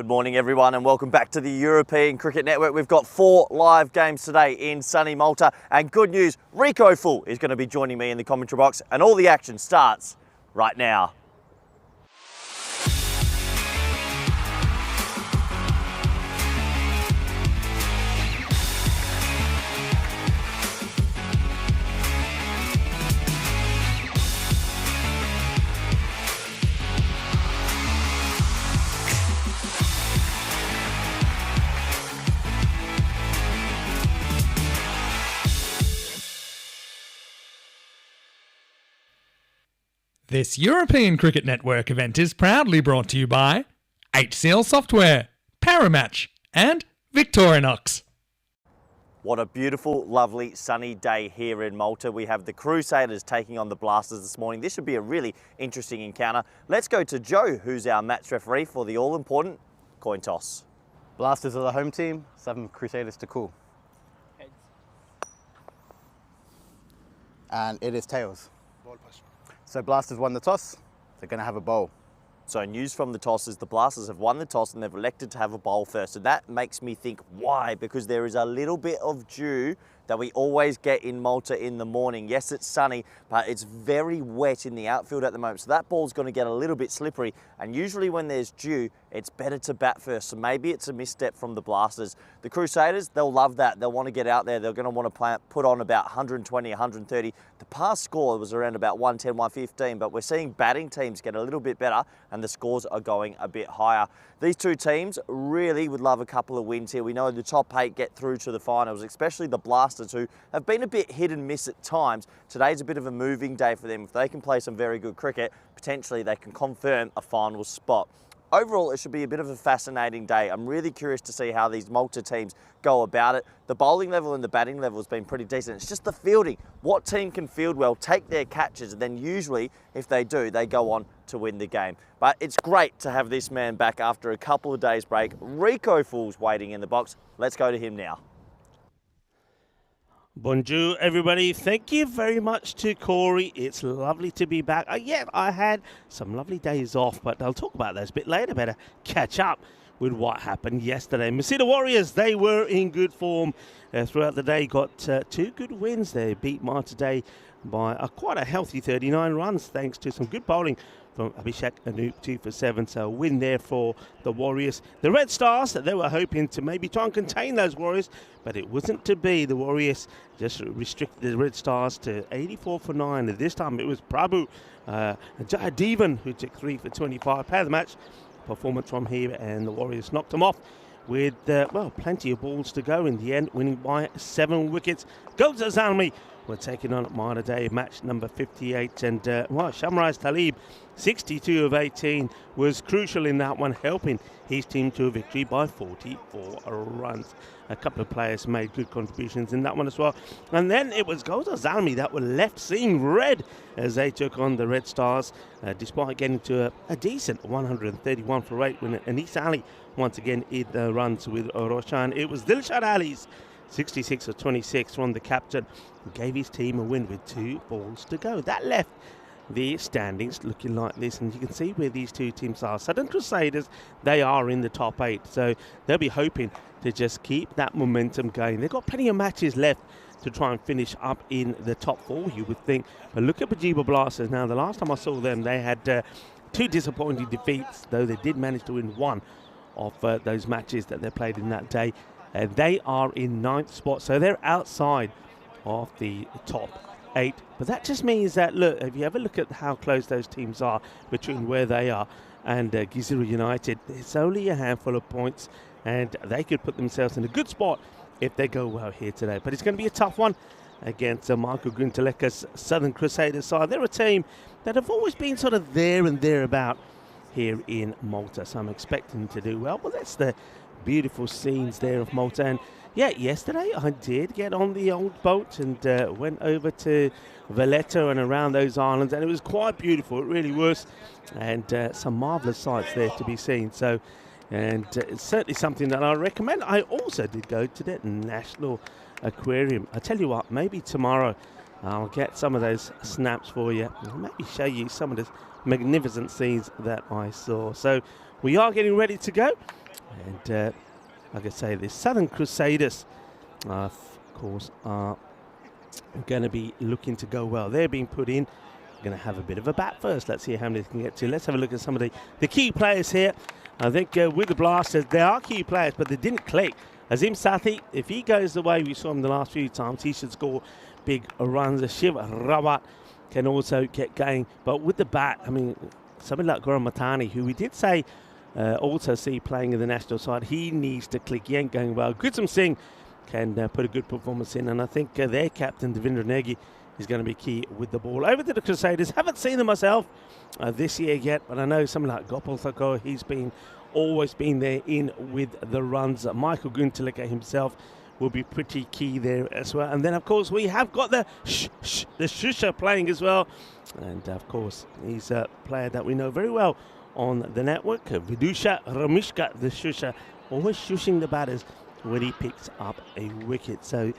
Good morning everyone and welcome back to the European Cricket Network. We've got 4 live games today in sunny Malta, and good news, Rico Full is going to be joining me in the commentary box, and all the action starts right now. This European Cricket Network event is proudly brought to you by HCL Software, Paramatch and Victorinox. What a beautiful, lovely, sunny day here in Malta. We have the Crusaders taking on the Blasters this morning. This should be a really interesting encounter. Let's go to Joe, who's our match referee for the all-important coin toss. Blasters are the home team, 7 Crusaders to call. Heads. And it is tails. Ball pass. So Blasters won the toss, they're going to have a bowl. So news from the toss is the Blasters have won the toss and they've elected to have a bowl first. And that makes me think, why? Because there is a little bit of dew that we always get in Malta in the morning. Yes, it's sunny, but it's very wet in the outfield at the moment. So that ball's going to get a little bit slippery. And usually when there's dew, it's better to bat first. So maybe it's a misstep from the Blasters. The Crusaders, they'll love that. They'll want to get out there. They're going to want to put on about 120, 130. The past score was around about 110, 115, but we're seeing batting teams get a little bit better and the scores are going a bit higher. These two teams really would love a couple of wins here. We know the top 8 get through to the finals, especially the Blasters, who have been a bit hit and miss at times. Today's a bit of a moving day for them. If they can play some very good cricket, potentially they can confirm a final spot. Overall, it should be a bit of a fascinating day. I'm really curious to see how these Malta teams go about it. The bowling level and the batting level has been pretty decent. It's just the fielding. What team can field well, take their catches, and then usually, if they do, they go on to win the game. But it's great to have this man back after a couple of days break. Rico Full's waiting in the box. Let's go to him now. Bonjour, everybody. Thank you very much to Corey. It's lovely to be back. Yeah, I had some lovely days off, but I'll talk about those a bit later. Better catch up with what happened yesterday. Masita Warriors, they were in good form throughout the day. Got 2 good wins there. Beat Malta today by quite a healthy 39 runs, thanks to some good bowling from Abhishek Anoop, 2 for 7. So a win there for the Warriors. The Red Stars, they were hoping to maybe try and contain those Warriors, but it wasn't to be. The Warriors just restricted the Red Stars to 84 for 9. And this time it was Prabhu Jayadevan who took 3 for 25. Player of the match performance from here, and the Warriors knocked them off with, plenty of balls to go in the end, winning by 7 wickets. Goes Azalmi. We're taking on Malta Day, match number 58. And, Shamraz Talib, 62 of 18, was crucial in that one, helping his team to a victory by 44 runs. A couple of players made good contributions in that one as well. And then it was Goza Zalmi that were left seeing red as they took on the Red Stars, despite getting to a decent 131 for 8 when Anis Ali once again hit the runs with Roshan. It was Dilshad Ali's 66 of 26 from the captain, who gave his team a win with 2 balls to go. That left the standings looking like this, and you can see where these two teams are. Southern Crusaders, they are in the top 8, so they'll be hoping to just keep that momentum going. They've got plenty of matches left to try and finish up in the top 4, you would think. But look at Bajiba Blasters now. The last time I saw them, they had 2 disappointing defeats, though they did manage to win 1 of those matches that they played in that day. And they are in 9th spot, so they're outside of the top 8. But that just means that, look, if you ever look at how close those teams are between where they are and Gizuru United, it's only a handful of points, and they could put themselves in a good spot if they go well here today. But it's going to be a tough one against Marco Guntaleka's Southern Crusaders side. They're a team that have always been sort of there and thereabout here in Malta, so I'm expecting to do well. Well, that's the beautiful scenes there of Malta. And yeah, yesterday I did get on the old boat and went over to Valletta and around those islands, and it was quite beautiful. It really was, and some marvellous sights there to be seen. So, and it's certainly something that I recommend. I also did go to the National Aquarium. I tell you what, maybe tomorrow I'll get some of those snaps for you and maybe show you some of the magnificent scenes that I saw. So we are getting ready to go. And like I say, the Southern Crusaders, of course, are going to be looking to go well. They're being put in. Going to have a bit of a bat first. Let's see how many they can get to. Let's have a look at some of the key players here. I think with the Blasters, there are key players, but they didn't click. Azim Sathi, if he goes the way we saw him the last few times, he should score big runs. Shiv Rawat can also get going. But with the bat, I mean, somebody like Gaurav Matani, who we did say also see playing in the national side, he needs to click. He ain't going well. Gutsum Singh can put a good performance in, and I think their captain, Devendra Negi, is going to be key with the ball. Over to the Crusaders. Haven't seen them myself this year yet, but I know someone like Gopal Thakur, he's always been there in with the runs. Michael Guntalika himself will be pretty key there as well. And then, of course, we have got the Shusha playing as well. And, of course, he's a player that we know very well on the network. Vidusha Ramishka, the Shusha, always shushing the batters when he picks up a wicket. So,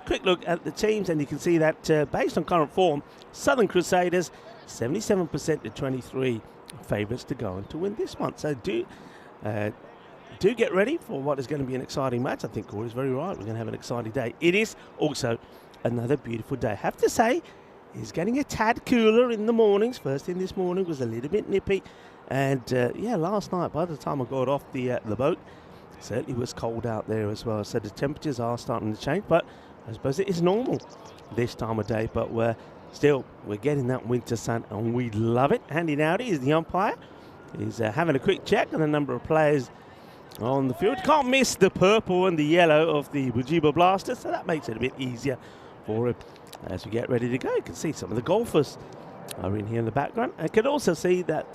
quick look at the teams, and you can see that based on current form, Southern Crusaders 77% to 23 favourites to go on to win this one. So do get ready for what is going to be an exciting match. I think Corey's very right. We're going to have an exciting day. It is also another beautiful day. I have to say, it's getting a tad cooler in the mornings. First thing this morning was a little bit nippy, and yeah, last night by the time I got off the boat, it certainly was cold out there as well. So the temperatures are starting to change, but I suppose it is normal this time of day, but we're getting that winter sun, and we love it. Andy Nowdy is the umpire. He's having a quick check on the number of players on the field. Can't miss the purple and the yellow of the Mujiba Blasters, so that makes it a bit easier for him as we get ready to go. You can see some of the golfers are in here in the background. I can also see that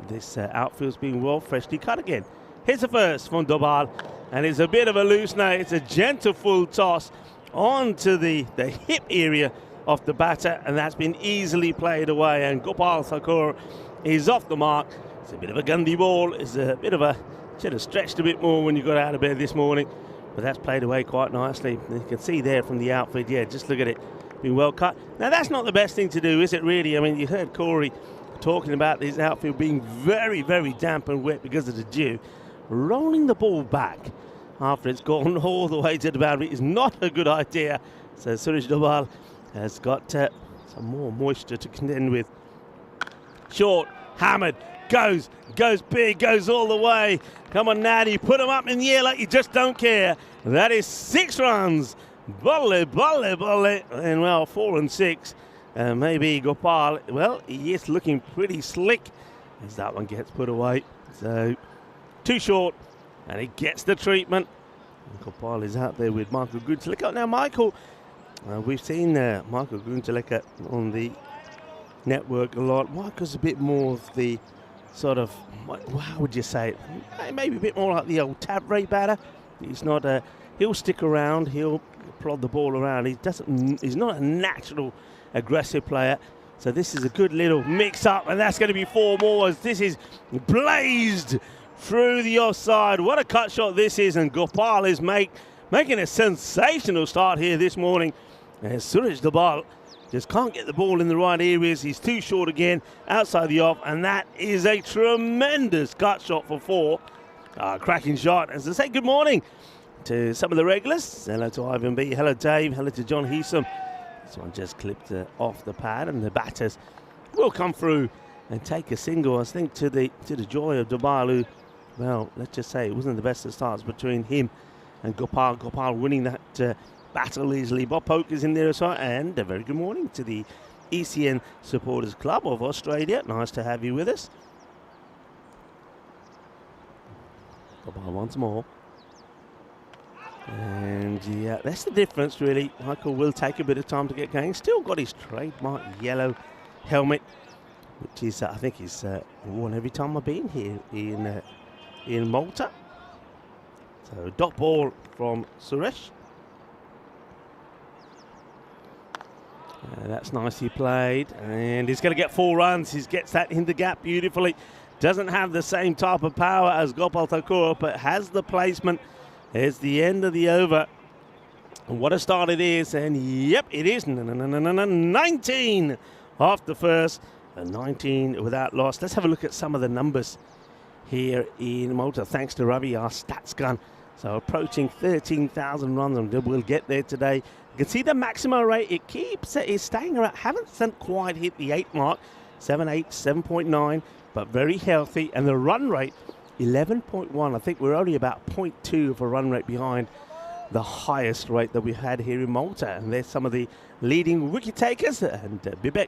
this outfield's being well freshly cut again. Here's the first from Dobal, and it's a bit of a loose night. It's a gentle full toss onto the hip area of the batter, and that's been easily played away, and Gopal Thakur is off the mark. It's a bit of a Gandhi ball. It's a bit of a, should have stretched a bit more when you got out of bed this morning, but that's played away quite nicely. You can see there from the outfield, yeah, just look at it, being well cut. Now that's not the best thing to do, is it really? I mean, you heard Corey talking about this outfield being very, very damp and wet because of the dew. Rolling the ball back after it's gone all the way to the boundary is not a good idea. So Suresh Dobal has got some more moisture to contend with. Short, hammered, goes big, goes all the way. Come on, Natty, put him up in the air like you just don't care. That is 6 runs. Bolle. And well, 4 and 6. Maybe Gopal, well, he is looking pretty slick as that one gets put away. So, too short, and he gets the treatment. Gopal is out there with Michael Guntalika. Now, Michael, we've seen Michael Guntalika on the network a lot. Michael's a bit more of the sort of, how would you say it? Maybe a bit more like the old Tabre batter. He's not he'll stick around, he'll plod the ball around. He's not a natural aggressive player. So this is a good little mix-up, and that's going to be 4 more as this is blazed through the offside. What a cut shot this is, and Gopal is making a sensational start here this morning. And Suresh Dobal just can't get the ball in the right areas. He's too short again, outside the off, and that is a tremendous cut shot for 4. Cracking shot. As I say, good morning to some of the regulars. Hello to Ivan B. Hello, Dave. Hello to John Heesom. This one just clipped off the pad, and the batters will come through and take a single. I think to the joy of Dobal, who, well, let's just say it wasn't the best of starts between him and Gopal. Gopal winning that battle easily. Bob Polk is in there as well, and a very good morning to the ECN Supporters Club of Australia. Nice to have you with us. Gopal once more. And yeah, that's the difference really. Michael will take a bit of time to get going. Still got his trademark yellow helmet, which is I think he's worn every time I've been here in Malta. So dot ball from Suresh. That's nicely played, and he's going to get 4 runs. He gets that in the gap beautifully. Doesn't have the same type of power as Gopal Thakur, but has the placement. It's the end of the over. And what a start it is, and yep, it is 19 off the first, and 19 without loss. Let's have a look at some of the numbers here in Malta, thanks to Ravi, our stats gun. So approaching 13,000 runs, and we'll get there today. You can see the maximum rate, is staying around, haven't quite hit the 8 mark, 7.8, 7.9, but very healthy. And the run rate, 11.1. I think we're only about 0.2 of a run rate behind the highest rate that we've had here in Malta. And there's some of the leading wicket takers. And Vivek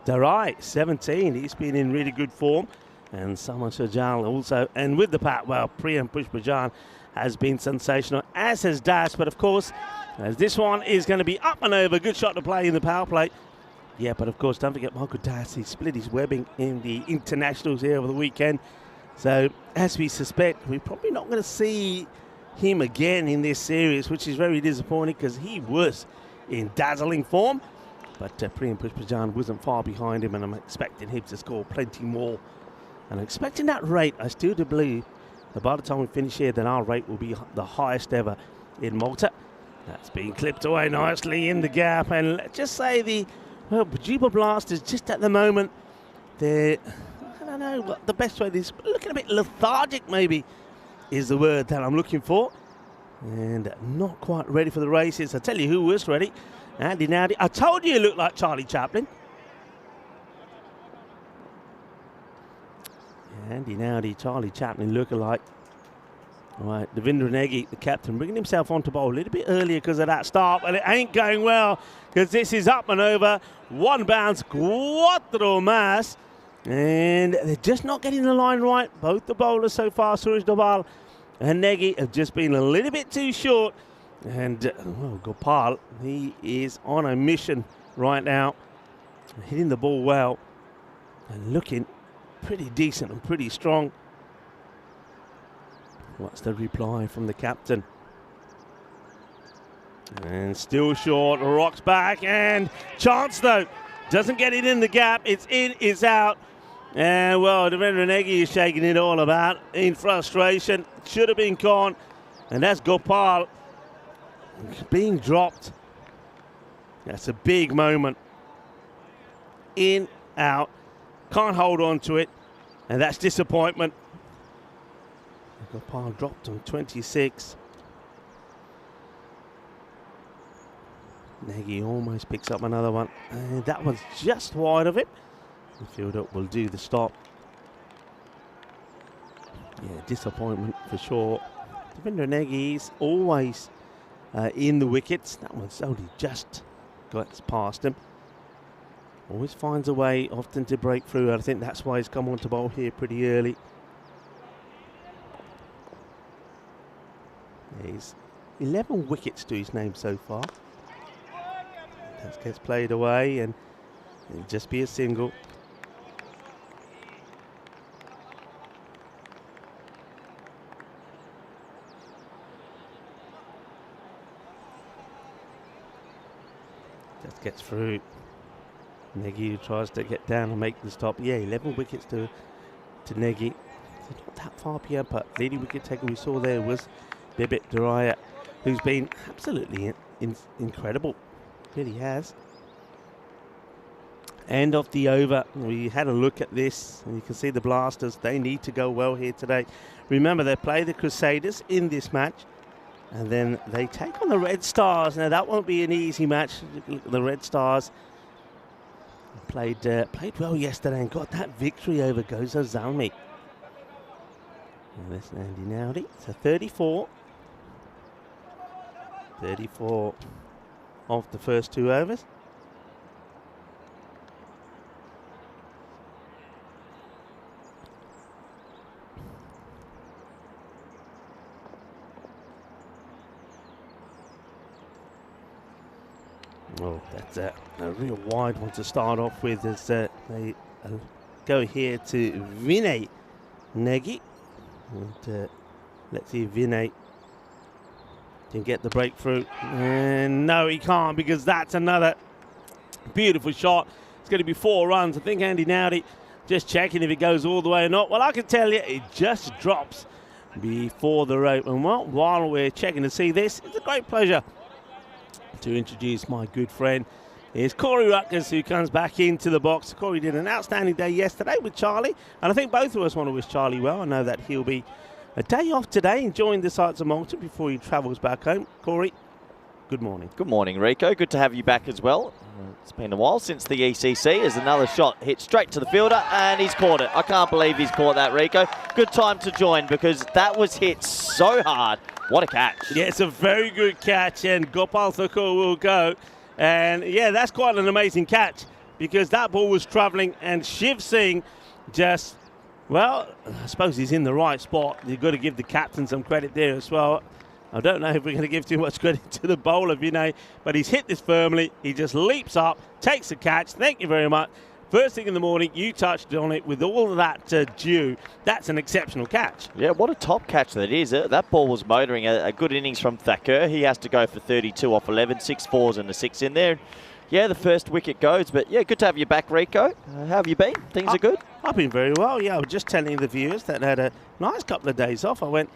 Darai, 17. He's been in really good form. And Saman Shajal also. And with the pat, well, Priyam Pushpajan has been sensational, as has Das. But of course, as this one is going to be up and over. Good shot to play in the power play. Yeah, but of course, don't forget Michael Das. He split his webbing in the internationals here over the weekend. So, as we suspect, we're probably not going to see him again in this series, which is very disappointing because he was in dazzling form. But Priyam Pushpajan wasn't far behind him, and I'm expecting him to score plenty more. And I'm expecting that rate. I still do believe that by the time we finish here, then our rate will be the highest ever in Malta. That's being clipped away nicely in the gap. And let's just say the Juba Blasters, just at the moment, they're, I don't know what the best way is, looking a bit lethargic maybe is the word that I'm looking for. And not quite ready for the races. I tell you who was ready. Andy Nowdy. I told you he looked like Charlie Chaplin. Andy Nowdy, Charlie Chaplin look-alike. All right, Devendra Negi, the captain, bringing himself onto bowl a little bit earlier because of that start, but it ain't going well because this is up and over. One bounce, cuatro más, and they're just not getting the line right. Both the bowlers so far, Suraj Doval and Negi, have just been a little bit too short. And Gopal, he is on a mission right now, hitting the ball well and looking pretty decent and pretty strong. What's the reply from the captain? And still short, rocks back, and chance though. Doesn't get it in the gap, it's in, it's out. And well, Devendra Negi is shaking it all about in frustration. Should have been gone. And that's Gopal being dropped. That's a big moment. In, out, can't hold on to it. And that's disappointment. Gopal dropped on 26. Negi almost picks up another one. And that one's just wide of it. The fielder will do the stop. Yeah, disappointment for sure. Devendra Negi is always in the wickets. That one's only just got past him. Always finds a way often to break through. I think that's why he's come on to bowl here pretty early. He's 11 wickets to his name so far. That gets played away and it'll just be a single. Just gets through. Negi tries to get down and make the stop. Yeah, 11 wickets to Negi. So not that far beyond, but leading wicket taker we saw there was Vivek Darai, who's been absolutely incredible. Really has. End of the over. We had a look at this, and you can see the Blasters. They need to go well here today. Remember, they play the Crusaders in this match, and then they take on the Red Stars. Now, that won't be an easy match. Look at the Red Stars. Played well yesterday and got that victory over Gozo Zalmi. And that's Andy Nowdy. So 34. 34 of the first 2 overs. Oh, that's a real wide one to start off with as they go here to Vinay Negi. And let's see if Vinay can get the breakthrough. And no, he can't, because that's another beautiful shot. It's going to be 4 runs. I think Andy Nowdy just checking if it goes all the way or not. Well, I can tell you, it just drops before the rope. And well, while we're checking to see this, it's a great pleasure to introduce my good friend is Corey Rutgers, who comes back into the box. Corey did an outstanding day yesterday with Charlie, and I think both of us want to wish Charlie well. I know that he'll be a day off today, enjoying the sights of Malta before he travels back home. Corey, good morning. Good morning, Rico. Good to have you back as well. It's been a while since the ECC. As another shot hit straight to the fielder, and he's caught it. I can't believe he's caught that, Rico. Good time to join, because that was hit so hard. What a catch. Yeah, it's a very good catch, and Gopal Thakur will go. And yeah, that's quite an amazing catch, because that ball was travelling, and Shiv Singh just, well, I suppose he's in the right spot. You've got to give the captain some credit there as well. I don't know if we're going to give too much credit to the bowler, but he's hit this firmly. He just leaps up, takes the catch. Thank you very much. First thing in the morning, you touched on it with all of that dew. That's an exceptional catch. Yeah, what a top catch that is. That ball was motoring. A good innings from Thakur. He has to go for 32 off 11, 6 fours and a 6 in there. Yeah, the first wicket goes. But yeah, good to have you back, Rico. How have you been? Things are good? I've been very well. Yeah, I was just telling the viewers that I had a nice couple of days off. I went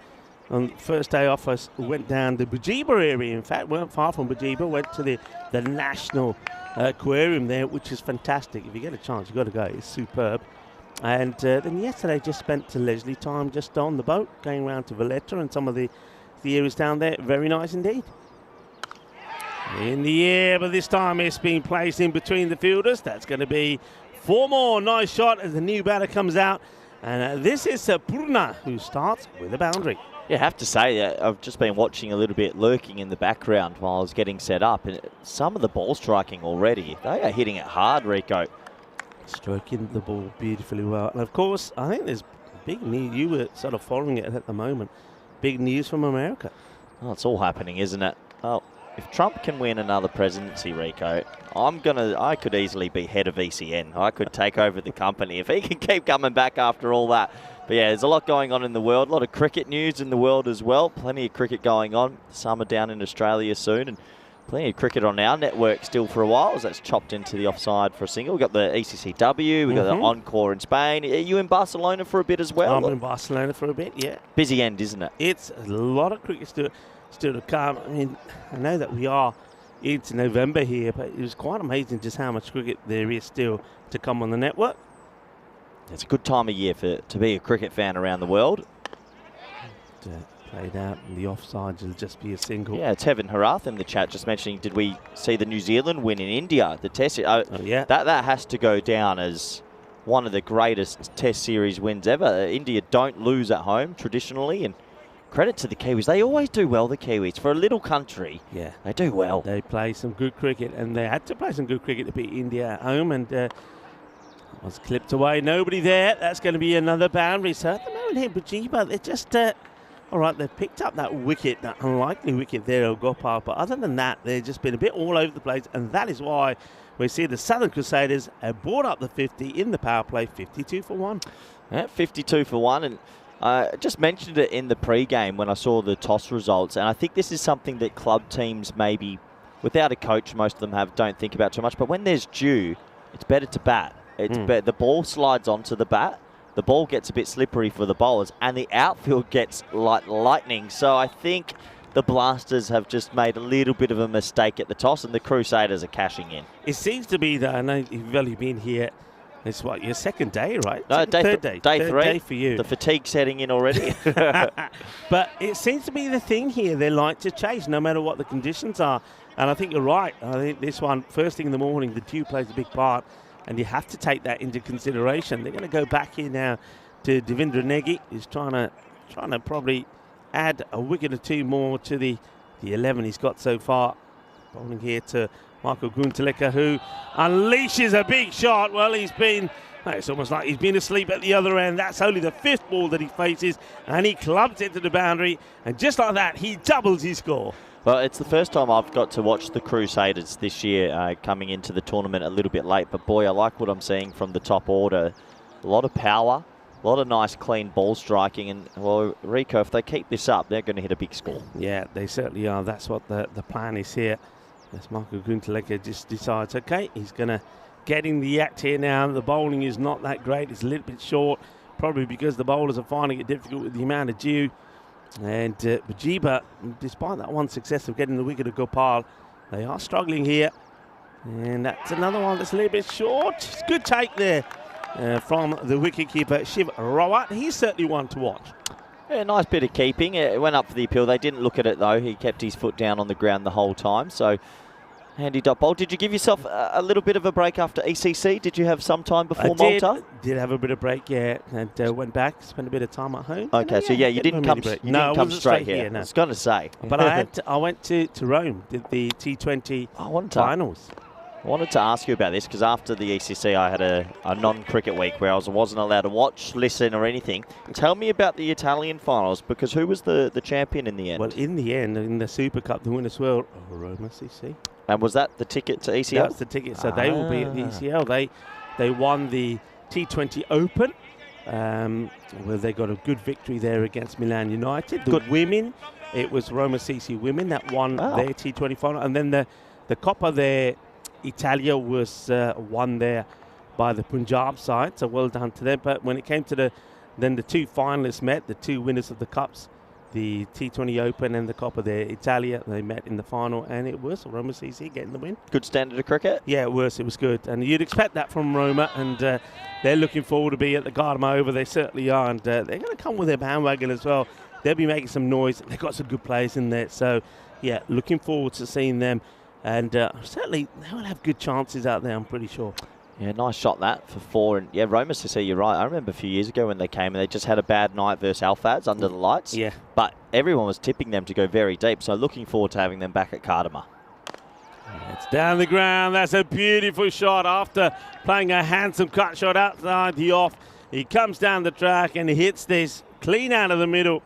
on the first day off. I went down the Bujiba area. In fact, weren't far from Bujiba. Went to the National Aquarium there, which is fantastic. If you get a chance, you've got to go. It's superb. And then yesterday, just spent a leisurely time just on the boat, going around to Valletta and some of the areas down there. Very nice indeed. In the air, but this time it's been placed in between the fielders. That's going to be 4 more. Nice shot as the new batter comes out. And this is Purna, who starts with a boundary. Yeah, I have to say that I've just been watching a little bit, lurking in the background while I was getting set up. And some of the ball striking already, they are hitting it hard, Rico. Stroking the ball beautifully well. And of course, I think there's big news. You were sort of following it at the moment. Big news from America. Oh, it's all happening, isn't it? Oh, if Trump can win another presidency, Rico, I could easily be head of ECN. I could take over the company if he can keep coming back after all that. But yeah, there's a lot going on in the world. A lot of cricket news in the world as well. Plenty of cricket going on. Summer down in Australia soon, and plenty of cricket on our network still for a while, as that's chopped into the offside for a single. We've got the ECCW, we've got the Encore in Spain. Are you in Barcelona for a bit as well? I'm in Barcelona for a bit, yeah. Busy end, isn't it? It's a lot of cricket still to come. I mean, I know that we are into November here, but it was quite amazing just how much cricket there is still to come on the network. It's a good time of year to be a cricket fan around the world. Played out, and the offsides will just be a single. Yeah, it's Heaven Harath in the chat just mentioning, did we see the New Zealand win in India, the Test? Yeah. That has to go down as one of the greatest Test series wins ever. India don't lose at home traditionally, and credit to the Kiwis. They always do well, the Kiwis. For a little country, yeah, they do well. They play some good cricket, and they had to play some good cricket to beat India at home, and was clipped away. Nobody there. That's going to be another boundary. So at the moment here, Bujiba, they're just, all right, they've picked up that wicket, that unlikely wicket there, Gopal. But other than that, they've just been a bit all over the place. And that is why we see the Southern Crusaders have brought up the 50 in the power play, 52 for 1. Yeah, 52 for 1. And I just mentioned it in the pre-game when I saw the toss results. And I think this is something that club teams maybe, without a coach, most of them don't think about too much. But when there's dew, it's better to bat. The ball slides onto the bat, the ball gets a bit slippery for the bowlers, and the outfield gets like lightning. So I think the Blasters have just made a little bit of a mistake at the toss, and the Crusaders are cashing in. It seems to be that, I know you've only been here, it's what, your second day, right? No, third day. Day third 3. Day for you. The fatigue setting in already. But it seems to be the thing here. They like to chase no matter what the conditions are. And I think you're right. I think this one, first thing in the morning, the dew plays a big part. And you have to take that into consideration. They're going to go back here now to Devendra Negi, who's trying to probably add a wicket or 2 more to the 11 he's got so far. Bowling here to Michael Guntaleka, who unleashes a big shot. Well, it's almost like he's been asleep at the other end. That's only the 5th ball that he faces, and he clubs it to the boundary. And just like that, he doubles his score. Well, it's the first time I've got to watch the Crusaders this year, coming into the tournament a little bit late. But boy, I like what I'm seeing from the top order. A lot of power, a lot of nice clean ball striking. And, well, Rico, if they keep this up, they're going to hit a big score. Yeah, they certainly are. That's what the plan is here. As Michael Guntaleka just decides, okay, he's going to get in the act here now. The bowling is not that great. It's a little bit short, probably because the bowlers are finding it difficult with the amount of dew. And Bujiba, despite that one success of getting the wicket of Gopal, they are struggling here. And that's another one that's a little bit short. It's a good take there from the wicketkeeper, Shiv Rawat. He's certainly one to watch. Yeah, nice bit of keeping. It went up for the appeal. They didn't look at it, though. He kept his foot down on the ground the whole time. So, handy dot bowl. Did you give yourself a little bit of a break after ECC? Did you have some time before Malta? Did have a bit of break, yeah. And went back, spent a bit of time at home. Okay, so yeah, you didn't come straight here. No. I was going to say. But I went to Rome, did the T20 finals. I wanted to ask you about this because after the ECC I had a non-cricket week where I wasn't allowed to watch, listen or anything. Tell me about the Italian finals, because who was the champion in the end? Well, in the end, in the Super Cup, the winners were Roma CC. And was that the ticket to ECL? That was the ticket, so they will be at the ECL. They won the T20 Open, where they got a good victory there against Milan United. The women, it was Roma CC women that won their T20 final. And then the Coppa there, Italia was won there by the Punjab side, so well done to them. But when it came to the two finalists met, the two winners of the Cups, the T20 Open and the Coppa there, Italia, they met in the final, and it was Roma CC getting the win. Good standard of cricket? Yeah, it was good. And you'd expect that from Roma, and they're looking forward to be at the Gardema Oval. They certainly are, and they're going to come with their bandwagon as well. They'll be making some noise. They've got some good players in there, so yeah, looking forward to seeing them. And certainly they will have good chances out there, I'm pretty sure. Yeah, nice shot that for 4. And yeah, Roma CC, you're right. I remember a few years ago when they came and they just had a bad night versus Alfads under the lights. Yeah. But everyone was tipping them to go very deep. So looking forward to having them back at Gardema. It's down the ground. That's a beautiful shot after playing a handsome cut shot outside the off. He comes down the track and he hits this clean out of the middle.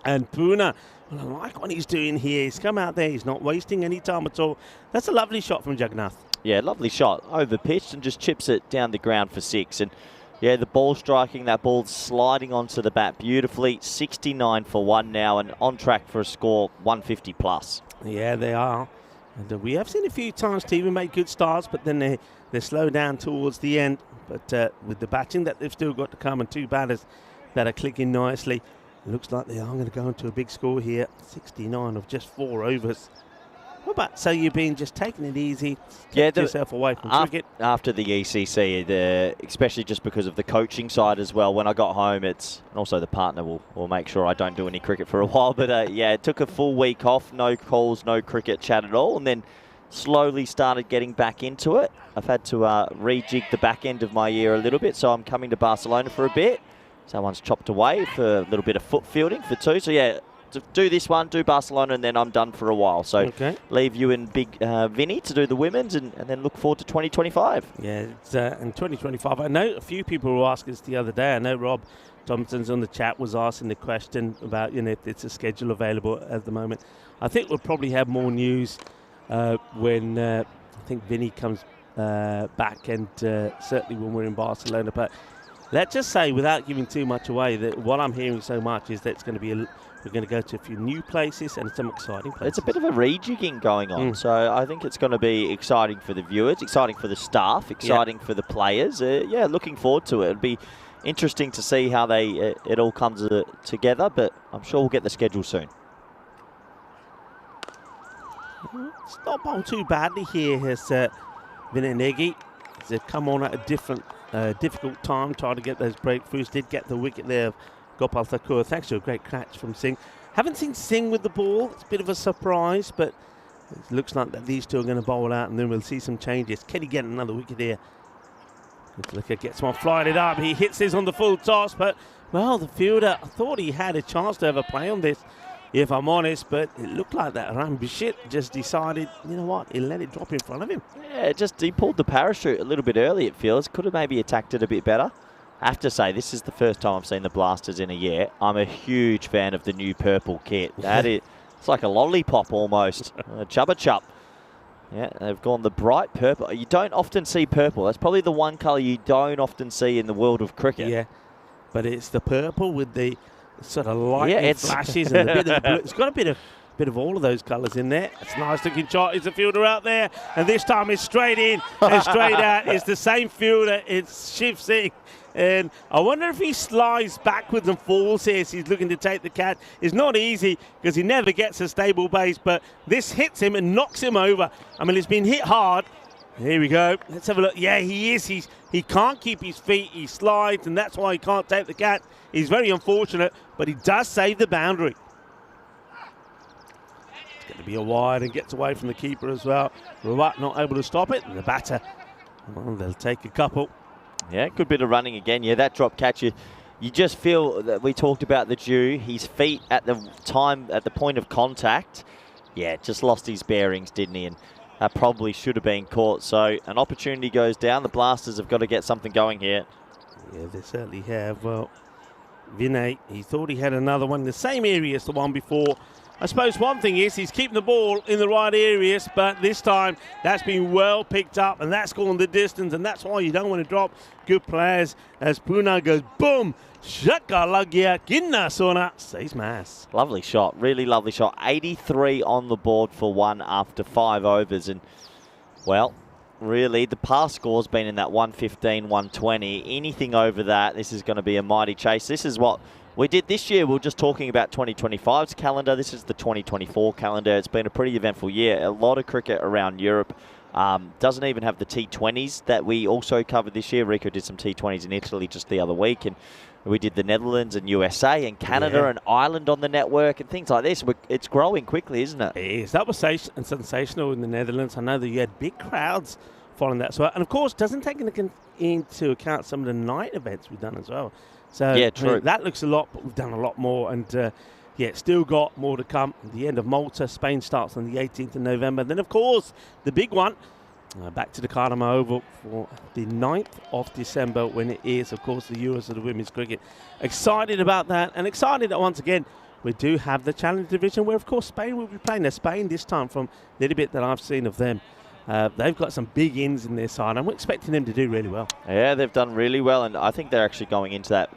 And Pune, well, I like what he's doing here. He's come out there. He's not wasting any time at all. That's a lovely shot from Jagannath. Yeah, lovely shot. Over pitched and just chips it down the ground for 6. And yeah, the ball striking, that ball sliding onto the bat beautifully. 69 for 1 now and on track for a score 150 plus. Yeah, they are. And we have seen a few times teams make good starts, but then they slow down towards the end. But with the batting that they've still got to come and 2 batters that are clicking nicely, it looks like they are going to go into a big score here. 69 of just 4 overs. What about, so you've been just taking it easy, kept yourself away from cricket? After the ECC, especially just because of the coaching side as well, when I got home, and also the partner will make sure I don't do any cricket for a while. But yeah, it took a full week off, no calls, no cricket chat at all, and then slowly started getting back into it. I've had to rejig the back end of my year a little bit, so I'm coming to Barcelona for a bit. Someone's chopped away for a little bit of foot fielding for 2. So yeah, to do this one, do Barcelona, and then I'm done for a while. So leave you and Big Vinny to do the women's, and then look forward to 2025. Yeah, it's in 2025. I know a few people were asking us the other day. I know Rob Thompson's on the chat was asking the question about, if it's a schedule available at the moment. I think we'll probably have more news when I think Vinny comes back, and certainly when we're in Barcelona. But let's just say, without giving too much away, that what I'm hearing so much is that it's going to be we're going to go to a few new places and some exciting places. It's a bit of a rejigging going on, so I think it's going to be exciting for the viewers, exciting for the staff, exciting for the players. Yeah, looking forward to it. It'll be interesting to see how it all comes together, but I'm sure we'll get the schedule soon. It's not bowled too badly here, has Vinanegi. They've come on at a difficult time, trying to get those breakthroughs. Did get the wicket there of Gopal Thakur, thanks to a great catch from Singh. Haven't seen Singh with the ball. It's a bit of a surprise, but it looks like that these two are going to bowl out, and then we'll see some changes. Can he get another wicket here? Looker gets one, flying it up. He hits this on the full toss, but, well, the fielder, I thought he had a chance to have a play on this, if I'm honest, but it looked like that Ram Bishit just decided, you know what, he'll let it drop in front of him. Yeah, he pulled the parachute a little bit early, it feels. Could have maybe attacked it a bit better. I have to say, this is the first time I've seen the Blasters in a year. I'm a huge fan of the new purple kit. It's like a lollipop almost, a Chubba Chup. Yeah, they've gone the bright purple. You don't often see purple. That's probably the one colour you don't often see in the world of cricket. Yeah, but it's the purple with the sort of lightning flashes and a bit of blue. It's got a bit of bit of all of those colours in there. It's a nice looking shot. Is the fielder out there? And this time it's straight in and straight out. It's the same fielder. It's Shiv Singh. And I wonder if he slides backwards and falls here as he's looking to take the catch. It's not easy because he never gets a stable base, but this hits him and knocks him over. I mean, it's been hit hard. Here we go. Let's have a look. Yeah, he is. He can't keep his feet. He slides, and that's why he can't take the catch. He's very unfortunate, but he does save the boundary. It's going to be a wide and gets away from the keeper as well. Rawat not able to stop it, and the batter, well, they'll take a couple. Yeah, good bit of running again. Yeah, that drop catch, you just feel that we talked about the dew. His feet at the point of contact, yeah, just lost his bearings, didn't he? And that probably should have been caught. So an opportunity goes down. The Blasters have got to get something going here. Yeah, they certainly have. Well, Vinay, he thought he had another one in the same area as the one before. I suppose one thing is he's keeping the ball in the right areas, but this time that's been well picked up and that's gone the distance, and that's why you don't want to drop good players as Puna goes boom, shaka lagya kinna sona says mass. Lovely shot, really lovely shot. 83 on the board for one after 5 overs, and well, really the past score's been in that 115, 120. Anything over that, this is going to be a mighty chase. This is what we did this year. We were just talking about 2025's calendar. This is the 2024 calendar. It's been a pretty eventful year. A lot of cricket around Europe. Doesn't even have the T20s that we also covered this year. Rico did some T20s in Italy just the other week, and we did the Netherlands and USA and Canada and Ireland on the network and things like this. It's growing quickly, isn't it? It is. That was sensational in the Netherlands. I know that you had big crowds following that as well. And of course, doesn't take into account some of the night events we've done as well. So yeah, true. I mean, that looks a lot, but we've done a lot more. And yeah, still got more to come. At the end of Malta, Spain starts on the 18th of November. Then, of course, the big one, back to the Cardamom Oval for the 9th of December, when it is, of course, the Euros of the Women's Cricket. Excited about that, and excited that once again we do have the Challenge Division, where, of course, Spain will be playing. Now, Spain this time, from a little bit that I've seen of them, they've got some big ins in their side. I'm expecting them to do really well. Yeah, they've done really well, and I think they're actually going into that.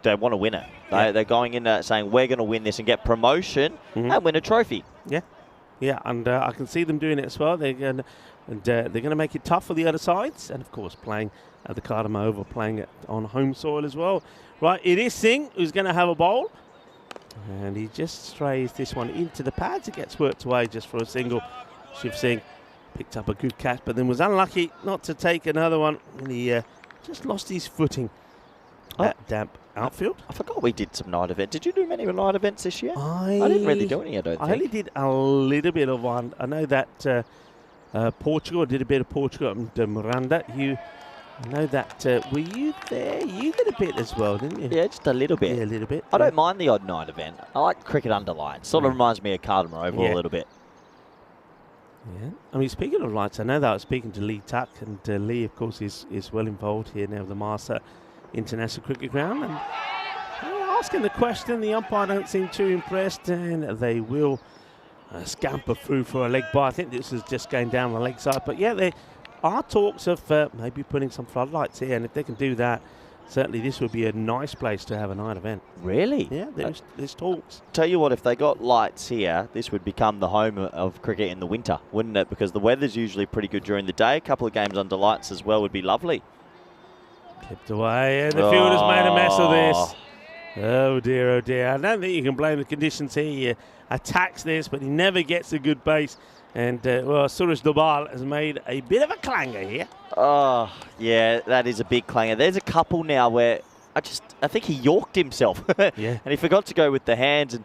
They want to win it. They're going in saying, we're going to win this and get promotion and win a trophy. Yeah, and I can see them doing it as well. They're going to make it tough for the other sides, and of course playing at the Cardamom Oval, playing it on home soil as well. Right, it is Singh who's going to have a bowl, and he just strays this one into the pads. It gets worked away just for a single. Shiv Singh picked up a good catch, but then was unlucky not to take another one, and he just lost his footing at damp outfield. I forgot we did some night events. Did you do many night events this year? I didn't really do any, I don't think. I only did a little bit of one. I know that Portugal, I did a bit of Portugal and Miranda. I know that, were you there? You did a bit as well, didn't you? Yeah, just a little bit. Yeah, a little bit. I don't mind the odd night event. I like cricket underline. Sort of reminds me of Cardamom Oval a little bit. Yeah. I mean, speaking of lights, I know that I was speaking to Lee Tuck, and Lee, of course, is well involved here now with the Master International Cricket Ground, and asking the question, the umpire don't seem too impressed, and they will scamper through for a leg bye. I think this is just going down the leg side, but yeah, there are talks of maybe putting some floodlights here, and if they can do that, certainly this would be a nice place to have a night event. Really? Yeah, there's talks. Tell you what, if they got lights here, this would become the home of cricket in the winter, wouldn't it? Because the weather's usually pretty good during the day. A couple of games under lights as well would be lovely. Tipped away, and the fielder's made a mess of this. Oh dear, oh dear. I don't think you can blame the conditions here. He attacks this, but he never gets a good base. And, well, Suresh Dobal has made a bit of a clanger here. Oh, yeah, that is a big clanger. There's a couple now where I think he yorked himself. Yeah. And he forgot to go with the hands. And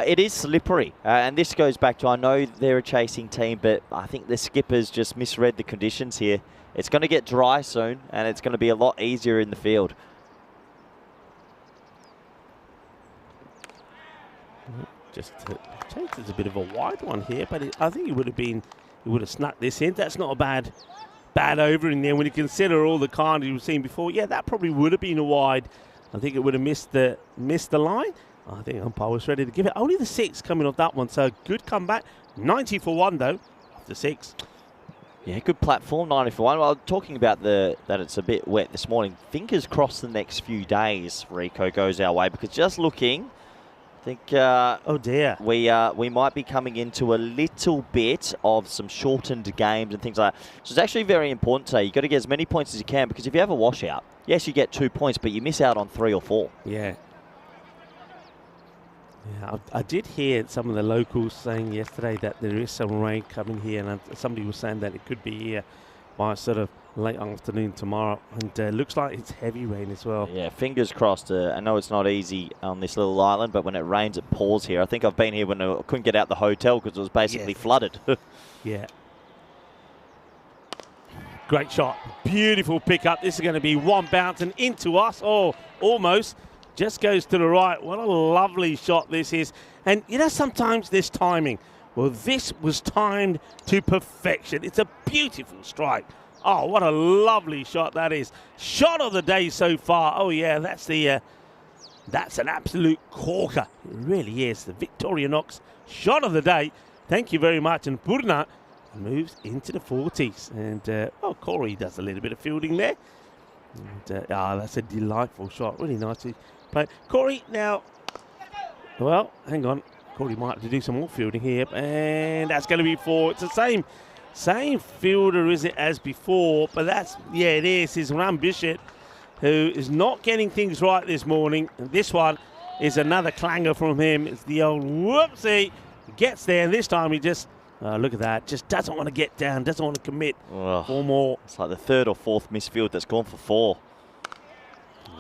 it is slippery. And this goes back to, I know they're a chasing team, but I think the skippers just misread the conditions here. It's going to get dry soon, and it's going to be a lot easier in the field. Just it's a bit of a wide one here, but I think he would have snuck this in. That's not a bad over in there when you consider all the carnage you've seen before. Yeah, that probably would have been a wide. I think it would have missed the line. I think umpire was ready to give it. Only the 6 coming off that one, so good comeback. 90 for 1 though, after 6. Yeah, good platform, 90 for 1. Well, talking about that it's a bit wet this morning. Fingers crossed the next few days, Rico, goes our way, because just looking, I think Oh dear. we might be coming into a little bit of some shortened games and things like that. So it's actually very important today. You've got to get as many points as you can, because if you have a washout, yes, you get 2 points, but you miss out on 3 or 4. Yeah. Yeah, I did hear some of the locals saying yesterday that there is some rain coming here, and somebody was saying that it could be here by sort of late afternoon tomorrow, and looks like it's heavy rain as well. Yeah, fingers crossed. I know it's not easy on this little island, but when it rains, it pours here. I think I've been here when I couldn't get out the hotel because it was basically flooded. Yeah. Great shot. Beautiful pickup. This is going to be one bounce and into us. Oh, almost. Just goes to the right. What a lovely shot this is. And, you know, sometimes there's timing. Well, this was timed to perfection. It's a beautiful strike. Oh, what a lovely shot that is. Shot of the day so far. Oh, yeah, that's an absolute corker. It really is. The Victorinox shot of the day. Thank you very much. And Purna moves into the 40s. And, Corey does a little bit of fielding there. And, that's a delightful shot. Really nicely played. Corey, now, well, hang on. Corey might have to do some more fielding here. And that's going to be 4. It's the same fielder, is it, as before? But it is. It's Ram Bishop, who is not getting things right this morning. And this one is another clanger from him. It's the old whoopsie. Gets there, and this time he just, look at that, just doesn't want to get down, doesn't want to commit. 4 more. It's like the 3rd or 4th misfield that's gone for 4.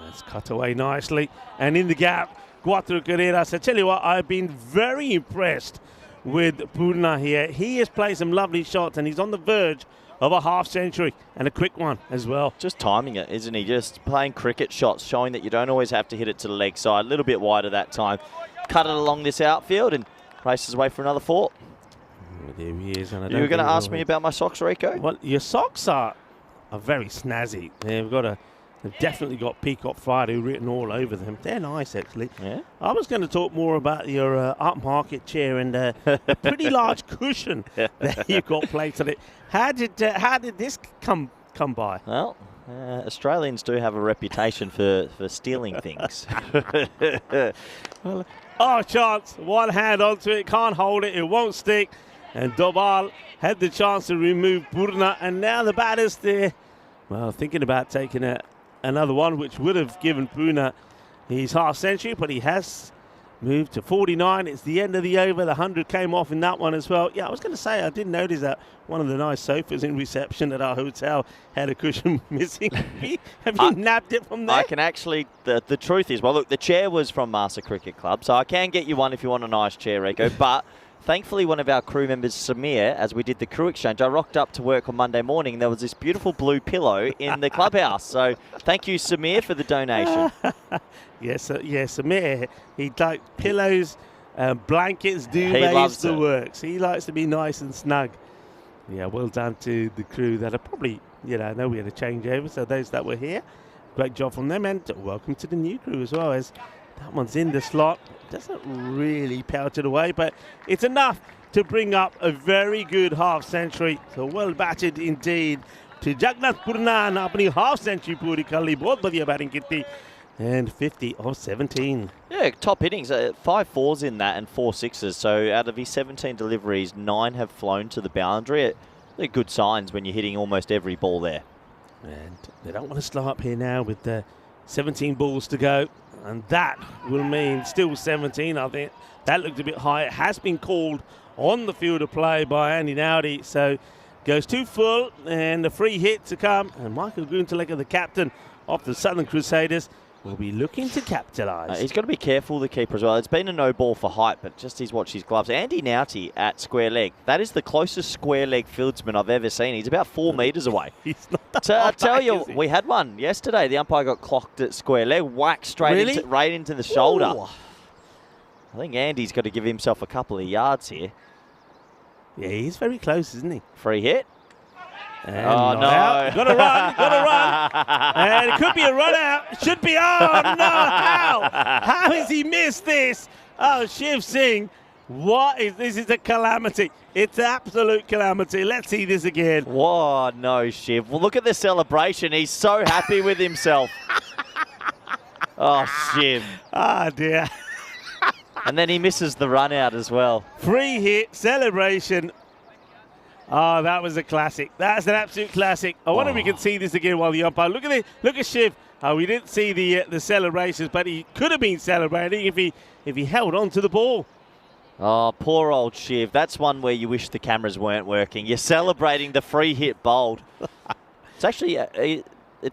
That's cut away nicely. And in the gap, Cuatro Carreras. I tell you what, I've been very impressed with Purna here. He has played some lovely shots, and he's on the verge of a half century, and a quick one as well. Just timing it, isn't he? Just playing cricket shots, showing that you don't always have to hit it to the leg side. A little bit wider that time. Cut it along this outfield and races away for another 4. There he is. And you were going to ask me about my socks, Rico? Well, your socks are very snazzy. They've definitely got Peacock Friday written all over them. They're nice, actually. Yeah. I was going to talk more about your upmarket chair and a pretty large cushion that you've got placed on it. How did this come by? Well, Australians do have a reputation for stealing things. Chance. One hand onto it. Can't hold it. It won't stick. And Dobal had the chance to remove Purna. And now the batters there, well, thinking about taking another one, which would have given Purna his half century, but he has moved to 49. It's the end of the over. The 100 came off in that one as well. Yeah, I was going to say, I did notice that one of the nice sofas in reception at our hotel had a cushion missing. Have you nabbed it from there? I can actually, the truth is, well, look, the chair was from Master Cricket Club, so I can get you one if you want a nice chair, Rico, but thankfully, one of our crew members, Samir, as we did the crew exchange, I rocked up to work on Monday morning, and there was this beautiful blue pillow in the clubhouse. So thank you, Samir, for the donation. Yes, Samir. He likes pillows, blankets, duvets, He loves the it. works. He likes to be nice and snug. Yeah, well done to the crew that are probably, I know we had a changeover, so those that were here, great job from them, and welcome to the new crew as well, as that one's in the slot. Doesn't really pelt it away, but it's enough to bring up a very good half century. So well batted indeed to Jagannath Purna. अपनी half century पूरी कर ली, बहुत बढ़िया batting की थी. And 50 of 17. Yeah, top innings. 5 4s in that and 4 6s. So out of his 17 deliveries, 9 have flown to the boundary. They're good signs when you're hitting almost every ball there. And they don't want to slow up here now with 17 balls to go. And that will mean still 17, I think. That looked a bit high. It has been called on the field of play by Andy Nowdy. So goes too full, and a free hit to come. And Michael Gunteleka, the captain of the Southern Crusaders, will be looking to capitalise. He's got to be careful, the keeper, as well. It's been a no ball for height, but just he's watched his gloves. Andy Nowdy at square leg. That is the closest square leg fieldsman I've ever seen. He's about 4 metres away. He's not So I tell you, we had one yesterday. The umpire got clocked at square leg, whacked straight right into the shoulder. Ooh. I think Andy's got to give himself a couple of yards here. Yeah, he's very close, isn't he? Free hit. And Oh, not no. out. Got to run. And it could be a run out. It should be. Oh, no. How has he missed this? Oh, Shiv Singh. What is this? Is a calamity. It's absolute calamity. Let's see this again. Whoa, no, Shiv. Well, look at the celebration. He's so happy with himself. Oh, Shiv. Ah, dear. And then he misses the run out as well. Free hit, celebration. Oh, that was a classic. That's an absolute classic. I wonder if we can see this again while the umpire. Look at it. Look at Shiv. Oh, we didn't see the celebrations, but he could have been celebrating if he held on to the ball. Oh, poor old Shiv. That's one where you wish the cameras weren't working. You're celebrating the free hit bowled. It's actually, it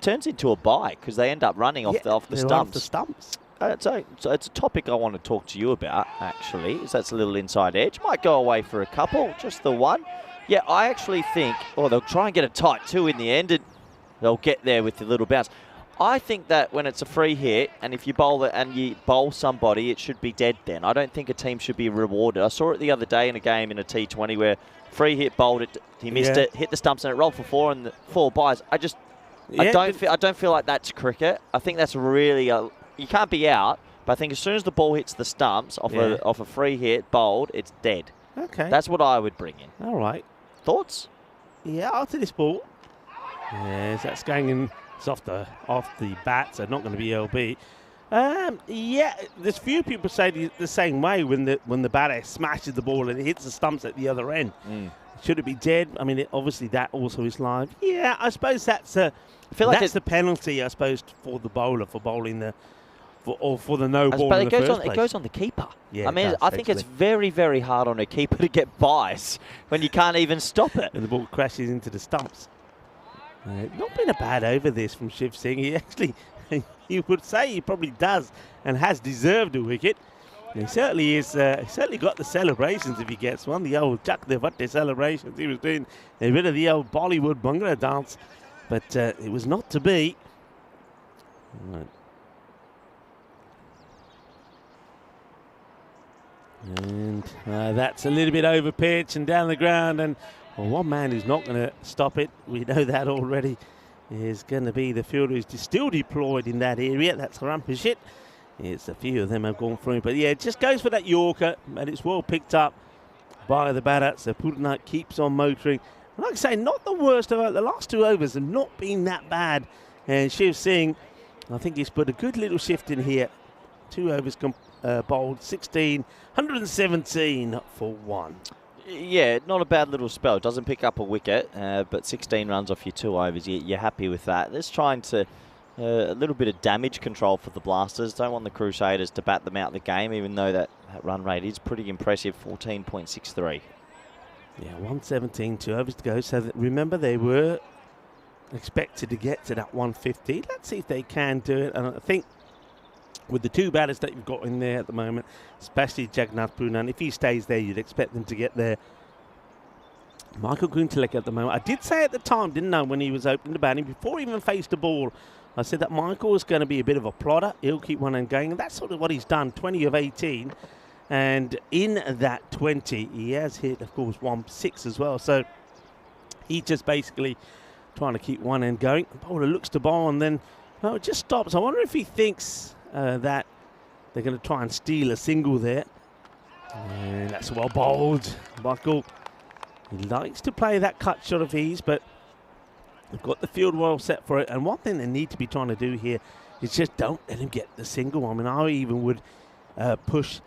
turns into a bye because they end up running off the stumps. Off the stumps. So it's a topic I want to talk to you about, actually. Is that's a little inside edge. Might go away for a couple, just the one. Yeah, I actually think, they'll try and get it tight too in the end, and they'll get there with the little bounce. I think that when it's a free hit, and if you bowl it and you bowl somebody, it should be dead then. I don't think a team should be rewarded. I saw it the other day in a game in a T20 where free hit bowled it, he missed it, hit the stumps, and it rolled for 4 and 4 byes. I don't feel like that's cricket. I think that's really you can't be out, but I think as soon as the ball hits the stumps off a free hit bowled, it's dead. Okay. That's what I would bring in. All right. Thoughts? Yeah, after this ball. Yes, that's going in. It's off the bat, so not going to be LB. There's few people say the same way when the batter smashes the ball and it hits the stumps at the other end. Should it be dead? I mean, obviously that also is live. Yeah, I suppose that's the penalty. I suppose for the bowler for bowling for the no ball. But in the first place. It goes on the keeper. Yeah, I mean, I think it's very, very hard on a keeper to get byes when you can't even stop it. And the ball crashes into the stumps. Not been a bad over this from Shiv Singh. He actually, you would say he probably does and has deserved a wicket. And he certainly is. He certainly got the celebrations if he gets one. The old Chak De Vatte celebrations. He was doing a bit of the old Bollywood Bhangra dance, but it was not to be. Right. And that's a little bit over pitch and down the ground, and one man who's not going to stop it, we know that already, is going to be the fielder who's still deployed in that area. That's Rampashit. It's a few of them have gone through, but yeah, it just goes for that Yorker, and it's well picked up by the batter. So Purnath keeps on motoring. And like I say, not the worst of it. The last 2 overs have not been that bad. And Shiv Singh, I think he's put a good little shift in here. 2 overs bowled, 16, 117 for 1. Yeah, not a bad little spell. Doesn't pick up a wicket, but 16 runs off your 2 overs. You're happy with that. Let's trying to a little bit of damage control for the Blasters. Don't want the Crusaders to bat them out of the game, even though that run rate is pretty impressive, 14.63. Yeah, 117, 2 overs to go. So remember, they were expected to get to that 150. Let's see if they can do it. And I think with the 2 batters that you've got in there at the moment, especially Jagannath Poonan, if he stays there, you'd expect them to get there. Michael Guntilek at the moment. I did say at the time, didn't I, when he was opening the batting, before he even faced the ball, I said that Michael is going to be a bit of a plodder. He'll keep one end going, and that's sort of what he's done, 20 of 18. And in that 20, he has hit, of course, 1-6 as well. So he's just basically trying to keep one end going. The bowler looks to bowl, and then it just stops. I wonder if he thinks that they're going to try and steal a single there. And that's well bowled. Michael, he likes to play that cut shot of ease, but they've got the field well set for it. And one thing they need to be trying to do here is just don't let him get the single. I mean, I even would push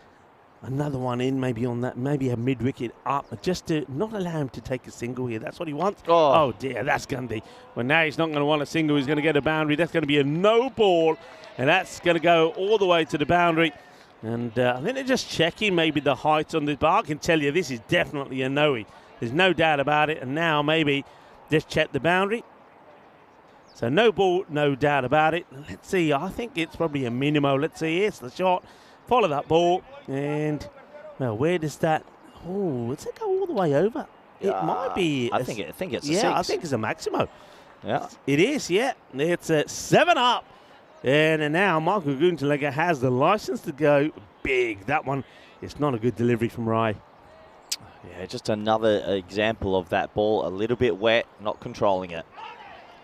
another one in, maybe on that, maybe a mid-wicket up, just to not allow him to take a single here. That's what he wants. Oh dear, that's going to be. Well, now he's not going to want a single. He's going to get a boundary. That's going to be a no ball, and that's going to go all the way to the boundary. And I think they're just checking maybe the height on this, but I can tell you this is definitely a no-y. There's no doubt about it. And now maybe just check the boundary. So no ball, no doubt about it. Let's see. I think it's probably a minimo. Let's see. Here's the shot. Follow that ball. And, well, where does that... Oh, does it go all the way over? It might be... I think it's a 6. Yeah, I think it's a maximo. Yeah. It is, yeah. It's a 7 up. And now Michael Guntilek has the license to go big. That one, it's not a good delivery from Rai. Yeah, just another example of that ball a little bit wet, not controlling it.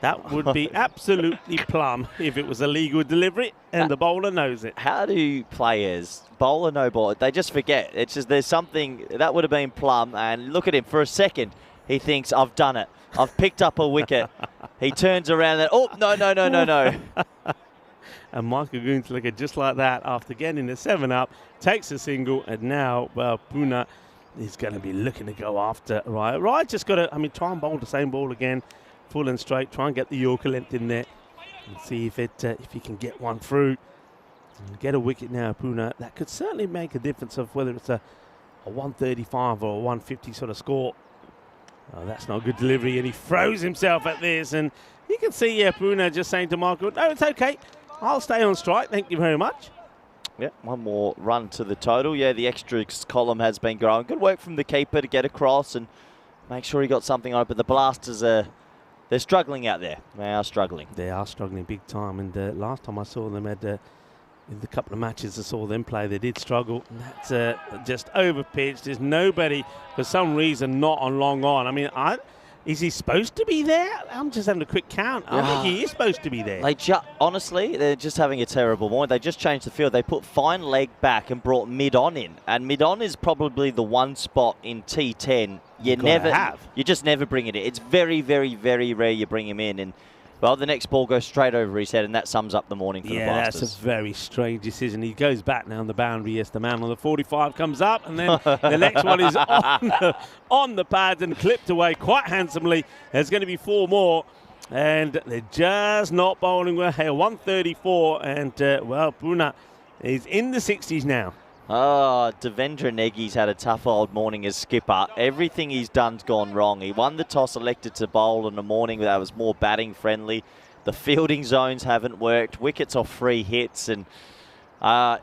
That would be absolutely plum if it was a legal delivery and the bowler knows it. How do players, bowl or no ball, they just forget? It's just there's something, that would have been plum, and look at him for a second. He thinks, I've done it. I've picked up a wicket. He turns around and, oh, no. And Michael Gunslinger, just like that, after getting the 7 up, takes a single, and now, well, Puna is going to be looking to go after Ryan. Ryan just got to, try and bowl the same ball again, full and straight, try and get the Yorker length in there, and see if he can get one through. And get a wicket now, Puna. That could certainly make a difference of whether it's a 135 or a 150 sort of score. Oh, that's not a good delivery, and he throws himself at this, and you can see Puna just saying to Michael, no, it's okay, I'll stay on strike, thank you very much. Yeah, one more run to the total. Yeah, the extras column has been growing. Good work from the keeper to get across and make sure he got something open. The Blasters they're struggling out there. They are struggling. They are struggling big time, and last time I saw them in the couple of matches I saw them play, they did struggle. And that's just overpitched. There's nobody, for some reason, not on long on. Is he supposed to be there? I'm just having a quick count. I think he is supposed to be there. Honestly, they're just having a terrible morning. They just changed the field. They put fine leg back and brought mid-on in. And mid-on is probably the one spot in T10 you just never bring it in. It's very, very, very rare you bring him in. And well, the next ball goes straight over his head, and that sums up the morning for the Blasters. That's a very strange decision. He goes back now on the boundary. Yes, the man on the 45 comes up, and then the next one is on the pads and clipped away quite handsomely. There's going to be 4 more, and they're just not bowling well here. 134, and, Puna is in the 60s now. Oh, Devendra Negi's had a tough old morning as skipper. Everything he's done's gone wrong. He won the toss, elected to bowl in a morning that was more batting friendly. The fielding zones haven't worked. Wickets off free hits. And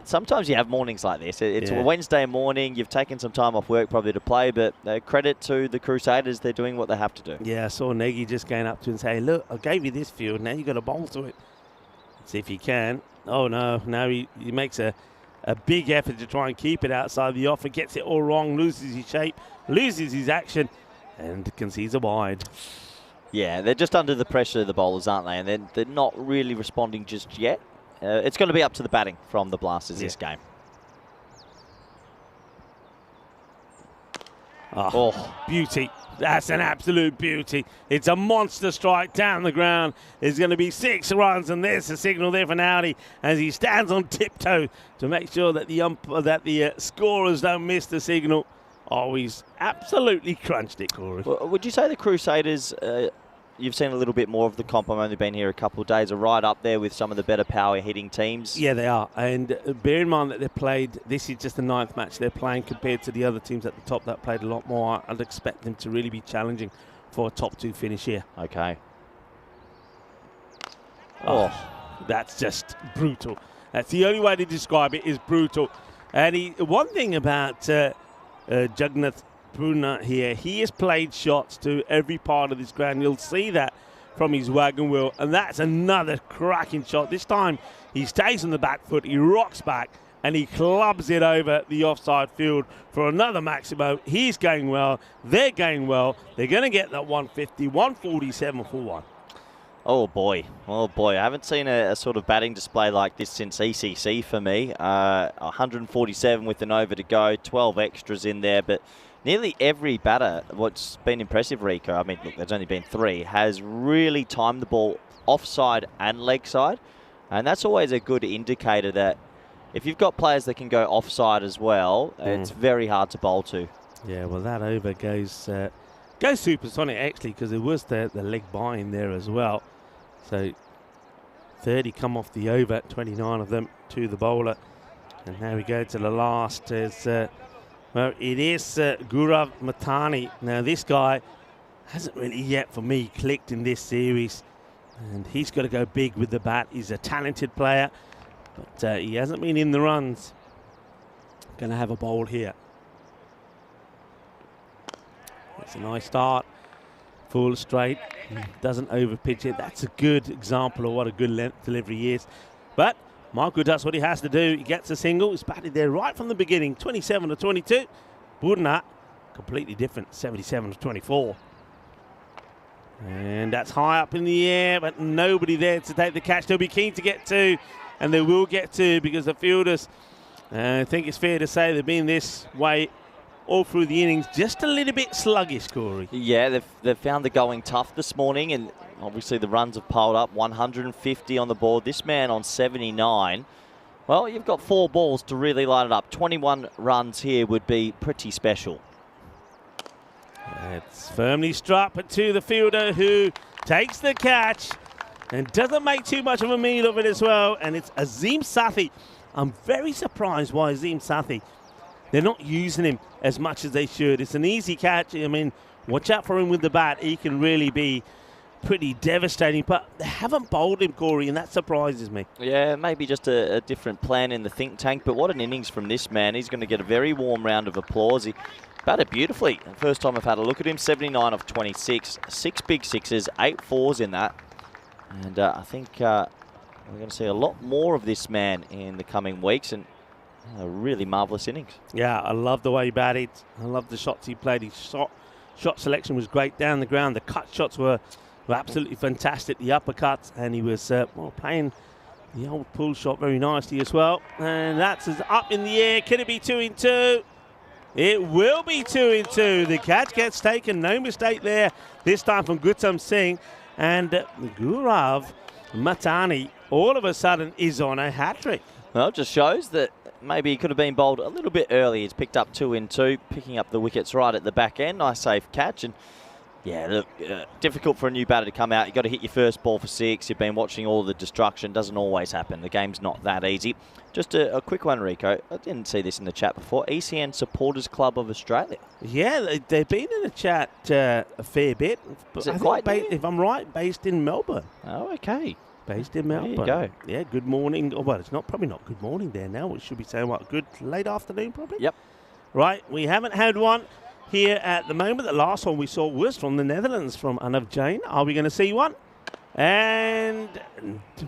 sometimes you have mornings like this. It's a Wednesday morning. You've taken some time off work probably to play, but credit to the Crusaders. They're doing what they have to do. Yeah, I saw Negi just going up to him and say, look, I gave you this field. Now you've got to bowl to it. See if he can. Oh, no. Now he makes a big effort to try and keep it outside the offer, gets it all wrong, loses his shape, loses his action, and concedes a wide. Yeah, they're just under the pressure of the bowlers, aren't they? And they're not really responding just yet. It's going to be up to the batting from the Blasters this game. Oh, beauty. That's an absolute beauty. It's a monster strike down the ground. There's going to be 6 runs, and there's a signal there for Naudi as he stands on tiptoe to make sure that the scorers don't miss the signal. Oh, he's absolutely crunched it, Corey. Well, would you say the Crusaders, you've seen a little bit more of the comp, I've only been here a couple of days, are right up there with some of the better power hitting teams? Yeah, they are. And bear in mind that they've played, this is just the 9th match they're playing compared to the other teams at the top that played a lot more. I'd expect them to really be challenging for a top 2 finish here. Okay. Oh, that's just brutal. That's the only way to describe it, is brutal. And one thing about Jagannath Puna here, he has played shots to every part of this ground. You'll see that from his wagon wheel, and that's another cracking shot. This time he stays on the back foot, he rocks back, and he clubs it over the offside field for another maximo. He's going well, they're going well. They're going to get that 150, 147 for 1. Oh boy, I haven't seen a sort of batting display like this since ECC for me. 147 with an over to go, 12 extras in there, but nearly every batter, what's been impressive, Rico, look, there's only been 3, has really timed the ball offside and leg side. And that's always a good indicator that if you've got players that can go offside as well, it's very hard to bowl to. Yeah, well, that over goes supersonic, actually, because there was the leg by in there as well. So 30 come off the over, 29 of them to the bowler. And now we go to the last. Well, it is Gaurav Mathani. Now, this guy hasn't really yet, for me, clicked in this series. And he's got to go big with the bat. He's a talented player, but he hasn't been in the runs. Going to have a bowl here. It's a nice start. Full straight. Doesn't overpitch it. That's a good example of what a good length delivery is. But Michael does what he has to do. He gets a single. He's batted there right from the beginning. 27 to 22. Burna, completely different. 77 to 24. And that's high up in the air, but nobody there to take the catch. They'll be keen to get 2, and they will get 2 because the fielders, I think it's fair to say, they've been this way all through the innings. Just a little bit sluggish, Corey. Yeah, they've found the going tough this morning, and Obviously, the runs have piled up, 150 on the board. This man on 79. Well, you've got 4 balls to really line it up. 21 runs here would be pretty special. It's firmly struck to the fielder who takes the catch and doesn't make too much of a meal of it as well. And it's Azim Sathi. I'm very surprised why Azim Sathi, they're not using him as much as they should. It's an easy catch. I mean, watch out for him with the bat. He can really be pretty devastating, but they haven't bowled him, Corey, and that surprises me. Yeah, maybe just a different plan in the think tank, but what an innings from this man. He's going to get a very warm round of applause. He batted beautifully. First time I've had a look at him, 79 of 26, 6 big sixes, 8 fours in that. And I think we're going to see a lot more of this man in the coming weeks, and a really marvellous innings. Yeah, I love the way he batted. I love the shots he played. His shot selection was great down the ground. The cut shots were absolutely fantastic. The uppercuts, and he was playing the old pull shot very nicely as well. And that's up in the air. Can it be 2-2? It will be 2-2. The catch gets taken. No mistake there. This time from Gautam Singh. And Gaurav Matani all of a sudden is on a hat-trick. Well, it just shows that maybe he could have been bowled a little bit early. He's picked up 2 in 2, picking up the wickets right at the back end. Nice safe catch. And yeah, look, difficult for a new batter to come out. You've got to hit your first ball for 6. You've been watching all the destruction. Doesn't always happen. The game's not that easy. Just a quick one, Rico. I didn't see this in the chat before. ECN Supporters Club of Australia. Yeah, they've been in the chat a fair bit. Is it quite new? If I'm right, based in Melbourne. Oh, okay. Based in Melbourne. There you go. Yeah, good morning. Oh, well, it's probably not good morning there now. We should be saying, what, good late afternoon probably? Yep. Right, we haven't had one here at the moment. The last one we saw was from the Netherlands, from Anav Jain. Are we going to see one? And,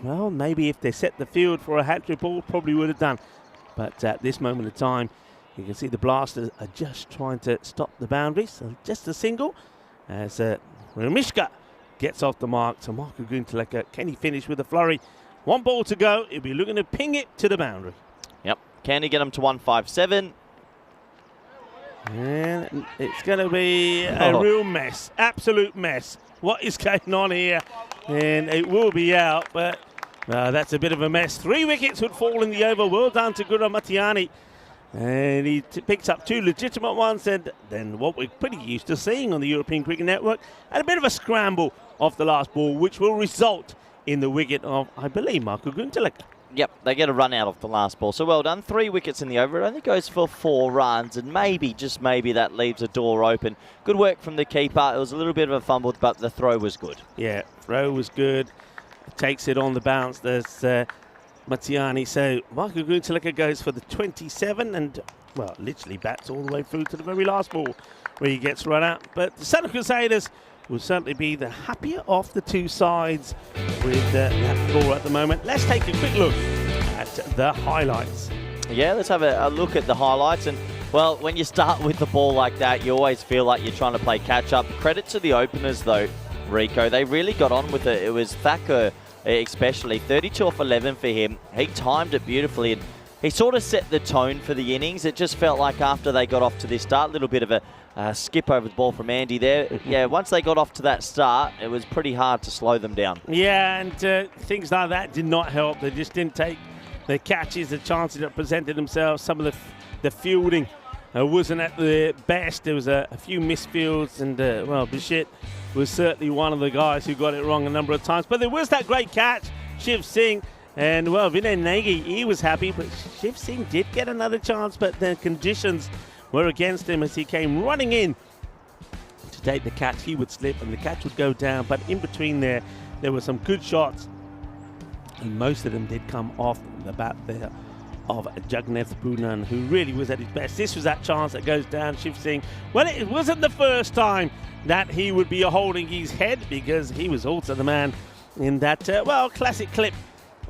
well, maybe if they set the field for a hat-trick ball, probably would have done. But at this moment of time, you can see the Blasters are just trying to stop the boundaries. So just a single as Ramishka gets off the mark. So Marco Gunteleka, can he finish with a flurry? 1 ball to go. He'll be looking to ping it to the boundary. Yep. Can he get him to 157? And it's going to be a real mess. Absolute mess. What is going on here? And it will be out, but that's a bit of a mess. 3 wickets would fall in the over. Well done to Guru Matiani. And he picks up 2 legitimate ones, and then what we're pretty used to seeing on the European Cricket Network, and a bit of a scramble off the last ball, which will result in the wicket of, I believe, Marco Gunteleka. Yep, they get a run out of the last ball. So well done. 3 wickets in the over. It only goes for 4 runs, and maybe, just maybe, that leaves a door open. Good work from the keeper. It was a little bit of a fumble, but the throw was good. Yeah, throw was good. Takes it on the bounce. There's Matiani. So Marco Gunteleka goes for the 27 and, well, literally bats all the way through to the very last ball where he gets run out. But the Southern Crusaders will certainly be the happier of the 2 sides with that score at the moment. Let's take a quick look at the highlights. Yeah, let's have a look at the highlights. And, well, when you start with the ball like that, you always feel like you're trying to play catch-up. Credit to the openers, though, Rico. They really got on with it. It was Thacker, especially. 32 off 11 for him. He timed it beautifully, and he sort of set the tone for the innings. It just felt like after they got off to this start, a little bit of a skip over the ball from Andy there. Yeah, once they got off to that start, it was pretty hard to slow them down. Yeah, and things like that did not help. They just didn't take the catches, the chances that presented themselves. Some of the fielding wasn't at the best. There was a few misfields, and, well, Bishit was certainly one of the guys who got it wrong a number of times. But there was that great catch, Shiv Singh. And, well, Vinay Negi, he was happy, but Shiv Singh did get another chance, but the conditions were against him as he came running in to take the catch. He would slip and the catch would go down, but in between there were some good shots, and most of them did come off the bat there of Jagneth Poonan, who really was at his best. This was that chance that goes down. Shiv Singh, well, it wasn't the first time that he would be holding his head, because he was also the man in that, well, classic clip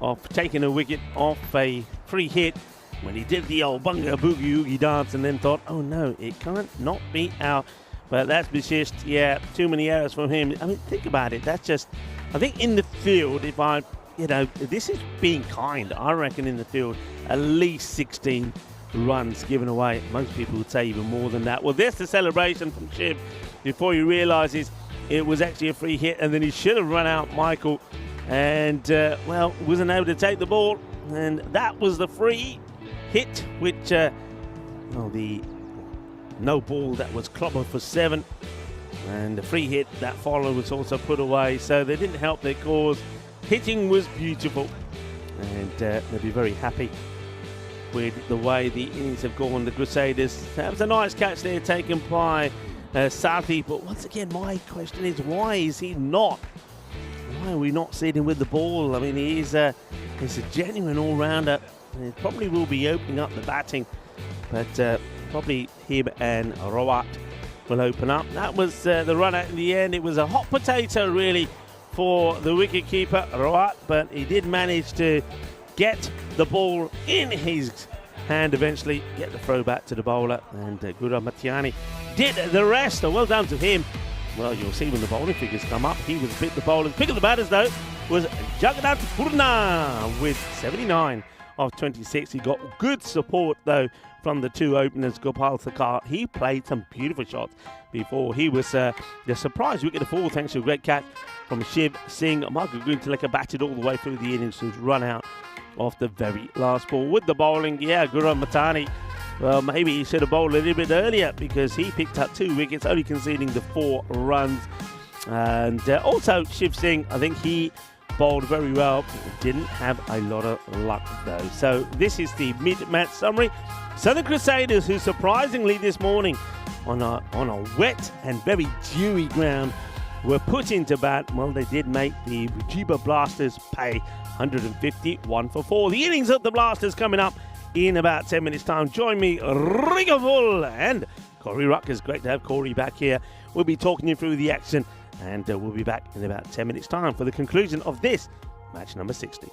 of taking a wicket off a free hit when he did the old bunga boogie oogie dance and then thought, oh no, it can't not be out. But that's just, yeah, too many errors from him. I mean, think about it. That's just, I think in the field, if I, this is being kind. I reckon in the field, at least 16 runs given away. Most people would say even more than that. Well, there's the celebration from Shiv before he realises it was actually a free hit, and then he should have run out Michael, and well, wasn't able to take the ball, and that was the free hit, which well, the no ball that was clobbered for 7, and the free hit that followed was also put away, so they didn't help their cause. Hitting was beautiful, and they'll be very happy with the way the innings have gone. The Crusaders, that was a nice catch there taken by Sathi, but once again my question is, why are we not seeing him with the ball? I mean, he's a genuine all-rounder, and he probably will be opening up the batting, but probably him and Rawat will open up. That was the run out in the end. It was a hot potato really for the wicket-keeper Rawat, but he did manage to get the ball in his hand eventually, get the throw back to the bowler, and Guru Matiani did the rest. So well done to him. Well, you'll see when the bowling figures come up, he was pick the bowlers. Pick of the batters though was Jagannath Purna with 79 of 26. He got good support though from the 2 openers. Gopal Thakar, he played some beautiful shots before he was the surprise wicket of 4 thanks to a great catch from Shiv Singh. Margaret Guntaleka batted all the way through the innings to run out off the very last ball. With the bowling, yeah, Guru Matani, well, maybe he should have bowled a little bit earlier because he picked up 2 wickets, only conceding the 4 runs. And also Shiv Singh, I think he bowled very well, didn't have a lot of luck though. So this is the mid-match summary. So the Crusaders, who surprisingly this morning on a wet and very dewy ground were put into bat, well, they did make the Rajiba Blasters pay 151 for 4. The innings of the Blasters coming up in about 10 minutes time. Join me, Rigavul and Corey Ruckers. Great to have Corey back here. We'll be talking you through the action, and we'll be back in about 10 minutes time for the conclusion of this match number 60.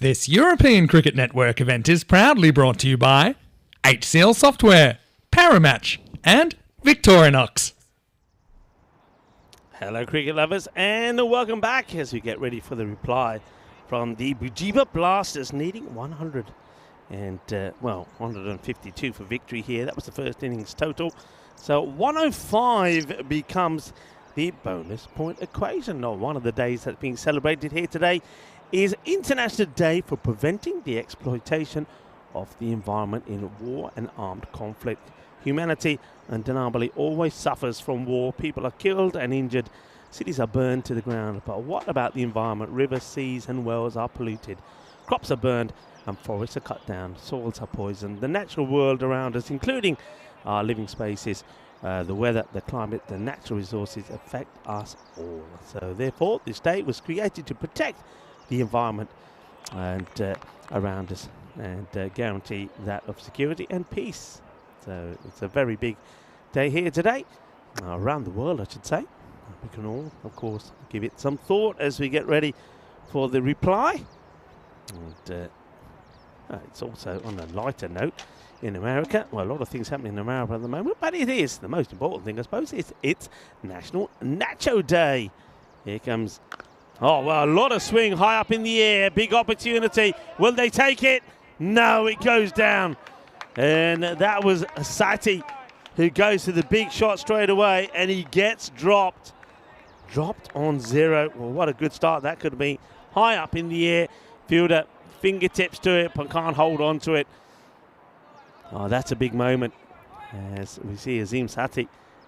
This European Cricket Network event is proudly brought to you by HCL Software, Paramatch and Victorinox. Hello, cricket lovers, and welcome back as we get ready for the reply from the Bujiba Blasters, needing 100 and, 152 for victory here. That was the first innings total. So 105 becomes the bonus point equation. Now, one of the days that's being celebrated here today is International Day for Preventing the Exploitation of the Environment in War and Armed Conflict. Humanity undeniably always suffers from war. People are killed and injured. Cities are burned to the ground. But what about the environment? Rivers, seas and wells are polluted. Crops are burned and forests are cut down. Soils are poisoned. The natural world around us, including our living spaces, the weather, the climate, the natural resources affect us all. So therefore, this day was created to protect the environment and around us and guarantee that of security and peace. So it's a very big day here today, around the world I should say. We can all, of course, give it some thought as we get ready for the reply. And it's also on a lighter note in America. Well, a lot of things happening in America at the moment, but it is, the most important thing I suppose, is it's National Nacho Day. Here comes, oh, well, a lot of swing high up in the air, big opportunity. Will they take it? No, it goes down. And that was Sati who goes to the big shot straight away, and he gets dropped. Dropped on zero. Well, what a good start that could be. High up in the air. Fielder fingertips to it, but can't hold on to it. Oh, that's a big moment. As we see Azim Sati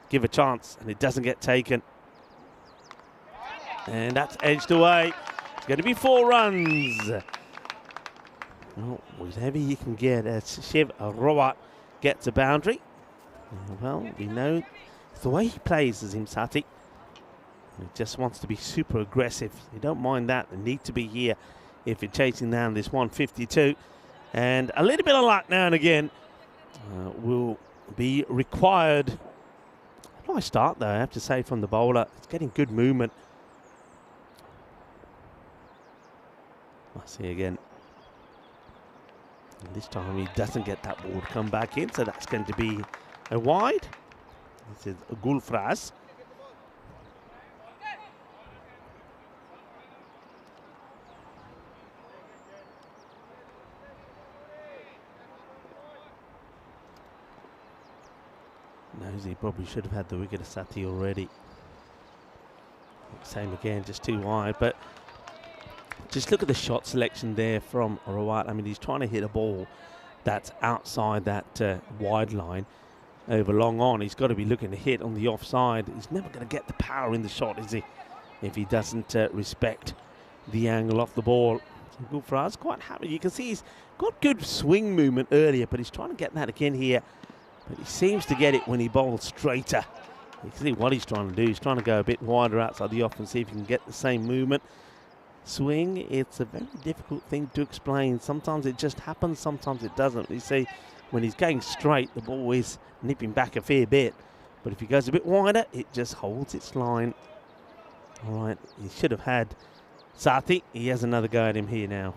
give a chance, and it doesn't get taken. And that's edged away. It's going to be 4 runs. Well, whatever you can get as Shiv Rawat gets a boundary. Well, we know the way he plays Azim Sati. He just wants to be super aggressive. You don't mind that. They need to be here if you're chasing down this 152. And a little bit of luck now and again will be required. Nice start, though, I have to say, from the bowler. It's getting good movement. I see again. And this time he doesn't get that ball to come back in, so that's going to be a wide. This is Gulfraz. Knows he probably should have had the wicket of Sati already. Same again, just too wide. But just look at the shot selection there from Rawat. I mean, he's trying to hit a ball that's outside that wide line over long on. He's got to be looking to hit on the offside. He's never going to get the power in the shot, is he? If he doesn't respect the angle off the ball. So Gulfraz quite happy. You can see he's got good swing movement earlier, but he's trying to get that again here. But he seems to get it when he bowls straighter. You can see what he's trying to do. He's trying to go a bit wider outside the off and see if he can get the same movement. Swing, it's a very difficult thing to explain. Sometimes it just happens, sometimes it doesn't. You see, when he's going straight, the ball is nipping back a fair bit. But if he goes a bit wider, it just holds its line. All right, he should have had Sati. He has another go at him here now.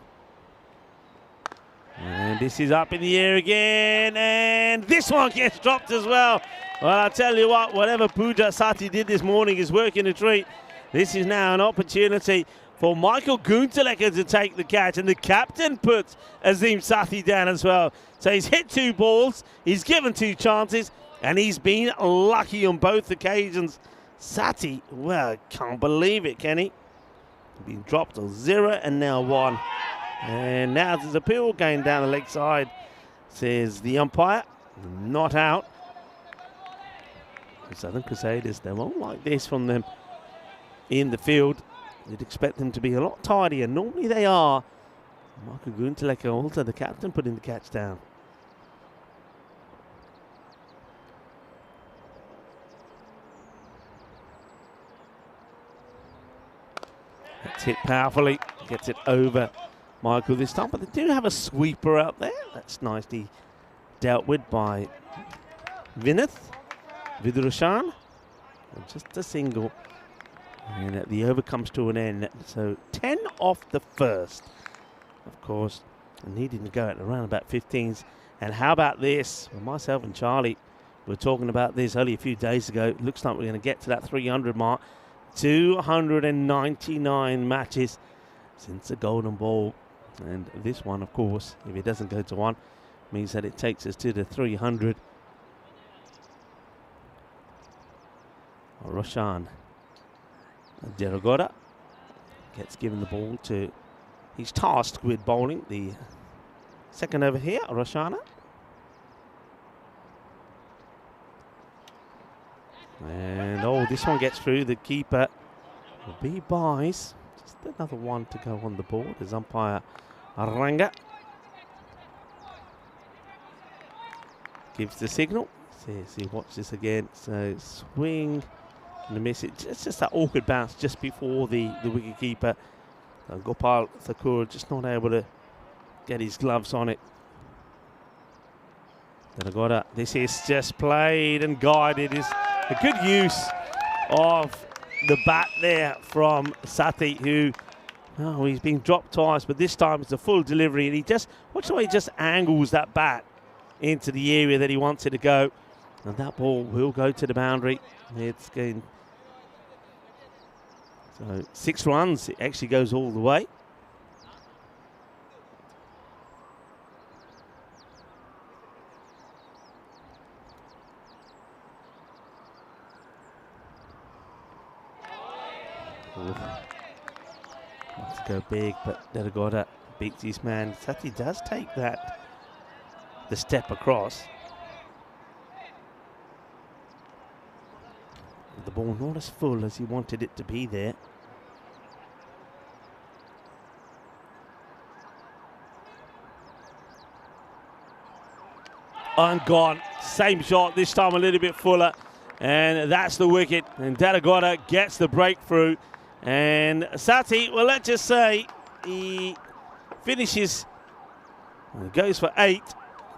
And this is up in the air again, and this one gets dropped as well. Well, I'll tell you what, whatever Pooja Sati did this morning is working a treat. This is now an opportunity for Michael Guntaleka to take the catch, and the captain puts Azim Sati down as well. So he's hit 2 balls, he's given 2 chances, and he's been lucky on both occasions. Sati, well, can't believe it, can he? Been dropped on 0 and now 1. And now there's a appeal going down the leg side, says the umpire. Not out. The Southern Crusaders, they won't like this from them in the field. You'd expect them to be a lot tidier. Normally they are. Michael Guntaleka, also the captain, putting the catch down. That's hit powerfully. Gets it over Michael this time, but they do have a sweeper out there. That's nicely dealt with by Vinith Vidurushan. Just a single. And the over comes to an end. So 10 off the first. of course, and needing to go at around about 15s. And how about this? Well, myself and Charlie were talking about this only a few days ago. It looks like we're going to get to that 300 mark. 299 matches since the Golden Ball. And this one, of course, if it doesn't go to 1, means that it takes us to the 300. Roshan Deragora gets given the ball to... He's tasked with bowling the second over here, Roshana. And, oh, this one gets through. The keeper will be buys. Just another one to go on the board as umpire Aranga gives the signal. Says he watches again. So swing and a miss. It's just that awkward bounce just before the wicket keeper. Gopal Thakur just not able to get his gloves on it. This is just played and guided. Is a good use of the bat there from Sati, who, oh, he's been dropped twice, but this time it's a full delivery, and he just, watch the way he just angles that bat into the area that he wants it to go, and that ball will go to the boundary. It's going, so 6 runs, it actually goes all the way. Wants to go big, but Deragora beats his man. Sati does take the step across. The ball not as full as he wanted it to be there. And gone. Same shot, this time a little bit fuller. And that's the wicket. And Deragora gets the breakthrough. And Sati, well, let's just say he finishes, goes for 8,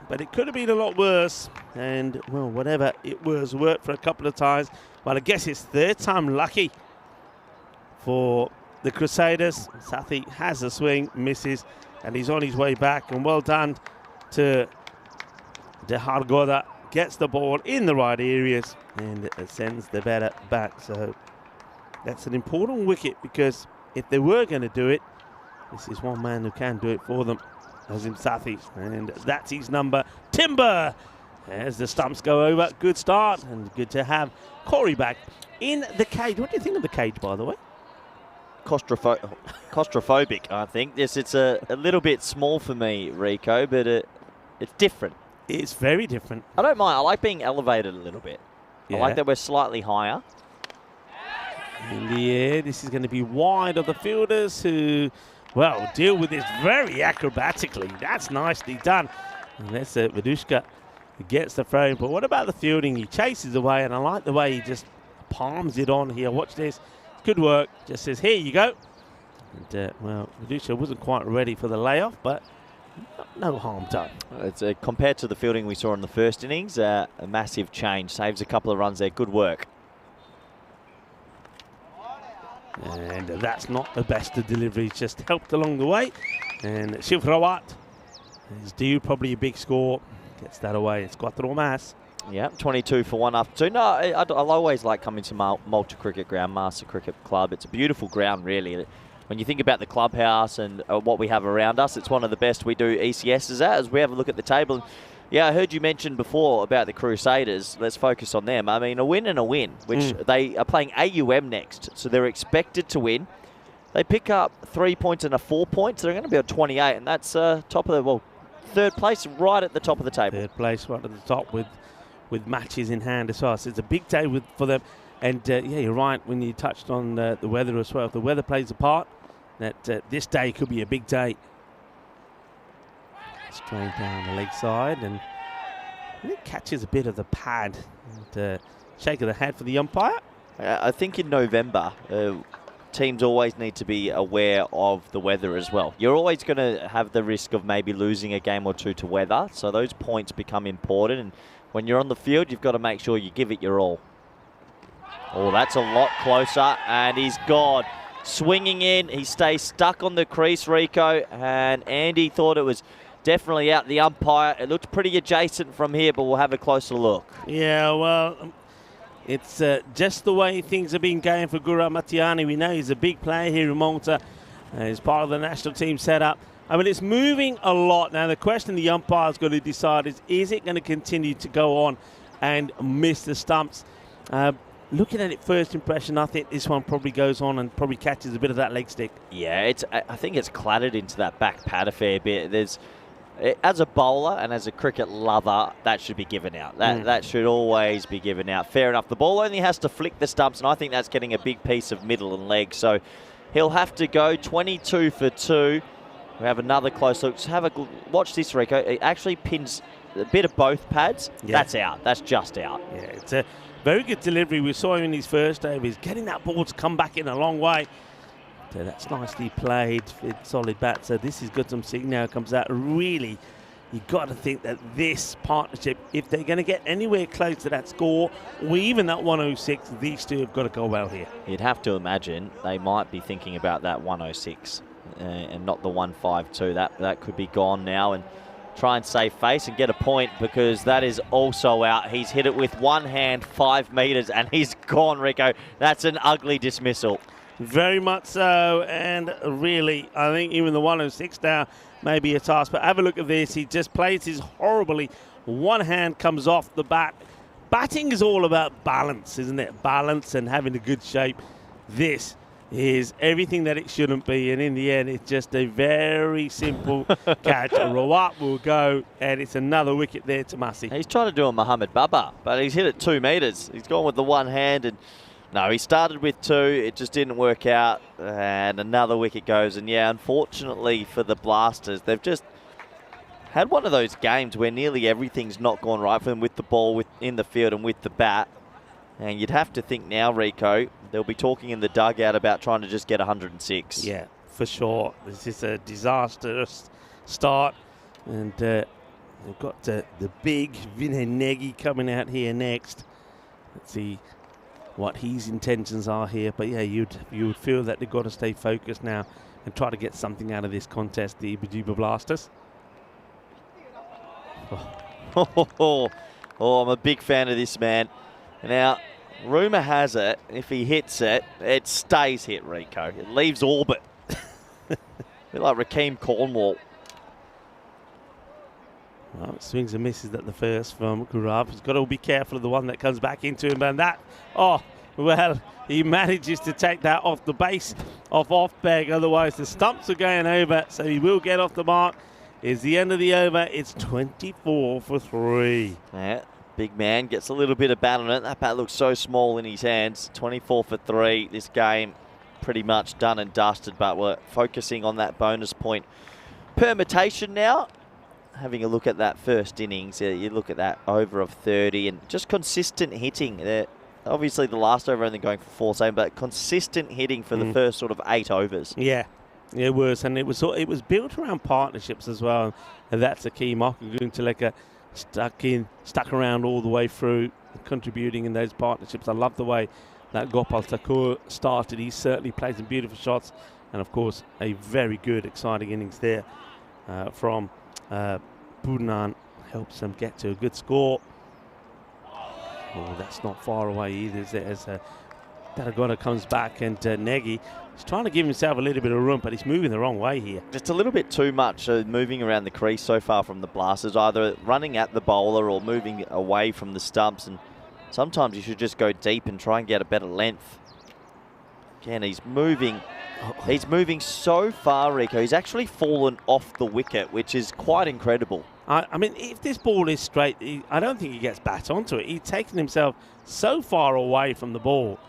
but it could have been a lot worse. And, well, whatever it was, worked for a couple of times. But I guess it's third time lucky for the Crusaders. Sati has a swing, misses, and he's on his way back. And well done to Deragora. Gets the ball in the right areas and sends the batter back. So that's an important wicket, because if they were going to do it, this is one man who can do it for them, Azim Sati, and that's his number. Timber, as the stumps go over. Good start, and good to have Corey back in the cage. What do you think of the cage, by the way? Claustrophobic, I think. Yes, it's a little bit small for me, Rico, but it's different. It's very different. I don't mind. I like being elevated a little bit. Yeah. I like that we're slightly higher. In the air, this is going to be wide of the fielders, who, well, deal with this very acrobatically. That's nicely done. And that's Vidushka who gets the frame. But what about the fielding? He chases away, and I like the way he just palms it on here. Watch this. Good work. Just says, here you go. And, well, Vidushka wasn't quite ready for the layoff, but no harm done. It's compared to the fielding we saw in the first innings, a massive change. Saves a couple of runs there. Good work. And that's not the best of deliveries, just helped along the way. And Shivrawat is due probably a big score. Gets that away. It's Quattro Mas. Yeah, 22 for 1 after 2. No, I'll always like coming to Malta Cricket Ground, Master Cricket Club. It's a beautiful ground, really. When you think about the clubhouse and what we have around us, it's one of the best we do ECSs at. As we have a look at the table, and yeah, I heard you mention before about the Crusaders. Let's focus on them. I mean, a win and a win, which they are playing AUM next, so they're expected to win. They pick up 3 points and a 4 points. So they're going to be on 28, and that's top of the, well, third place, right at the top of the table. Third place, right at the top with matches in hand as well. So it's a big day for them. And yeah, you're right when you touched on the weather as well. If the weather plays a part, that this day could be a big day. Straight down the leg side, and it catches a bit of the pad. And shake of the head for the umpire. I think in November, teams always need to be aware of the weather as well. You're always going to have the risk of maybe losing a game or two to weather, so those points become important. And when you're on the field, you've got to make sure you give it your all. Oh, that's a lot closer, and he's gone. swinging in. He stays stuck on the crease, Rico, and Andy thought it was definitely out the umpire. It looked pretty adjacent from here, but we'll have a closer look. Yeah, well, it's just the way things have been going for Guru Matiani. We know he's a big player here in Malta. He's part of the national team setup. I mean, it's moving a lot. Now, the question the umpire's got to decide is it going to continue to go on and miss the stumps? Looking at it first impression, I think this one probably goes on and probably catches a bit of that leg stick. Yeah, I think it's clattered into that back pad a fair bit. As a bowler and as a cricket lover, that should be given out. That should always be given out. Fair enough. The ball only has to flick the stumps, and I think that's getting a big piece of middle and leg. So he'll have to go 22 for 2. We have another close look. Just watch this, Rico. It actually pins a bit of both pads. Yeah. That's out. That's just out. Yeah, it's a very good delivery. We saw him in his first over. He's getting that ball to come back in a long way. So that's nicely played with solid bat. So this is good. Some now comes out. Really, you've got to think that this partnership, if they're going to get anywhere close to that score, or even that 106, these two have got to go well here. You'd have to imagine they might be thinking about that 106 and not the 152. That could be gone now, and try and save face and get a point, because that is also out. He's hit it with one hand 5 metres and he's gone, Rico. That's an ugly dismissal. Very much so, and really, I think even the 106 now may be a task. But have a look at this. He just plays his horribly. One hand comes off the bat. Batting is all about balance, isn't it? Balance and having a good shape. This is everything that it shouldn't be, and in the end, it's just a very simple catch. Rawat will go, and it's another wicket there to Masi. He's trying to do a Mohammed Baba, but he's hit it 2 metres. He's gone with the one hand, and no, he started with 2. It just didn't work out, and another wicket goes. And yeah, unfortunately for the Blasters, they've just had one of those games where nearly everything's not gone right for them with the ball in the field and with the bat. And you'd have to think now, Rico, they'll be talking in the dugout about trying to just get 106. Yeah, for sure. This is a disastrous start. And they've got the big Vinay Negi coming out here next. Let's see what his intentions are here. But yeah, you would feel that they've got to stay focused now and try to get something out of this contest, the Ibaduba Blasters. Oh, I'm a big fan of this man. Now, rumour has it, if he hits it, it stays hit, Rico. It leaves orbit. A bit like Rakeem Cornwall. Well, swings and misses at the first from Gurav. He's got to be careful of the one that comes back into him. And that, he manages to take that off the base of off-peg. Otherwise, the stumps are going over, so he will get off the mark. It's the end of the over. It's 24 for 3. Yeah. Big man gets a little bit of bat on it. That bat looks so small in his hands. 24 for 3. This game pretty much done and dusted, but we're focusing on that bonus point permutation now. Having a look at that first innings, you look at that over of 30 and just consistent hitting. Obviously the last over only going for 4 but consistent hitting for the first sort of 8 overs. Yeah, it was, and it was built around partnerships as well, and that's the key. Mark Guntaleka stuck around all the way through, contributing in those partnerships. I love the way that Gopal Thakur started. He certainly played some beautiful shots, and of course a very good, exciting innings there from Budnan. Helps them get to a good score. Oh, that's not far away either, is it? As Daragona comes back, and Negi is trying to give himself a little bit of room, but he's moving the wrong way here. Just a little bit too much moving around the crease so far from the Blasters, either running at the bowler or moving away from the stumps, and sometimes you should just go deep and try and get a better length. Again, he's moving so far, Rico. He's actually fallen off the wicket, which is quite incredible. I mean, if this ball is straight, I don't think he gets bat onto it. He's taken himself so far away from the ball.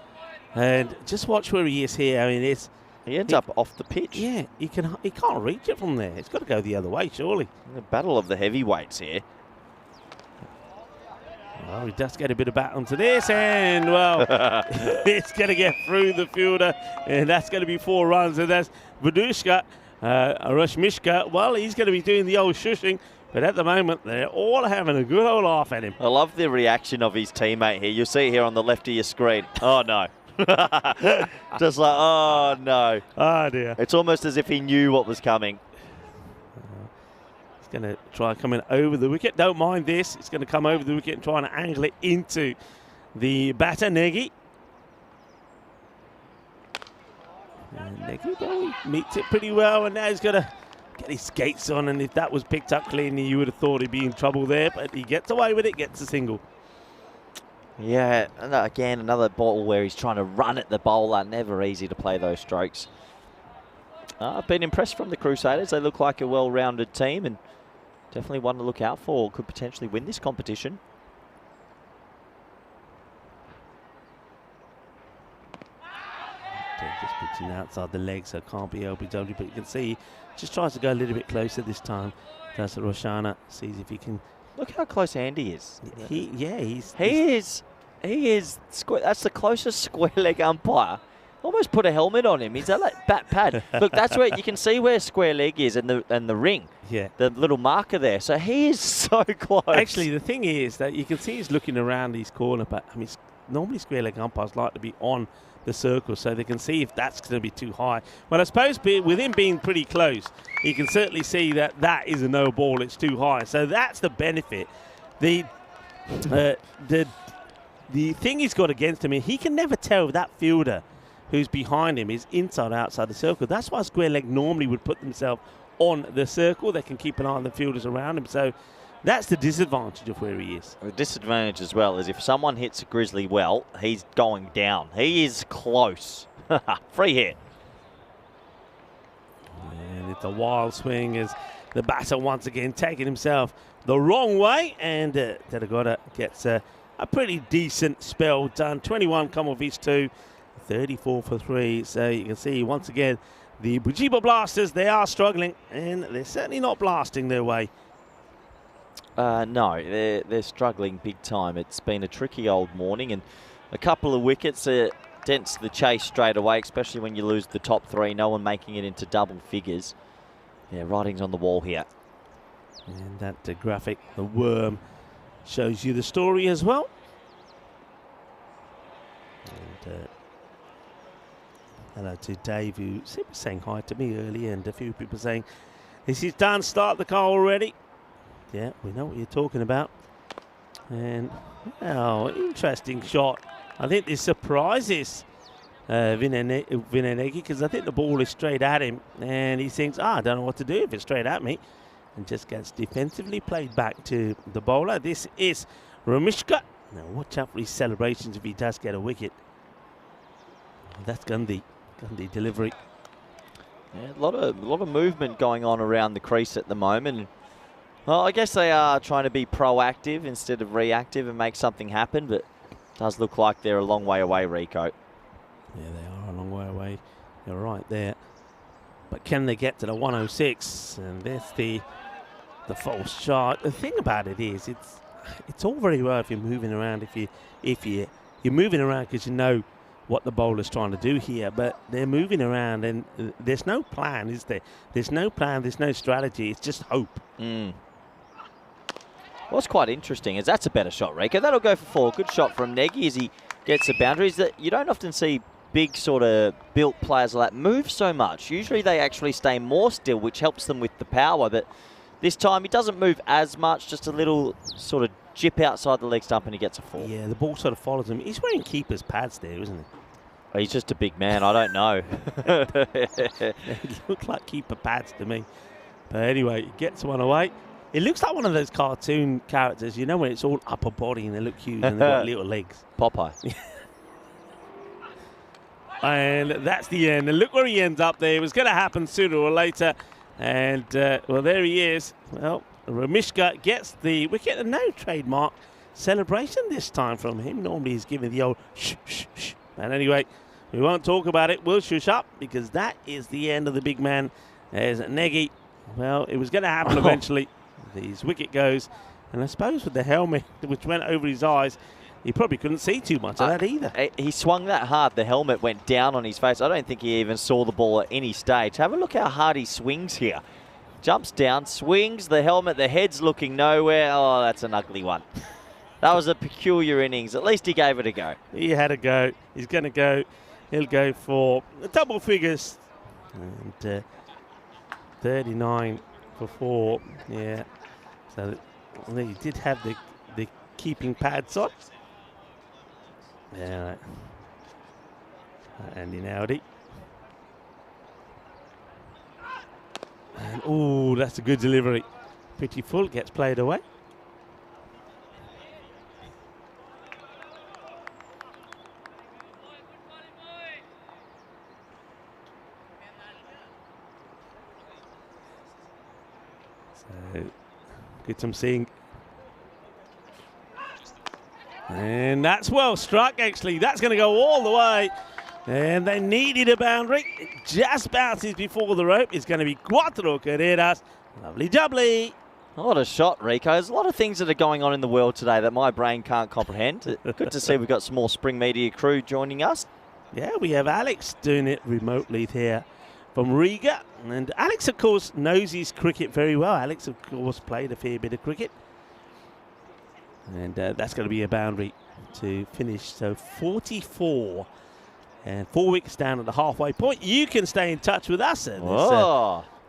And just watch where he is here. I mean, he ends up off the pitch. Yeah, he can't reach it from there. It's got to go the other way, surely. The battle of the heavyweights here. Well, he does get a bit of bat onto this, and well, it's going to get through the fielder, and that's going to be 4 runs. And that's Vadushka, Rashmishka. Well, he's going to be doing the old shushing. But at the moment, they're all having a good old laugh at him. I love the reaction of his teammate here. You'll see it here on the left of your screen. Oh, no. Just like, oh no. Oh dear. It's almost as if he knew what was coming. He's going to try coming over the wicket. Don't mind this. He's going to come over the wicket and try and angle it into the batter, Nagy. And Nagy, well, he meets it pretty well, and now he's going to get his skates on, and if that was picked up cleanly, you would have thought he'd be in trouble there, but he gets away with it, gets a single. Yeah, and again, another ball where he's trying to run at the bowler. Never easy to play those strokes. I've been impressed from the Crusaders. They look like a well-rounded team and definitely one to look out for. Could potentially win this competition. Just pitching outside the legs, so it can't be LBW, but you can see just tries to go a little bit closer this time. Does Roshana, sees if he can. Look how close Andy is. He is square. That's the closest square leg umpire. Almost put a helmet on him. He's at like bat pad. Look, that's where you can see where square leg is and the ring. Yeah. The little marker there. So he is so close. Actually, the thing is that you can see he's looking around his corner, but I mean, normally square leg umpires like to be on the circle so they can see if that's going to be too high. But I suppose with him being pretty close, you can certainly see that that is a no ball. It's too high. So that's the benefit. The thing he's got against him is he can never tell if that fielder who's behind him is inside or outside the circle. That's why square leg normally would put themselves on the circle. They can keep an eye on the fielders around him. So that's the disadvantage of where he is. The disadvantage as well is if someone hits a Grizzly well, he's going down. He is close. Free hit. And it's a wild swing as the batter once again taking himself the wrong way. And Tedagora gets a pretty decent spell done. 21 come off his 2, 34 for 3. So you can see once again the Bujiba Blasters, they are struggling and they're certainly not blasting their way. No, they're struggling big time. It's been a tricky old morning and a couple of wickets dents the chase straight away, especially when you lose the top 3. No one making it into double figures. Yeah, writing's on the wall here. And that graphic, the worm, shows you the story as well. And hello to Dave, who was saying hi to me earlier, and a few people saying, this is done, start the car already. Yeah, we know what you're talking about. And, oh, interesting shot. I think this surprises Vinanegi because I think the ball is straight at him. And he thinks, I don't know what to do if it's straight at me. And just gets defensively played back to the bowler. This is Ramishka. Now, watch out for his celebrations if he does get a wicket. That's Gandhi delivery. Yeah, a lot of movement going on around the crease at the moment. Well, I guess they are trying to be proactive instead of reactive and make something happen, but it does look like they're a long way away, Rico. Yeah, they are a long way away. You're right there. But can they get to the 106? And there's the false shot. The thing about it is, it's all very well if you're moving around. If you're moving around because you know what the bowler's trying to do here, but they're moving around and there's no plan, is there? There's no plan. There's no strategy. It's just hope. What's quite interesting is that's a better shot, Rico. That'll go for 4. Good shot from Nagy as he gets the boundaries. That you don't often see big sort of built players like that move so much. Usually they actually stay more still, which helps them with the power. But this time he doesn't move as much, just a little sort of jip outside the leg stump and he gets a 4. Yeah, the ball sort of follows him. He's wearing keeper's pads there, isn't he? Oh, he's just a big man. I don't know. They look like keeper pads to me. But anyway, he gets one away. It looks like one of those cartoon characters, you know, when it's all upper body and they look huge and they've got little legs. Popeye. And that's the end. And look where he ends up there. It was going to happen sooner or later. And, well, there he is. Well, Ramishka gets the wicket and no trademark celebration this time from him. Normally he's giving the old shh, shh, shh. And anyway, we won't talk about it. We'll shush up because that is the end of the big man. There's Nagy. Well, it was going to happen eventually. His wicket goes. And I suppose with the helmet, which went over his eyes, he probably couldn't see too much of that either. He swung that hard. The helmet went down on his face. I don't think he even saw the ball at any stage. Have a look how hard he swings here. Jumps down, swings the helmet. The head's looking nowhere. Oh, that's an ugly one. That was a peculiar innings. At least he gave it a go. He had a go. He's going to go. He'll go for double figures. And 39 for 4. Yeah. So he did have the keeping pads on. Yeah. Andy Nowdy. And oh, that's a good delivery. Pretty full, gets played away. So, Gittam Singh. And that's well struck, actually. That's going to go all the way. And they needed a boundary. It just bounces before the rope. It's going to be Cuatro Carreras. Lovely jubbly. What a shot, Rico. There's a lot of things that are going on in the world today that my brain can't comprehend. Good to see we've got some more Spring Media crew joining us. Yeah, we have Alex doing it remotely here from Riga. And Alex, of course, knows his cricket very well. Alex, of course, played a fair bit of cricket. And that's going to be a boundary to finish. So 44 and 4 wickets down at the halfway point. You can stay in touch with us. And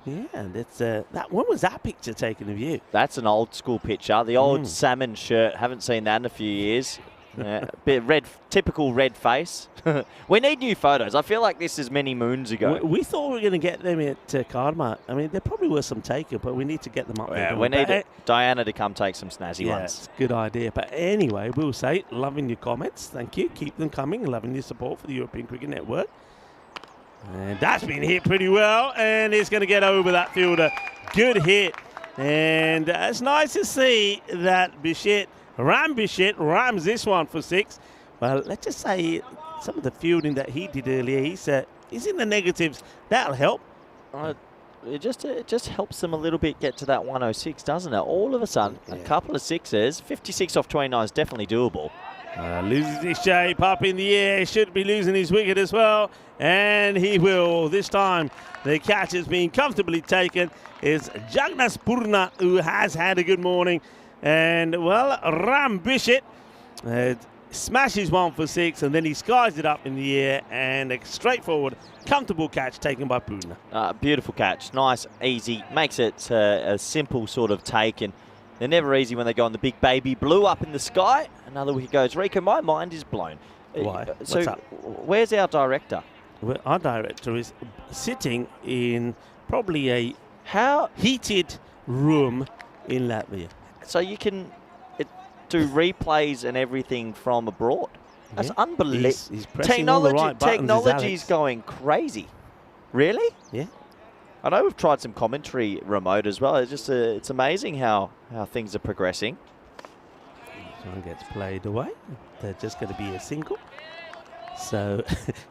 yeah, and it's when was that picture taken of you? That's an old school picture. The old salmon shirt. Haven't seen that in a few years. Bit red, typical red face. We need new photos. I feel like this is many moons ago. We thought we were going to get them at Karma. I mean, there probably were some taken, but we need to get them up there. We need Diana to come take some snazzy ones. It's a good idea. But anyway, we'll say, loving your comments. Thank you. Keep them coming. Loving your support for the European Cricket Network. And that's been hit pretty well, and it's going to get over that fielder. Good hit. And it's nice to see that Ram Bichette rams this one for 6. Well, let's just say some of the fielding that he did earlier, he's in the negatives. That'll help. It just helps them a little bit get to that 106, doesn't it? All of a sudden, a couple of sixes. 56 off 29 is definitely doable. Loses his shape up in the air. Should be losing his wicket as well. And he will. This time, the catch has been comfortably taken. It's Jagnas Purna, who has had a good morning. And, well, Ram Bichette smashes one for 6, and then he skies it up in the air, and a straightforward, comfortable catch taken by Purna. Beautiful catch. Nice, easy. Makes it a simple sort of take, and they're never easy when they go on the big baby blue up in the sky. Another wicket goes. Rico, my mind is blown. Why? So What's up? Where's our director? Well, our director is sitting in probably a heated room in Latvia. So you can do replays and everything from abroad. That's unbelievable. He's pressing all the right buttons, Technology's going crazy. Really? Yeah. I know we've tried some commentary remote as well. It's just it's amazing how things are progressing. This one gets played away. They're just going to be a single. So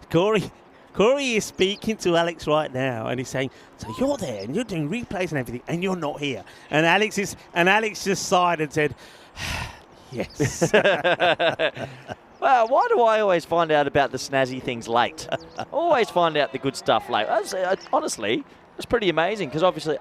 Corey is speaking to Alex right now, and he's saying, "So you're there, and you're doing replays and everything, and you're not here." And Alex just sighed and said, "Yes." Well, why do I always find out about the snazzy things late? Always find out the good stuff late. Honestly, it's pretty amazing because obviously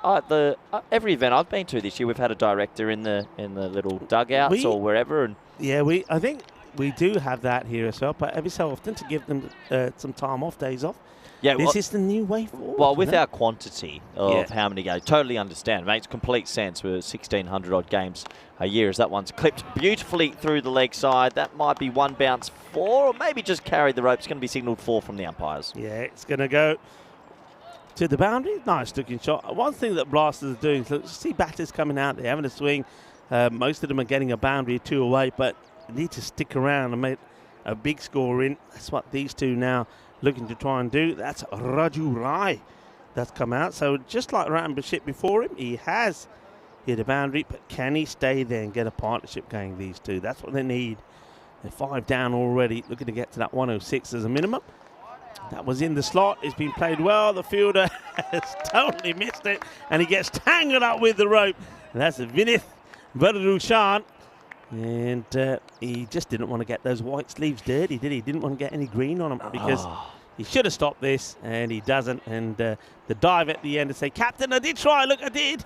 every event I've been to this year, we've had a director in the little dugouts or wherever. And I think we do have that here as well, but every so often to give them some time off, days off. Yeah, this is the new way forward. Well, with our quantity of how many games, totally understand. Makes complete sense with 1,600 odd games a year as that one's clipped beautifully through the leg side. That might be one bounce 4, or maybe just carry the rope. It's going to be signalled 4 from the umpires. Yeah, it's going to go to the boundary. Nice looking shot. One thing that Blasters are doing, so see batters coming out there, having a swing. Most of them are getting a boundary or 2 away, but need to stick around and make a big score in. That's what these two now looking to try and do. That's Raju Rai that's come out. So just like Ram Bichette before him, he has hit a boundary, but can he stay there and get a partnership going, these two? That's what they need. They're 5 down already, looking to get to that 106 as a minimum. That was in the slot. It's been played well. The fielder has totally missed it, and he gets tangled up with the rope. And that's Vinith Vardarushan. And he just didn't want to get those white sleeves dirty, did he? He didn't want to get any green on him because he should have stopped this, and he doesn't. And the dive at the end to say, "Captain, I did try. Look, I did."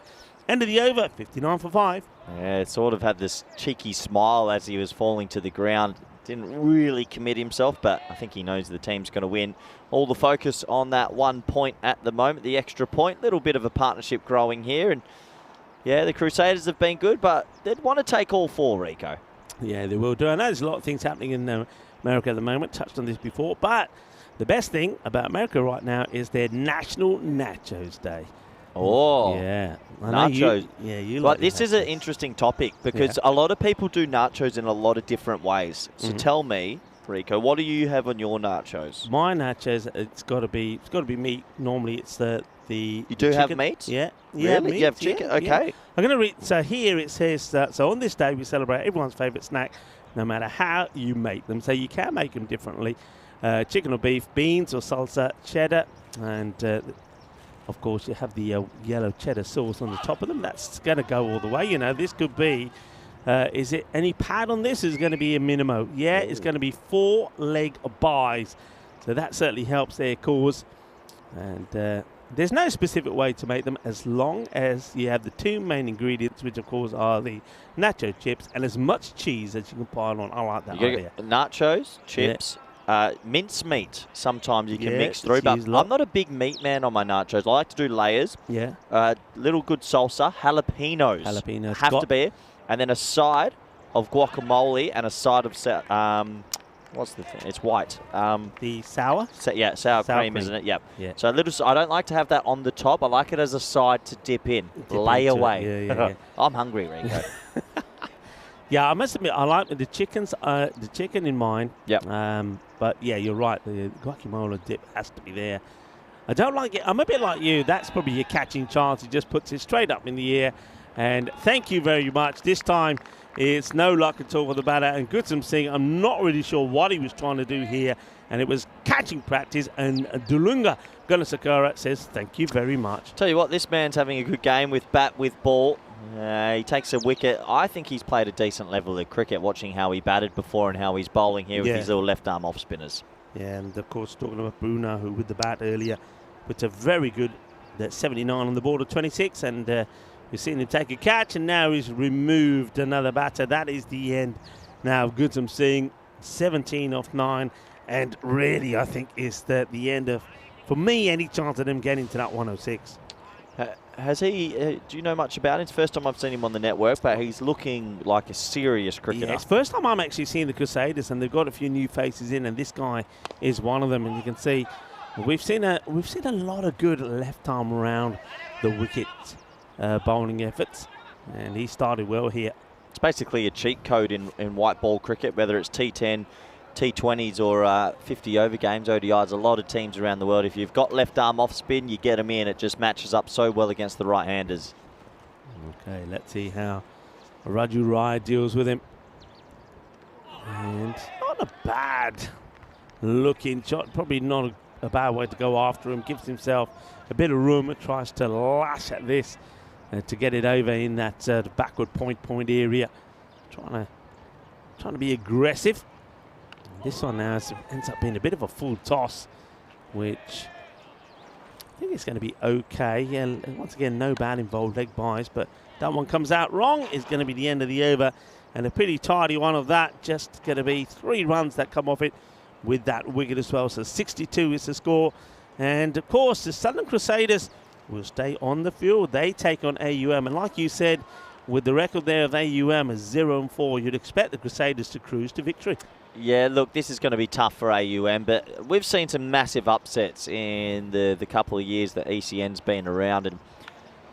End of the over, 59 for 5. Yeah, it sort of had this cheeky smile as he was falling to the ground. Didn't really commit himself, but I think he knows the team's going to win. All the focus on that 1 point at the moment, the extra point. Little bit of a partnership growing here. And yeah, the Crusaders have been good, but they'd want to take all 4, Rico. Yeah, they will do. I know there's a lot of things happening in America at the moment. Touched on this before, but the best thing about America right now is their National Nachos Day. Oh, yeah. Nachos. You Well, like this is an interesting topic because a lot of people do nachos in a lot of different ways. So tell me, Rico, what do you have on your nachos? My nachos, it's got to be meat. Normally, it's the You do have chicken. meat? Yeah. Really? Meat, You have chicken? yeah, Okay. yeah. I'm going to read. So here it says that. So on this day, we celebrate everyone's favourite snack, no matter how you make them. So you can make them differently. Chicken or beef, beans or salsa, cheddar, and of course, you have the yellow cheddar sauce on the top of them. That's going to go all the way. You know, this could be, is it any pad on this? Is going to be a minimo. Yeah, it's going to be 4 leg buys. So that certainly helps their cause. And there's no specific way to make them as long as you have the 2 main ingredients, which of course are the nacho chips and as much cheese as you can pile on. I like that idea. Nachos, chips. Mince meat sometimes you can mix through, but cheese lot. I'm not a big meat man on my nachos. I like to do layers. Yeah. Little good salsa, jalapenos. Jalapenos. Have to be. And then a side of guacamole and a side of, what's the thing? It's white. The sour? Sour cream, isn't it? Yep. Yeah. So a little, I don't like to have that on the top. I like it as a side to dip in. Lay into it. away. Yeah. I'm hungry, Rico. Yeah, I must admit, I like the chicken in mine. Yep. But yeah, you're right. The guacamole dip has to be there. I don't like it. I'm a bit like you. That's probably your catching chance. He just puts it straight up in the air. And thank you very much. This time, it's no luck at all for the batter. And Gutsum Singh, I'm not really sure what he was trying to do here. And it was catching practice. And Dulunga Gunasakura says, thank you very much. Tell you what, this man's having a good game with bat, with ball. He takes a wicket. I think he's played a decent level of cricket, watching how he batted before and how he's bowling here with his little left arm off spinners. Yeah, and of course, talking about Bruno, who with the bat earlier, puts a very good 79 on the board of 26, and we've seen him take a catch, and now he's removed another batter. That is the end now of Gutsum Singh, 17 off 9, and really, I think, is the end of, for me, any chance of them getting to that 106. Has he, do you know much about him? It's the first time I've seen him on the network, but he's looking like a serious cricketer. Yeah, it's the first time I'm actually seeing the Crusaders, and they've got a few new faces in, and this guy is one of them. And you can see we've seen a lot of good left arm around the wicket bowling efforts, and he started well here. It's basically a cheat code in white ball cricket, whether it's T10, T20s or 50 over games, ODIs. A lot of teams around the world, if you've got left arm off spin, you get them in. It just matches up so well against the right-handers. Okay, let's see how Raju Rai deals with him. And not a bad looking shot. Probably not a bad way to go after him. Gives himself a bit of room. Tries to lash at this to get it over in that backward point area. Trying to be aggressive. This one now ends up being a bit of a full toss, which I think it's going to be okay. Yeah, once again, no bat involved, leg buys, but that one comes out wrong. It's going to be the end of the over, and a pretty tidy one of that. Just going to be 3 runs that come off it with that wicket as well. So 62 is the score. And, of course, the Southern Crusaders will stay on the field. They take on AUM, and like you said, with the record there of AUM as 0-4, you'd expect the Crusaders to cruise to victory. Yeah, look, this is going to be tough for AUM, but we've seen some massive upsets in the couple of years that ECN's been around, and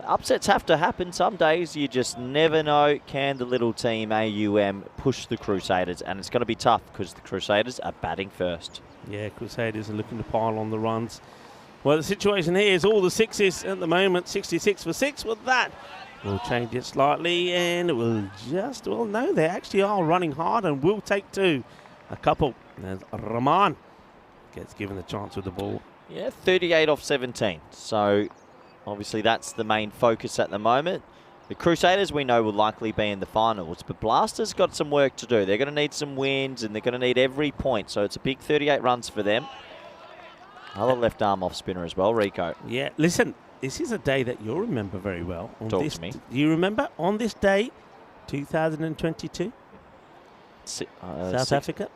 upsets have to happen. Some days you just never know, can the little team AUM push the Crusaders, and it's going to be tough because the Crusaders are batting first. Yeah, Crusaders are looking to pile on the runs. Well, the situation here is all the sixes at the moment, 66 for 6. Well, that will change it slightly, and it will just, well, no, they actually are running hard and will take 2. A couple, as Rahman gets given the chance with the ball. Yeah, 38 off 17. So obviously that's the main focus at the moment. The Crusaders we know will likely be in the finals, but Blasters got some work to do. They're going to need some wins and they're going to need every point. So it's a big 38 runs for them. Another left arm off spinner as well, Rico. Yeah, listen, this is a day that you'll remember very well. Talk to me. Do you remember on this day, 2022? South Africa.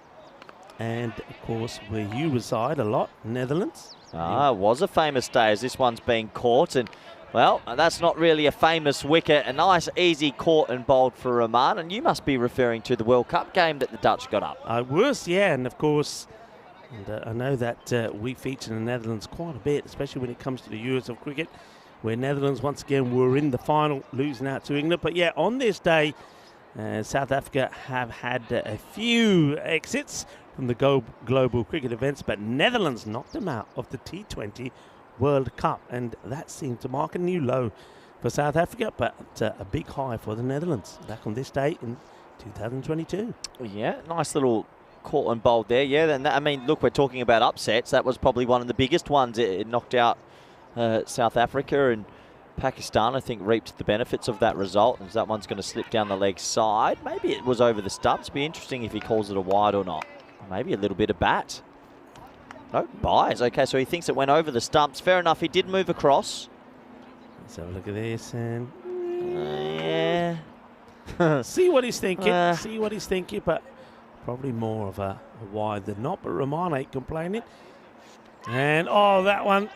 And, of course, where you reside a lot, Netherlands. It was a famous day as this one's been caught. And, well, that's not really a famous wicket. A nice, easy caught and bowled for Rahman. And you must be referring to the World Cup game that the Dutch got up. I was, yeah. And, of course, I know that we feature the Netherlands quite a bit, especially when it comes to the Euros of cricket, where Netherlands, once again, were in the final, losing out to England. But, yeah, on this day, South Africa have had a few exits from the global cricket events, but Netherlands knocked them out of the T20 World Cup, and that seemed to mark a new low for South Africa, but a big high for the Netherlands back on this day in 2022. Yeah, nice little caught and bowled there. Yeah, and I mean, look, we're talking about upsets. That was probably one of the biggest ones. It knocked out South Africa, and Pakistan, I think, reaped the benefits of that result, as that one's going to slip down the leg side. Maybe it was over the stumps. Be interesting if he calls it a wide or not. Maybe a little bit of bat. No, buys. Okay, so he thinks it went over the stumps. Fair enough, he did move across. Let's have a look at this. And yeah. See what he's thinking. See what he's thinking, but probably more of a wide than not. But Rahman ain't complaining. And, oh, that one.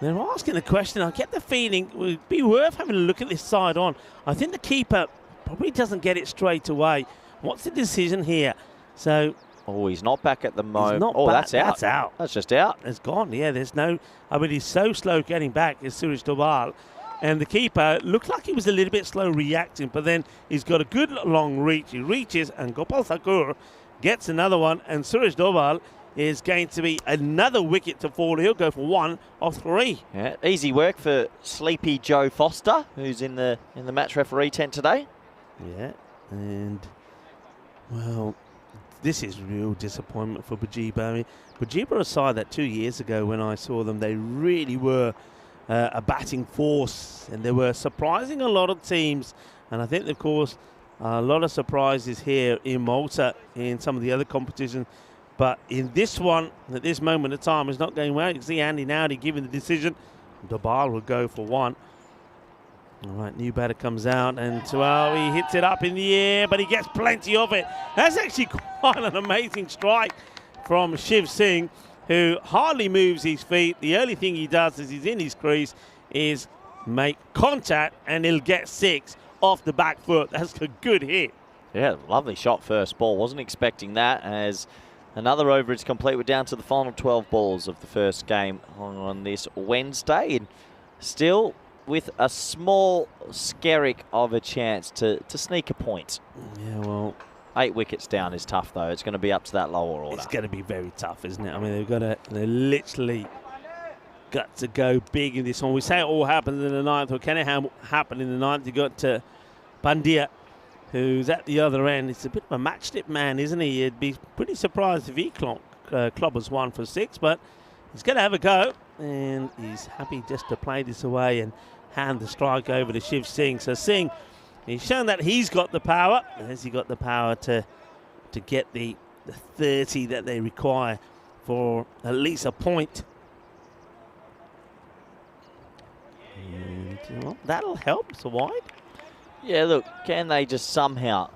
They're asking the question. I get the feeling it would be worth having a look at this side on. I think the keeper probably doesn't get it straight away. What's the decision here? So... Oh, he's not back at the moment. Oh, that's out. That's out. That's just out. It's gone. Yeah, there's no... I mean, he's so slow getting back, is Suraj Dobal. And the keeper looked like he was a little bit slow reacting, but then he's got a good long reach. He reaches, and Gopal Thakur gets another one, and Suraj Dobal is going to be another wicket to fall. He'll go for 1 of 3. Yeah, easy work for sleepy Joe Foster, who's in the match referee tent today. Yeah, and, well... This is real disappointment for Bajiba. I mean, Bajiba are a side that 2 years ago when I saw them, they really were a batting force, and they were surprising a lot of teams. And I think, of course, a lot of surprises here in Malta in some of the other competitions. But in this one, at this moment of time, it's not going well. You can see Andy Nowdy giving the decision. Dobal will go for 1. All right, new batter comes out, and well, he hits it up in the air, but he gets plenty of it. That's actually quite an amazing strike from Shiv Singh, who hardly moves his feet. The only thing he does as he's in his crease is make contact, and he'll get 6 off the back foot. That's a good hit. Yeah, lovely shot first ball. Wasn't expecting that, as another over is complete. We're down to the final 12 balls of the first game on this Wednesday, and still with a small skerrick of a chance to sneak a point. Yeah, well... 8 wickets down is tough, though. It's going to be up to that lower order. It's going to be very tough, isn't it? I mean, they literally got to go big in this one. We say it all happens in the 9th. Or can it happen in the 9th? You got Pandya, who's at the other end. It's a bit of a matchstick man, isn't he? You'd be pretty surprised if he clobbers 1 for 6, but he's going to have a go, and he's happy just to play this away and hand the strike over to Shiv Singh. So Singh, he's shown that he's got the power. Has he got the power to get the 30 that they require for at least a point? And, well, that'll help. It's a wide. Yeah, look, can they just somehow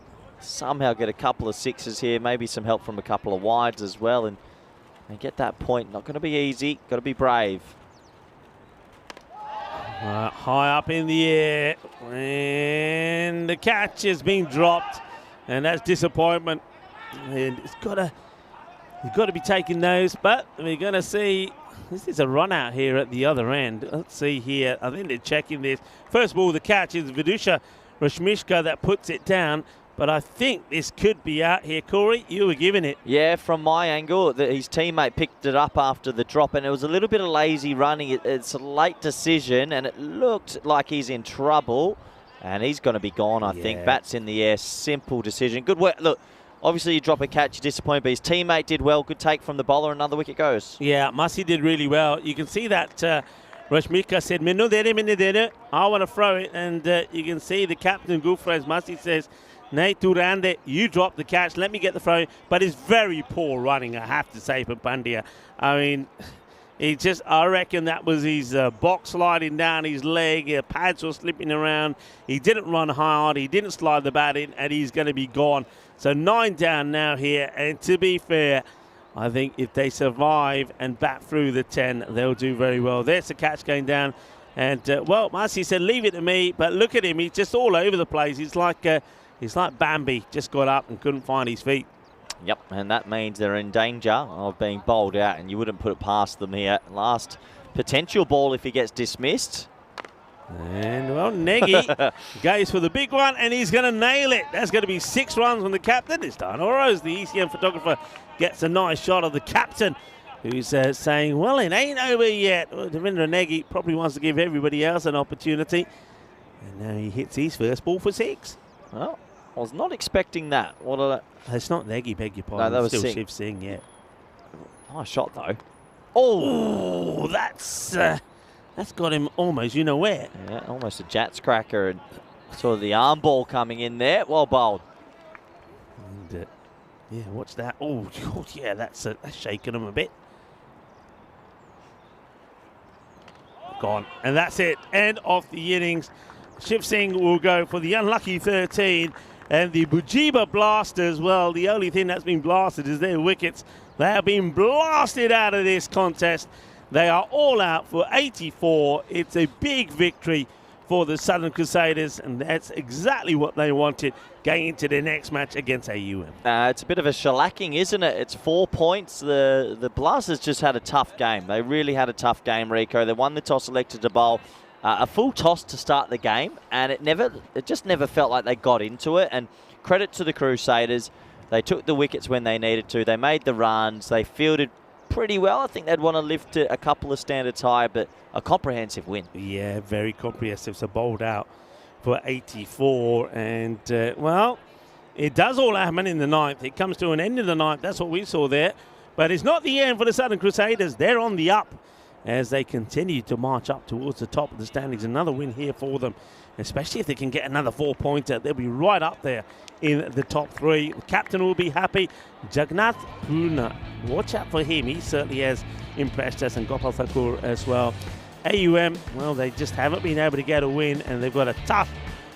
get a couple of 6s here, maybe some help from a couple of wides as well, and get that point. Not going to be easy. Got to be brave. High up in the air, and the catch has been dropped, and that's disappointment. And he's got to be taking those, but we're going to see. This is a run out here at the other end. Let's see here. I think they're checking this. First of all, the catch is Vidusha Rashmishka that puts it down. But I think this could be out here. Corey, you were giving it. Yeah, from my angle, his teammate picked it up after the drop, and it was a little bit of lazy running. It's a late decision, and it looked like he's in trouble, and he's going to be gone, I think. Bats in the air, simple decision. Good work. Look, obviously you drop a catch, you're disappointed, but his teammate did well. Good take from the bowler, another wicket goes. Yeah, Masi did really well. You can see that Rashmika said, I want to throw it, and you can see the captain, Gufrez Masi, says, Nay, Turande, you drop the catch. Let me get the throw. But it's very poor running, I have to say, for Pandya. I mean, I reckon that was his box sliding down his leg. Pads were slipping around. He didn't run hard. He didn't slide the bat in, and he's going to be gone. So 9 down now here. And to be fair, I think if they survive and bat through the 10, they'll do very well. There's the catch going down. And, well, Marcy said, leave it to me. But look at him. He's just all over the place. He's like Bambi, just got up and couldn't find his feet. Yep, and that means they're in danger of being bowled out, and you wouldn't put it past them here. Last potential ball if he gets dismissed. And, well, Nagy goes for the big one, and he's going to nail it. That's going to be 6 runs from the captain. It's done. Oro's the ECM photographer gets a nice shot of the captain, who's saying, well, it ain't over yet. Well, Devendra Nagy probably wants to give everybody else an opportunity. And now he hits his first ball for 6. Well, I was not expecting that. It's not Nagy, beg your pardon. No, that was still Singh. Shiv Singh, yeah. Nice shot, though. Oh, that's got him almost where. Yeah, almost a Jats cracker, and sort of the arm ball coming in there. Well bowled. And, yeah, watch that. Oh, God, yeah, that's shaking him a bit. Gone. And that's it. End of the innings. Shiv Singh will go for the unlucky 13. And the Bujiba Blasters, well, the only thing that's been blasted is their wickets. They have been blasted out of this contest. They are all out for 84. It's a big victory for the Southern Crusaders, and that's exactly what they wanted going into the next match against AUM. It's a bit of a shellacking, isn't it? It's 4 points. The Blasters just had a tough game. They really had a tough game, Rico. They won the toss, elected to bowl. A full toss to start the game, and it just never felt like they got into it. And credit to the Crusaders. They took the wickets when they needed to. They made the runs. They fielded pretty well. I think they'd want to lift it a couple of standards higher, but a comprehensive win. Yeah, very comprehensive. So bowled out for 84. And, well, it does all happen in the 9th. It comes to an end in the 9th. That's what we saw there. But it's not the end for the Southern Crusaders. They're on the up as they continue to march up towards the top of the standings. Another win here for them, especially if they can get another 4-pointer. They'll be right up there in the top 3. The captain will be happy. Jagannath Purna, watch out for him. He certainly has impressed us, and Gopal Thakur as well. AUM, well, they just haven't been able to get a win, and they've got a tough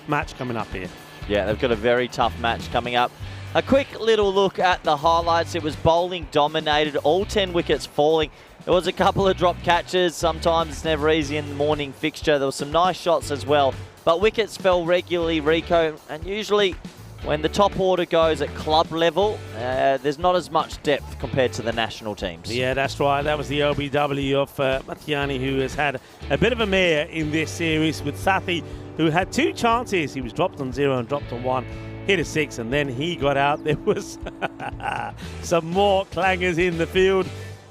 match coming up here. Yeah, they've got a very tough match coming up. A quick little look at the highlights. It was bowling dominated, all 10 wickets falling. There was a couple of drop catches. Sometimes it's never easy in the morning fixture. There were some nice shots as well. But wickets fell regularly, Rico. And usually when the top order goes at club level, there's not as much depth compared to the national teams. Yeah, that's right. That was the LBW of Matiani, who has had a bit of a mare in this series with Sathi, who had 2 chances. He was dropped on 0 and dropped on 1. Hit a 6, and then he got out. There was some more clangers in the field.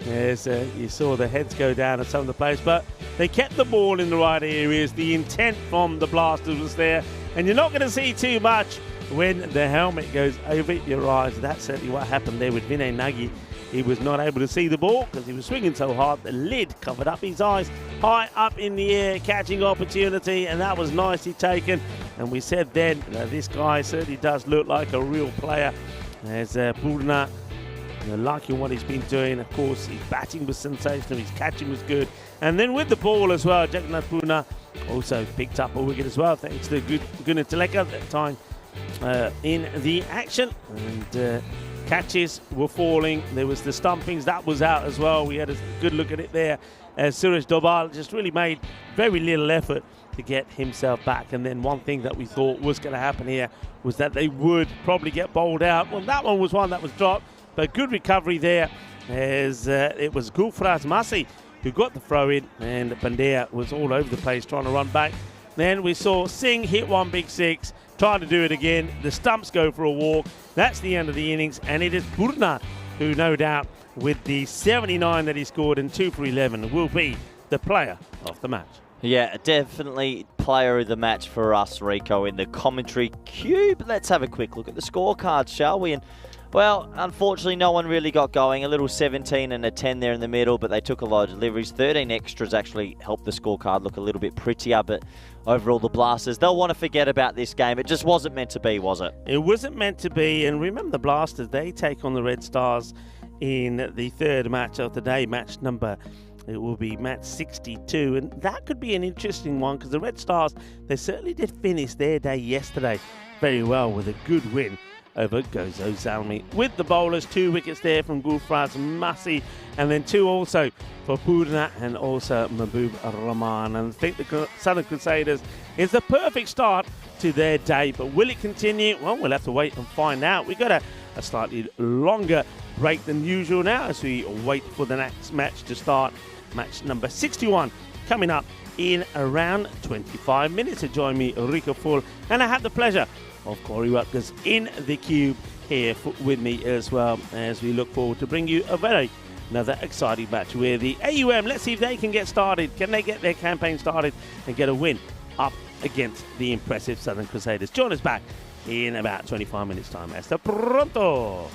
As you saw the heads go down at some of the players, but they kept the ball in the right areas. The intent from the Blasters was there, and you're not going to see too much when the helmet goes over your eyes. That's certainly what happened there with Vinay Nagy. He was not able to see the ball because he was swinging so hard. The lid covered up his eyes, high up in the air, catching opportunity, and that was nicely taken. And we said then, this guy certainly does look like a real player. As Purna, liking what he's been doing. Of course, his batting was sensational, his catching was good. And then with the ball as well, Jagannath Purna also picked up a wicket as well, thanks to Gunnar Tileka at that time in the action. And catches were falling. There was the stumpings, that was out as well. We had a good look at it there. Suresh Dobal just really made very little effort to get himself back. And then one thing that we thought was going to happen here was that they would probably get bowled out. Well, that one was one that was dropped. But good recovery there, as it was Gulfraz Masi who got the throw in, and Pandya was all over the place trying to run back. Then we saw Singh hit one big 6, trying to do it again. The stumps go for a walk. That's the end of the innings, and it is Purna who, no doubt, with the 79 that he scored and 2 for 11, will be the player of the match. Yeah, definitely player of the match for us, Rico, in the commentary cube. Let's have a quick look at the scorecards, shall we? And well, unfortunately, no one really got going. A little 17 and a 10 there in the middle, but they took a lot of deliveries. 13 extras actually helped the scorecard look a little bit prettier, but overall, the Blasters, they'll want to forget about this game. It just wasn't meant to be, was it? It wasn't meant to be, and remember the Blasters, they take on the Red Stars in the 3rd match of the day, match number it will be match 62, and that could be an interesting one because the Red Stars, they certainly did finish their day yesterday very well with a good win over Gozo Zalmi. With the bowlers, 2 wickets there from Gulfraz Masi, and then 2 also for Purna and also Mahbub Rahman. And I think the Southern Crusaders is the perfect start to their day, but will it continue? Well, we'll have to wait and find out. We've got a slightly longer break than usual now as we wait for the next match to start. Match number 61 coming up in around 25 minutes. To join me, Rika Full, and I had the pleasure of Corey Rutgers in the cube here with me as well, as we look forward to bring you another exciting match where the AUM, let's see if they can get started. Can they get their campaign started and get a win up against the impressive Southern Crusaders? Join us back in about 25 minutes time. Hasta pronto!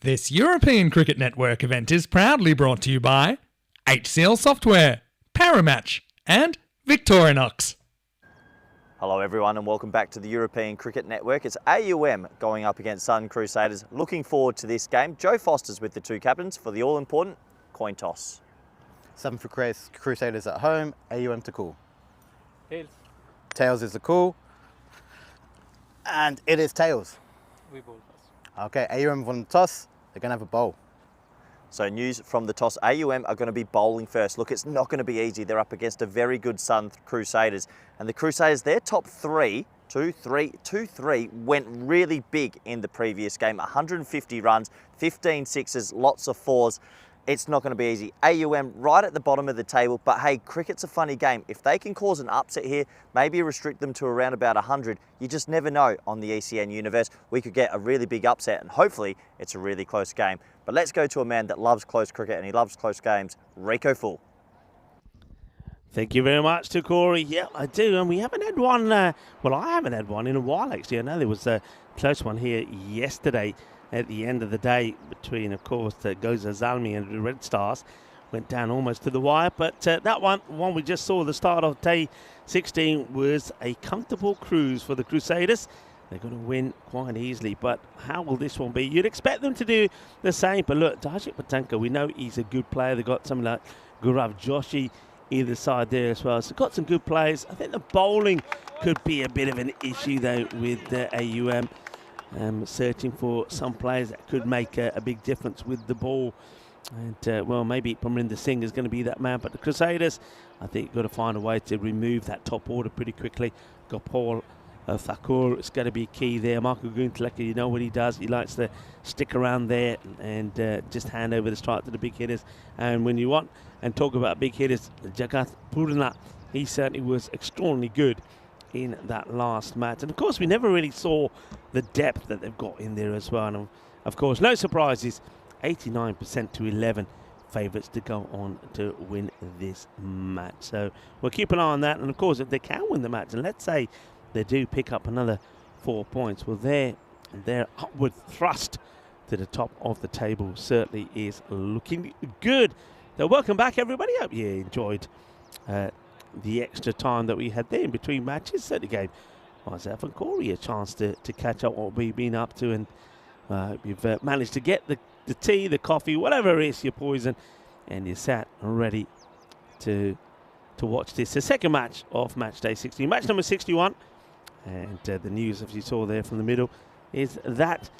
This European Cricket Network event is proudly brought to you by HCL Software, Paramatch, and Victorinox. Hello everyone and welcome back to the European Cricket Network. It's AUM going up against Sun Crusaders. Looking forward to this game. Joe Foster's with the two captains for the all-important coin toss. 7 for Crusaders at home, AUM to call. Tails. Tails is the call. And it is tails. We bowl first. Okay, AUM won the toss. They're going to have a bowl. So news from the toss, AUM are going to be bowling first. Look, it's not going to be easy. They're up against a very good Sun Crusaders. And the Crusaders, their top 2-3, went really big in the previous game. 150 runs, 15 sixes, lots of fours. It's not going to be easy. AUM right at the bottom of the table, but hey, cricket's a funny game. If they can cause an upset here, maybe restrict them to around about 100, you just never know on the ECN universe. We could get a really big upset and hopefully it's a really close game. But let's go to a man that loves close cricket and he loves close games, Rico Full. Thank you very much to Corey. Yeah, I do. And we haven't had one, well, I haven't had one in a while, actually. I know there was a close one here yesterday at the end of the day between, of course, Goza Zalmi and the Red Stars. Went down almost to the wire. But that one we just saw, the start of day 16, was a comfortable cruise for the Crusaders. They're going to win quite easily, but how will this one be? You'd expect them to do the same, but look, Dajit Patanka, we know he's a good player. They've got someone like Gaurav Joshi either side there as well. So got some good players. I think the bowling could be a bit of an issue, though, with the AUM. Searching for some players that could make a big difference with the ball. And, well, maybe Pramrinder Singh is going to be that man. But the Crusaders, I think, got to find a way to remove that top order pretty quickly. Got Paul Thakur, it's going to be key there. Marco Gunteleka, you know what he does. He likes to stick around there and just hand over the strike to the big hitters. And when you want and talk about big hitters, Jagat Purna, he certainly was extraordinarily good in that last match. And of course, we never really saw the depth that they've got in there as well. And of course, no surprises, 89% to 11 favourites to go on to win this match. So we'll keep an eye on that. And of course, if they can win the match, and let's say they do pick up another 4 points, well, their upward thrust to the top of the table certainly is looking good. So welcome back, everybody. Hope you enjoyed the extra time that we had there in between matches. Certainly gave myself and Corey a chance to catch up what we've been up to, and you've managed to get the tea, the coffee, whatever it is, your poison, and you're sat ready to watch this. The second match of match day 16, match number 61, and the news, as you saw there from the middle, is that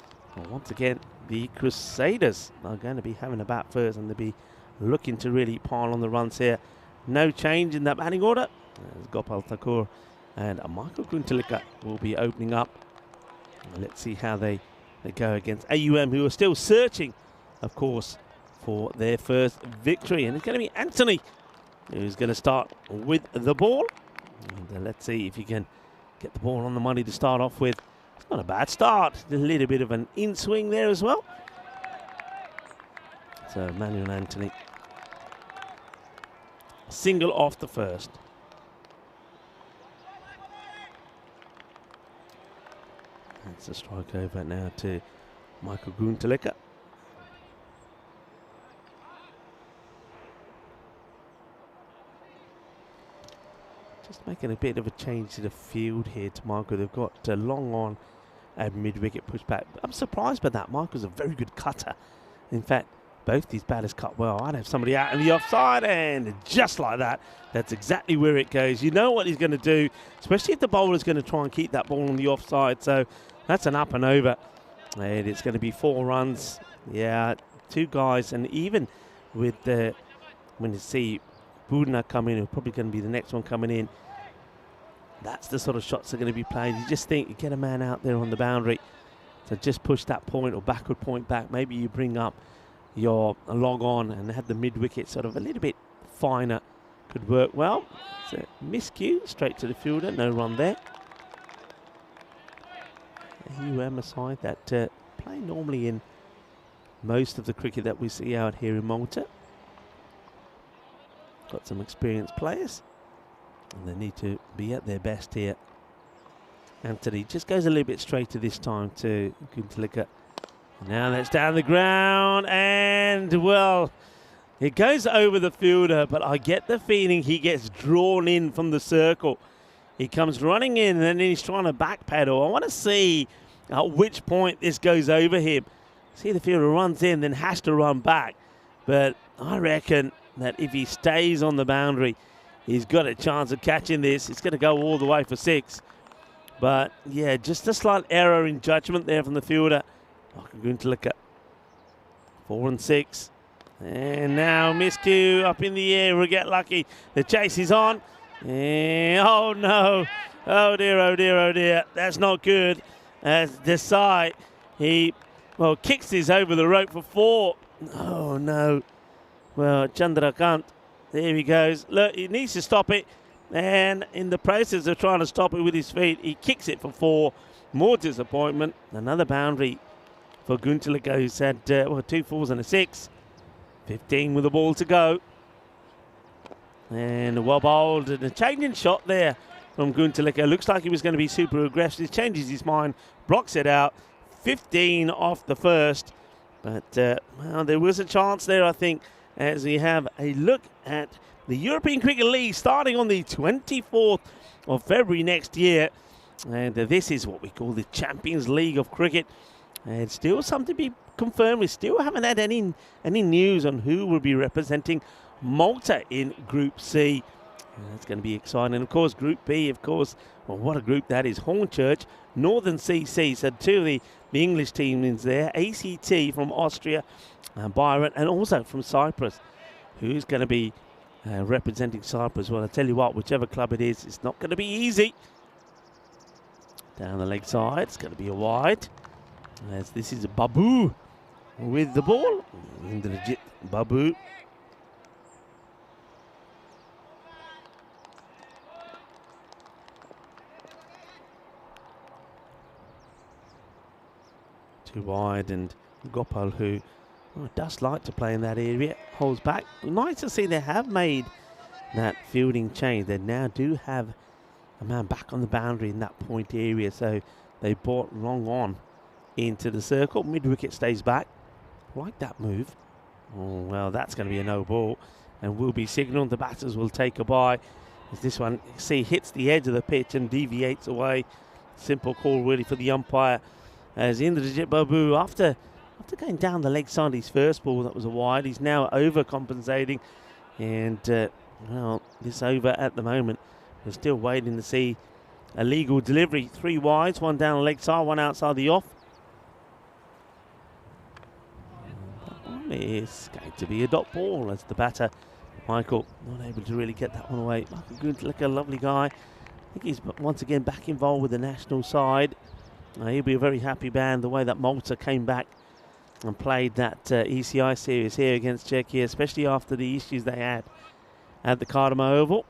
once again the Crusaders are going to be having a bat first, and they'll be looking to really pile on the runs here. No change in that batting order. Gopal Thakur and Michael Gunteleka will be opening up. Let's see how they go against AUM, who are still searching, of course, for their first victory. And it's going to be Anthony who's going to start with the ball. And let's see if he can get the ball on the money to start off with. It's not a bad start. A little bit of an in-swing there as well. So Manuel Anthony, single off the first. That's a strike over now to Michael Gunteleka. Just making a bit of a change to the field here to Michael. They've got long on and mid-wicket pushback. I'm surprised by that. Michael's a very good cutter. In fact, both these batters cut well. I'd have somebody out in the offside, and just like that, that's exactly where it goes. You know what he's going to do, especially if the bowler's going to try and keep that ball on the offside. So that's an up and over, and it's going to be 4 runs. Yeah, 2 guys, and even with when you see Budna come in, who's probably going to be the next one coming in, that's the sort of shots that are going to be played. You just think you get a man out there on the boundary to just push that point or backward point back. Maybe you bring up your log on and have the mid-wicket sort of a little bit finer. Could work well. It's a miscue straight to the fielder. No run there. AUM a side that play normally in most of the cricket that we see out here in Malta. Got some experienced players, and they need to be at their best here. Anthony just goes a little bit straighter this time to Gunteleka. Now that's down the ground, and well, it goes over the fielder, but I get the feeling he gets drawn in from the circle. He comes running in, and then he's trying to backpedal. I want to see at which point this goes over him. See, the fielder runs in, then has to run back. But I reckon that if he stays on the boundary, he's got a chance of catching this. It's going to go all the way for 6. But, yeah, just a slight error in judgment there from the fielder. Going to look at 4 and 6. And now miscue up in the air. We'll get lucky. The chase is on. And, oh, no. Oh, dear, oh, dear, oh, dear. That's not good. As Desai, he, well, kicks this over the rope for 4. Oh, no. Well, Chandrakant, there he goes. Look, he needs to stop it. And in the process of trying to stop it with his feet, he kicks it for 4. More disappointment. Another boundary for Guntulika, who's had 2 4s and a 6. 15 with the ball to go. And well bowled, and a changing shot there from Guntulika. Looks like he was going to be super aggressive. Changes his mind, blocks it out. 15 off the first. But well, there was a chance there, I think, as we have a look at the European Cricket League starting on the 24th of February next year. And this is what we call the Champions League of Cricket. And still something to be confirmed. We still haven't had any news on who will be representing Malta in Group C. And that's going to be exciting. And of course, Group B, of course, well, what a group that is. Hornchurch, Northern CC, so 2 of the English teams there. ACT from Austria, Byron, and also from Cyprus. Who's going to be representing Cyprus? Well, I tell you what, whichever club it is, it's not going to be easy. Down the leg side, it's going to be a wide. As this is Babu with the ball. Indrajit Babu. Too wide, and Gopal, who does like to play in that area, holds back. Nice to see they have made that fielding change. They now do have a man back on the boundary in that point area, so they brought Long on into the circle. Mid-wicket stays back. Like that move. Oh, well, that's going to be a no ball, and will be signalled. The batters will take a bye. As this one, see, hits the edge of the pitch and deviates away. Simple call, really, for the umpire. As Indrajit Babu, after going down the leg side of his first ball, that was a wide, he's now overcompensating. And, well, this over at the moment, we're still waiting to see a legal delivery. 3 wides, 1 down the leg side, 1 outside the off. That one is going to be a dot ball as the batter, Michael, not able to really get that one away. Michael Guntulika, a lovely guy. I think he's once again back involved with the national side. He'll be a very happy man the way that Malta came back and played that ECS series here against Czechia, especially after the issues they had at the Cardamom Oval.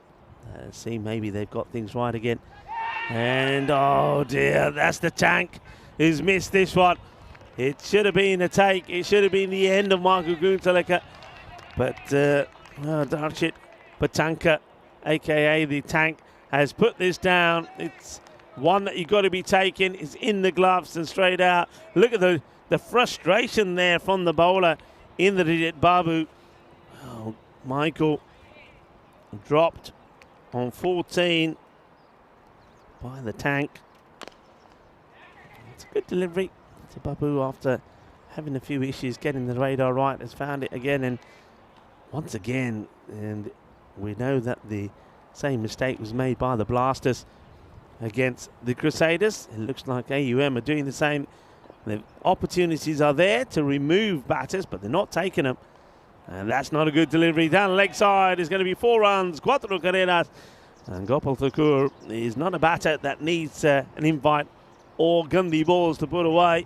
See, maybe they've got things right again. And, oh dear, that's the tank who's missed this one. It should have been a take. It should have been the end of Michael Guntulika. But, Darshit Patanka, a.k.a. the tank, has put this down. It's one that you've got to be taking. Is in the gloves and straight out. Look at the frustration there from the bowler, Indrajit Babu. Oh, Michael dropped on 14 by the tank. It's a good delivery to Babu after having a few issues getting the radar right. Has found it again, and once again, and we know that the same mistake was made by the Blasters against the Crusaders. It looks like AUM are doing the same. The opportunities are there to remove batters, but they're not taking them. And that's not a good delivery. Down the leg side is going to be 4 runs, 4 carreras. And Gopal Thakur is not a batter that needs an invite or Gandhi balls to put away,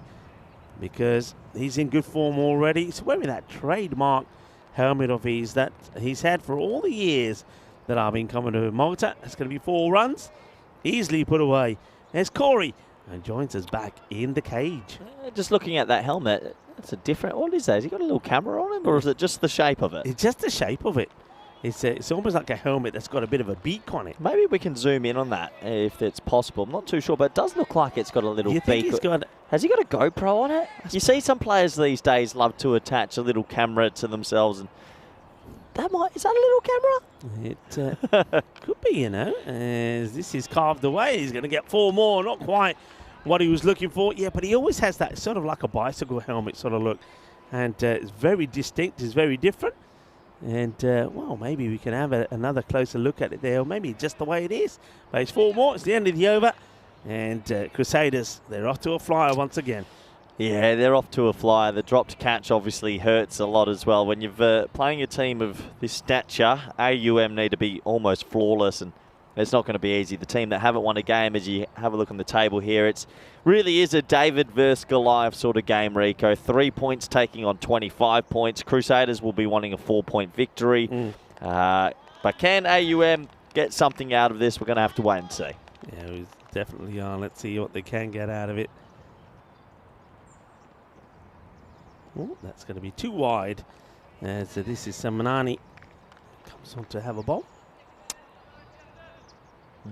because he's in good form already. He's wearing that trademark helmet of his that he's had for all the years that I've been coming to Malta. It's going to be 4 runs. Easily put away. There's Corey, and joins us back in the cage. Just looking at that helmet, it's a different. What is that? Has he got a little camera on him, or is it just the shape of it? It's just the shape of it. It's almost like a helmet that's got a bit of a beak on it. Maybe we can zoom in on that if it's possible. I'm not too sure, but it does look like it's got a little You think beak. he's got? Has he got a GoPro on it? You see some players these days love to attach a little camera to themselves, and is that a little camera? It could be, you know, as this is carved away. He's going to get 4 more. Not quite what he was looking for. Yeah, but he always has that sort of like a bicycle helmet sort of look. And it's very distinct. It's very different. And, well, maybe we can have another closer look at it there. Or maybe just the way it is. But it's 4 more. It's the end of the over. And Crusaders, they're off to a flyer once again. Yeah, they're off to a flyer. The dropped catch obviously hurts a lot as well. When you're playing a team of this stature, AUM need to be almost flawless, and it's not going to be easy. The team that haven't won a game, as you have a look on the table here, it really is a David versus Goliath sort of game, Rico. 3 points taking on 25 points. Crusaders will be wanting a 4-point victory. But can AUM get something out of this? We're going to have to wait and see. Yeah, we definitely are. Let's see what they can get out of it. Oh, that's going to be too wide. So this is Samanani. Comes on to have a bowl.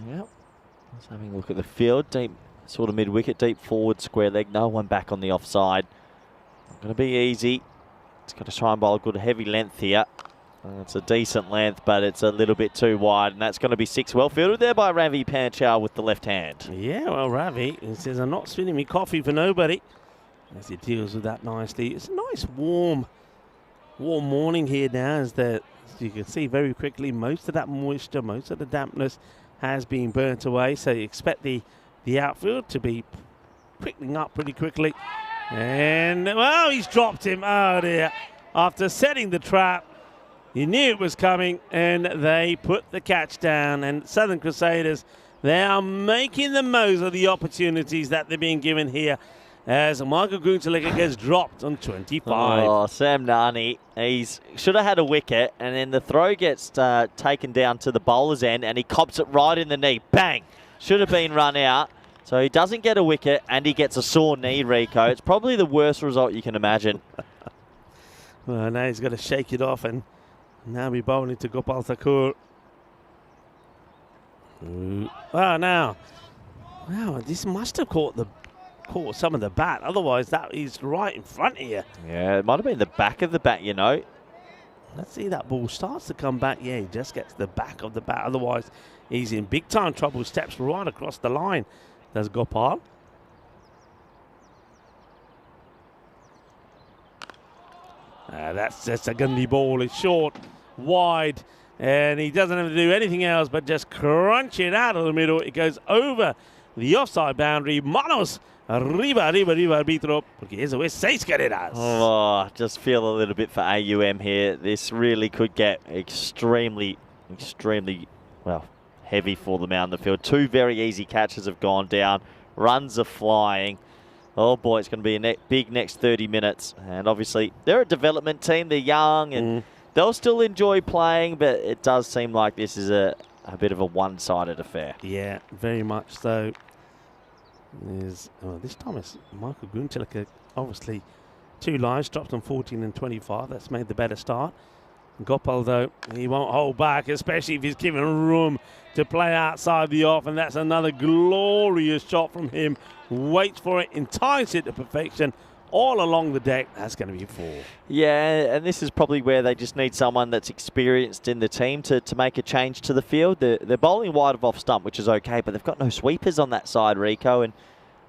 Yep. Just having a look at the field. Deep, sort of mid-wicket, deep forward, square leg. No one back on the offside. Not going to be easy. It's got to try and bowl a good heavy length here. It's a decent length, but it's a little bit too wide, and that's going to be 6. Well fielded there by Ravi Panchal with the left hand. Yeah, well, Ravi, he says, I'm not spinning me coffee for nobody. As he deals with that nicely. It's a nice warm morning here now, as you can see very quickly, most of that moisture, most of the dampness has been burnt away. So you expect the outfield to be prickling up pretty quickly. And, well, he's dropped him. Oh, dear. After setting the trap, you knew it was coming, and they put the catch down. And Southern Crusaders, they are making the most of the opportunities that they're being given here, as Michael Guntaleka gets dropped on 25. Oh, Sam Nani, he should have had a wicket, and then the throw gets taken down to the bowler's end, and he cops it right in the knee. Bang! Should have been run out. So he doesn't get a wicket, and he gets a sore knee, Rico. It's probably the worst result you can imagine. Well, now he's got to shake it off, and now we're bowling to Gopal Thakur. Oh, now. Wow, this must have caught some of the bat. Otherwise, that is right in front of you. Yeah, it might have been the back of the bat, you know. Let's see, that ball starts to come back. Yeah, he just gets the back of the bat. Otherwise, he's in big time trouble. Steps right across the line. There's Gopal. That's just a gundy ball. It's short, wide, and he doesn't have to do anything else but just crunch it out of the middle. It goes over the offside boundary. Manos arriba, arbitro, porque eso es 6 carreras. Oh, just feel a little bit for AUM here. This really could get extremely, well, heavy for them out in the field. 2 very easy catches have gone down. Runs are flying. Oh boy, it's going to be a big next 30 minutes. And obviously, they're a development team. They're young and they'll still enjoy playing, but it does seem like this is a bit of a one-sided affair. Yeah, very much so. This time it's Michael Guntaleka, obviously 2 lives, dropped on 14 and 25. That's made the better start. Gopal, though, he won't hold back, especially if he's given room to play outside the off, and that's another glorious shot from him. Waits for it, entices it to perfection all along the deck. That's going to be 4. Yeah, and this is probably where they just need someone that's experienced in the team to make a change to the field. They're bowling wide of off stump, which is okay, but they've got no sweepers on that side, Rico, and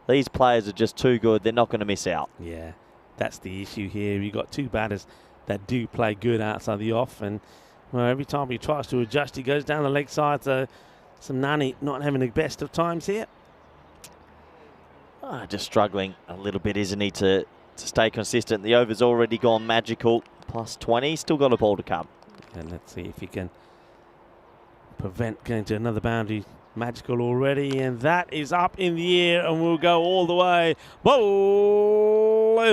these players are just too good. They're not going to miss out. Yeah, that's the issue here. You've got 2 batters that do play good outside the off, and well, every time he tries to adjust, he goes down the leg side. So some Nani not having the best of times here. Just struggling a little bit, isn't he, to stay consistent. The over's already gone magical. Plus 20, still got a ball to come. And let's see if he can prevent going to another boundary. Magical already, and that is up in the air, and we'll go all the way.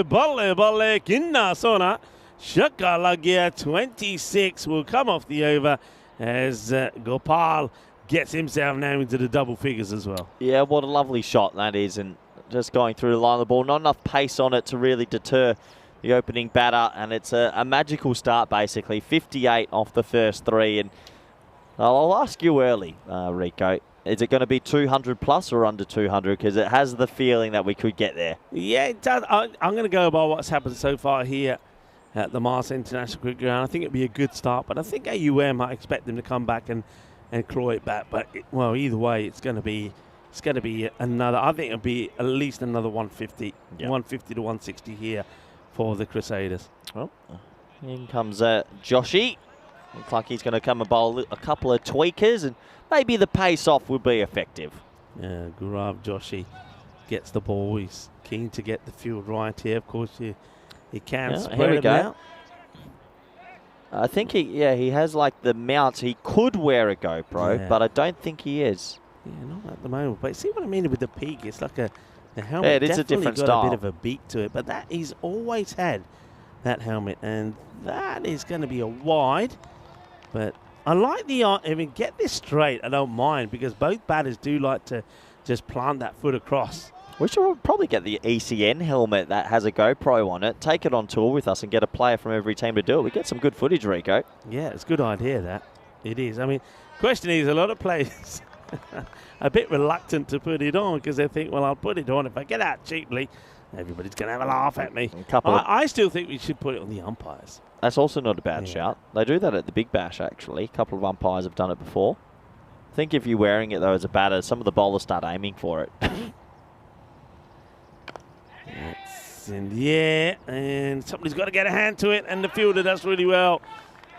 Balle, kinna sona. Shaka Lagia 26 will come off the over as Gopal gets himself now into the double figures as well. Yeah, what a lovely shot that is, and just going through the line of the ball. Not enough pace on it to really deter the opening batter, and it's a magical start, basically. 58 off the first 3, and I'll ask you early, Rico. Is it going to be 200 plus or under 200? Because it has the feeling that we could get there. Yeah, it does. I'm going to go by what's happened so far here at the Malta International Cricket Ground. I think it'll be a good start, but I think AUM, I expect them to come back and claw it back. But well, either way, it's going to be another. I think it'll be at least another 150, 150 to 160 here for the Crusaders. Well, in comes Joshy. Looks like he's going to come and bowl a couple of tweakers, and maybe the pace off will be effective. Yeah, Gaurav Joshi gets the ball. He's keen to get the field right here. Of course, he can spread it out. I think he has like the mounts. He could wear a GoPro, but I don't think he is. Yeah, not at the moment. But see what I mean with the peak? It's like the helmet. Yeah, it's a different got style. A bit of a beat to it, but that he's always had that helmet, and that is going to be a wide. But I like get this straight. I don't mind, because both batters do like to just plant that foot across. We should probably get the ECN helmet that has a GoPro on it, take it on tour with us, and get a player from every team to do it. We get some good footage, Rico. Yeah, it's a good idea, that. It is. I mean, question is, a lot of players a bit reluctant to put it on because they think, well, I'll put it on. If I get out cheaply, everybody's going to have a laugh at me. I still think we should put it on the umpires. That's also not a bad shout. They do that at the Big Bash, actually. A couple of umpires have done it before. I think if you're wearing it, though, as a batter, some of the bowlers start aiming for it. It's in the air, and somebody's got to get a hand to it, and the fielder does really well.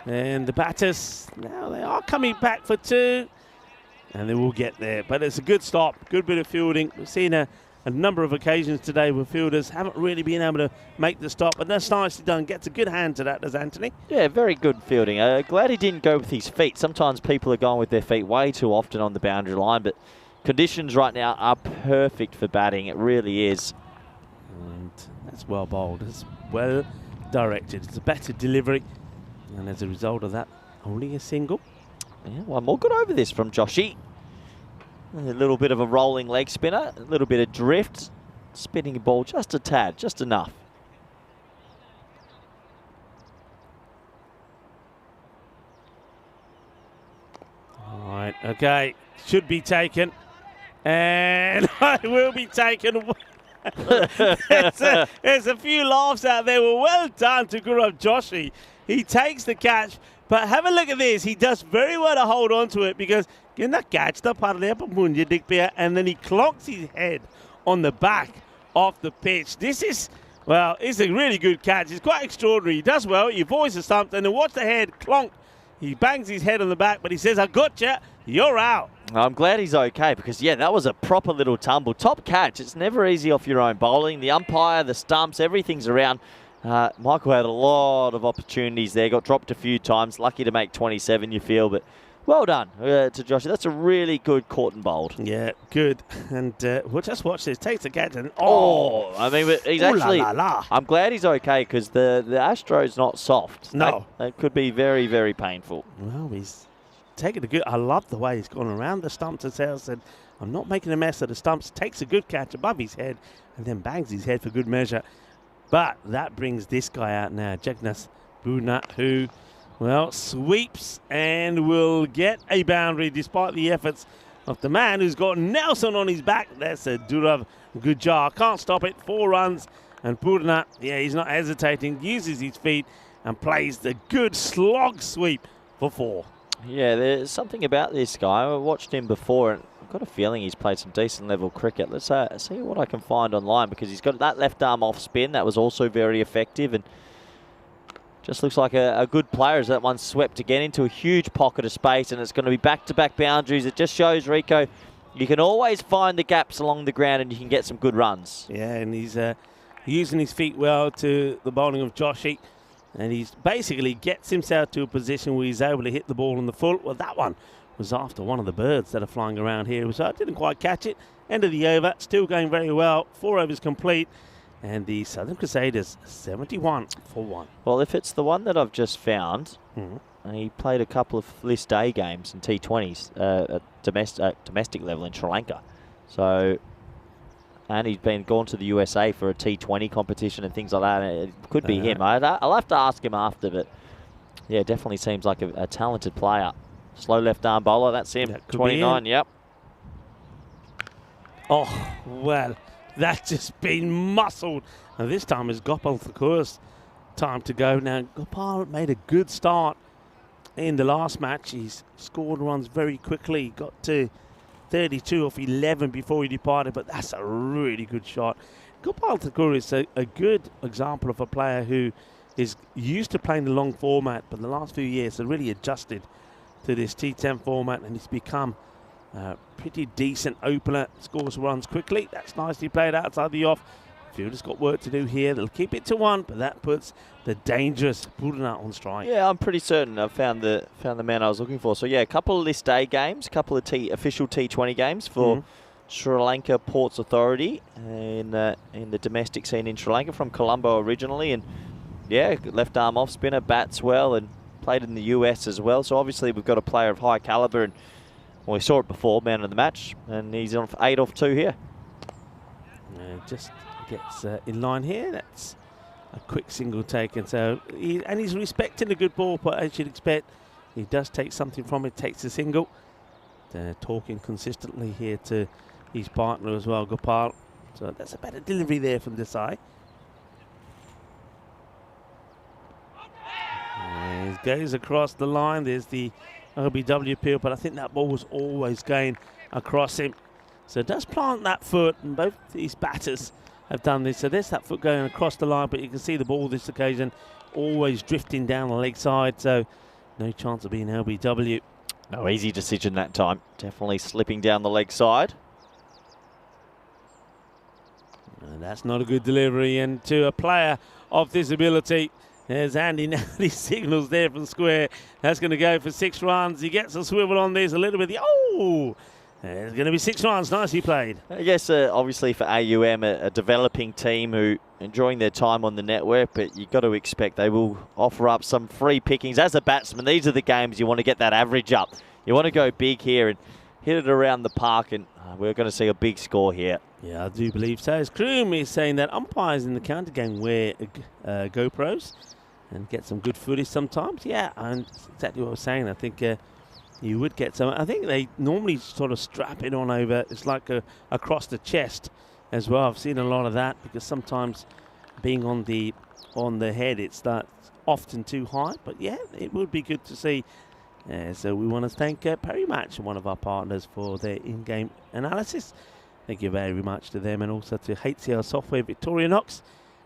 And the batters, now they are coming back for 2, and they will get there. But it's a good stop, good bit of fielding. We've seen a number of occasions today where fielders haven't really been able to make the stop, but that's nicely done. Gets a good hand to that, does Anthony? Yeah, very good fielding. Glad he didn't go with his feet. Sometimes people are going with their feet way too often on the boundary line, but conditions right now are perfect for batting. It really is. And that's well bowled. It's well directed. It's a better delivery. And as a result of that, only a single. Yeah, one more. Good over this from Joshy. A little bit of a rolling leg spinner, a little bit of drift, spinning the ball just a tad, just enough. All right, okay, should be taken, and it will be taken. There's a few laughs out there. Well, well done to Gaurav Joshi. He takes the catch, but have a look at this. He does very well to hold on to it, because and then he clonks his head on the back of the pitch. This is, well, it's a really good catch. It's quite extraordinary. He does well. He avoids the stump, and then watch the head clonk. He bangs his head on the back, but he says, I gotcha, you're out. I'm glad he's okay, because, yeah, that was a proper little tumble. Top catch. It's never easy off your own bowling. The umpire, the stumps, everything's around. Michael had a lot of opportunities there. Got dropped a few times. Lucky to make 27, you feel, but well done to Josh. That's a really good caught and bowled. Yeah, good. And we'll just watch this. Takes the catch and I mean, he's actually. I'm glad he's okay, because the Astro's not soft. No, that could be very, very painful. Well, he's taking a good. I love the way he's gone around the stumps and said, "I'm not making a mess of the stumps." Takes a good catch above his head and then bangs his head for good measure. But that brings this guy out now, Jagnas Bunat, who, well, sweeps and will get a boundary despite the efforts of the man who's got Nelson on his back. That's a Durav Gujar. Can't stop it. 4 runs. And Bunat, yeah, he's not hesitating. Uses his feet and plays the good slog sweep for 4. Yeah, there's something about this guy. I watched him before, and I've got a feeling he's played some decent level cricket. Let's see what I can find online, because he's got that left arm off spin. That was also very effective, and just looks like a good player as that one swept again into a huge pocket of space, and it's going to be back-to-back boundaries. It just shows, Rico, you can always find the gaps along the ground and you can get some good runs. Yeah, and he's using his feet well to the bowling of Joshi. And he's basically gets himself to a position where he's able to hit the ball on the full. Well, that one was after one of the birds that are flying around here. So I didn't quite catch it. End of the over. Still going very well. 4 overs complete. And the Southern Crusaders, 71 for 1. Well, if it's the one that I've just found, he played a couple of list A games and T20s at domestic level in Sri Lanka. So And he's been gone to the USA for a T20 competition and things like that. It could be him. I'll have to ask him after, but yeah, definitely seems like a talented player. Slow left arm bowler, that's him. 29, yep. Oh, well, that's just been muscled. And this time it's Gopal Thakur's time to go. Now, Gopal made a good start in the last match. He's scored runs very quickly. Got to 32 off 11 before he departed, but that's a really good shot. Gopal Thakur is a good example of a player who is used to playing the long format, but in the last few years has really adjusted to this T10 format, and he's become a pretty decent opener. Scores runs quickly. That's nicely played outside the off. Fielder's got work to do here. They'll keep it to 1, but that puts the dangerous Purna on strike. Yeah, I'm pretty certain I've found the man I was looking for. So yeah, a couple of list A games, a couple of official T20 games for Sri Lanka Ports Authority in the domestic scene in Sri Lanka, from Colombo originally, and yeah, left arm off spinner, bats well, and played in the US as well. So obviously we've got a player of high caliber, and well, we saw it before, man of the match, and he's on 8 off 2 here. Just gets in line here. That's a quick single taken. So he's respecting a good ball, but as you'd expect, he does take something from it. Takes a single. They're talking consistently here to his partner as well, Gopal. So that's a better delivery there from Desai. And he goes across the line. There's the OBW appeal, but I think that ball was always going across him. So it does plant that foot, and both these batters have done this. So there's that foot going across the line, but you can see the ball this occasion always drifting down the leg side, so no chance of being LBW. No easy decision that time. Definitely slipping down the leg side. And that's not a good delivery, and to a player of this ability, there's Andy Nally signals there from square. That's going to go for 6 runs. He gets a swivel on this a little bit. Oh! There's going to be 6 runs. Nicely played. I guess obviously for AUM, a developing team who enjoying their time on the network, but you've got to expect they will offer up some free pickings. As a batsman, these are the games you want to get that average up. You want to go big here and hit it around the park, and we're going to see a big score here. Yeah, I do believe so. As Kroom is saying that umpires in the counter game wear GoPros and get some good footage sometimes. Yeah, and that's exactly what I was saying. I think you would get some. I think they normally sort of strap it on over. It's like across the chest as well. I've seen a lot of that because sometimes being on the head, it's not often too high. But yeah, it would be good to see. So we want to thank Perry Match, one of our partners, for their in-game analysis. Thank you very much to them, and also to HCL Software, Victorinox,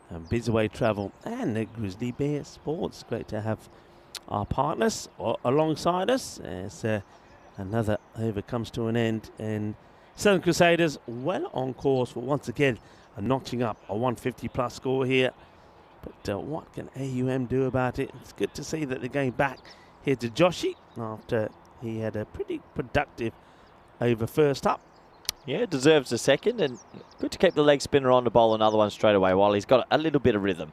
and Bizaway Travel, and the Grizzly Bear Sports. Great to have our partners alongside us as another over comes to an end, and Southern Crusaders well on course for once again notching up a 150 plus score here. But what can AUM do about it? It's good to see that they're going back here to Joshi after he had a pretty productive over first up. Yeah, deserves a second, and good to keep the leg spinner on to bowl another one straight away while he's got a little bit of rhythm.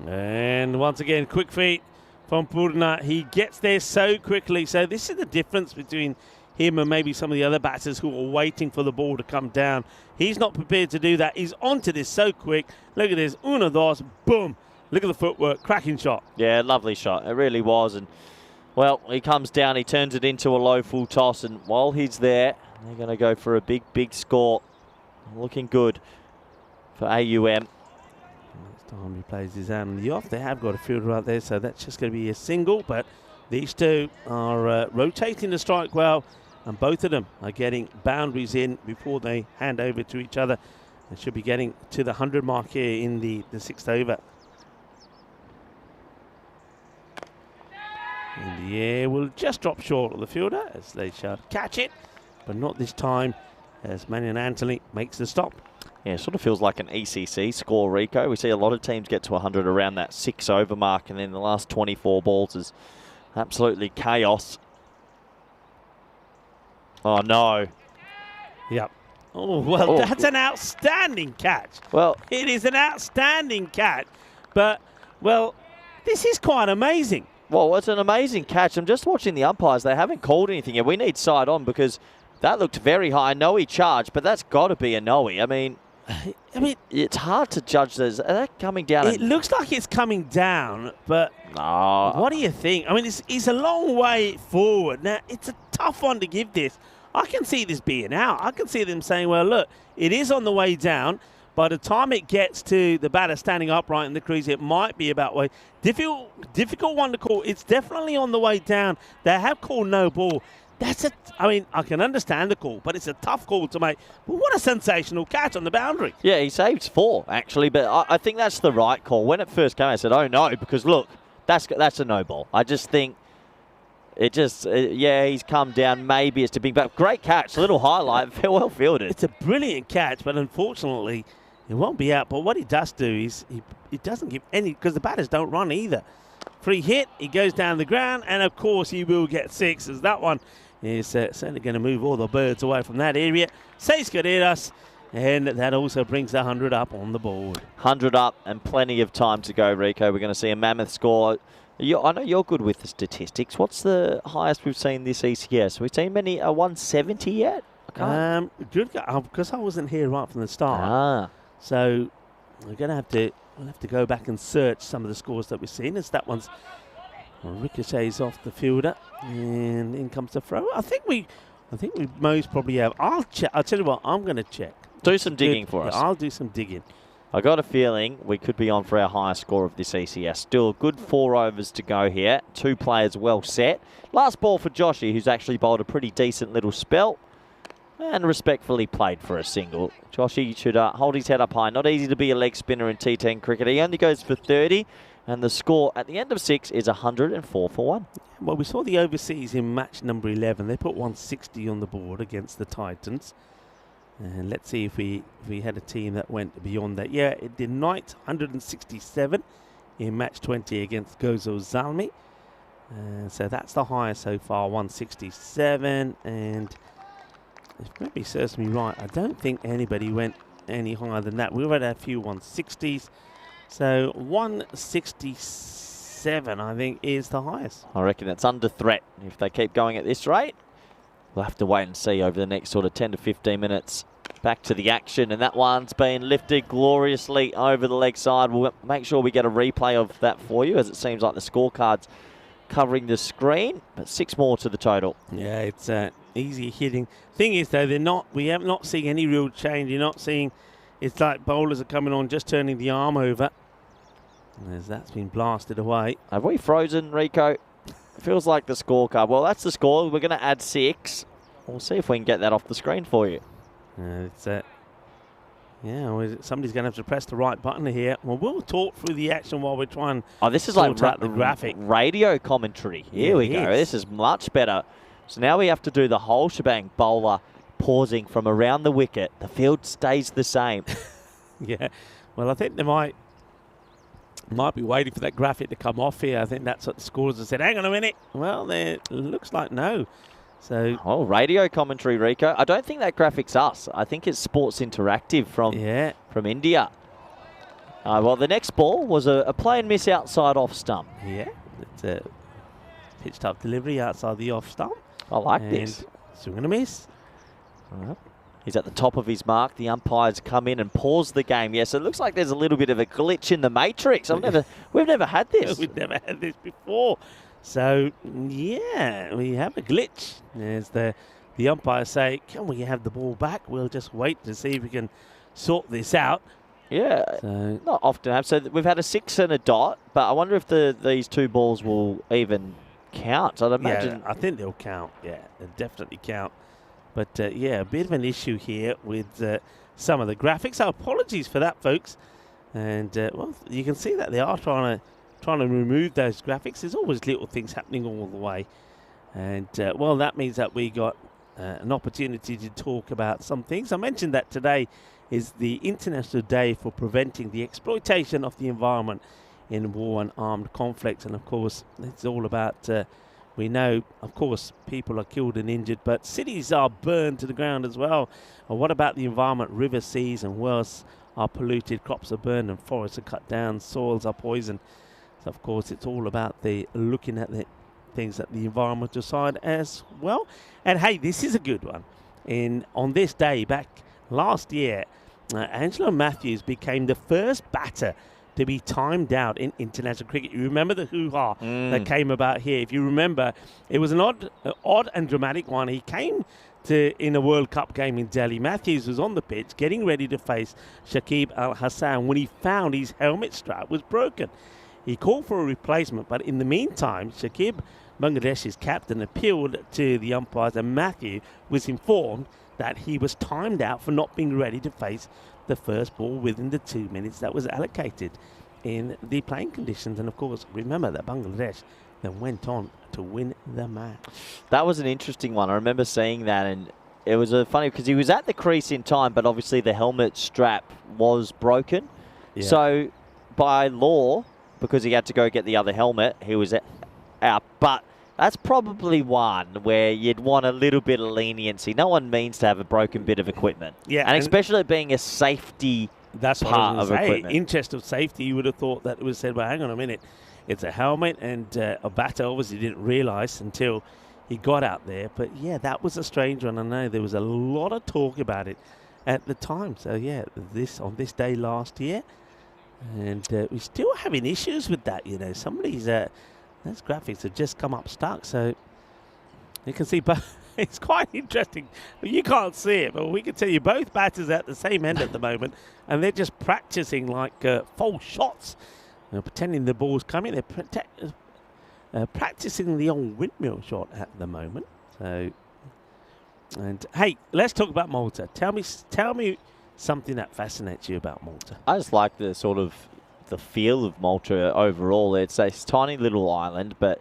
And once again, quick feet from Purna. He gets there so quickly. So this is the difference between him and maybe some of the other batters who are waiting for the ball to come down. He's not prepared to do that. He's onto this so quick. Look at this. Uno, dos, boom. Look at the footwork. Cracking shot. Yeah, lovely shot. It really was. And, well, he comes down. He turns it into a low full toss. And while he's there, they're going to go for a big, big score. Looking good for AUM. Next time he plays his hand on the off, they have got a fielder right there, so that's just going to be a single. But these two are rotating the strike well, and both of them are getting boundaries in before they hand over to each other. They should be getting to the 100 mark here in the 6th over. In the air will just drop short of the fielder as they shout catch it, but not this time as Manion Anthony makes the stop. Yeah, it sort of feels like an ECC score, Rico. We see a lot of teams get to 100 around that 6 over mark, and then the last 24 balls is absolutely chaos. Oh, no. Yep. Oh, well, that's an outstanding catch. Well, it is an outstanding catch, but, well, this is quite amazing. Well, it's an amazing catch. I'm just watching the umpires. They haven't called anything yet. We need side on because That looked very high. Noe charge, but that's got to be a Noe. I mean, it's hard to judge those. Are they coming down? It looks like it's coming down, but no. What do you think? I mean, it's a long way forward. Now, it's a tough one to give this. I can see this being out. I can see them saying, well, look, it is on the way down. By the time it gets to the batter standing upright in the crease, it might be about way. Difficult one to call. It's definitely on the way down. They have called no ball. I mean, I can understand the call, but it's a tough call to make. But what a sensational catch on the boundary. Yeah, he saves 4, actually, but I think that's the right call. When it first came, I said, oh, no, because, look, that's a no ball. I just think he's come down. Maybe it's to big, but great catch, little highlight, well fielded. It's a brilliant catch, but unfortunately, it won't be out. But what he does do is he doesn't give any, because the batters don't run either. Free hit, he goes down the ground, and of course he will get 6, as that one is certainly going to move all the birds away from that area. 6 Crusaders, and that also brings the 100 up on the board. 100 up and plenty of time to go, Rico. We're going to see a mammoth score. I know you're good with the statistics. What's the highest we've seen this ECS? We've seen many 170 yet? Good, because I wasn't here right from the start. So we're going to have to go back and search some of the scores that we've seen. As that one's ricochets off the fielder, and in comes the throw. I think we most probably have. I'll check. I'll tell you what. I'm going to check. Do some digging for us. I'll do some digging. I got a feeling we could be on for our highest score of this ECS. Still a good 4 overs to go here. 2 players well set. Last ball for Joshy, who's actually bowled a pretty decent little spell and respectfully played for a single. Joshy should hold his head up high. Not easy to be a leg spinner in T10 cricket. He only goes for 30, and the score at the end of 6 is 104 for 1. Well, we saw the overseas in match number 11. They put 160 on the board against the Titans. And let's see if we had a team that went beyond that. Yeah, it did 167 in match 20 against Gozo Zalmi. So that's the highest so far, 167. And if memory serves me right, I don't think anybody went any higher than that. We've had a few 160s. So 167, I think, is the highest. I reckon it's under threat. If they keep going at this rate, we'll have to wait and see over the next sort of 10 to 15 minutes. Back to the action, and that one's been lifted gloriously over the leg side. We'll make sure we get a replay of that for you, as it seems like the scorecard's covering the screen. But 6 more to the total. Yeah, it's easy hitting. Thing is, though, we have not seen any real change. You're not seeing. It's like bowlers are coming on, just turning the arm over, as that's been blasted away. Have we frozen, Rico? It feels like the scorecard. Well, that's the score. We're going to add 6. We'll see if we can get that off the screen for you. Somebody's going to have to press the right button here. Well, we'll talk through the action while we're trying. Oh, this is like the graphic radio commentary. Here we go. This is much better. So now we have to do the whole shebang. Bowler pausing from around the wicket. The field stays the same. Yeah. Well, I think they might be waiting for that graphic to come off here. I think that's what the scorers have said. Hang on a minute. Well, it looks like no. So, radio commentary, Rico. I don't think that graphic's us. I think it's Sports Interactive from India. Well, the next ball was a play and miss outside off stump. Yeah, it's a pitched up delivery outside the off stump. I like this. Swing and a miss. He's at the top of his mark. The umpires come in and pause the game. Yes, it looks like there's a little bit of a glitch in the matrix. We've never had this. We've never had this before. So, yeah, we have a glitch. As the umpires say, can we have the ball back? We'll just wait to see if we can sort this out. Yeah, not often have. So we've had a 6 and a dot, but I wonder if these 2 balls will even count. I'd imagine. Yeah, I think they'll count. Yeah, they'll definitely count. But, a bit of an issue here with some of the graphics. So apologies for that, folks. And, well, you can see that they are trying to remove those graphics. There's always little things happening all the way. And, well, that means that we got an opportunity to talk about some things. I mentioned that today is the International Day for Preventing the Exploitation of the Environment in War and Armed Conflicts. And, of course, it's all about, we know, of course, people are killed and injured, but cities are burned to the ground as well. And what about the environment? Rivers, seas and wells are polluted, crops are burned and forests are cut down, soils are poisoned. So, of course, it's all about looking at the things at the environmental side as well. And, hey, this is a good one. on this day back last year, Angelo Matthews became the first batter to be timed out in international cricket. You remember the hoo-ha that came about here. If you remember, it was an odd and dramatic one. He came in a World Cup game in Delhi. Matthews was on the pitch getting ready to face Shakib Al Hassan when he found his helmet strap was broken. He called for a replacement, but in the meantime, Shakib, Bangladesh's captain, appealed to the umpires, and Matthew was informed that he was timed out for not being ready to face the first ball within the 2 minutes that was allocated in the playing conditions. And of course, remember that Bangladesh then went on to win the match. That was an interesting one. I remember seeing that, and it was funny because he was at the crease in time, but obviously the helmet strap was broken. Yeah. So by law, because he had to go get the other helmet, he was out. But that's probably one where you'd want a little bit of leniency. No one means to have a broken bit of equipment. Yeah, and especially it being a safety that's what part I was of gonna say. equipment. Interest of safety, you would have thought that it was said, well, hang on a minute, it's a helmet, and a batter obviously didn't realise until he got out there. But yeah, that was a strange one. I know there was a lot of talk about it at the time. So yeah, on this day last year, and we're still having issues with that. You know, some of these those graphics have just come up stuck. So you can see, but it's quite interesting. You can't see it, but we can tell you both batters are at the same end at the moment, and they're just practicing like false shots, pretending the ball's coming. They're practicing the old windmill shot at the moment. So, and hey, let's talk about Malta. Tell me something that fascinates you about Malta. I just like the sort of the feel of Malta overall. It's a tiny little island, but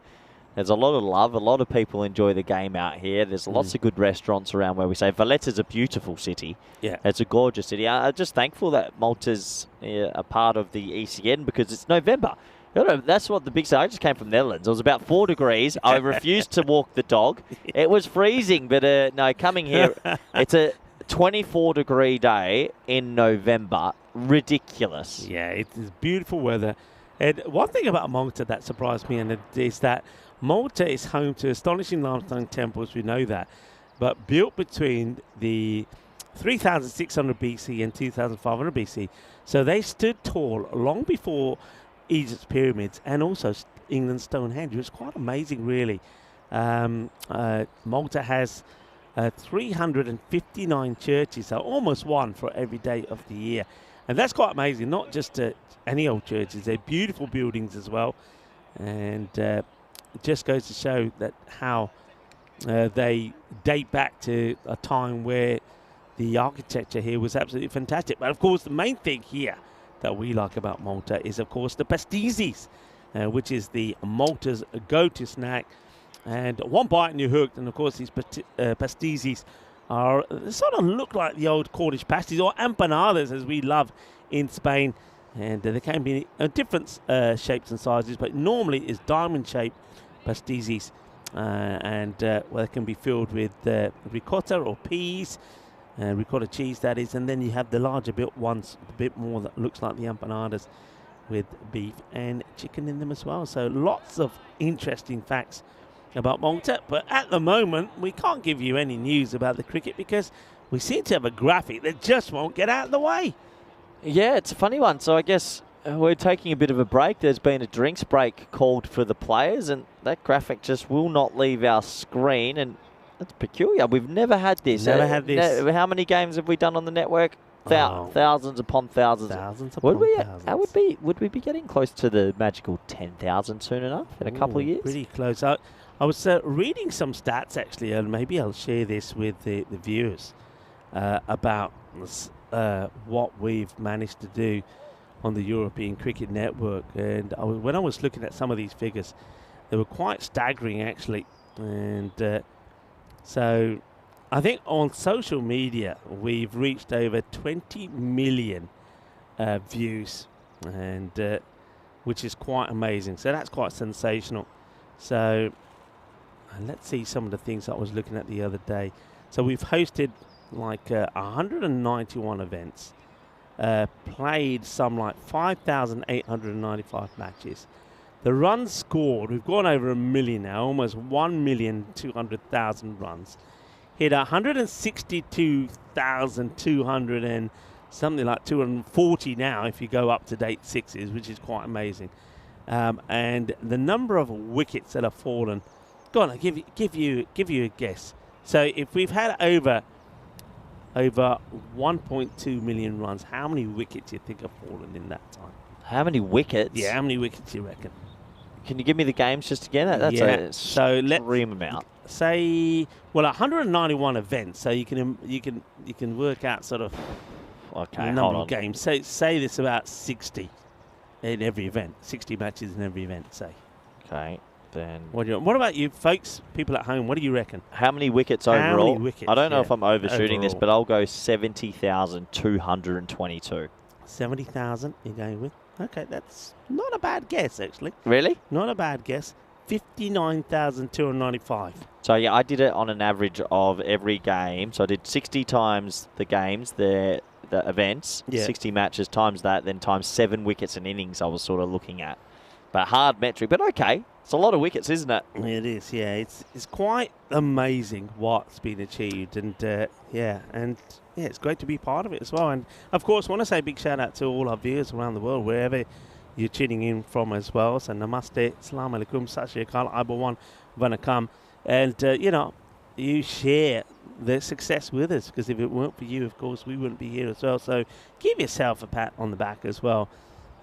there's a lot of love. A lot of people enjoy the game out here. There's lots of good restaurants around where we say Valletta's a beautiful city. Yeah, it's a gorgeous city. I'm just thankful that Malta's a part of the ECN because it's November. You know, that's what the big say. I just came from Netherlands. It was about 4 degrees. I refused to walk the dog. It was freezing, but no, coming here, it's a 24-degree day in November. Ridiculous. Yeah, it is beautiful weather. And one thing about Malta that surprised me is that Malta is home to astonishing limestone temples, we know that, but built between the 3600 BC and 2500 BC. So they stood tall long before Egypt's pyramids and also England's Stonehenge. It's quite amazing, really. Malta has 359 churches, so almost one for every day of the year. And that's quite amazing, not just any old churches. They're beautiful buildings as well. And it just goes to show that how they date back to a time where the architecture here was absolutely fantastic. But, of course, the main thing here that we like about Malta is, of course, the pastéis, which is the Malta's go-to snack. And one bite and you're hooked. And, of course, these pastéis they sort of look like the old Cornish pasties or empanadas, as we love in Spain. And they can be different shapes and sizes, but normally it's diamond-shaped pastéis. They can be filled with ricotta or peas, ricotta cheese, that is. And then you have the larger built ones, a bit more that looks like the empanadas, with beef and chicken in them as well. So lots of interesting facts about Malta, but at the moment we can't give you any news about the cricket because we seem to have a graphic that just won't get out of the way. Yeah, it's a funny one. So I guess we're taking a bit of a break. There's been a drinks break called for the players, and that graphic just will not leave our screen, and that's peculiar. We've never had this. Never had this. How many games have we done on the network? Thousands upon thousands. Would we be getting close to the magical 10,000 soon enough in a couple of years? Pretty close. I was reading some stats actually, and maybe I'll share this with the viewers about what we've managed to do on the European Cricket Network. And when I was looking at some of these figures, they were quite staggering actually. And so I think on social media we've reached over 20 million views, and which is quite amazing. So that's quite sensational. So let's see some of the things I was looking at the other day. So we've hosted like 191 events, played some like 5,895 matches. The runs scored, we've gone over 1 million now, almost 1,200,000 runs. hit 162,200 and something like 240 now if you go up to date sixes, which is quite amazing. And the number of wickets that have fallen. Go on, I'll give you a guess. So if we've had over 1.2 million runs, how many wickets do you think have fallen in that time? How many wickets? Yeah, how many wickets do you reckon? Can you give me the games just again? That's a extreme amount. Say 191 events. So you can work out sort of the number of games. So say there's about 60 in every event. 60 matches in every event. Say. Okay. Then what about you folks, people at home? What do you reckon? How many wickets overall? How many wickets, I don't know if I'm overshooting this, overall. but I'll go 70,222. 70,000 you're going with? Okay, that's not a bad guess, actually. Really? Not a bad guess. 59,295. So, yeah, I did it on an average of every game. So I did 60 times the games, the events, 60 matches times that, then times 7 wickets and innings I was sort of looking at. But hard metric, but okay. It's a lot of wickets, isn't it? It is, yeah. It's quite amazing what's been achieved, and it's great to be part of it as well. And of course, I want to say a big shout out to all our viewers around the world, wherever you're tuning in from as well. So namaste, salam alaikum, sat shri akal, abawan, vanakam, and you share the success with us, because if it weren't for you, of course, we wouldn't be here as well. So give yourself a pat on the back as well,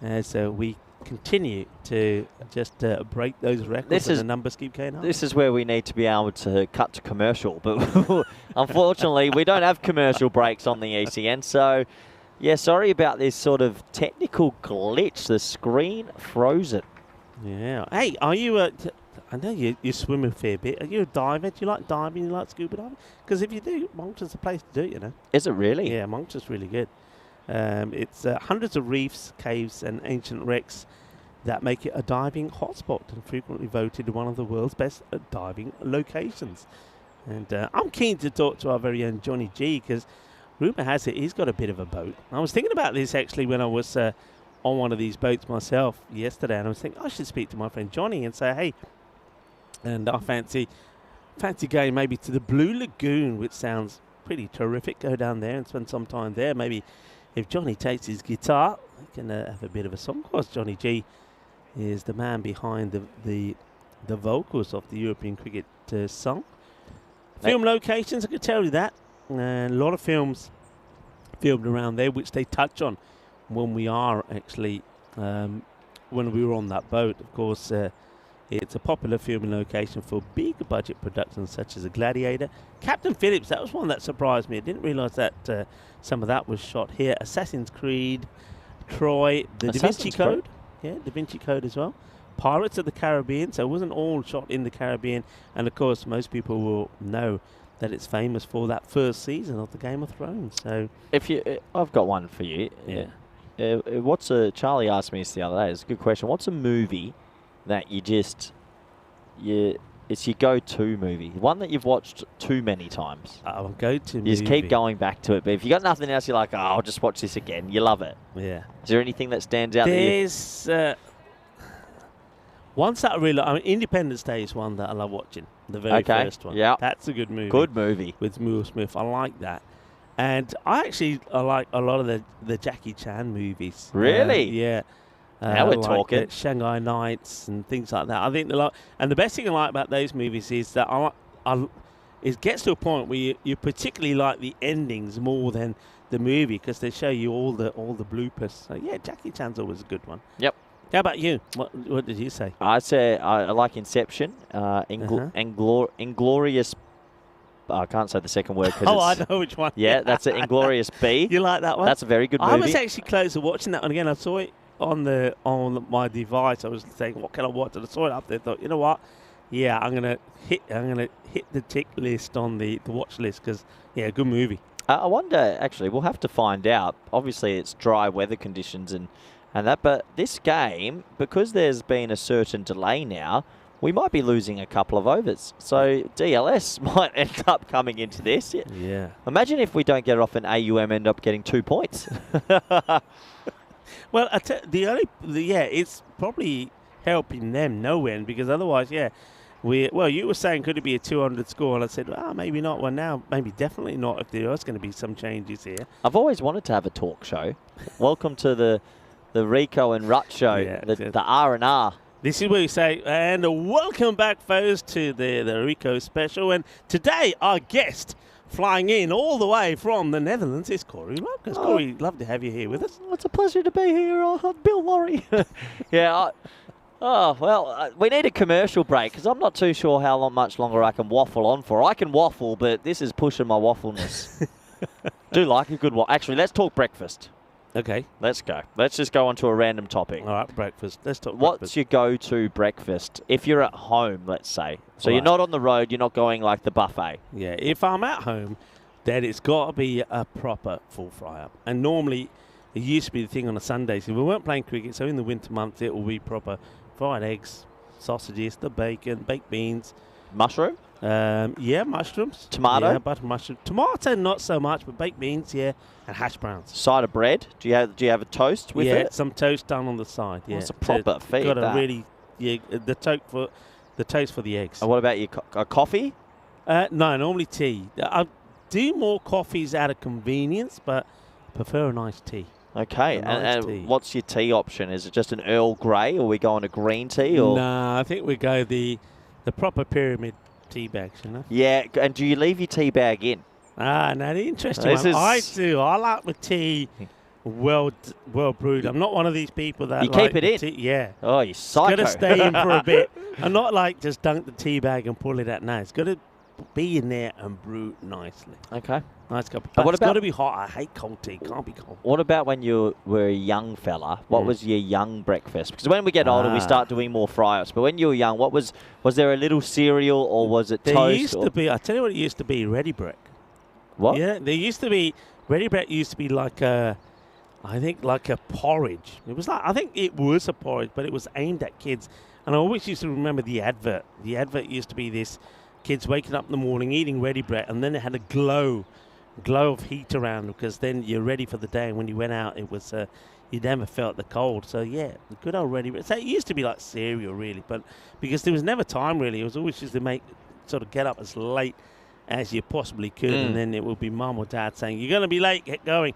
as we continue to just break those records, and the numbers keep going up. This is where we need to be able to cut to commercial, but unfortunately we don't have commercial breaks on the ECN, so yeah, sorry about this sort of technical glitch. The screen frozen. Yeah. Hey, are you I know you swim a fair bit. Are you a diver? Do you like diving? You like scuba diving? Because if you do, Malta's the place to do it, Is it really? Yeah, Malta's really good. It's hundreds of reefs, caves and ancient wrecks that make it a diving hotspot, and frequently voted one of the world's best diving locations. And I'm keen to talk to our very own Johnny G, because rumour has it he's got a bit of a boat. I was thinking about this actually when I was on one of these boats myself yesterday, and I was thinking I should speak to my friend Johnny and say, hey, and I fancy going maybe to the Blue Lagoon, which sounds pretty terrific. Go down there and spend some time there. Maybe if Johnny takes his guitar, we can have a bit of a song. Of course, Johnny G is the man behind the vocals of the European cricket song. Film locations, I can tell you that. A lot of films filmed around there, which they touch on when we are actually, when we were on that boat. Of course, it's a popular filming location for big budget productions such as A Gladiator. Captain Phillips, that was one that surprised me. I didn't realise that some of that was shot here. Assassin's Creed, Troy, the Da Vinci Code. Yeah, Da Vinci Code as well. Pirates of the Caribbean, so it wasn't all shot in the Caribbean. And of course, most people will know that it's famous for that first season of the Game of Thrones. So, I've got one for you. Yeah. Charlie asked me this the other day. It's a good question. What's a movie that it's your go-to movie? One that you've watched too many times. Go-to movie. You just keep going back to it. But if you got nothing else, you're like, I'll just watch this again. You love it. Yeah. Is there anything that stands out? There's one that I really like. Independence Day is one that I love watching. The very first one. Yeah. That's a good movie. Good movie. With Will Smith. I like that. And I like a lot of the Jackie Chan movies. Really? Yeah. Now we're talking. Shanghai Nights and things like that. I think and the best thing I like about those movies is that it gets to a point where you particularly like the endings more than the movie, because they show you all the bloopers. So yeah, Jackie Chan's always a good one. Yep. How about you? What did you say? I'd say I like Inception, Inglorious. I can't say the second word. I know which one. Yeah, that's an Inglorious B. You like that one? That's a very good movie. I was actually close to watching that one again. I saw it on my device. I was saying, what can I watch? And I saw it up there. Thought, you know what? Yeah, I'm gonna hit the tick list on the watch list, because yeah, good movie. I wonder. Actually, we'll have to find out. Obviously, it's dry weather conditions and that. But this game, because there's been a certain delay now, we might be losing a couple of overs. So DLS might end up coming into this. Yeah. Imagine if we don't get it off and AUM end up getting 2 points. Well, it's probably helping them no end, because otherwise, yeah, Well, you were saying could it be a 200 score, and I said, well, maybe not. Well, now maybe definitely not if there is going to be some changes here. I've always wanted to have a talk show. Welcome to the Rico and Rut show, Yeah, the R&R. This is where you say, and welcome back, folks, to the Rico special. And today, our guest flying in all the way from the Netherlands is Corey Lucas. Corey, love to have you here with us. It's a pleasure to be here, Bill Laurie. Yeah. We need a commercial break because I'm not too sure how much longer I can waffle on for. I can waffle, but this is pushing my waffleness. Do like a good waffle. Actually, let's talk breakfast. Okay. Let's go. Let's just go on to a random topic. All right, breakfast. Let's talk What's breakfast. your go-to breakfast if you're at home, let's say? So you're Right. not on the road, you're not going like the buffet. Yeah, if I'm at home, then it's got to be a proper full fry-up. And normally, it used to be the thing on a Sunday. So we weren't playing cricket, so in the winter months, it will be proper fried eggs, sausages, the bacon, baked beans. Mushroom? Yeah, mushrooms. Tomato? Yeah, butter mushroom. Tomato, not so much, but baked beans, yeah, and hash browns. Side of bread? Do you have a toast with yeah, it? some toast done on the side. Yeah, It's a proper feed, Got to that. really, the toast for the eggs. And what about your coffee? No, normally tea. I do more coffees out of convenience, but I prefer a nice tea. Okay, A nice and tea. what's your tea option? Is it just an Earl Grey, or are we going to green tea? Or No, I think we go the proper pyramid tea bags, you know. Yeah, and do you leave your tea bag in? Ah, no, the interesting This one. is- I do. I like my tea well brewed. I'm not one of these people that You like keep it the in? tea. Yeah. Oh, you psycho. Got to stay in for a bit. I'm not like just dunk the tea bag and pull it out. No, it's got to be in there and brew nicely. Okay. Nice cup. And But what it's got about- to be hot. I hate cold tea. Can't be cold. What about when you were a young fella? What was your young breakfast? Because when we get older, we start doing more fry-ups. But when you were young, was there a little cereal or was it There toast? used or- to be. I tell you what, it used to be ready bread. What? Yeah, there used to be ready bread. Used to be like a porridge. It was like, I think it was a porridge, but it was aimed at kids. And I always used to remember the advert. The advert used to be this: kids waking up in the morning eating ready bread, and then it had a glow of heat around them, because then you're ready for the day. And when you went out, it was you never felt the cold. So yeah, the good old ready bread. So it used to be like cereal really, but because there was never time really, it was always just to get up as late as you possibly could, and then it would be mum or dad saying, "You're going to be late, get going."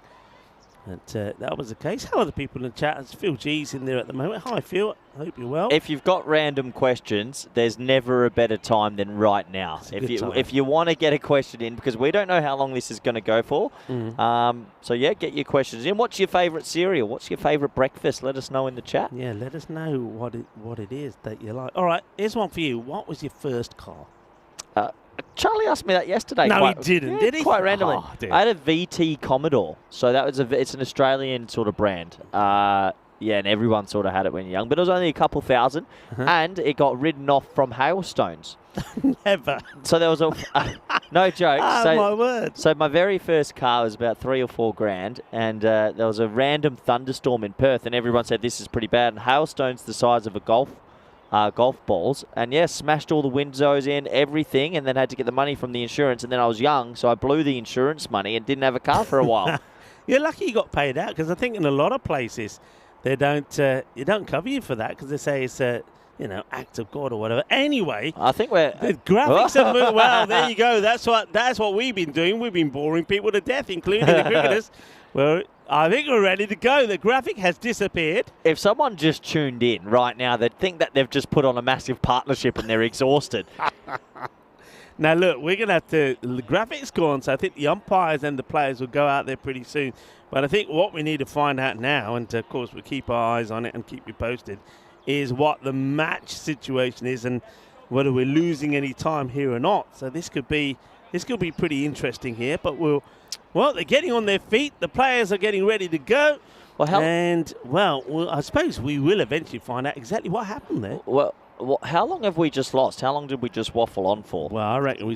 And that was the case. How are the people in the chat? It's Phil G's in there at the moment. Hi, Phil. I hope you're well. If you've got random questions, there's never a better time than right now. It's a good time. If you want to get a question in, because we don't know how long this is going to go for. So yeah, get your questions in. What's your favourite cereal? What's your favourite breakfast? Let us know in the chat. Yeah, let us know what it is that you like. All right, here's one for you. What was your first car? Charlie asked me that yesterday. No, he didn't, did he? Quite randomly. Oh, dear. I had a VT Commodore, so that was it's an Australian sort of brand. Yeah, and everyone sort of had it when you're young, but it was only a couple thousand, and it got ridden off from hailstones. Never. So there was a no joke. Oh, my word. So my very first car was about $3 or $4 and there was a random thunderstorm in Perth, and everyone said this is pretty bad. And hailstones the size of a golf balls, and yeah, smashed all the windows in, everything, and then had to get the money from the insurance. And then I was young, so I blew the insurance money and didn't have a car for a while. You're lucky you got paid out, because I think in a lot of places they don't cover you for that, because they say it's a act of God or whatever. Anyway, I think we're the graphics have moved. Well, there you go. That's what we've been doing. We've been boring people to death, including the cricketers. Well, I think we're ready to go. The graphic has disappeared. If someone just tuned in right now, they'd think that they've just put on a massive partnership and they're exhausted. Now, look, we're going to have to... The graphic's gone, so I think the umpires and the players will go out there pretty soon. But I think what we need to find out now, and of course we'll keep our eyes on it and keep you posted, is what the match situation is and whether we're losing any time here or not. So this could be pretty interesting here. But they're getting on their feet. The players are getting ready to go. Well, I suppose we will eventually find out exactly what happened there. Well, how long have we just lost? How long did we just waffle on for? Well, I reckon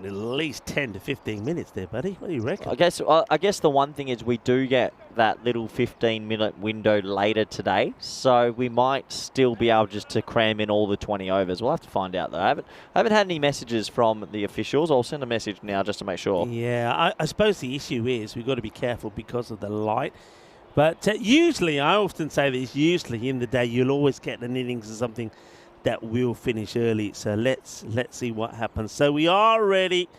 at least 10 to 15 minutes there, buddy. What do you reckon? I guess the one thing is we do get that little 15-minute window later today, so we might still be able just to cram in all the 20 overs. We'll have to find out, though. I haven't had any messages from the officials. I'll send a message now just to make sure. Yeah, I suppose the issue is we've got to be careful because of the light. But usually, I often say this, usually in the day, you'll always get an innings or something that will finish early. So let's see what happens. So we are ready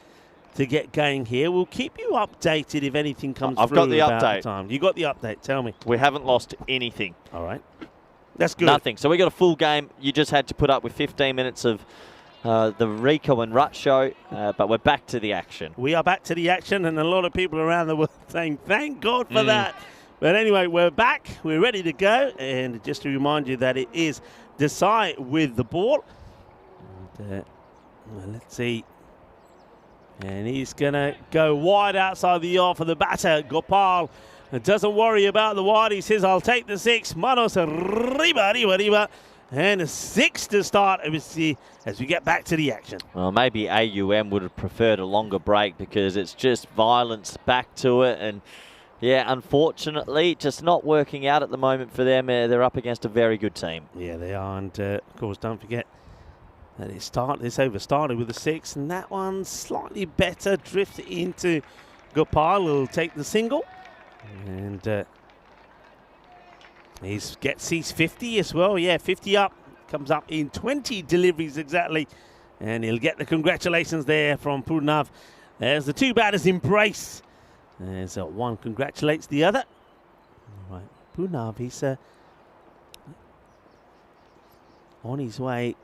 to get going here. We'll keep you updated if anything comes I've through. got the about update. The time. You got the update. Tell me. We haven't lost anything. All right. That's good. Nothing. So we got a full game. You just had to put up with 15 minutes of the Rico and Rut show, but we're back to the action. We are back to the action, and a lot of people around the world saying, thank God for that. But anyway, we're back. We're ready to go. And just to remind you that it is Desai with the ball. And, well, let's see. And he's going to go wide outside the off of the batter, Gopal. And doesn't worry about the wide. He says, I'll take the 6. Manos riba. And a 6 to start as we get back to the action. Well, maybe AUM would have preferred a longer break because it's just violence back to it. And, yeah, unfortunately, just not working out at the moment for them. They're up against a very good team. Yeah, they are. And, of course, don't forget that this over started with a 6. And that one's slightly better. Drifts into Gopal. Will take the single. And he's 50 as well. Yeah, 50 up. Comes up in 20 deliveries exactly. And he'll get the congratulations there from Purnav. As the two batters embrace. As one congratulates the other. All right, Purnav, he's on his way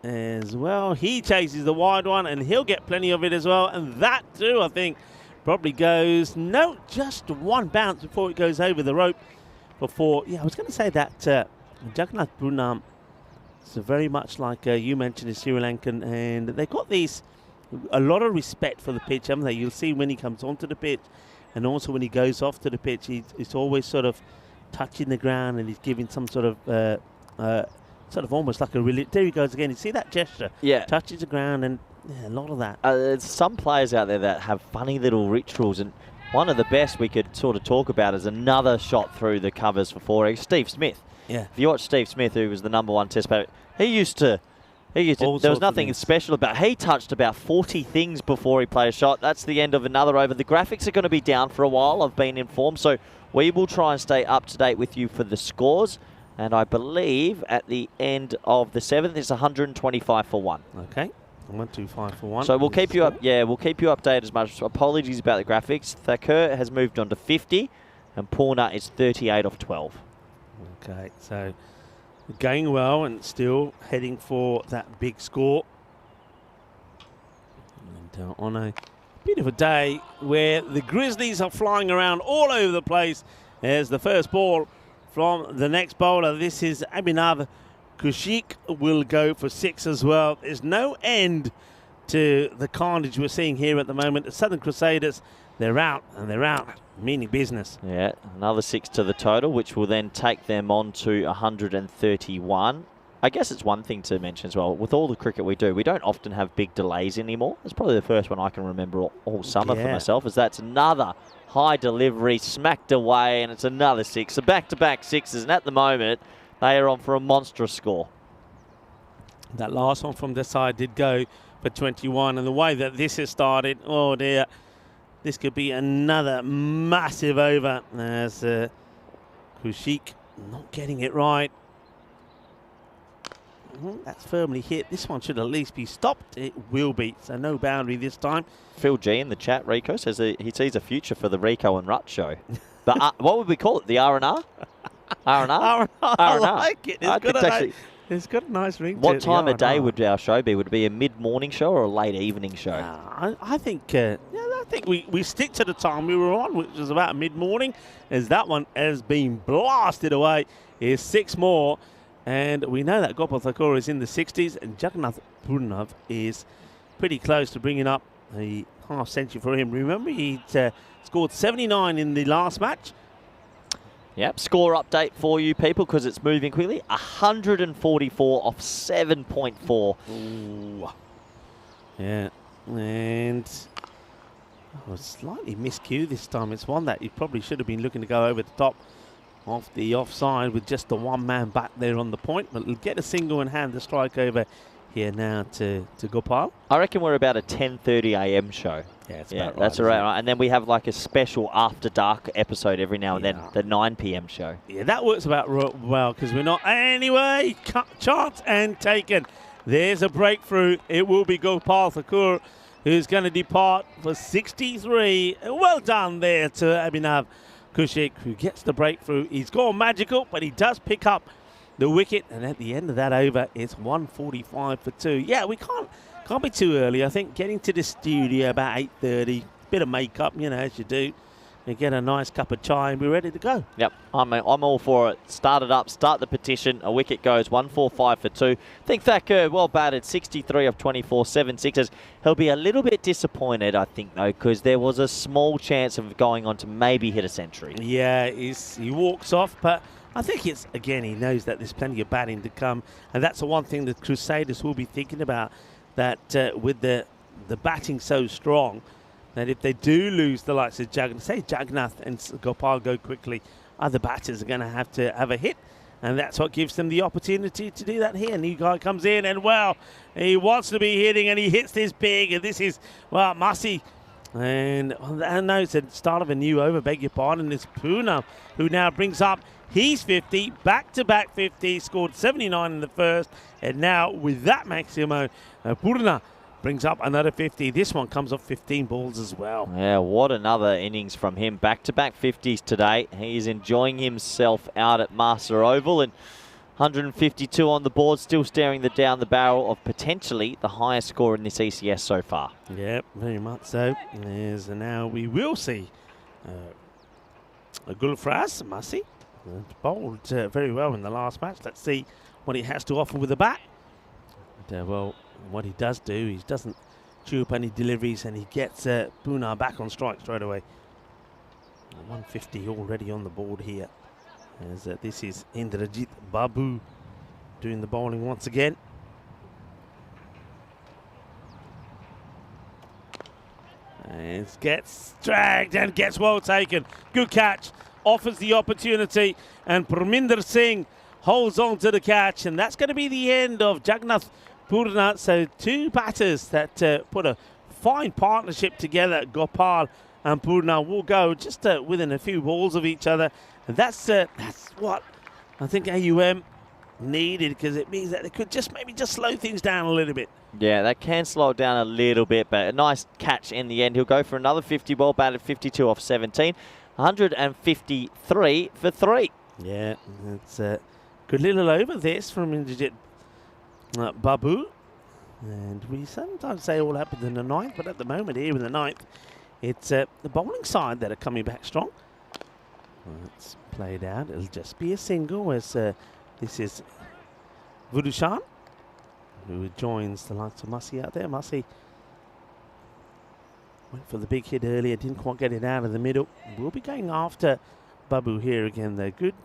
as well. He chases the wide one and he'll get plenty of it as well. And that too, I think, probably goes, no, just one bounce before it goes over the rope. I was going to say that Jagannath Purnam is very much like you mentioned is Sri Lankan, and they've got a lot of respect for the pitch, haven't they? You'll see when he comes onto the pitch and also when he goes off to the pitch, he's always sort of touching the ground and he's giving some sort of almost like a there he goes again. You see that gesture? Yeah. Touches the ground and yeah, a lot of that. There's some players out there that have funny little rituals, and one of the best we could sort of talk about is another shot through the covers for 4 Steve Smith. Yeah. If you watch Steve Smith, who was the #1 test player, he used to there was nothing special about it. He touched about 40 things before he played a shot. That's the end of another over. The graphics are going to be down for a while, I've been informed, so we will try and stay up to date with you for the scores. And I believe at the end of the 7th, it's 125 for 1. Okay. 125 for 1. So we'll keep you up. Yeah, we'll keep you updated as much. Apologies about the graphics. Thakur has moved on to 50, and Purna is 38 off 12. Okay, so going well and still heading for that big score. And on a beautiful day where the Grizzlies are flying around all over the place. There's the first ball from the next bowler. This is Abhinav Kushik, will go for 6 as well. There's no end to the carnage we're seeing here at the moment. The Southern Crusaders, they're out, and they're out, meaning business. Yeah, another 6 to the total, which will then take them on to 131. I guess it's one thing to mention as well, with all the cricket we do, we don't often have big delays anymore. That's probably the first one I can remember all summer for myself, is that's another high delivery, smacked away, and it's another 6. So back-to-back 6s, and at the moment, they are on for a monstrous score. That last one from the side did go for 21, and the way that this has started, oh dear, this could be another massive over as Kushik not getting it right. That's firmly hit. This one should at least be stopped. It will be, so no boundary this time. Phil G in the chat, Rico, says he sees a future for the Rico and Rut show. But what would we call it? The R&R? R&R? I like it. It's got a nice ring to it. What time of day would our show be? Would it be a mid-morning show or a late evening show? I think we stick to the time we were on, which was about mid-morning, as that one has been blasted away. Here's 6 more, and we know that Gopal Thakur is in the 60s, and Jagannath Purnav is pretty close to bringing up a half century for him. Remember, he scored 79 in the last match. Yep, score update for you people because it's moving quickly. 144 off 7.4. Ooh. Yeah, and slightly miscue this time. It's one that you probably should have been looking to go over the top of the offside with just the one man back there on the point, but he'll get a single and hand the strike over here now to Gopal. I reckon we're about a 10:30 a.m. show. Yeah, it's Yeah, about that's right, isn't right. And then we have like a special after dark episode every now and then, Yeah. the 9 p.m. show. Yeah, that works about well because we're not. Anyway, chance and taken. There's a breakthrough. It will be Gopal Thakur who's going to depart for 63. Well done there to Abhinav Kushik, who gets the breakthrough. He's gone magical, but he does pick up the wicket. And at the end of that over, it's 145 for 2. Yeah, we can't be too early. I think getting to the studio about 8:30, bit of makeup, as you do. And get a nice cup of chai and be ready to go. Yep, I'm all for it. Start it up, start the petition. A wicket goes 145 for 2. I think Thakur, well batted, 63 of 24, 7 sixes. He'll be a little bit disappointed, I think, though, because there was a small chance of going on to maybe hit a century. Yeah, he walks off, but I think it's, again, he knows that there's plenty of batting to come. And that's the one thing the Crusaders will be thinking about, that with the batting so strong, that if they do lose the likes of Jagannath and Gopal go quickly, other batters are going to have a hit. And that's what gives them the opportunity to do that here. New guy comes in and, well, he wants to be hitting and he hits this big. And this is, well, Masi. And no, it's the start of a new over, beg your pardon. It's Puna who now brings up his 50, back-to-back 50, scored 79 in the first. And now with that Maximo, Purna brings up another 50. This one comes off 15 balls as well. Yeah, what another innings from him. Back-to-back 50s today. He's enjoying himself out at Master Oval, and 152 on the board, still staring down the barrel of potentially the highest score in this ECS so far. Yep, very much so. And now we will see Gulfraz Masi bowled very well in the last match. Let's see what he has to offer with the bat. And, well, what he does do, he doesn't chew up any deliveries, and he gets Puna back on strike straight away. 150 already on the board here. As this is Indrajit Babu doing the bowling once again. And gets dragged and gets well taken. Good catch. Offers the opportunity, and Parminder Singh holds on to the catch, and that's going to be the end of Jagannath Purna. So 2 batters that put a fine partnership together. Gopal and Purna will go just within a few balls of each other, and that's what I think AUM needed, because it means that they could maybe just slow things down a little bit. Yeah, that can slow it down a little bit, but a nice catch in the end. He'll go for another 50 ball, batted 52 off 17. 153 for 3. Yeah, it's a good little over this from Indrajit Babu. And we sometimes say all happens in the 9th, but at the moment here in the 9th, it's the bowling side that are coming back strong. Well, it's played out. It'll just be a single, as this is Vudushan, who joins the likes of Masi out there. Masi went for the big hit earlier, didn't quite get it out of the middle. We'll be going after Babu here again, though. Good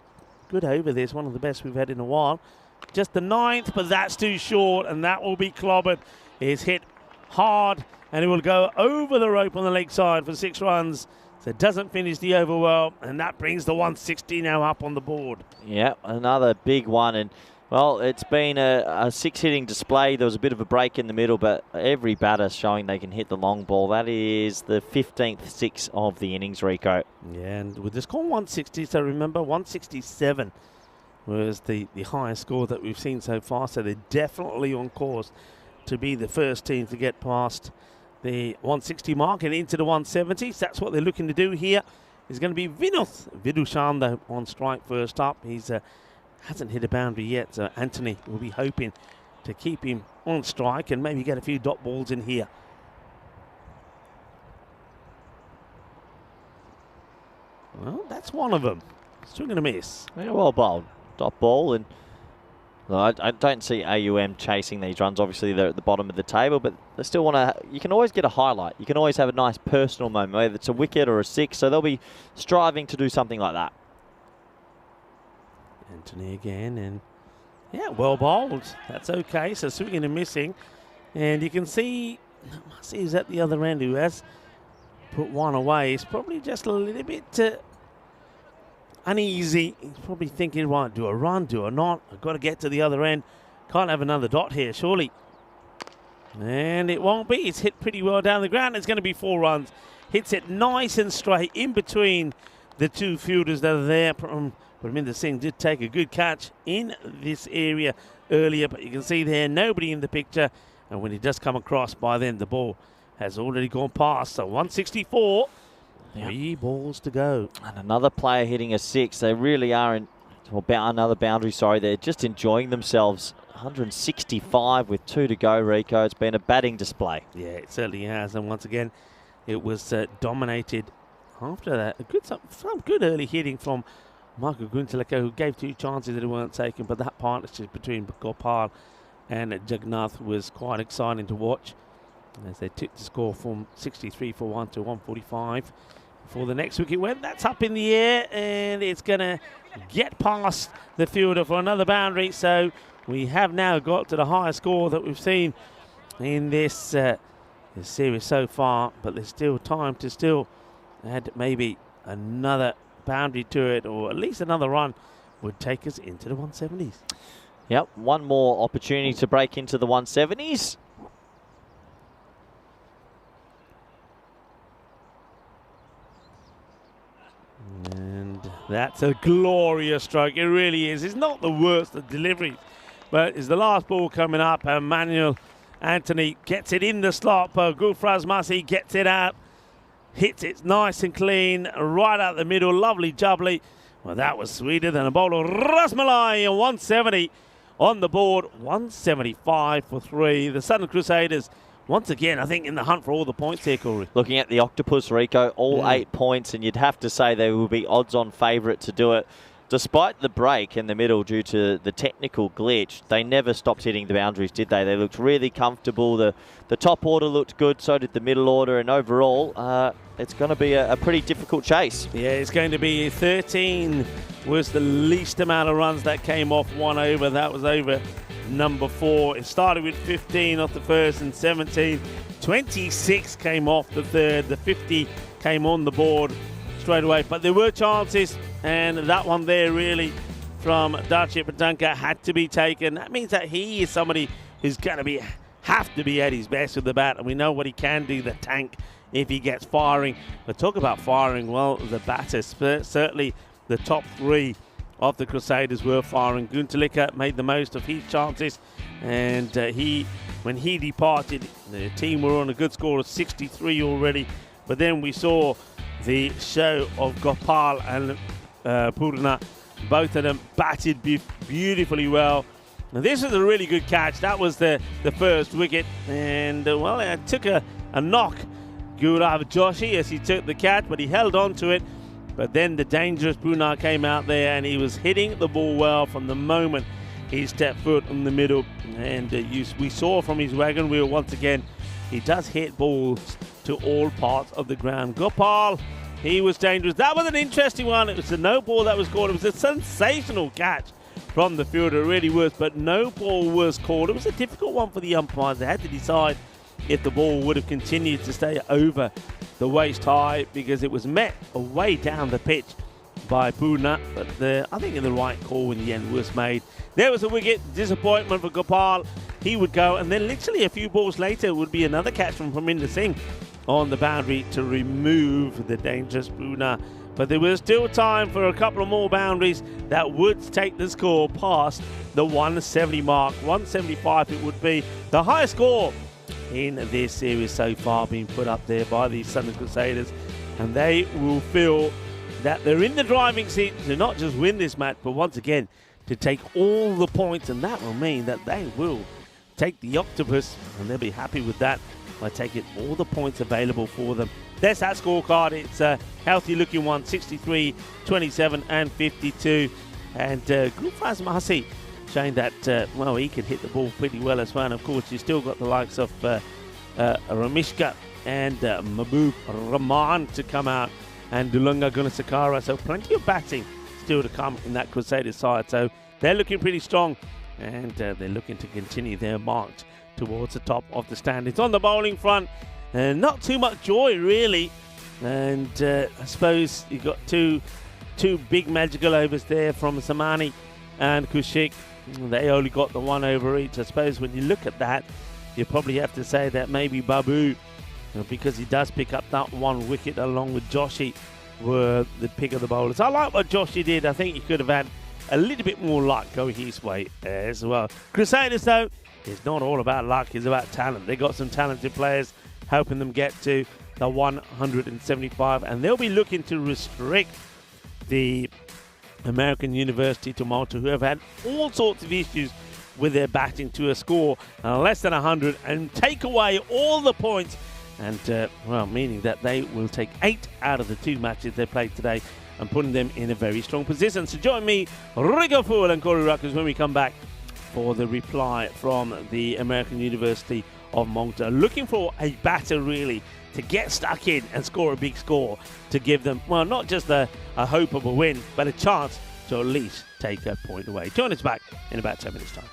over this, one of the best we've had in a while. Just the 9th, but that's too short, and that will be clobbered. It's hit hard, and it will go over the rope on the leg side for 6 runs. So it doesn't finish the over well, and that brings the 160 now up on the board. Yeah, another big one, and well, it's been a 6-hitting display. There was a bit of a break in the middle, but every batter showing they can hit the long ball. That is the 15th 6 of the innings, Rico. Yeah, and with the score 160, so remember 167 was the highest score that we've seen so far. So they're definitely on course to be the first team to get past the 160 mark and into the 170s. That's what they're looking to do here. It's going to be Vidushan, though, on strike first up. He's hasn't hit a boundary yet, so Anthony will be hoping to keep him on strike and maybe get a few dot balls in here. Well, that's one of them. Swing and a miss. Yeah, well bowled. Dot ball, and well, I don't see AUM chasing these runs. Obviously, they're at the bottom of the table, but they still want to. You can always get a highlight. You can always have a nice personal moment, whether it's a wicket or a 6. So they'll be striving to do something like that. Anthony again, and yeah, well bowled. That's okay. So swinging and missing, and you can see he's at the other end, who has put one away. He's probably just a little bit uneasy. He's probably thinking, right, do I run, do I not? I've got to get to the other end. Can't have another dot here, surely. And it won't be. It's hit pretty well down the ground. It's going to be 4 runs. Hits it nice and straight in between the two fielders that are there. Parminder Singh did take a good catch in this area earlier, but you can see there nobody in the picture. And when he does come across, by then the ball has already gone past. So 164, 3 balls to go. And another player hitting a 6. They really are another boundary, sorry. They're just enjoying themselves. 165 with 2 to go, Rico. It's been a batting display. Yeah, it certainly has. And once again, it was dominated after that. Some good early hitting from Michael Guntaleka, who gave 2 chances that weren't taken. But that partnership between Gopal and Jagannath was quite exciting to watch as they took the score from 63 for 1 to 145 before the next wicket went. That's up in the air, and it's going to get past the fielder for another boundary. So we have now got to the highest score that we've seen in this series so far, but there's still time to still add maybe another boundary to it, or at least another run would take us into the 170s. Yep, one more opportunity to break into the 170s. And that's a glorious stroke. It really is. It's not the worst of deliveries, but it's the last ball coming up, and Manuel Anthony gets it in the slot, but Gulfraz Masi gets it out, hits it nice and clean, right out the middle, lovely jubbly. Well, that was sweeter than a bowl of Rasmalai. 170 on the board, 175 for 3. The Southern Crusaders, once again, I think in the hunt for all the points here, Corey. Looking at the Octopus, Rico, all 8 points, and you'd have to say they will be odds-on favourite to do it. Despite the break in the middle due to the technical glitch, they never stopped hitting the boundaries, did they? They looked really comfortable. The top order looked good, so did the middle order, and overall, it's going to be a pretty difficult chase. Yeah, it's going to be 13 was the least amount of runs that came off 1 over. That was over number 4. It started with 15 off the first and 17. 26 came off the third. The 50 came on the board straight away. But there were chances, and that one there really from Darshit Patanka had to be taken. That means that he is somebody who's going to have to be at his best with the bat, and we know what he can do, the tank, if he gets firing. But talk about firing, well, the batters, certainly the top 3 of the Crusaders were firing. Guntaleka made the most of his chances, and when he departed, the team were on a good score of 63 already. But then we saw the show of Gopal and Purna. Both of them batted beautifully well. Now, this was a really good catch. That was the first wicket, and well, it took a knock, Gaurav Joshi, as he took the catch, but he held on to it. But then the dangerous Purna came out there, and he was hitting the ball well from the moment he stepped foot in the middle. And we saw from his wagon wheel once again, he does hit balls to all parts of the ground. Gopal, he was dangerous. That was an interesting one. It was a no ball that was called. It was a sensational catch from the fielder, it really was, but no ball was called. It was a difficult one for the umpires. They had to decide if the ball would have continued to stay over the waist high, because it was met away down the pitch by Purna, but I think the right call in the end was made. There was a wicket, disappointment for Gopal. He would go, and then literally a few balls later would be another catch from Parminder Singh on the boundary to remove the dangerous Purna. But there was still time for a couple of more boundaries that would take the score past the 170 mark. 175 it would be. The highest score in this series so far being put up there by the Southern Crusaders. And they will feel that they're in the driving seat to not just win this match, but once again to take all the points. And that will mean that they will take the Octopus, and they'll be happy with that by taking all the points available for them. There's that scorecard. It's a healthy looking one, 63, 27 and 52. And Gulfraz Masi showing that, well, he can hit the ball pretty well as well. And of course, you still got the likes of Ramishka and Mahbub Rahman to come out, and Dulunga Gunasakara. So plenty of batting still to come in that Crusader side. So they're looking pretty strong, and they're looking to continue their march towards the top of the standings. On the bowling front, not too much joy really, and I suppose you got two big magical overs there from Samani and Kushik. They only got the 1 over each. I suppose when you look at that, you probably have to say that maybe Babu, because he does pick up that 1 wicket along with Joshi, were the pick of the bowlers. I like what Joshi did. I think he could have had a little bit more luck going his way as well. Crusaders, though, is not all about luck. It's about talent. They got some talented players helping them get to the 175, and they'll be looking to restrict the American University to Malta, who have had all sorts of issues with their batting, to a score less than 100 and take away all the points, and meaning that they will take 8 out of the 2 matches they played today and putting them in a very strong position. So join me, Rigo Fool and Corey Ruckers, when we come back for the reply from the American University of Malta, looking for a batter really to get stuck in and score a big score to give them, well, not just a hope of a win, but a chance to at least take a point away. Join us back in about 10 minutes' time.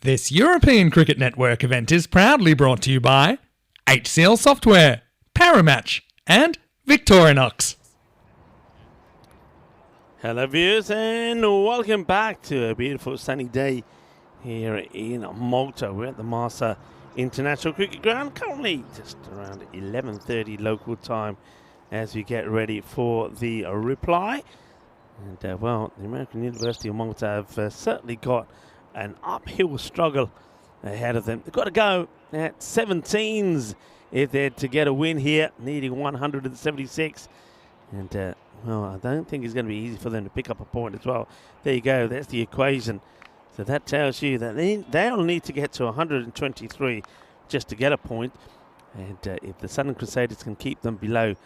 This European Cricket Network event is proudly brought to you by HCL Software, Paramatch, and Victorinox. Hello viewers and welcome back to a beautiful sunny day here in Malta. We're at the Malta International Cricket Ground, currently just around 11:30 local time as we get ready for the reply. And well, the American University of Malta have certainly got an uphill struggle ahead of them. They've got to go at 17s if they're to get a win here, needing 176. And well, I don't think it's going to be easy for them to pick up a point as well. There you go. That's the equation. So that tells you that they'll need to get to 123 just to get a point. And if the Southern Crusaders can keep them below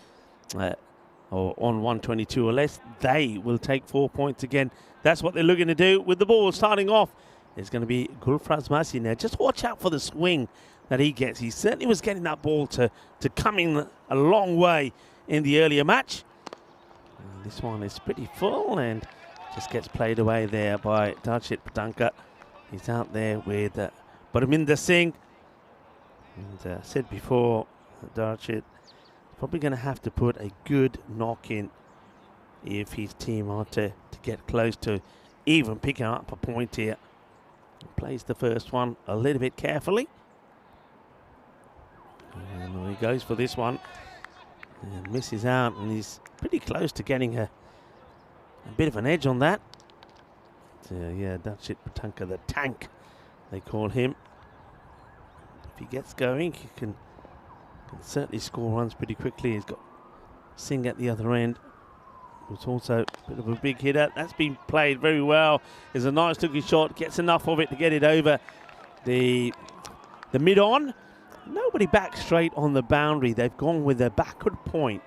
or on 122 or less, they will take 4 points again. That's what they're looking to do with the ball starting off. It's going to be Gulfraz Masi now. Just watch out for the swing that he gets. He certainly was getting that ball to come in a long way in the earlier match. And this one is pretty full and just gets played away there by Darshit Patanka. He's out there with Parminder Singh. And said before, Darshit probably going to have to put a good knock in if his team are to get close to even picking up a point here. He plays the first one a little bit carefully. And he goes for this one. And misses out, and he's pretty close to getting a bit of an edge on that. Yeah, that's it, Patanka, the tank, they call him. If he gets going, he can certainly score runs pretty quickly. He's got Singh at the other end, who's also a bit of a big hitter. That's been played very well. It's a nice looking shot, gets enough of it to get it over the mid-on. Nobody back straight on the boundary. They've gone with a backward point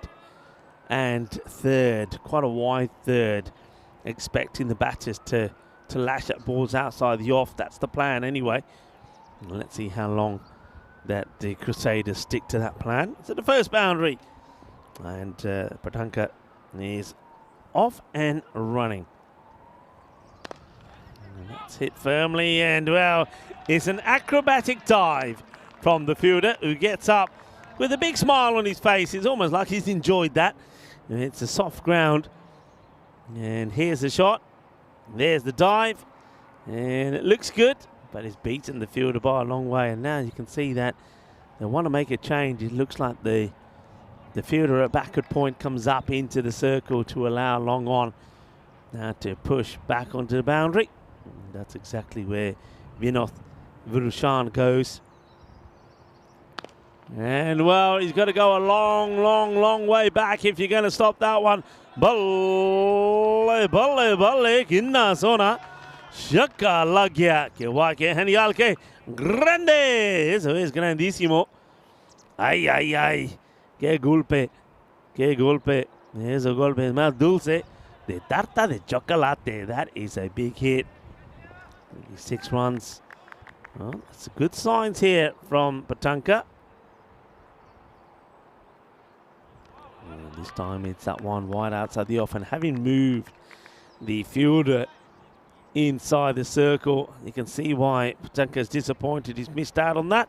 and third, quite a wide third, expecting the batters to lash at balls outside the off. That's the plan anyway. And let's see how long that the Crusaders stick to that plan. So the first boundary, and Patanka is off and running. And that's hit firmly, and well, it's an acrobatic dive from the fielder, who gets up with a big smile on his face. It's almost like he's enjoyed that. And it's a soft ground. And here's the shot. There's the dive. And it looks good, but it's beaten the fielder by a long way. And now you can see that they want to make a change. It looks like the fielder at backward point comes up into the circle to allow long on now to push back onto the boundary. And that's exactly where Vinod Virushan goes. And well, he's got to go a long way back if you're going to stop that one. Balle, kinna sona. Shaka lag gaya. Que va que genial, que grande. Eso es grandísimo. Ay. Qué golpe. Ese golpe es más dulce de tarta de chocolate. That is a big hit. 6 runs. Well, that's good signs here from Patanka. This time it's that one wide outside the off, and having moved the fielder inside the circle, you can see why Patanka's disappointed. He's missed out on that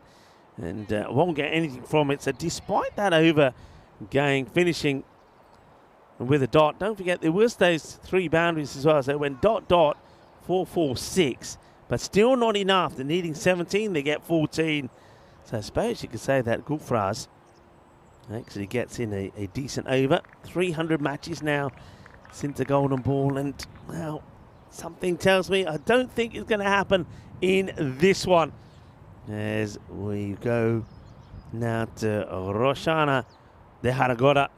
and won't get anything from it. So despite that over going, finishing with a dot, don't forget there was those 3 boundaries as well. So it went dot, 4, 4, 6, but still not enough. They're needing 17, they get 14. So I suppose you could say that Gulfraz actually gets in a decent over. 300 matches now since the golden ball, and well, something tells me I don't think it's going to happen in this one. As we go now to Roshana de Haragora.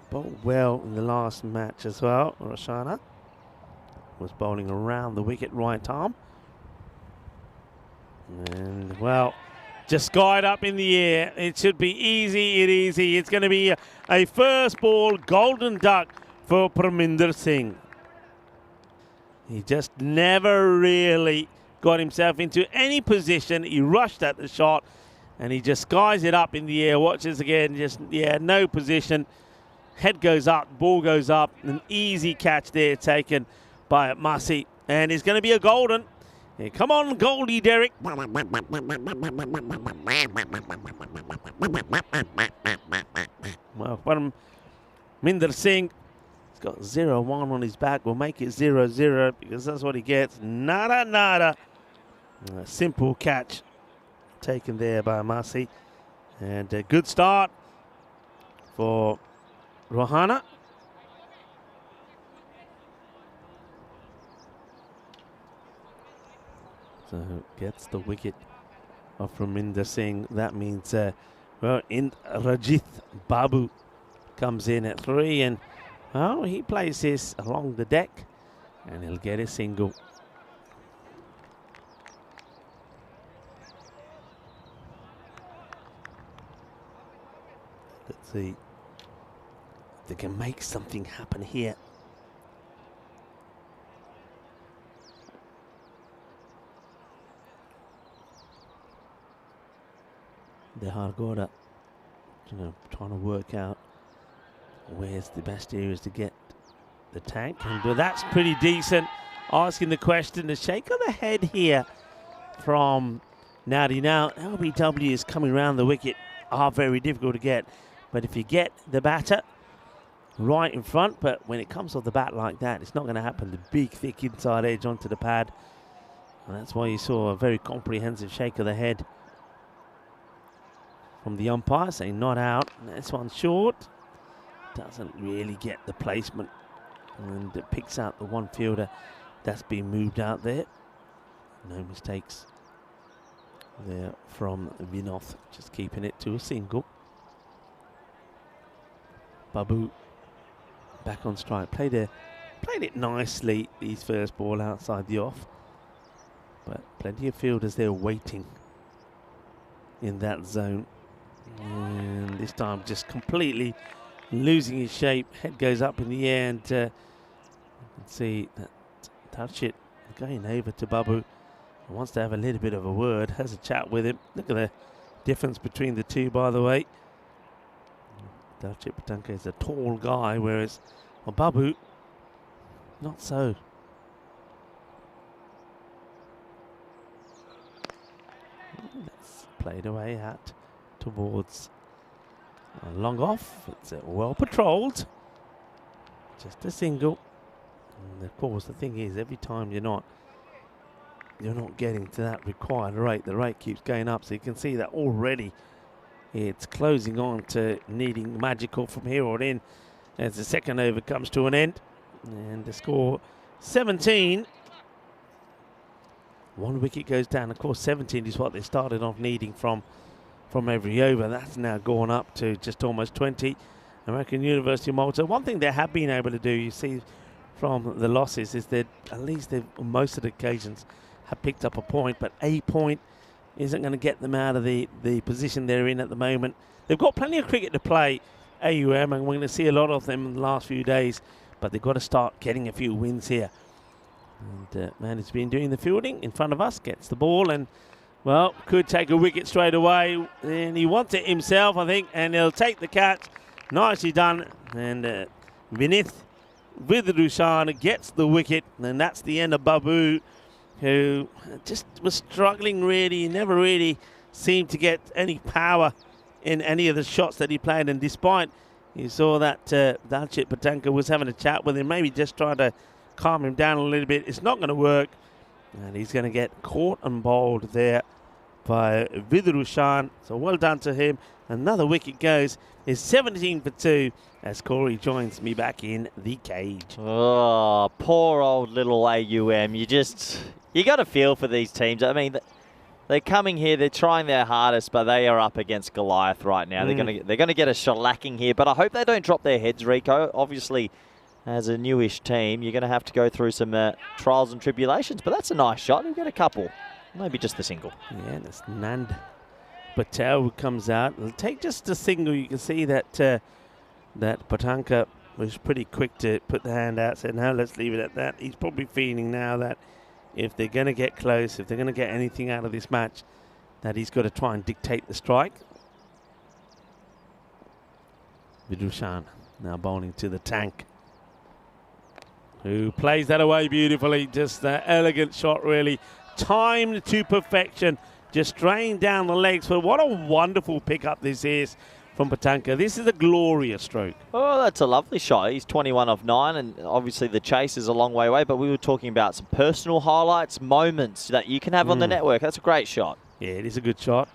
Bowled well in the last match as well. Roshana was bowling around the wicket right arm. And well, just skied up in the air. It should be easy. It's going to be a first ball golden duck for Parminder Singh. He just never really got himself into any position. He rushed at the shot and he just skies it up in the air. Watches again, just, yeah, no position. Head goes up, ball goes up. An easy catch there taken by Masi. And it's going to be a golden. Yeah, come on, Goldie Derek. Well, Parminder Singh got 0-1 on his back. We'll make it 0-0 because that's what he gets. Nada, nada. A simple catch taken there by Masi. And a good start for Rohana. So gets the wicket of Raminder Singh. That means, Rajith Babu comes in at 3, and he plays this along the deck, and he'll get a single. Let's see if they can make something happen here. The Hargoda, trying to work out where's the best areas to get the tank. And that's pretty decent. Asking the question, the shake of the head here from Nadi. Now, LBW is coming around the wicket, are very difficult to get. But if you get the batter right in front, but when it comes off the bat like that, it's not going to happen. The big, thick inside edge onto the pad. And that's why you saw a very comprehensive shake of the head from the umpire, saying not out. This one's short. Doesn't really get the placement. And it picks out the one fielder that's been moved out there. No mistakes there from Vinoth, just keeping it to a single. Babu back on strike. Played it nicely, his first ball outside the off. But plenty of fielders there waiting in that zone. And this time just completely losing his shape. Head goes up in the air, and you can see that touch it going over to Babu. He wants to have a little bit of a word, has a chat with him. Look at the difference between the two, by the way. Dalchit Patanka is a tall guy, whereas Babu, not so. That's played away out towards a long off. It's well patrolled. Just a single. And of course, the thing is, every time you're not getting to that required rate, the rate keeps going up. So you can see that already it's closing on to needing magical from here on in as the second over comes to an end. And the score 17. One wicket goes down. Of course, 17 is what they started off needing from every over. That's now gone up to just almost 20. American University of Malta. One thing they have been able to do, you see from the losses, is that at least they've, on most of the occasions, have picked up a point, but a point isn't going to get them out of the position they're in at the moment. They've got plenty of cricket to play, AUM, and we're going to see a lot of them in the last few days, but they've got to start getting a few wins here. And man has been doing the fielding in front of us, gets the ball, and well, could take a wicket straight away, and he wants it himself, I think, and he'll take the catch. Nicely done, and Vinith with Rushan gets the wicket, and that's the end of Babu, who just was struggling really. He never really seemed to get any power in any of the shots that he played, and despite you saw that Dalchit Patanka was having a chat with him, maybe just trying to calm him down a little bit. It's not going to work, and he's going to get caught and bowled there by Vidrushan. So well done to him. Another wicket goes. It's 17 for 2 as Corey joins me back in the cage. Oh, poor old little AUM. You got to feel for these teams. I mean, they're coming here, they're trying their hardest, but they are up against Goliath right now. They're gonna get a shellacking here, but I hope they don't drop their heads, Rico. Obviously, as a newish team, you're going to have to go through some trials and tribulations, but that's a nice shot. You'll get a couple, maybe just the single. Yeah, and it's Nand Patel who comes out. It'll take just a single. You can see that that Patanka was pretty quick to put the hand out, said, no, let's leave it at that. He's probably feeling now that if they're going to get close, if they're going to get anything out of this match, that he's got to try and dictate the strike. Vidushan now bowling to the tank, who plays that away beautifully. Just that elegant shot, really timed to perfection, just straying down the legs. But what a wonderful pickup this is from Patanka. This is a glorious stroke. Oh, that's a lovely shot. He's 21 off 9, and obviously the chase is a long way away, but we were talking about some personal highlights, moments that you can have on the network. That's a great shot. Yeah, it is a good shot.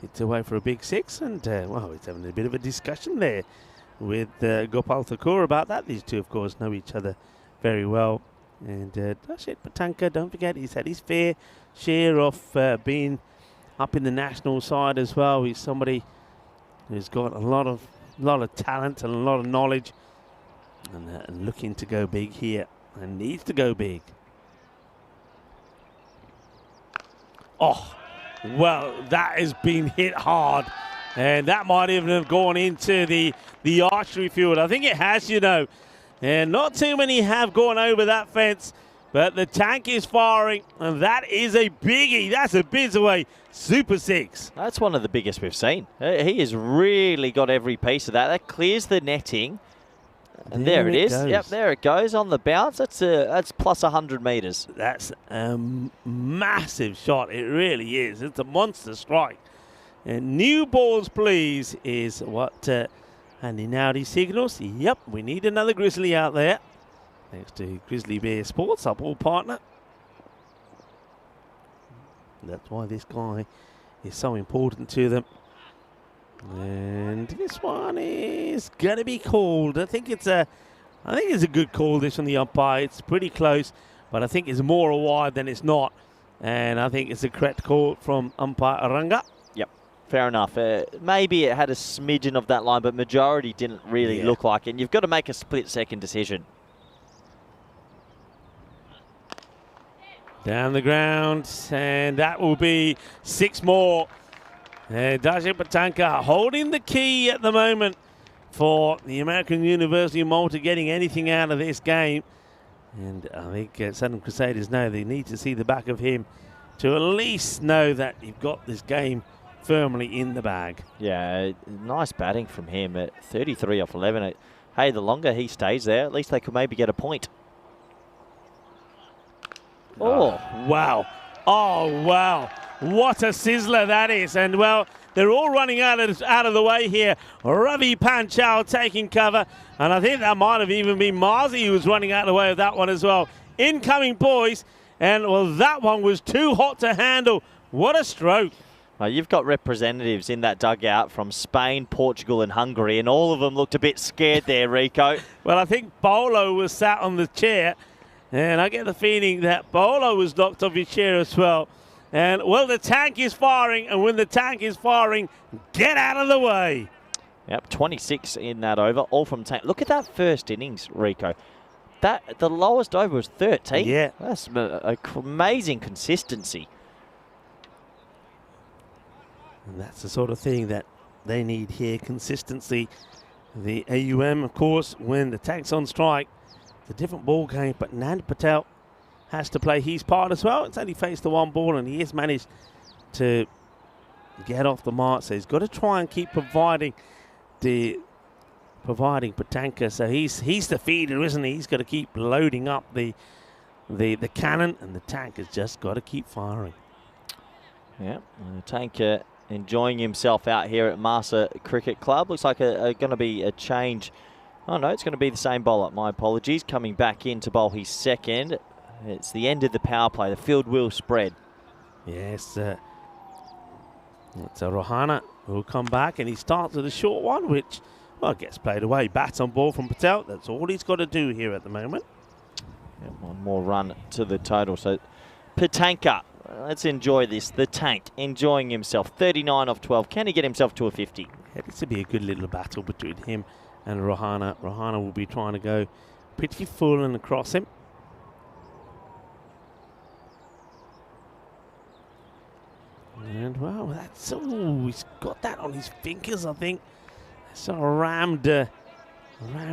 It's away for a big 6, and, well, he's having a bit of a discussion there with Gopal Thakur about that. These two, of course, know each other very well. And Dashit Patanka, don't forget, he's had his fair share of being up in the national side as well. He's somebody who's got a lot of talent and a lot of knowledge, and looking to go big here, and needs to go big. Oh, well, that has been hit hard, and that might even have gone into the archery field. I think it has, you know, and not too many have gone over that fence, but the tank is firing, and that is a biggie. That's a Bizaway Super 6. That's one of the biggest we've seen. He has really got every piece of that. That clears the netting. And there it is. goes. Yep, there it goes on the bounce. That's plus 100 metres. That's a massive shot. It really is. It's a monster strike. And new balls, please, is what handing out his signals. Yep, we need another Grizzly out there. Thanks to Grizzly Bear Sports, our ball partner. That's why this guy is so important to them. And this one is going to be called. I think it's a good call, this from the umpire. It's pretty close, but I think it's more a wide than it's not. And I think it's a correct call from umpire Aranga. Yep, fair enough. Maybe it had a smidgen of that line, but majority didn't really look like it. And you've got to make a split-second decision. Down the ground, and that will be 6 more. Dashit Patanka holding the key at the moment for the American University of Malta getting anything out of this game. And I think Southern Crusaders know they need to see the back of him to at least know that you've got this game firmly in the bag. Yeah, nice batting from him at 33 off 11. Hey, the longer he stays there, at least they could maybe get a point. Oh, wow. Oh, wow. What a sizzler that is. And, well, they're all running out of the way here. Ravi Panchal taking cover. And I think that might have even been Marzi who was running out of the way of that one as well. Incoming, boys. And, well, that one was too hot to handle. What a stroke. You've got representatives in that dugout from Spain, Portugal and Hungary, and all of them looked a bit scared there, Rico. Well, I think Bolo was sat on the chair. And I get the feeling that Bolo was knocked off his chair as well. And, well, the tank is firing. And when the tank is firing, get out of the way. Yep, 26 in that over, all from tank. Look at that first innings, Rico. The lowest over was 13. Yeah. That's amazing consistency. And that's the sort of thing that they need here, consistency. The AUM, of course, when the tank's on strike, it's a different ball game, but Nand Patel has to play his part as well. It's only faced the one ball, and he has managed to get off the mark. So he's got to try and keep providing Patanka. So he's the feeder, isn't he? He's got to keep loading up the cannon, and the tank has just got to keep firing. Yeah, the tank enjoying himself out here at Marsa Cricket Club. Looks like going to be a change. Oh no, it's going to be the same bowler. My apologies. Coming back in to bowl his second. It's the end of the power play. The field will spread. Yes, it's a Rohana who will come back, and he starts with a short one, which, well, gets played away. Bats on ball from Patel. That's all he's got to do here at the moment. Yeah, one more run to the total. So Patanka, let's enjoy this. The tank enjoying himself. 39 off 12. Can he get himself to a 50? Yeah, this would be a good little battle between him and Rohana. Rohana will be trying to go pretty full and across him. And, well, that's, oh, he's got that on his fingers, I think. Sort of rammed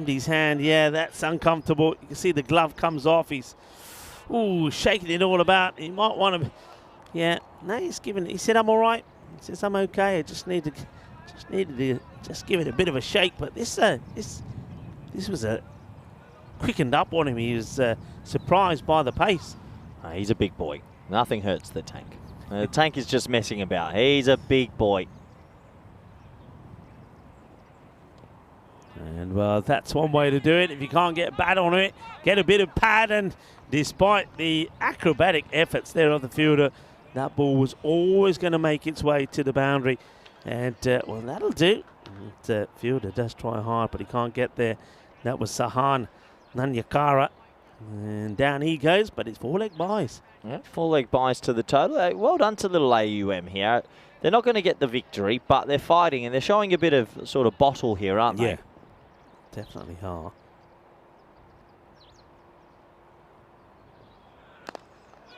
his hand. Yeah, that's uncomfortable. You can see the glove comes off. He's, shaking it all about. He might want to, yeah. No, he said, I'm all right. He says, I'm okay. I just needed to give it a bit of a shake. But this was a quickened up on him. He was surprised by the pace. He's a big boy. Nothing hurts the tank. The tank is just messing about. He's a big boy. And well, that's one way to do it. If you can't get bat on it, get a bit of pad. And despite the acrobatic efforts there of the fielder, that ball was always going to make its way to the boundary. And well, that'll do. The fielder does try hard, but he can't get there. That was Sahan Nanyakara. And down he goes, but it's 4-leg buys. Yeah, 4-leg buys to the total. Well done to little AUM here. They're not going to get the victory, but they're fighting, and they're showing a bit of sort of bottle here, aren't they? Yeah, definitely are.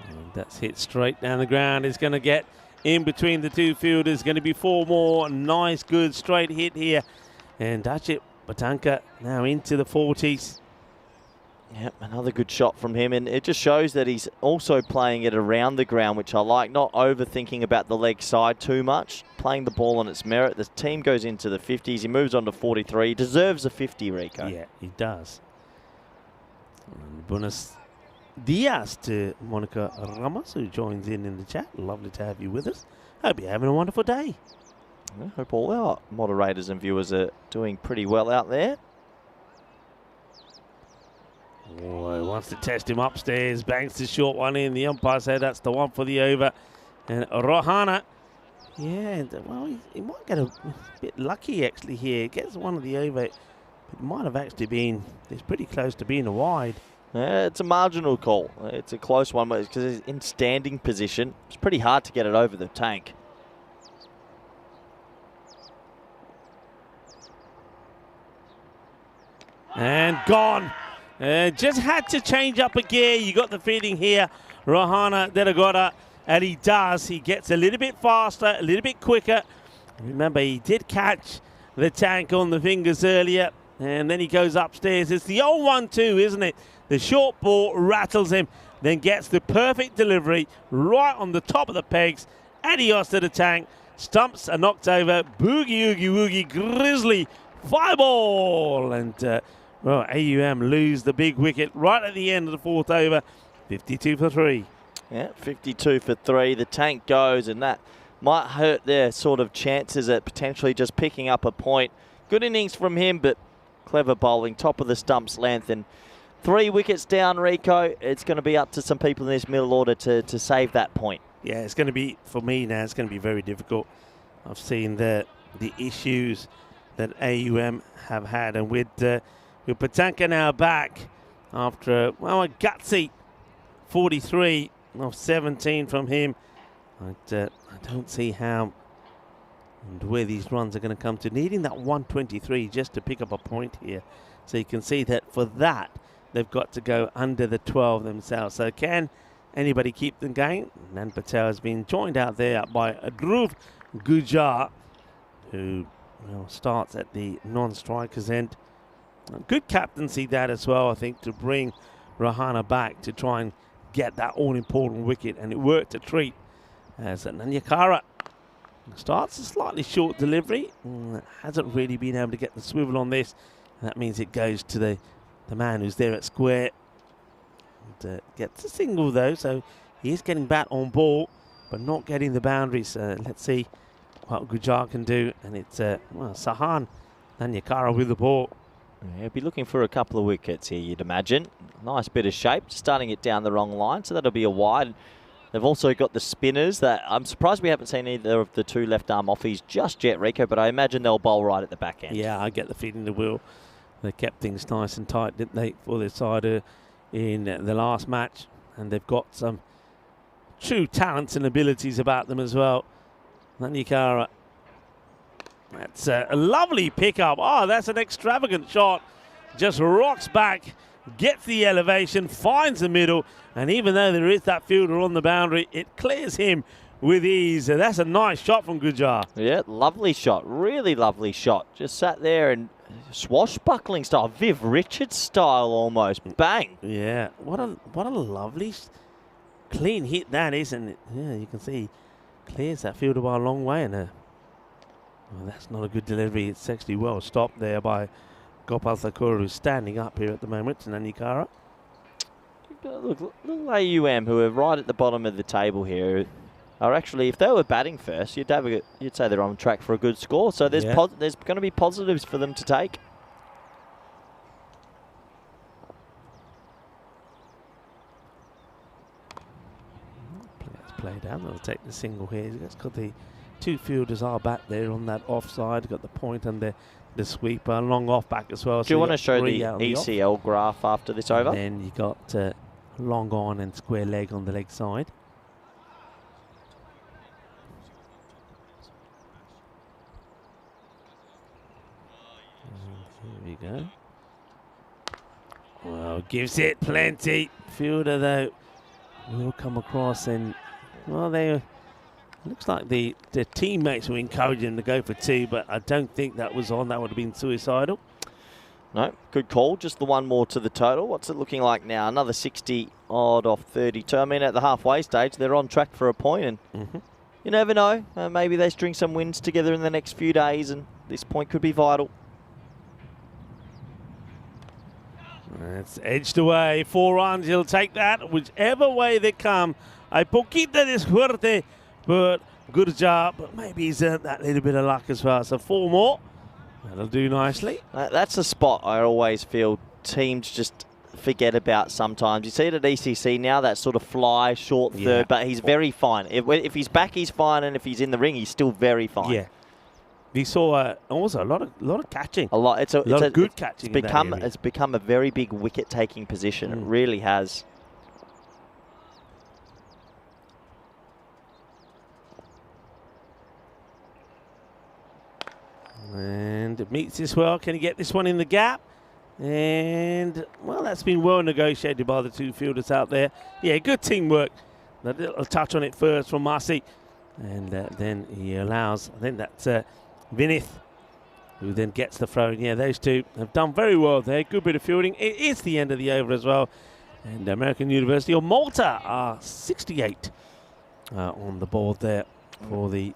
And that's hit straight down the ground. It's going to get in between the two fielders. Going to be 4 more. Nice, good, straight hit here. And Ajit Batanka now into the 40s. Yep, another good shot from him, and it just shows that he's also playing it around the ground, which I like, not overthinking about the leg side too much, playing the ball on its merit. The team goes into the 50s, he moves on to 43, he deserves a 50, Rico. Yeah, he does. And bonus Diaz to Monica Ramos, who joins in the chat. Lovely to have you with us. Hope you're having a wonderful day. I hope all our moderators and viewers are doing pretty well out there. Oh, he wants to test him upstairs, bangs the short one in. The umpire said that's the one for the over. And Rohana, yeah, well, he might get a bit lucky actually here. Gets one of the over. It might have actually been, it's pretty close to being a wide. Yeah, it's a marginal call. It's a close one because he's in standing position. It's pretty hard to get it over the tank. And gone. Just had to change up a gear. You got the feeling here, Rohana Deragora, and he does. He gets a little bit faster, a little bit quicker. Remember, he did catch the tank on the fingers earlier, and then he goes upstairs. It's the old 1-2, isn't it? The short ball rattles him, then gets the perfect delivery right on the top of the pegs. Adios to the tank. Stumps are knocked over. Boogie, oogie, woogie, grizzly, 5-ball. And well, AUM lose the big wicket right at the end of the 4th over. 52 for 3. Yeah, 52 for 3. The tank goes, and that might hurt their sort of chances at potentially just picking up a point. Good innings from him, but clever bowling, top of the stumps length. And 3 wickets down, Rico. It's going to be up to some people in this middle order to save that point. Yeah, it's going to be, for me now, it's going to be very difficult. I've seen the issues that AUM have had, and with Patanka now back after a gutsy 43 of 17 from him. I don't see how and where these runs are going to come to. Needing that 123 just to pick up a point here. So you can see that for that, they've got to go under the 12 themselves. So can anybody keep them going? Nan Patel has been joined out there by Dhruv Gujar, who starts at the non-strikers end. Good captaincy that as well, I think, to bring Rohana back to try and get that all-important wicket, and it worked a treat as Nanyakara starts a slightly short delivery. Hasn't really been able to get the swivel on this, and that means it goes to the man who's there at square. And, gets a single though, so he is getting bat on ball, but not getting the boundaries. Let's see what Gujar can do, and it's Sahan Nanyakara with the ball. Yeah, he'll be looking for a couple of wickets here, you'd imagine. Nice bit of shape, starting it down the wrong line, so that'll be a wide. They've also got the spinners that I'm surprised we haven't seen either of the 2 left-arm offies just yet, Rico, but I imagine they'll bowl right at the back end. Yeah, I get the feeling they will. They kept things nice and tight, didn't they, for their side in the last match, and they've got some true talents and abilities about them as well. Nanyakara. That's a lovely pickup. Oh, that's an extravagant shot. Just rocks back, gets the elevation, finds the middle, and even though there is that fielder on the boundary, it clears him with ease. That's a nice shot from Gujar. Yeah, lovely shot. Really lovely shot. Just sat there and swashbuckling style, Viv Richards style almost. Bang. Yeah, what a lovely clean hit that is, and yeah, you can see clears that fielder by a long way, and well, that's not a good delivery. It's actually well stopped there by Gopal Thakur, who's standing up here at the moment, and Nanyakara. Look, little AUM, who are right at the bottom of the table here, are actually, if they were batting first, you'd say they're on track for a good score. So there's going to be positives for them to take. replay down. They'll take the single here. It's got the two fielders are back there on that offside. Got the point and the sweeper, long off back as well. Do you want to show the ECL graph after this over? And then you got long on and square leg on the leg side. And here we go. Well, gives it plenty. Fielder though will come across and well, looks like the teammates were encouraging him to go for two, but I don't think that was on. That would have been suicidal. No, good call. Just the one more to the total. What's it looking like now? Another 60 odd off 32. I mean, at the halfway stage, they're on track for a point, and you never know. Maybe they string some wins together in the next few days, and this point could be vital. It's edged away. 4 runs. He'll take that whichever way they come. A poquito de suerte, but good job. But maybe he's earned that little bit of luck as well. So 4 more. That'll do nicely. That's a spot I always feel teams just forget about sometimes. You see it at ECC now, that sort of fly, short third, but he's very fine. If he's back, he's fine, and if he's in the ring, he's still very fine. Yeah. We saw also a lot of catching. A lot. It's a good catching. It's become a very big wicket-taking position. It really has. And it meets this well. Can he get this one in the gap? And, well, that's been well negotiated by the two fielders out there. Yeah, good teamwork. A little touch on it first from Marcy. And then he allows, I think that's Vinith, who then gets the throw. And yeah, those two have done very well there. Good bit of fielding. It is the end of the over as well. And American University of Malta are 68 on the board there for the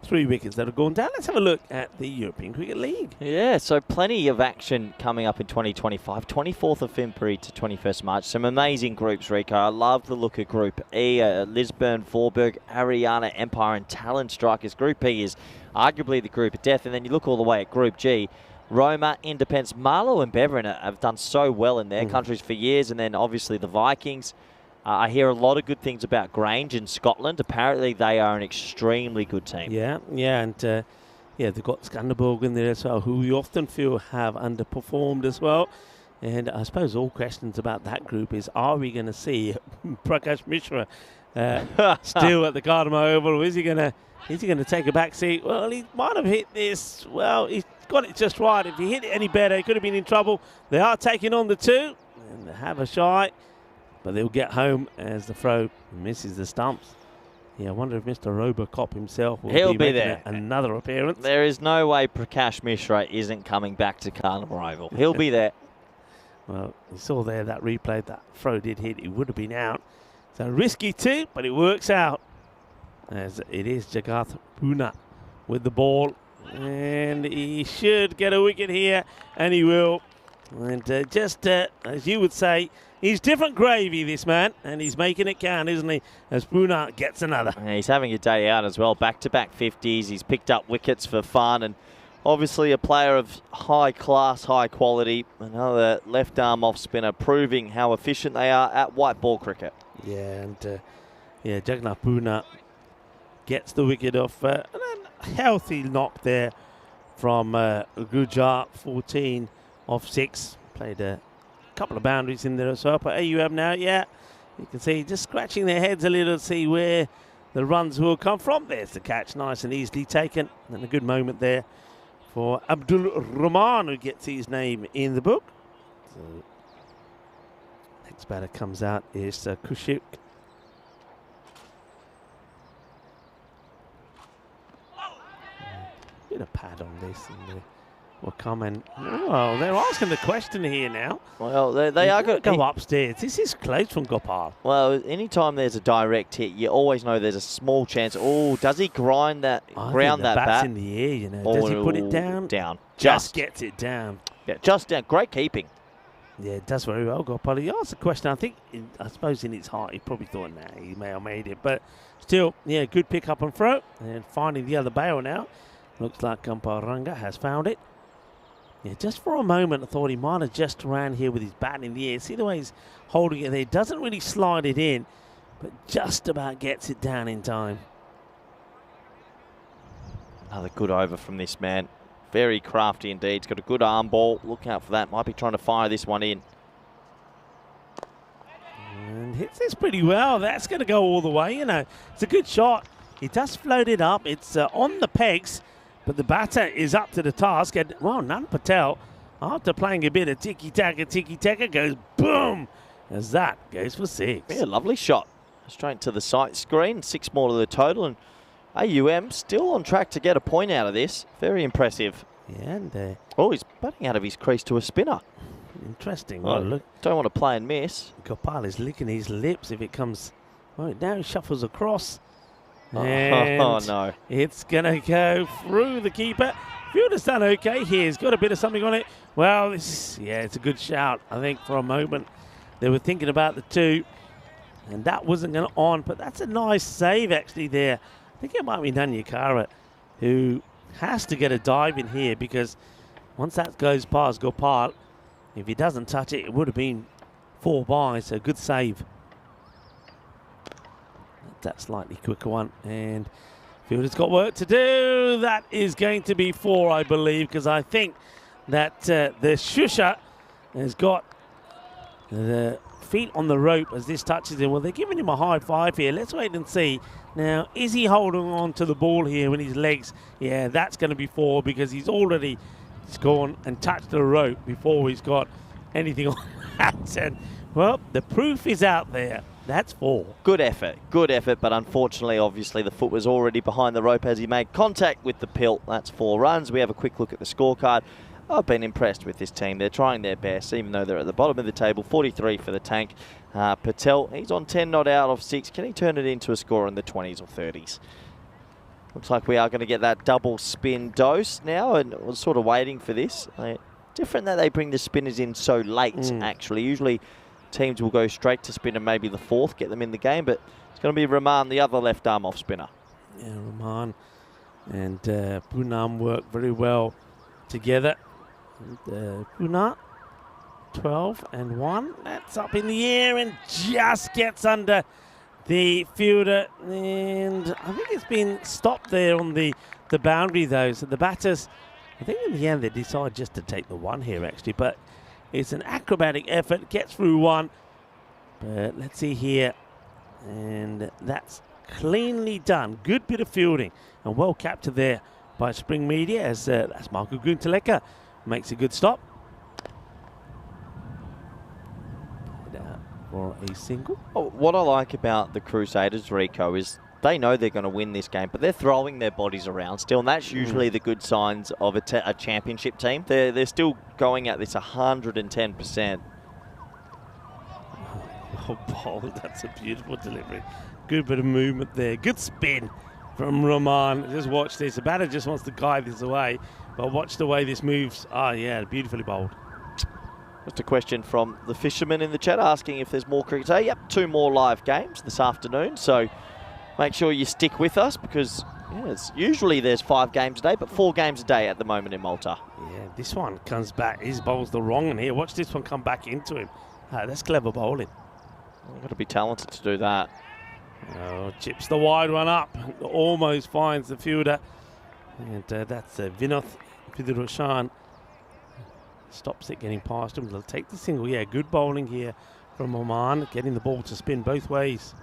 3 wickets that have gone down. Let's have a look at the European Cricket League. Yeah, so plenty of action coming up in 2025. 24th of February to 21st March. Some amazing groups, Rico. I love the look of Group E. Lisbon, Vorburg, Ariana, Empire, and Talent Strikers. Group E is arguably the group of death. And then you look all the way at Group G. Roma, Independence, Marlow and Beveren have done so well in their countries for years. And then obviously the Vikings. I hear a lot of good things about Grange in Scotland. Apparently, they are an extremely good team. Yeah, and they've got Skanderborg in there as well, who we often feel have underperformed as well. And I suppose all questions about that group is: are we going to see Prakash Mishra still at the Gardner Oval, or is he going to take a back seat? Well, he might have hit this. Well, he's got it just right. If he hit it any better, he could have been in trouble. They are taking on the 2 and they have a shy. But they'll get home as the throw misses the stumps. Yeah, I wonder if Mr. Robocop himself will be there. Another appearance. There is no way Prakash Mishra isn't coming back to Carnival Oval. He'll be there. Well, you saw there that replay. That throw did hit. He would have been out. So risky too, but it works out. As it is Jagath Puna with the ball. And he should get a wicket here. And he will. And just as you would say, he's different gravy, this man, and he's making it count, isn't he? As Puna gets another. And he's having a day out as well. Back-to-back 50s. He's picked up wickets for fun, and obviously a player of high class, high quality. Another left-arm off-spinner proving how efficient they are at white ball cricket. Yeah, and Jagannath Puna gets the wicket off. And a healthy knock there from Gujarat, 14 off 6. Played a couple of boundaries in there as well. But AUM now, yeah, you can see just scratching their heads a little to see where the runs will come from. There's the catch, nice and easily taken. And a good moment there for Abdul Rahman, who gets his name in the book. So next batter comes out is Kushik. Bit of pad on this, and will come and they're asking the question here now. Well, they are going to go upstairs. This is close from Gopal. Well, anytime there's a direct hit, you always know there's a small chance. Oh, does he ground that bat in the air? You know, does he put it down? Down. Just gets it down. Yeah, just down. Great keeping. Yeah, it does very well, Gopal. He asked the question. I suppose in his heart, he probably thought, nah, he may have made it, but still, yeah, good pick up and throw, and finding the other bail now. Looks like Kamparanga has found it. Yeah, just for a moment, I thought he might have just ran here with his bat in the air. See the way he's holding it there. Doesn't really slide it in. but just about gets it down in time. Another good over from this man. Very crafty indeed. He's got a good arm ball. Look out for that. Might be trying to fire this one in. And hits this pretty well. That's going to go all the way, you know. It's a good shot. He does float it up. It's on the pegs, but the batter is up to the task. And, well, Nan Patel, after playing a bit of tiki-taka, goes boom, as that goes for 6. Yeah, lovely shot. Straight to the sight screen. 6 more to the total. And AUM still on track to get a point out of this. Very impressive. Yeah, and Oh, he's batting out of his crease to a spinner. interesting. Oh, Well, look, don't want to play and miss. Gopal is licking his lips if it comes. Well, now he shuffles across. Oh, And no. it's going to go through the keeper. Fielder's done okay here. He's got a bit of something on it. Well, it's a good shout. I think for a moment they were thinking about the 2, and that wasn't going to on. But that's a nice save actually there. I think it might be Nanyakara who has to get a dive in here, because once that goes past Gopal, if he doesn't touch it, it would have been 4 by. So good save. That slightly quicker one, and fielder's got work to do. That is going to be 4, I believe, because I think that the Shusha has got the feet on the rope as this touches him. Well, they're giving him a high 5 here. Let's wait and see. Now, is he holding on to the ball here with his legs? Yeah, that's going to be 4, because he's already gone and touched the rope before he's got anything on that. And, well, the proof is out there. That's 4. Good effort, but unfortunately, obviously, the foot was already behind the rope as he made contact with the pilt. That's 4 runs. We have a quick look at the scorecard. I've been impressed with this team. They're trying their best, even though they're at the bottom of the table. 43 for the tank. Patel, he's on 10 not out of 6. Can he turn it into a score in the 20s or 30s? Looks like we are going to get that double spin dose now, and we're sort of waiting for this. Different that they bring the spinners in so late, actually. Usually teams will go straight to spinner, maybe the 4th, get them in the game, but it's going to be Rahman, the other left arm off spinner. Yeah, Rahman and Poonam work very well together. Poonam, 12 and 1. That's up in the air and just gets under the fielder. And I think it's been stopped there on the boundary, though. So the batters, I think in the end they decide just to take the 1 here, actually. But it's an acrobatic effort, gets through 1. But let's see here. And that's cleanly done. Good bit of fielding and well captured there by Spring Media, as that's Marco Guntaleka makes a good stop. For a single. Oh, what I like about the Crusaders, Rico, is they know they're going to win this game, but they're throwing their bodies around still, and that's usually the good signs of a championship team. They're still going at this 110%. Oh, bold. That's a beautiful delivery. Good bit of movement there. Good spin from Rahman. Just watch this. The batter just wants to guide this away, but watch the way this moves. Oh, yeah, beautifully bowled. Just a question from the fisherman in the chat asking if there's more cricket today. Yep, 2 more live games this afternoon, so make sure you stick with us, because usually there's 5 games a day, but 4 games a day at the moment in Malta. Yeah, this one comes back. His bowls the wrong one here. Watch this one come back into him. That's clever bowling. You've got to be talented to do that. Oh, chips the wide one up. Almost finds the fielder. And that's Vinoth Viduroshan. Stops it getting past him. They'll take the single. Yeah, good bowling here from Oman, getting the ball to spin both ways.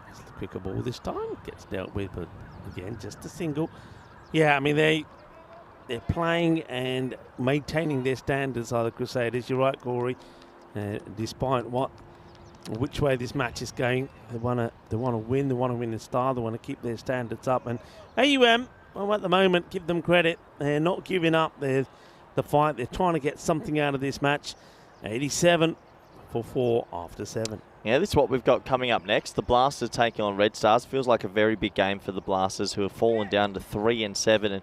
It's the quicker ball this time. Gets dealt with, but again, just a single. Yeah, I mean, they're playing and maintaining their standards, are the Crusaders. You're right, Corey. Despite which way this match is going, they want to win. They want to win in style. They want to keep their standards up. And AUM, well, at the moment, give them credit. They're not giving up the fight. They're trying to get something out of this match. 87 for 4 after 7. Yeah, this is what we've got coming up next. The Blasters taking on Red Stars. Feels like a very big game for the Blasters, who have fallen down to 3 and 7. And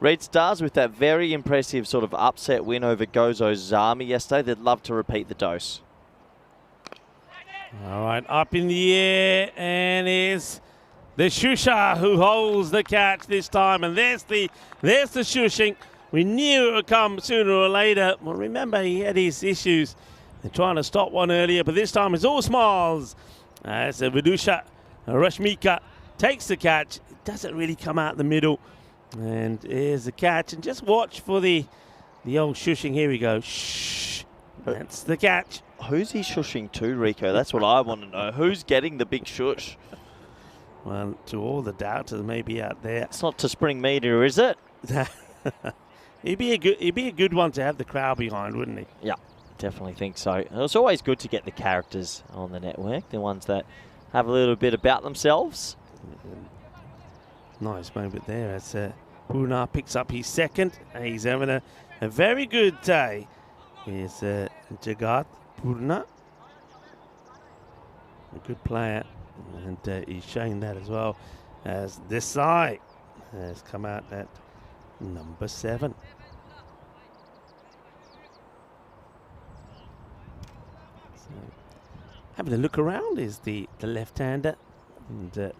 Red Stars, with that very impressive sort of upset win over Gozo Zami yesterday, they'd love to repeat the dose. All right, up in the air, and is the Shusha who holds the catch this time. And there's the shushing. We knew it would come sooner or later. Well, remember, he had his issues They're trying to stop one earlier, but this time it's all smiles. As Vidusha Rashmika takes the catch. It doesn't really come out the middle. And here's the catch. And just watch for the old shushing. Here we go. Shh. That's the catch. Who's he shushing to, Rico? That's what I want to know. Who's getting the big shush? Well, to all the doubters maybe out there. It's not to spring media, is it? He'd be a good one to have the crowd behind, wouldn't he? Yeah, definitely think so. It's always good to get the characters on the network, the ones that have a little bit about themselves. Nice moment there as Puna picks up his second. He's having a very good day. Here's Jagat Purna. A good player. And he's showing that as well as this side has come out at number 7. So, having a look around is the left-hander. And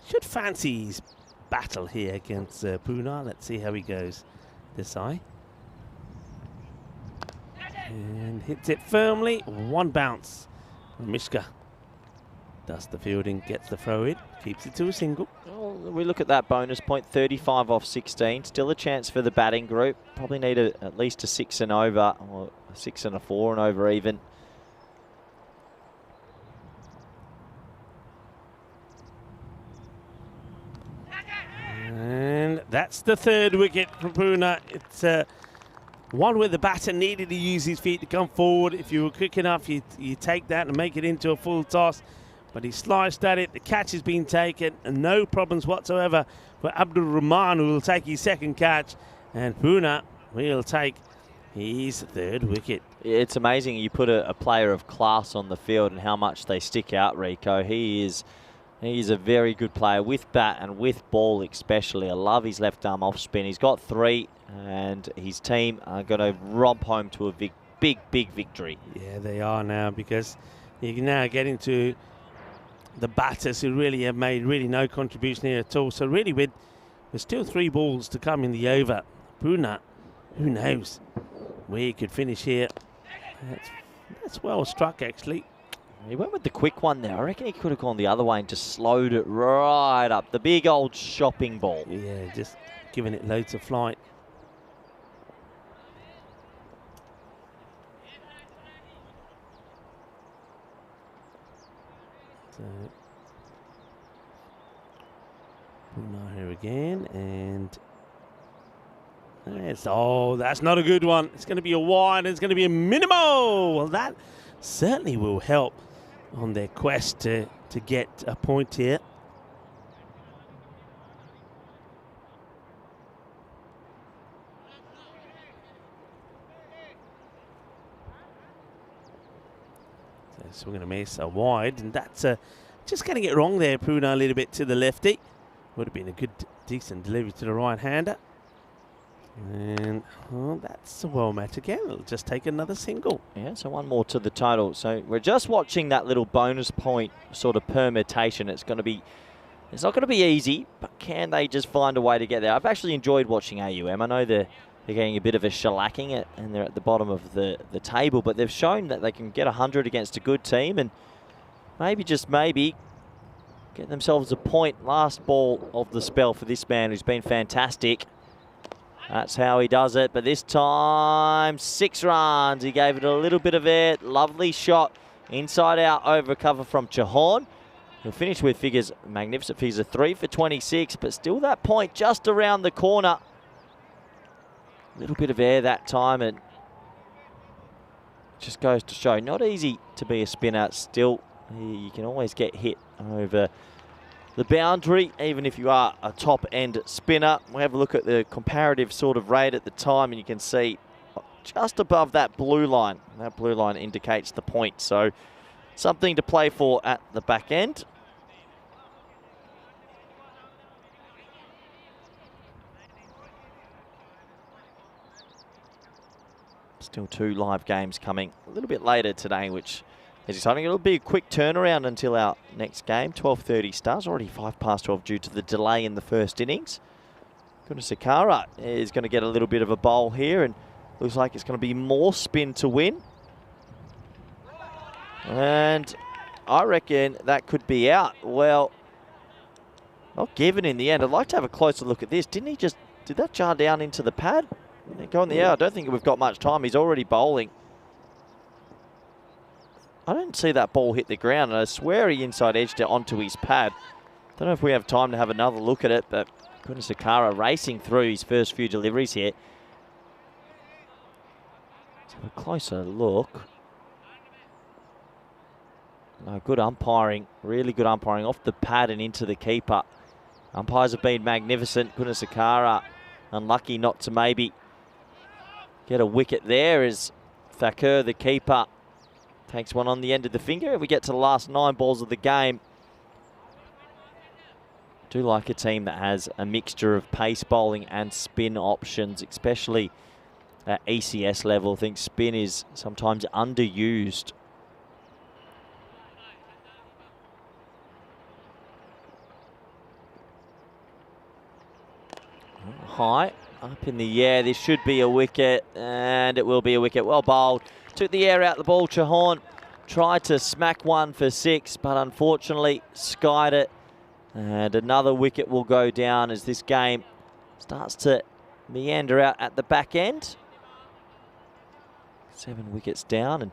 should fancy his battle here against Puna. Let's see how he goes. This eye. And hits it firmly. One bounce. Mishka does the fielding, gets the throw in, keeps it to a single. Well, we look at that bonus point, 35 off 16. Still a chance for the batting group. Probably need at least a 6 and over, or a 6 and a 4 and over even. And that's the third wicket from Puna. It's one where the batter needed to use his feet to come forward. If you were quick enough, you take that and make it into a full toss. But he sliced at it. The catch has been taken, and no problems whatsoever for Abdul Rahman, who will take his second catch. And Puna will take his third wicket. It's amazing you put a player of class on the field and how much they stick out, Rico. He's a very good player with bat and with ball especially. I love his left arm off spin. He's got 3, and his team are going to romp home to a big victory. Yeah, they are now, because you can now get into the batters who really have made no contribution here at all. So really, with still 3 balls to come in the over, Puna, who knows where he could finish here. That's well struck, actually. He went with the quick one there. I reckon he could have gone the other way and just slowed it right up. The big old shopping ball. Yeah, just giving it loads of flight. So, Puna here again, and that's not a good one. It's going to be a wide, and it's going to be a minimal. Well, that certainly will help on their quest to get a point here. So we're going to miss a wide, and that's just getting it wrong there. Puna a little bit to the lefty. Would have been a good, decent delivery to the right-hander. And that's a well match again. It'll just take another single. Yeah, so one more to the total. So we're just watching that little bonus point sort of permutation. It's not going to be easy, but can they just find a way to get there? I've actually enjoyed watching AUM. I know they're getting a bit of a shellacking and they're at the bottom of the table, but they've shown that they can get 100 against a good team and maybe, just maybe, get themselves a point. Last ball of the spell for this man who's been fantastic. That's how he does it, but this time 6 runs. He gave it a little bit of air. Lovely shot inside out over cover from Chauhan. He'll finish with magnificent figures of 3 for 26, but still that point just around the corner. A little bit of air that time, and just goes to show not easy to be a spinner. Still, you can always get hit over the boundary, even if you are a top-end spinner. We'll have a look at the comparative sort of rate at the time, and you can see just above that blue line. That blue line indicates the point, so something to play for at the back end. Still 2 live games coming a little bit later today, which is exciting. It'll be a quick turnaround until our next game. 12:30 starts, already 12:05 due to the delay in the first innings. Sakara is going to get a little bit of a bowl here, and looks like it's going to be more spin to win. And I reckon that could be out. Well, not given in the end. I'd like to have a closer look at this. Did that jar down into the pad? Go in the air. I don't think we've got much time. He's already bowling. I didn't see that ball hit the ground, and I swear he inside edged it onto his pad. Don't know if we have time to have another look at it, but goodness, Sakara racing through his first few deliveries here. Let's have a closer look. No, good umpiring, really good umpiring off the pad and into the keeper. Umpires have been magnificent. Goodness, Sakara unlucky not to maybe get a wicket there as Thakur, the keeper, takes one on the end of the finger, and we get to the last 9 balls of the game. Do like a team that has a mixture of pace bowling and spin options, especially at ECS level. I think spin is sometimes underused. High, up in the air. This should be a wicket, and it will be a wicket. Well bowled. Took the air out the ball. Chauhan tried to smack one for 6, but unfortunately skied it. And another wicket will go down as this game starts to meander out at the back end. 7 wickets down, and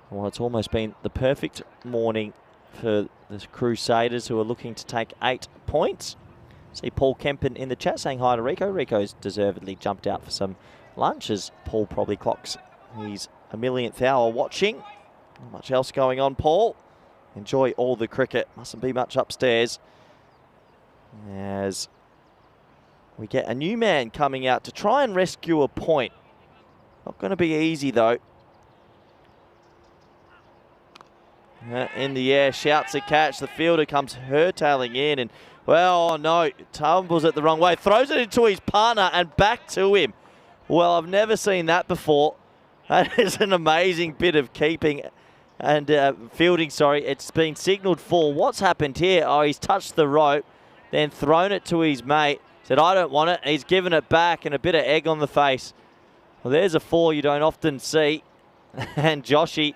well, it's almost been the perfect morning for the Crusaders, who are looking to take 8 points. See Paul Kempen in the chat saying hi to Rico. Rico's deservedly jumped out for some lunch, as Paul probably clocks his 1,000,000th hour watching. Not much else going on, Paul. Enjoy all the cricket. Mustn't be much upstairs. As we get a new man coming out to try and rescue a point. Not going to be easy, though. In the air, shouts a catch. The fielder comes hurtailing in, and, well, oh no, tumbles it the wrong way. Throws it into his partner and back to him. Well, I've never seen that before. That is an amazing bit of keeping and fielding, sorry. It's been signalled for. What's happened here? Oh, he's touched the rope, then thrown it to his mate. Said, I don't want it. He's given it back, and a bit of egg on the face. Well, there's a 4 you don't often see. And Joshy,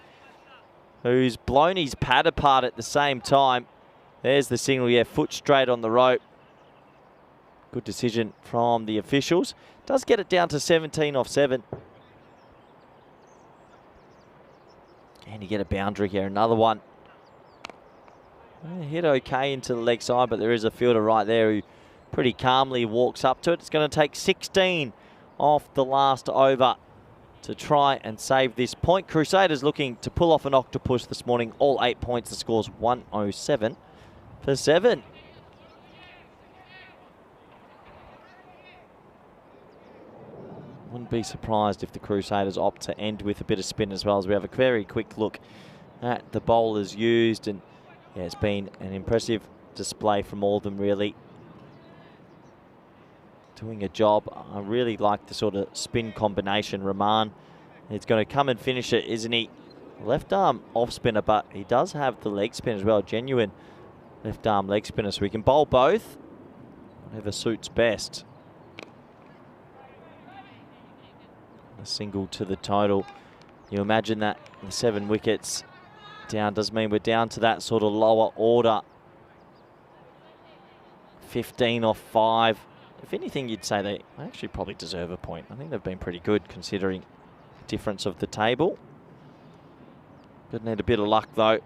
who's blown his pad apart at the same time. There's the signal, yeah, foot straight on the rope. Good decision from the officials. Does get it down to 17 off 7. And you get a boundary here, another one. Hit okay into the leg side, but there is a fielder right there who pretty calmly walks up to it. It's going to take 16 off the last over to try and save this point. Crusaders looking to pull off an octopus this morning. All 8 points. The score's 107 for 7. Wouldn't be surprised if the Crusaders opt to end with a bit of spin as well, as we have a very quick look at the bowlers used. And yeah, it's been an impressive display from all of them, really. Doing a job. I really like the sort of spin combination. Rahman is going to come and finish it, isn't he? Left arm off spinner, but he does have the leg spin as well. Genuine left arm leg spinner, so we can bowl both. Whatever suits best. A single to the total. You imagine that the 7 wickets down does mean we're down to that sort of lower order. 15 off 5. If anything, you'd say they actually probably deserve a point. I think they've been pretty good considering the difference of the table. Could need a bit of luck though.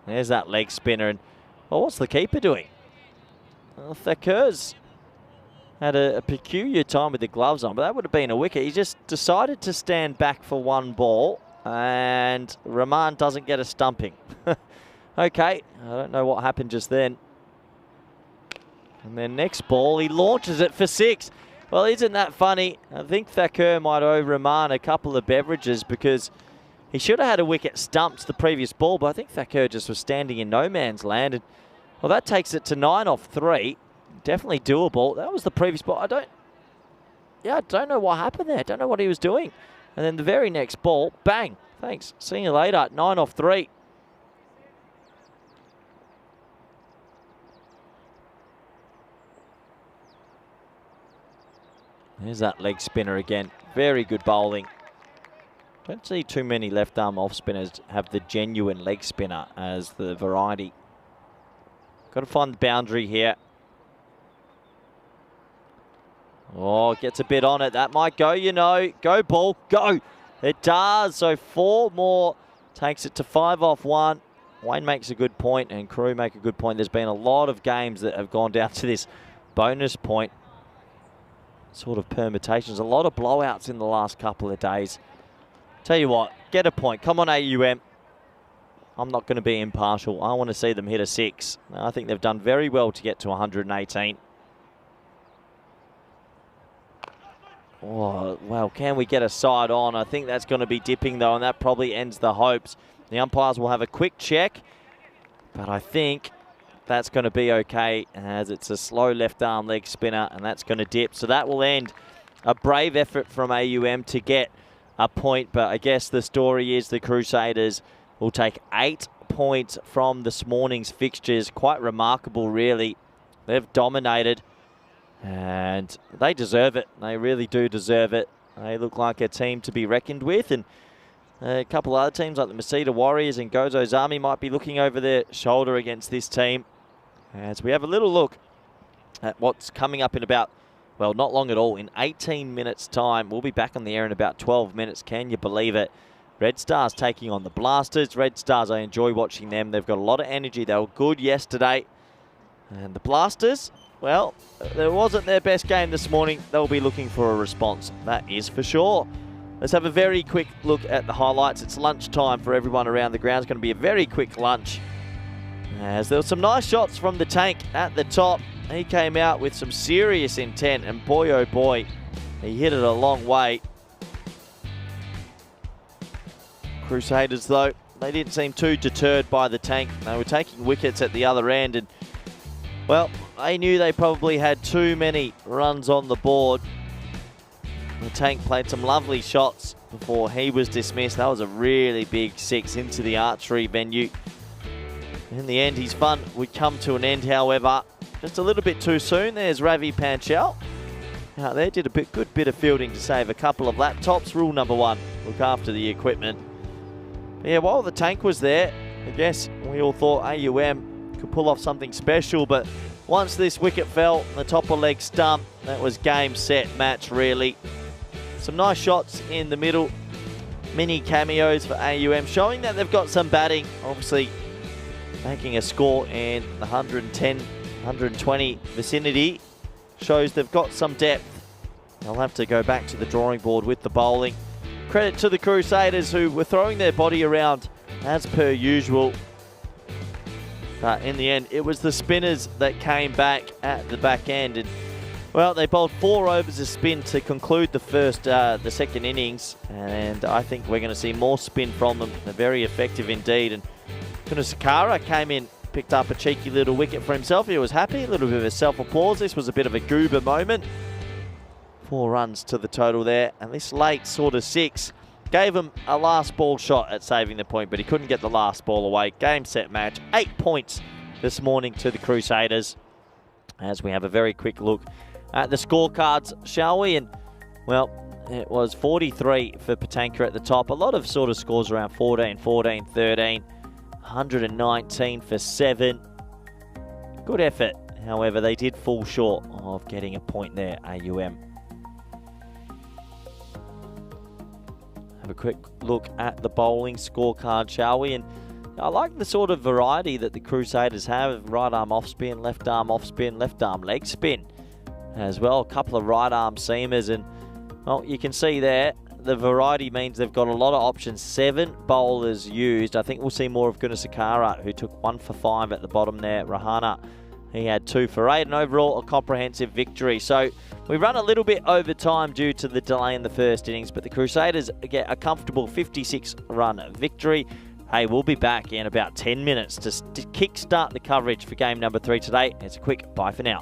There's that leg spinner, and well, what's the keeper doing? Well, Thakur's had a peculiar time with the gloves on, but that would have been a wicket. He just decided to stand back for 1 ball, and Rahman doesn't get a stumping. Okay, I don't know what happened just then. And then next ball, he launches it for 6. Well, isn't that funny? I think Thakur might owe Rahman a couple of beverages, because he should have had a wicket stumped the previous ball, but I think Thakur just was standing in no man's land. And well, that takes it to 9 off 3. Definitely doable. That was the previous ball. I don't know what happened there. I don't know what he was doing. And then the very next ball, bang. Thanks. See you later. 9 off 3. There's that leg spinner again. Very good bowling. Don't see too many left arm off spinners have the genuine leg spinner as the variety. Got to find the boundary here. Oh, gets a bit on it. That might go, you know. Go, ball, go. It does. So 4 more takes it to 5 off 1. Wayne makes a good point and crew make a good point. There's been a lot of games that have gone down to this bonus point sort of permutations. A lot of blowouts in the last couple of days. Tell you what, get a point. Come on, AUM. I'm not going to be impartial. I want to see them hit a 6. I think they've done very well to get to 118. Oh, well, can we get a side on? I think that's going to be dipping, though, and that probably ends the hopes. The umpires will have a quick check, but I think that's going to be okay as it's a slow left arm leg spinner, and that's going to dip. So that will end a brave effort from AUM to get a point, but I guess the story is the Crusaders will take 8 points from this morning's fixtures. Quite remarkable, really. They've dominated. And they deserve it. They really do deserve it. They look like a team to be reckoned with. And a couple other teams like the Masita Warriors and Gozo's Army might be looking over their shoulder against this team. As we have a little look at what's coming up in about, well, not long at all. In 18 minutes' time. We'll be back on the air in about 12 minutes. Can you believe it? Red Stars taking on the Blasters. Red Stars, I enjoy watching them. They've got a lot of energy. They were good yesterday. And the Blasters, well, it wasn't their best game this morning. They'll be looking for a response. That is for sure. Let's have a very quick look at the highlights. It's lunchtime for everyone around the ground. It's going to be a very quick lunch. As there were some nice shots from the tank at the top. He came out with some serious intent, and boy, oh boy, he hit it a long way. Crusaders, though, they didn't seem too deterred by the tank. They were taking wickets at the other end, and well, they knew they probably had too many runs on the board. The tank played some lovely shots before he was dismissed. That was a really big 6 into the archery venue. In the end, his fun would come to an end, however, just a little bit too soon. There's Ravi Panchal. Out there, did a good bit of fielding to save a couple of laptops. Rule number 1, look after the equipment. But yeah, while the tank was there, I guess we all thought AUM could pull off something special, but once this wicket fell, the top of leg stump, that was game, set, match, really. Some nice shots in the middle, mini cameos for AUM, showing that they've got some batting, obviously making a score in the 110, 120 vicinity, shows they've got some depth. They'll have to go back to the drawing board with the bowling. Credit to the Crusaders, who were throwing their body around as per usual. But in the end, it was the spinners that came back at the back end. And well, they bowled 4 overs of spin to conclude the second innings. And I think we're going to see more spin from them. They're very effective indeed. And Sakara came in, picked up a cheeky little wicket for himself. He was happy, a little bit of a self-applause. This was a bit of a goober moment. 4 runs to the total there. And this late sort of 6 gave him a last ball shot at saving the point, but he couldn't get the last ball away. Game, set, match. 8 points this morning to the Crusaders. As we have a very quick look at the scorecards, shall we? And, well, it was 43 for Patanka at the top. A lot of sort of scores around 14, 14, 13. 119 for 7. Good effort. However, they did fall short of getting a point there, AUM. Have a quick look at the bowling scorecard, shall we? And I like the sort of variety that the Crusaders have. Right arm off spin, left arm off spin, left arm leg spin as well. A couple of right arm seamers, and well, you can see there the variety means they've got a lot of options. 7 bowlers used. I think we'll see more of Gunasakara, who took 1 for 5 at the bottom there. Rahana, he had 2 for 8, and overall a comprehensive victory. So we run a little bit over time due to the delay in the first innings, but the Crusaders get a comfortable 56-run victory. Hey, we'll be back in about 10 minutes to kick-start the coverage for game number 3 today. It's a quick bye for now.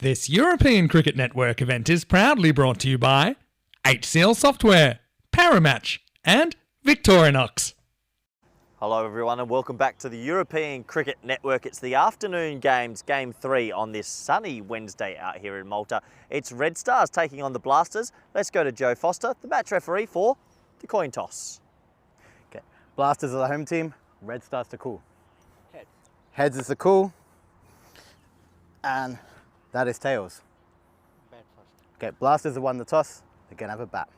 This European Cricket Network event is proudly brought to you by HCL Software, Paramatch, and Victorinox. Hello everyone and welcome back to the European Cricket Network. It's the afternoon games, Game 3 on this sunny Wednesday out here in Malta. It's Red Stars taking on the Blasters. Let's go to Joe Foster, the match referee for the coin toss. Okay. Blasters are the home team, Red Stars to call. Heads. Heads is the call, and that is tails. Bat first. Okay, Blasters have won the toss, they're going to have a bat.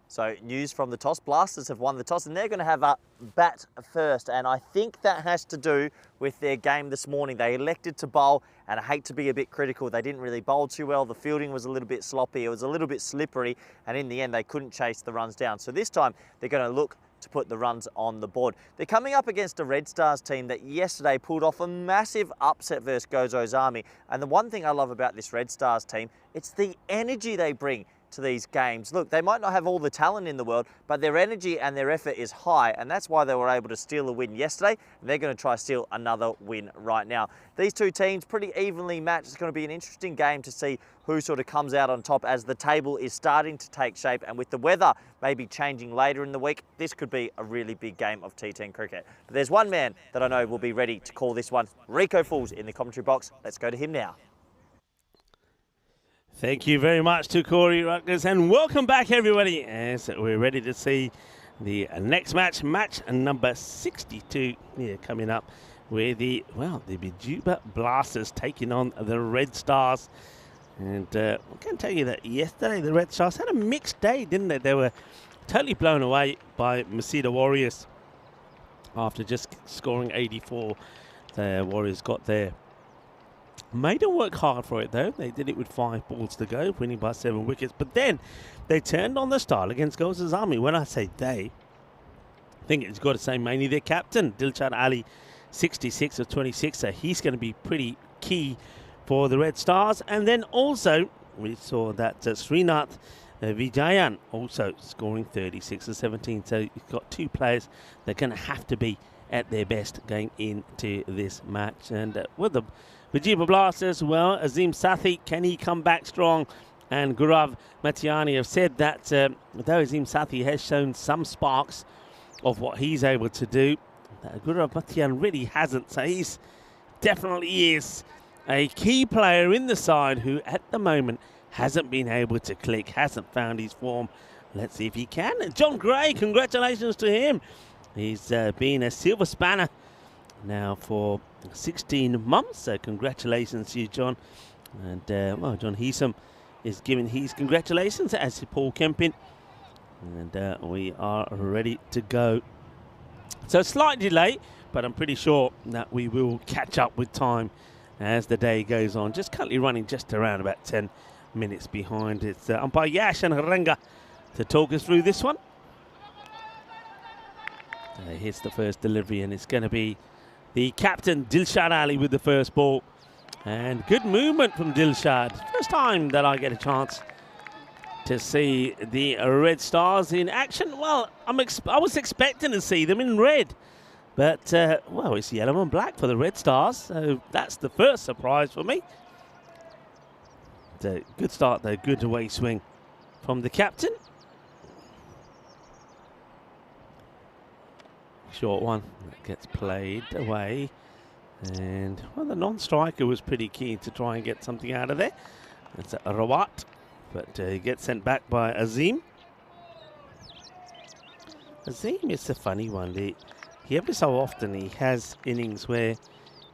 So news from the toss, Blasters have won the toss and they're going to have a bat first, and I think that has to do with their game this morning. They elected to bowl, and I hate to be a bit critical, they didn't really bowl too well. The fielding was a little bit sloppy, it was a little bit slippery, and in the end they couldn't chase the runs down. So this time they're going to look to put the runs on the board. They're coming up against a Red Stars team that yesterday pulled off a massive upset versus Gozo's Army. And the one thing I love about this Red Stars team, it's the energy they bring to these games. Look, they might not have all the talent in the world, but their energy and their effort is high, and that's why they were able to steal a win yesterday, and they're going to try to steal another win right now. These two teams pretty evenly matched. It's going to be an interesting game to see who sort of comes out on top as the table is starting to take shape, and with the weather maybe changing later in the week, this could be a really big game of T10 cricket. But there's one man that I know will be ready to call this one. Rico Fools in the commentary box. Let's go to him now. Thank you very much to Corey Rutgers, and welcome back everybody as we're ready to see the next match number 62 here coming up, where the Bijuba Blasters taking on the Red Stars. And I can tell you that yesterday the Red Stars had a mixed day, didn't they? They were totally blown away by Masita Warriors after just scoring 84. The Warriors got there. Made them work hard for it though. They did it with 5 balls to go, winning by 7 wickets. But then they turned on the style against Gozo's Army. When I say they, I think it's got to say mainly their captain, Dilshad Ali, 66 of 26. So he's going to be pretty key for the Red Stars. And then also we saw that Srinath Vijayan also scoring 36 of 17. So you've got 2 players that are going to have to be at their best going into this match. And with the Bijuba Blasters, well, Azim Sathi, can he come back strong? And Gaurav Matiani have said that though Azim Sathi has shown some sparks of what he's able to do, Gaurav Matiani really hasn't. So he's definitely is a key player in the side who at the moment hasn't been able to click, hasn't found his form. Let's see if he can. John Gray, congratulations to him. He's been a silver spanner now for 16 months, so congratulations to you, John. And well, John Heesum is giving his congratulations, as is Paul Kempin. And we are ready to go. So slight delay, but I'm pretty sure that we will catch up with time as the day goes on. Just currently running just around about 10 minutes behind. It's umpire Yash and Harenga to talk us through this one. Here's the first delivery, and it's going to be the captain, Dilshad Ali, with the first ball. And good movement from Dilshad. First time that I get a chance to see the Red Stars in action. Well, I was expecting to see them in red. But, well, it's yellow and black for the Red Stars. So that's the first surprise for me. It's a good start, though. Good away swing from the captain. Short one that gets played away, and well, the non-striker was pretty keen to try and get something out of there. That's a Rawat, but he gets sent back by Azim. Azim is a funny one. He every so often he has innings where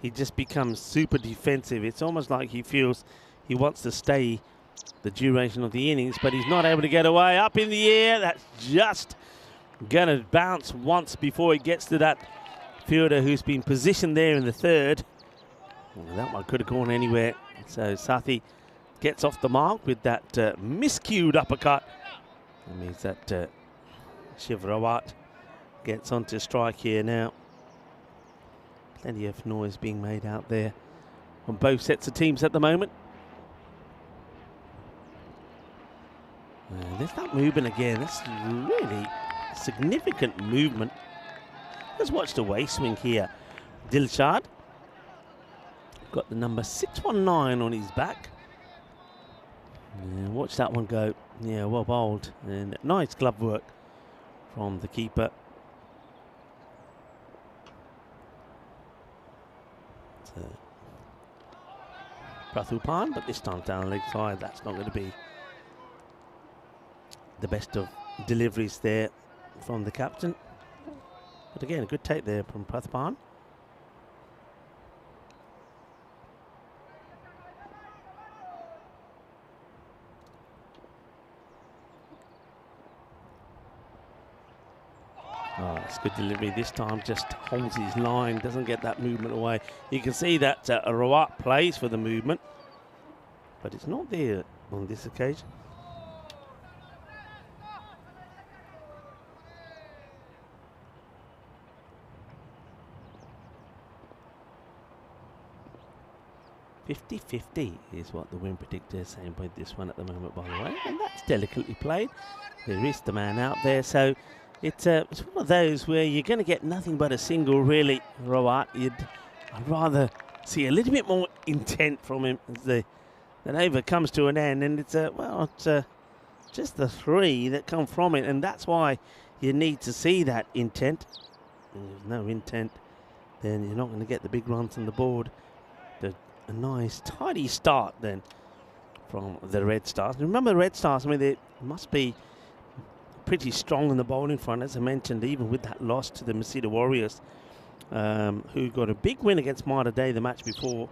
he just becomes super defensive. It's almost like he feels he wants to stay the duration of the innings, but he's not able to get away. Up in the air, that's just going to bounce once before it gets to that fielder who's been positioned there in the third. Well, that one could have gone anywhere. So Sathi gets off the mark with that miscued uppercut. That means that Shiv Rawat gets onto strike here now. Plenty of noise being made out there on both sets of teams at the moment. There's that movement again. That's really significant movement. Let's watch the way swing here. Dilshad got the number 619 on his back. Yeah, watch that one go. Yeah, well bowled. And nice glove work from the keeper. Prathupan, but this time down leg side. That's not going to be the best of deliveries there from the captain. But again, a good take there from Prathupan. Oh, it's good delivery this time, just holds his line, doesn't get that movement away. You can see that Rawat plays for the movement, but it's not there on this occasion. "50-50" is what the win predictor is saying with this one at the moment, by the way, and that's delicately played. There is the man out there, so it's one of those where you're going to get nothing but a single, really, Rawat. I'd rather see a little bit more intent from him as the over comes to an end, and it's just the three that come from it, and that's why you need to see that intent. And there's no intent, then you're not going to get the big runs on the board. A nice, tidy start then from the Red Stars. And remember the Red Stars, I mean, they must be pretty strong in the bowling front, as I mentioned, even with that loss to the Masita Warriors, who got a big win against Malta Day the match before.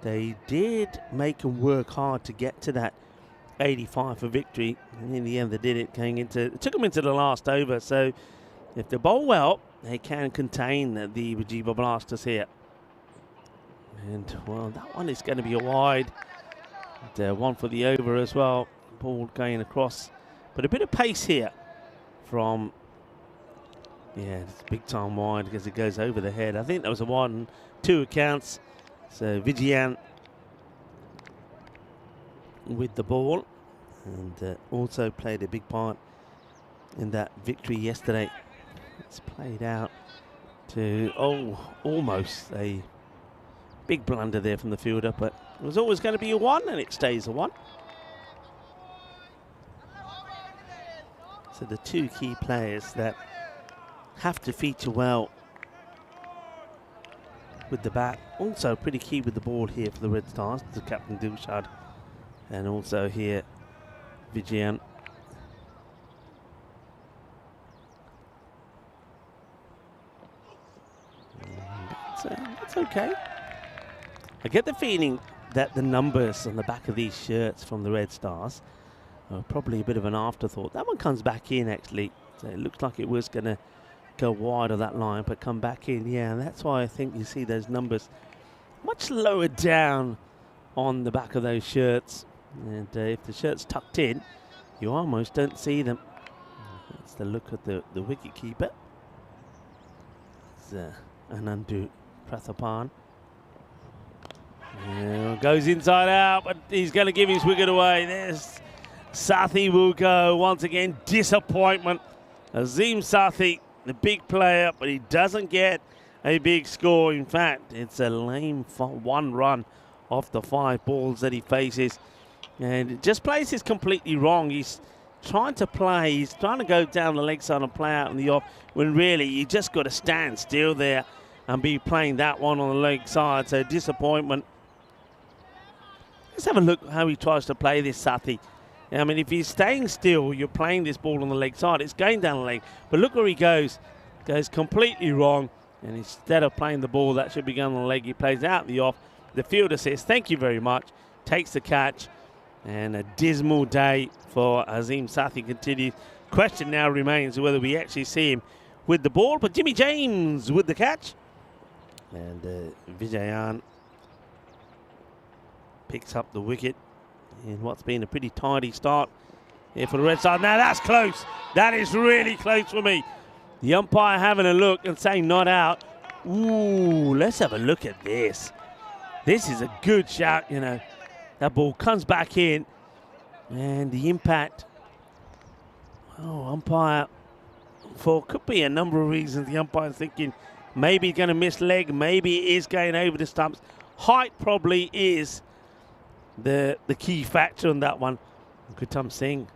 They did make them work hard to get to that 85 for victory, and in the end they did it. It took them into the last over, so if they bowl well, they can contain the Rajiva Blasters here. And, well, that one is going to be a wide. And, one for the over as well. Ball going across. But a bit of pace here from, yeah, it's big time wide because it goes over the head. I think that was a 1-2 accounts. So Vijayan with the ball. And also played a big part in that victory yesterday. It's played out to, almost a big blunder there from the fielder, but it was always going to be a 1, and it stays a 1. So the two key players that have to feature well with the bat, also pretty key with the ball here for the Red Stars, the captain Dilshad, and also here Vijayan. That's okay. I get the feeling that the numbers on the back of these shirts from the Red Stars are probably a bit of an afterthought. That one comes back in, actually. So it looks like it was going to go wide of that line, but come back in. Yeah, and that's why I think you see those numbers much lower down on the back of those shirts. And if the shirt's tucked in, you almost don't see them. That's the look at the wicket keeper. It's Anandu Prathapan. Yeah, goes inside out, but he's going to give his wicket away. There's Sathi will go once again. Disappointment. Azim Sathi, the big player, but he doesn't get a big score. In fact, it's a lame 1 run off the 5 balls that he faces. And it just plays is completely wrong. He's trying to play. He's trying to go down the leg side and play out in the off, when really you just got to stand still there and be playing that one on the leg side. So disappointment. Let's have a look how he tries to play this, Sathi. I mean, if he's staying still, you're playing this ball on the leg side. It's going down the leg. But look where he goes. Goes completely wrong. And instead of playing the ball that should be going on the leg, he plays out the off. The fielder says, thank you very much. Takes the catch. And a dismal day for Azim Sathi continues. Question now remains whether we actually see him with the ball. But Jimmy James with the catch. And Vijayan picks up the wicket in what's been a pretty tidy start here for the red side. Now that's close. That is really close for me. The umpire having a look and saying not out. Ooh, let's have a look at this. This is a good shout, you know. That ball comes back in and the impact. Oh, umpire, for could be a number of reasons. The umpire's thinking maybe he's going to miss leg, maybe it is going over the stumps. Height probably is the key factor on that one. Gutam Singh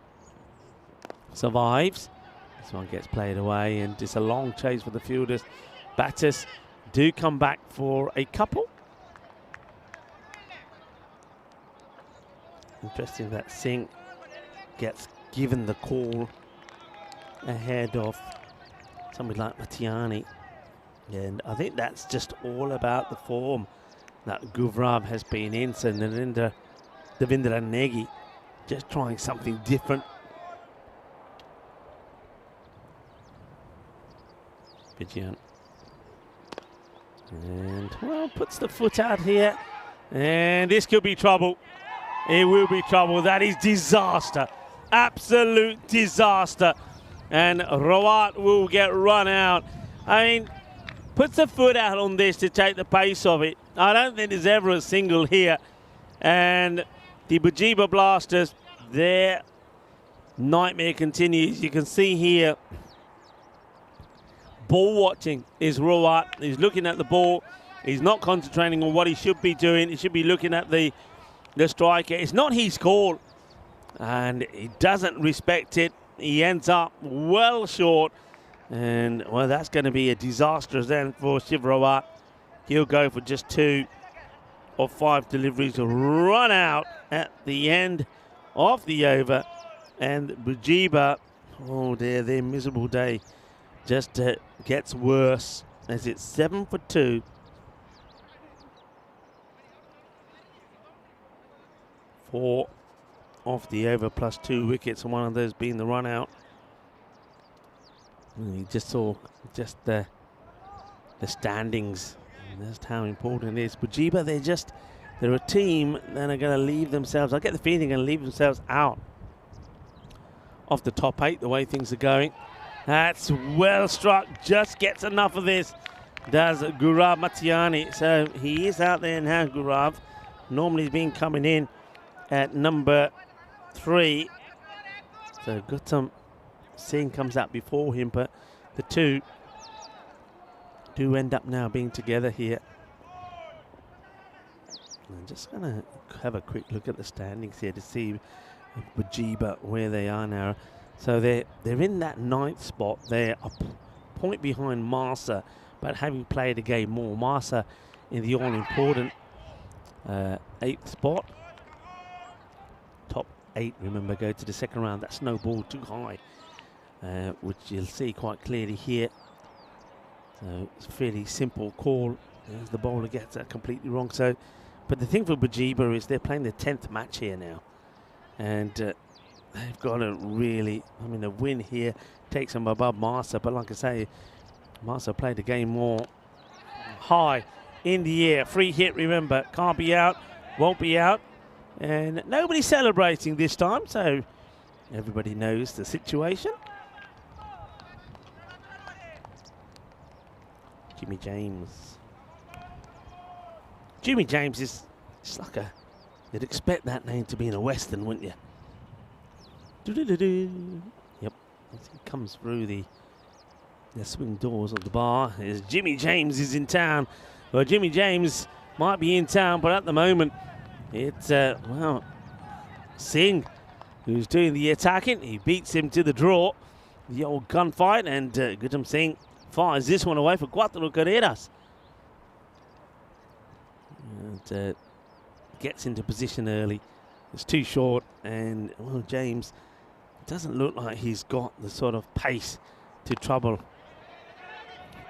survives. This one gets played away and it's a long chase for the fielders. Batters do come back for a couple. Interesting that Singh gets given the call ahead of somebody like Matiani. And I think that's just all about the form that Guvrav has been in. So Devendra Negi just trying something different. Vijayan. And, well, puts the foot out here. And this could be trouble. It will be trouble. That is disaster. Absolute disaster. And Rawat will get run out. I mean, puts the foot out on this to take the pace of it. I don't think there's ever a single here. And the Bujiba Blasters, their nightmare continues. You can see here, ball watching is Rawat. He's looking at the ball. He's not concentrating on what he should be doing. He should be looking at the striker. It's not his call. And he doesn't respect it. He ends up well short. And, well, that's going to be a disastrous then for Shiv Rawat. He'll go for just 2 of 5 deliveries to run out at the end of the over. And Bujiba, oh dear, their miserable day just gets worse as it's 7 for 2. Four off the over plus 2 wickets, and one of those being the run out. And you just saw just the standings, and just how important it is. Bujiba, they're a team that are going to leave themselves, I get the feeling they're going to leave themselves out of the top 8 the way things are going. That's well struck, just gets enough of this, does Gaurav Matiani. So he is out there now, Gaurav. Normally he's been coming in at number 3. So Gutam Singh comes out before him, but the two do end up now being together here. I'm just going to have a quick look at the standings here to see Bujiba where they are now. So they're in that 9th spot. They're a point behind Marsa, but having played a game more. Marsa in the all-important 8th spot. Top 8, remember, go to the second round. That's no ball too high, which you'll see quite clearly here. So it's a fairly simple call as the bowler gets that completely wrong. So, but the thing for Bujiba is they're playing their 10th match here now. And they've got to really, I mean, a win here takes them above Marsa. But like I say, Marsa played the game more high in the air. Free hit, remember, can't be out, won't be out. And nobody's celebrating this time, so everybody knows the situation. Jimmy James. Jimmy James is, it's like a, you'd expect that name to be in a Western, wouldn't you? Doo-doo-doo-doo. Yep, as he comes through the swing doors of the bar, as Jimmy James is in town. Well, Jimmy James might be in town, but at the moment, it's, well, Singh, who's doing the attacking. He beats him to the draw. The old gunfight, and Gutam Singh fires this one away for Cuatro Carreras. And gets into position early. It's too short, and well, James doesn't look like he's got the sort of pace to trouble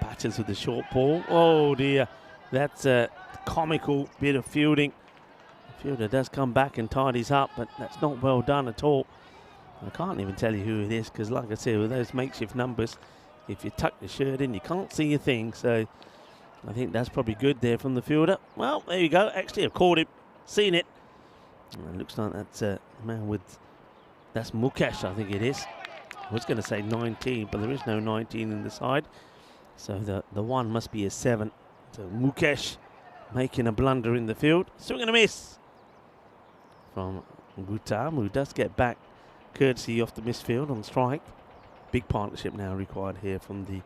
batters with the short ball. Oh dear, that's a comical bit of fielding. The fielder does come back and tidies up, but that's not well done at all. I can't even tell you who it is, because like I said, with those makeshift numbers, if you tuck the shirt in, you can't see a thing. So I think that's probably good there from the fielder. Well, there you go. Actually, I've caught him, seen it. And it looks like that's a man with, that's Mukesh, I think it is. I was going to say 19, but there is no 19 in the side. So the one must be a 7. So Mukesh making a blunder in the field. Swing and a miss from Gutam, who does get back courtesy off the misfield on strike. Big partnership now required here from the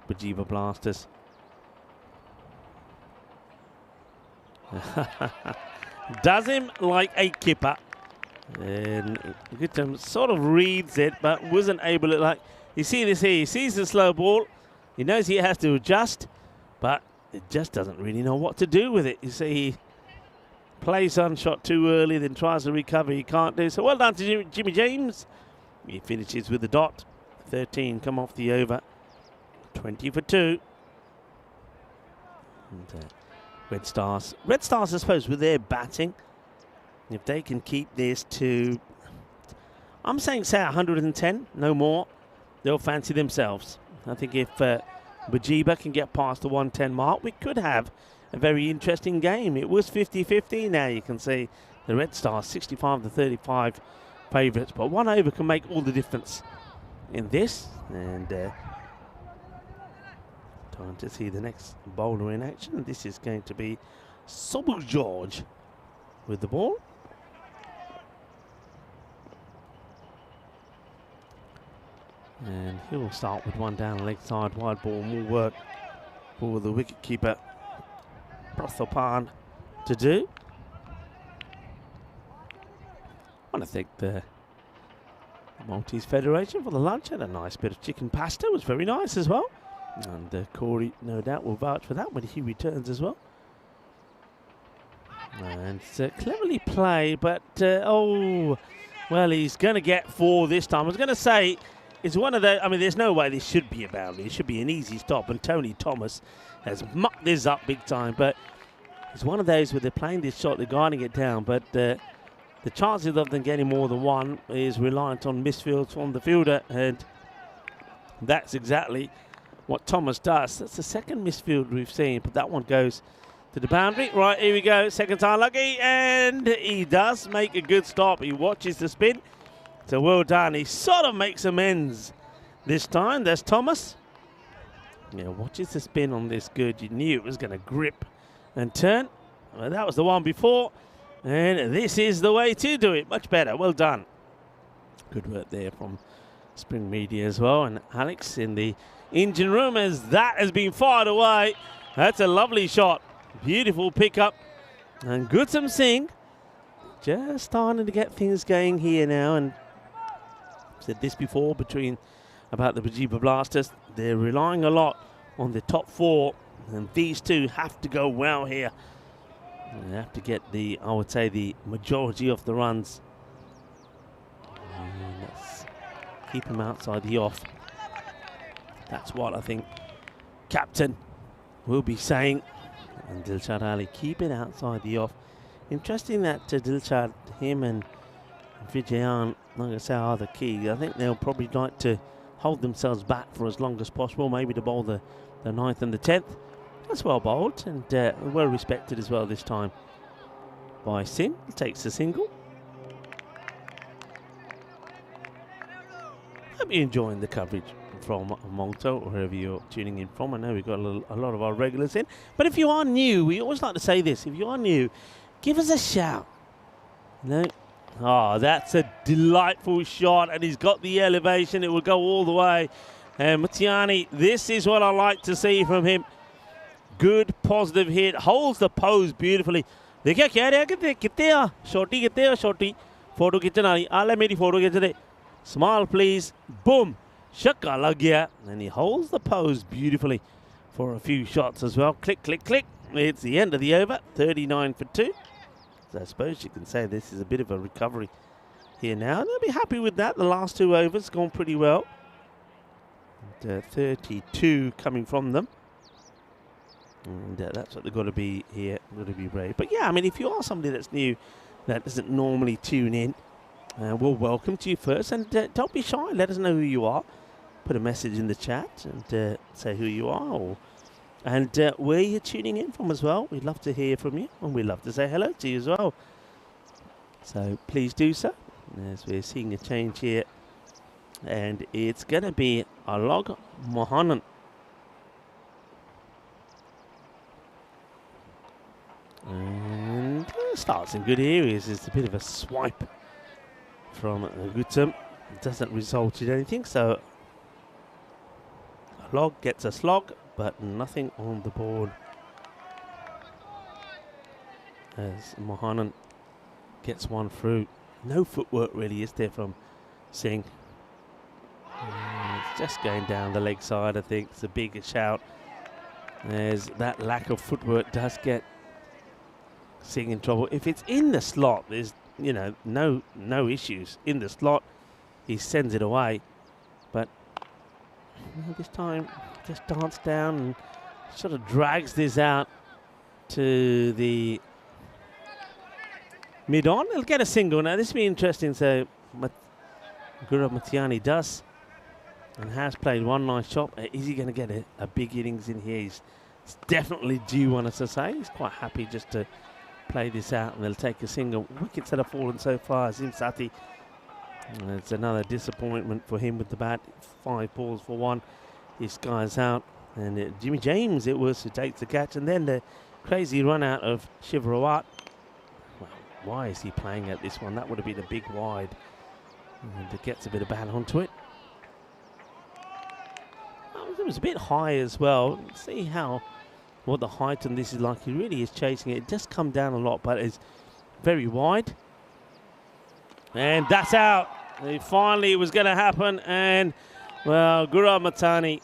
Bajiba Blasters. Does him like a kipper. And Gutam sort of reads it, but wasn't able to, like, you see this here, he sees the slow ball, he knows he has to adjust, but it just doesn't really know what to do with it. You see, he plays on shot too early, then tries to recover, he can't do. So well done to Jimmy James. He finishes with the dot. 13 come off the over. 20 for 2. And, Red Stars, I suppose, with their batting, if they can keep this to, I'm saying, say 110, no more, they'll fancy themselves. I think if Bajiba can get past the 110 mark, we could have a very interesting game. It was 50-50. Now you can see the Red Stars 65 to 35 favourites, but 1 over can make all the difference in this. And time to see the next bowler in action. This is going to be Sobul George with the ball. And he'll start with one down leg side, wide ball, more work for the wicketkeeper Prathopan to do. I want to thank the Maltese Federation for the lunch. Had a nice bit of chicken pasta, it was very nice as well. And Corey, no doubt, will vouch for that when he returns as well. And it's cleverly played, but oh, well, he's going to get 4 this time. I was going to say, it's one of the, I mean, there's no way this should be a boundary. It should be an easy stop, and Tony Thomas has mucked this up big time, but it's one of those where they're playing this shot, they're guiding it down, but the chances of them getting more than 1 is reliant on misfields from the fielder, and that's exactly what Thomas does. That's the second misfield we've seen, but that one goes to the boundary. Right, here we go, second time lucky, and he does make a good stop. He watches the spin, so well done. He sort of makes amends this time. There's Thomas. Yeah, watches the spin on this good. You knew it was going to grip and turn. Well, that was the one before, and this is the way to do it. Much better, well done. Good work there from Spring Media as well, and Alex in the engine room as that has been fired away. That's a lovely shot. Beautiful pickup. And Gutam Singh just starting to get things going here now. And I've said this before about the Bajiba Blasters. They're relying a lot on the top 4. And these two have to go well here. They have to get the, I would say, the majority of the runs. And let's keep them outside the off. That's what I think captain will be saying. And Dilshad Ali, keep it outside the off. Interesting that Dilshad, him and Vijayan, like I say, are the key. I think they'll probably like to hold themselves back for as long as possible, maybe to bowl the 9th and the 10th. That's well bowled and well respected as well this time by Sin. Takes a single. Hope you're enjoying the coverage from Malta or wherever you're tuning in from. I know we've got a lot of our regulars in, but if you are new, we always like to say this: if you are new, give us a shout. No, oh, that's a delightful shot, and he's got the elevation. It will go all the way. And Mutiani, this is what I like to see from him. Good positive hit, holds the pose beautifully. देखिए क्या रहा कितने शॉटी कितने शॉटी photo खींचना नहीं आले मेरी photo खींच दे smile please boom shakka lag gaya, and he holds the pose beautifully for a few shots as well. Click click click, it's the end of the over. 39 for 2. So I suppose you can say this is a bit of a recovery here now. And they'll be happy with that. The last 2 overs gone pretty well. And, 32 coming from them. And that's what they've got to be here. Got to be brave. But yeah, I mean, if you are somebody that's new, that doesn't normally tune in, we'll welcome to you first. And don't be shy. Let us know who you are. Put a message in the chat and say who you are and where you're tuning in from as well. We'd love to hear from you, and we'd love to say hello to you as well. So please do so. As we're seeing a change here, and it's going to be Alog Mohanan. And starts in good areas. It's a bit of a swipe from Gutum. It doesn't result in anything, so Log gets a slog, but nothing on the board. As Mohanan gets one through. No footwork really, is there, from Singh? It's just going down the leg side, I think. It's a big shout. There's that lack of footwork does get Singh in trouble. If it's in the slot, there's, you know, no issues. In the slot, he sends it away. But this time, just dance down and sort of drags this out to the mid-on. He'll get a single. Now, this will be interesting. So, Gaurav Matiani does and has played one nice shot. Is he going to get a big innings in here? He's definitely due one, as I say. He's quite happy just to play this out, and they'll take a single. Wickets that have fallen so far. Azim Sati. It's another disappointment for him with the bat. 5 balls for 1. This guy's out. And Jimmy James, it was, who takes the catch. And then the crazy run out of Shivrawat. Well, why is he playing at this one? That would have been a big wide. And it gets a bit of bat onto it. It was a bit high as well. See what the height on this is like. He really is chasing it. It does come down a lot, but it's very wide. And that's out. Finally, it was going to happen. And, well, Gaurav Matani,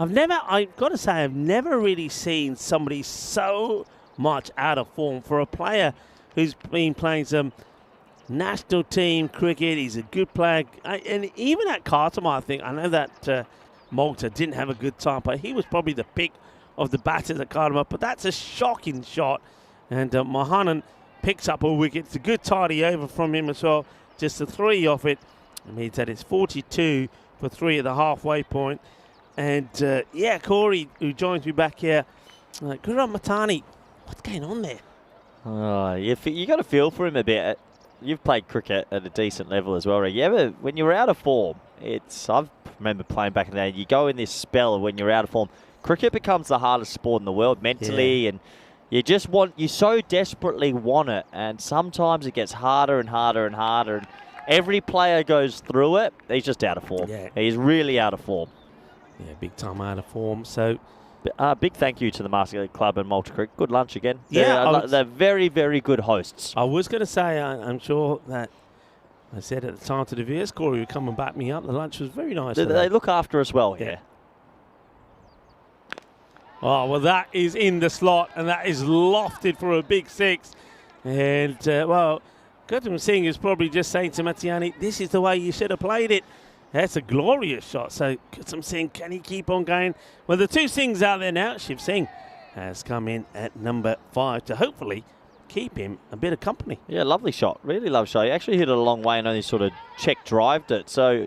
I've got to say, I've never really seen somebody so much out of form for a player who's been playing some national team cricket. He's a good player. And even at Khartoum, I think, I know that Malta didn't have a good time, but he was probably the pick of the batters at Khartoum. But that's a shocking shot. And Mohanan picks up a wicket. It's a good tidy over from him as well. Just a 3 off it. It means that it's 42 for 3 at the halfway point. And, yeah, Corey, who joins me back here. Gaurav Matani, what's going on there? You got to feel for him a bit. You've played cricket at a decent level as well, right? When you're out of form, I remember playing back in the day, you go in this spell when you're out of form. Cricket becomes the hardest sport in the world mentally, and you so desperately want it, and sometimes it gets harder and harder and harder, and every player goes through it. He's just out of form. Yeah. He's really out of form. Yeah, big time out of form. So, big thank you to the Master Club and Malta Cricket. Good lunch again. Yeah, they're very, very good hosts. I was going to say, I'm sure that I said at the time to the viewers, Corey would come and back me up. The lunch was very nice. They look after us well here. Oh, well, that is in the slot, and that is lofted for a big 6. And, well, Gautam Singh is probably just saying to Matiani, this is the way you should have played it. That's a glorious shot. So, Gautam Singh, can he keep on going? Well, the 2 Singhs out there now. Shiv Singh has come in at number 5 to hopefully keep him a bit of company. Yeah, lovely shot. Really love shot. He actually hit it a long way and only sort of drove it. So,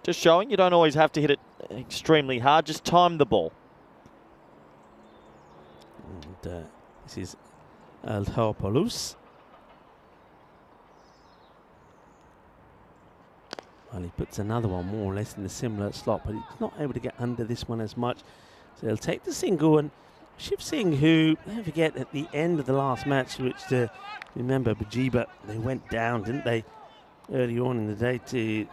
just showing you don't always have to hit it extremely hard. Just time the ball. And this is Althopoulos. Well, he puts another one more or less in a similar slot, but he's not able to get under this one as much. So he'll take the single, and Shiv Singh, who, don't forget, at the end of the last match, which, remember, Bajiba, they went down, didn't they, early on in the day to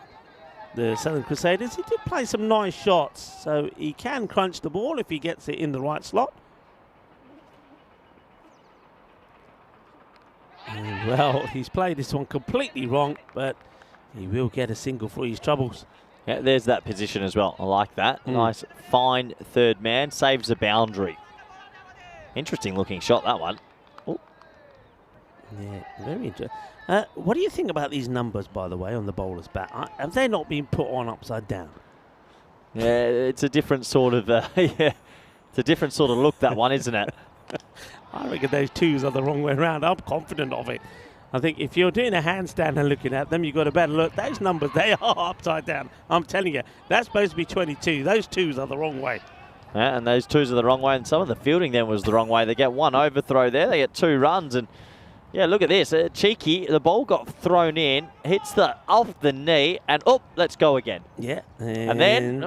the Southern Crusaders. He did play some nice shots, so he can crunch the ball if he gets it in the right slot. And, well, he's played this one completely wrong, but he will get a single for his troubles. Yeah, there's that position as well. I like that. Nice, fine third man. Saves a boundary. Interesting looking shot, that one. Oh, Yeah, very interesting. What do you think about these numbers, by the way, on the bowler's bat? Have they not been put on upside down? Yeah, it's a different sort of yeah, it's a different sort of look, that one, isn't it? I reckon those twos are the wrong way around. I'm confident of it. I think if you're doing a handstand and looking at them, you've got a better look. Those numbers, they are upside down. I'm telling you, that's supposed to be 22. Those twos are the wrong way. Yeah, and those twos are the wrong way, and some of the fielding then was the wrong way. They get one overthrow there, they get 2 runs, and yeah, look at this. Cheeky, the ball got thrown in, hits the off the knee, and let's go again. Yeah. And then,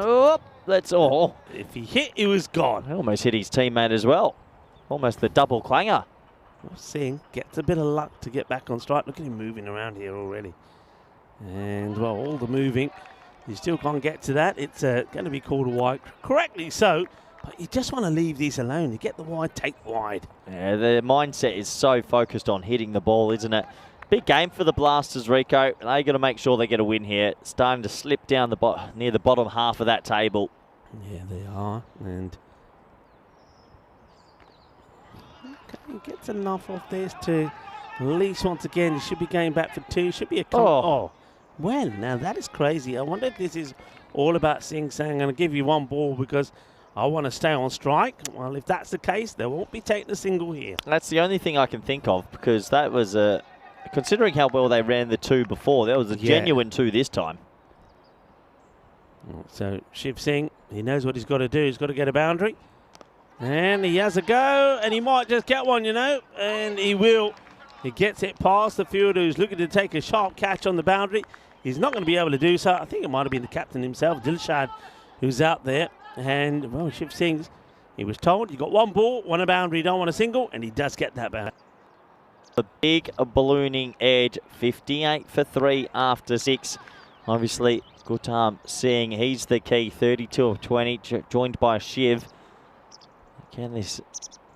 let's If he hit, he was gone. Almost hit his teammate as well. Almost the double clanger. Singh gets a bit of luck to get back on strike. Look at him moving around here already. And, well, all the moving. You still can't get to that. It's going to be called a wide. Correctly so. But you just want to leave these alone. You get the wide, take wide. Yeah, the mindset is so focused on hitting the ball, isn't it? Big game for the Blasters, Rico. They got to make sure they get a win here. Starting to slip down near the bottom half of that table. Yeah, they are. And he gets enough of this to at least once again. He should be going back for 2. Should be a well, now that is crazy. I wonder if this is all about Singh saying, I'm going to give you 1 ball because I want to stay on strike. Well, if that's the case, they won't be taking a single here. That's the only thing I can think of, because that was considering how well they ran the 2 before, that was a genuine 2 this time. So Shiv Singh, he knows what he's got to do. He's got to get a boundary. And he has a go, and he might just get one, and he will. He gets it past the fielder who's looking to take a sharp catch on the boundary. He's not going to be able to do so. I think it might have been the captain himself, Dilshad, who's out there. And, well, Shiv Singh, he was told, you got 1 ball, 1 boundary, you don't want a single, and he does get that boundary. The big ballooning edge, 58 for 3 after 6. Obviously, Gautam Singh, he's the key, 32 of 20, joined by Shiv. Can this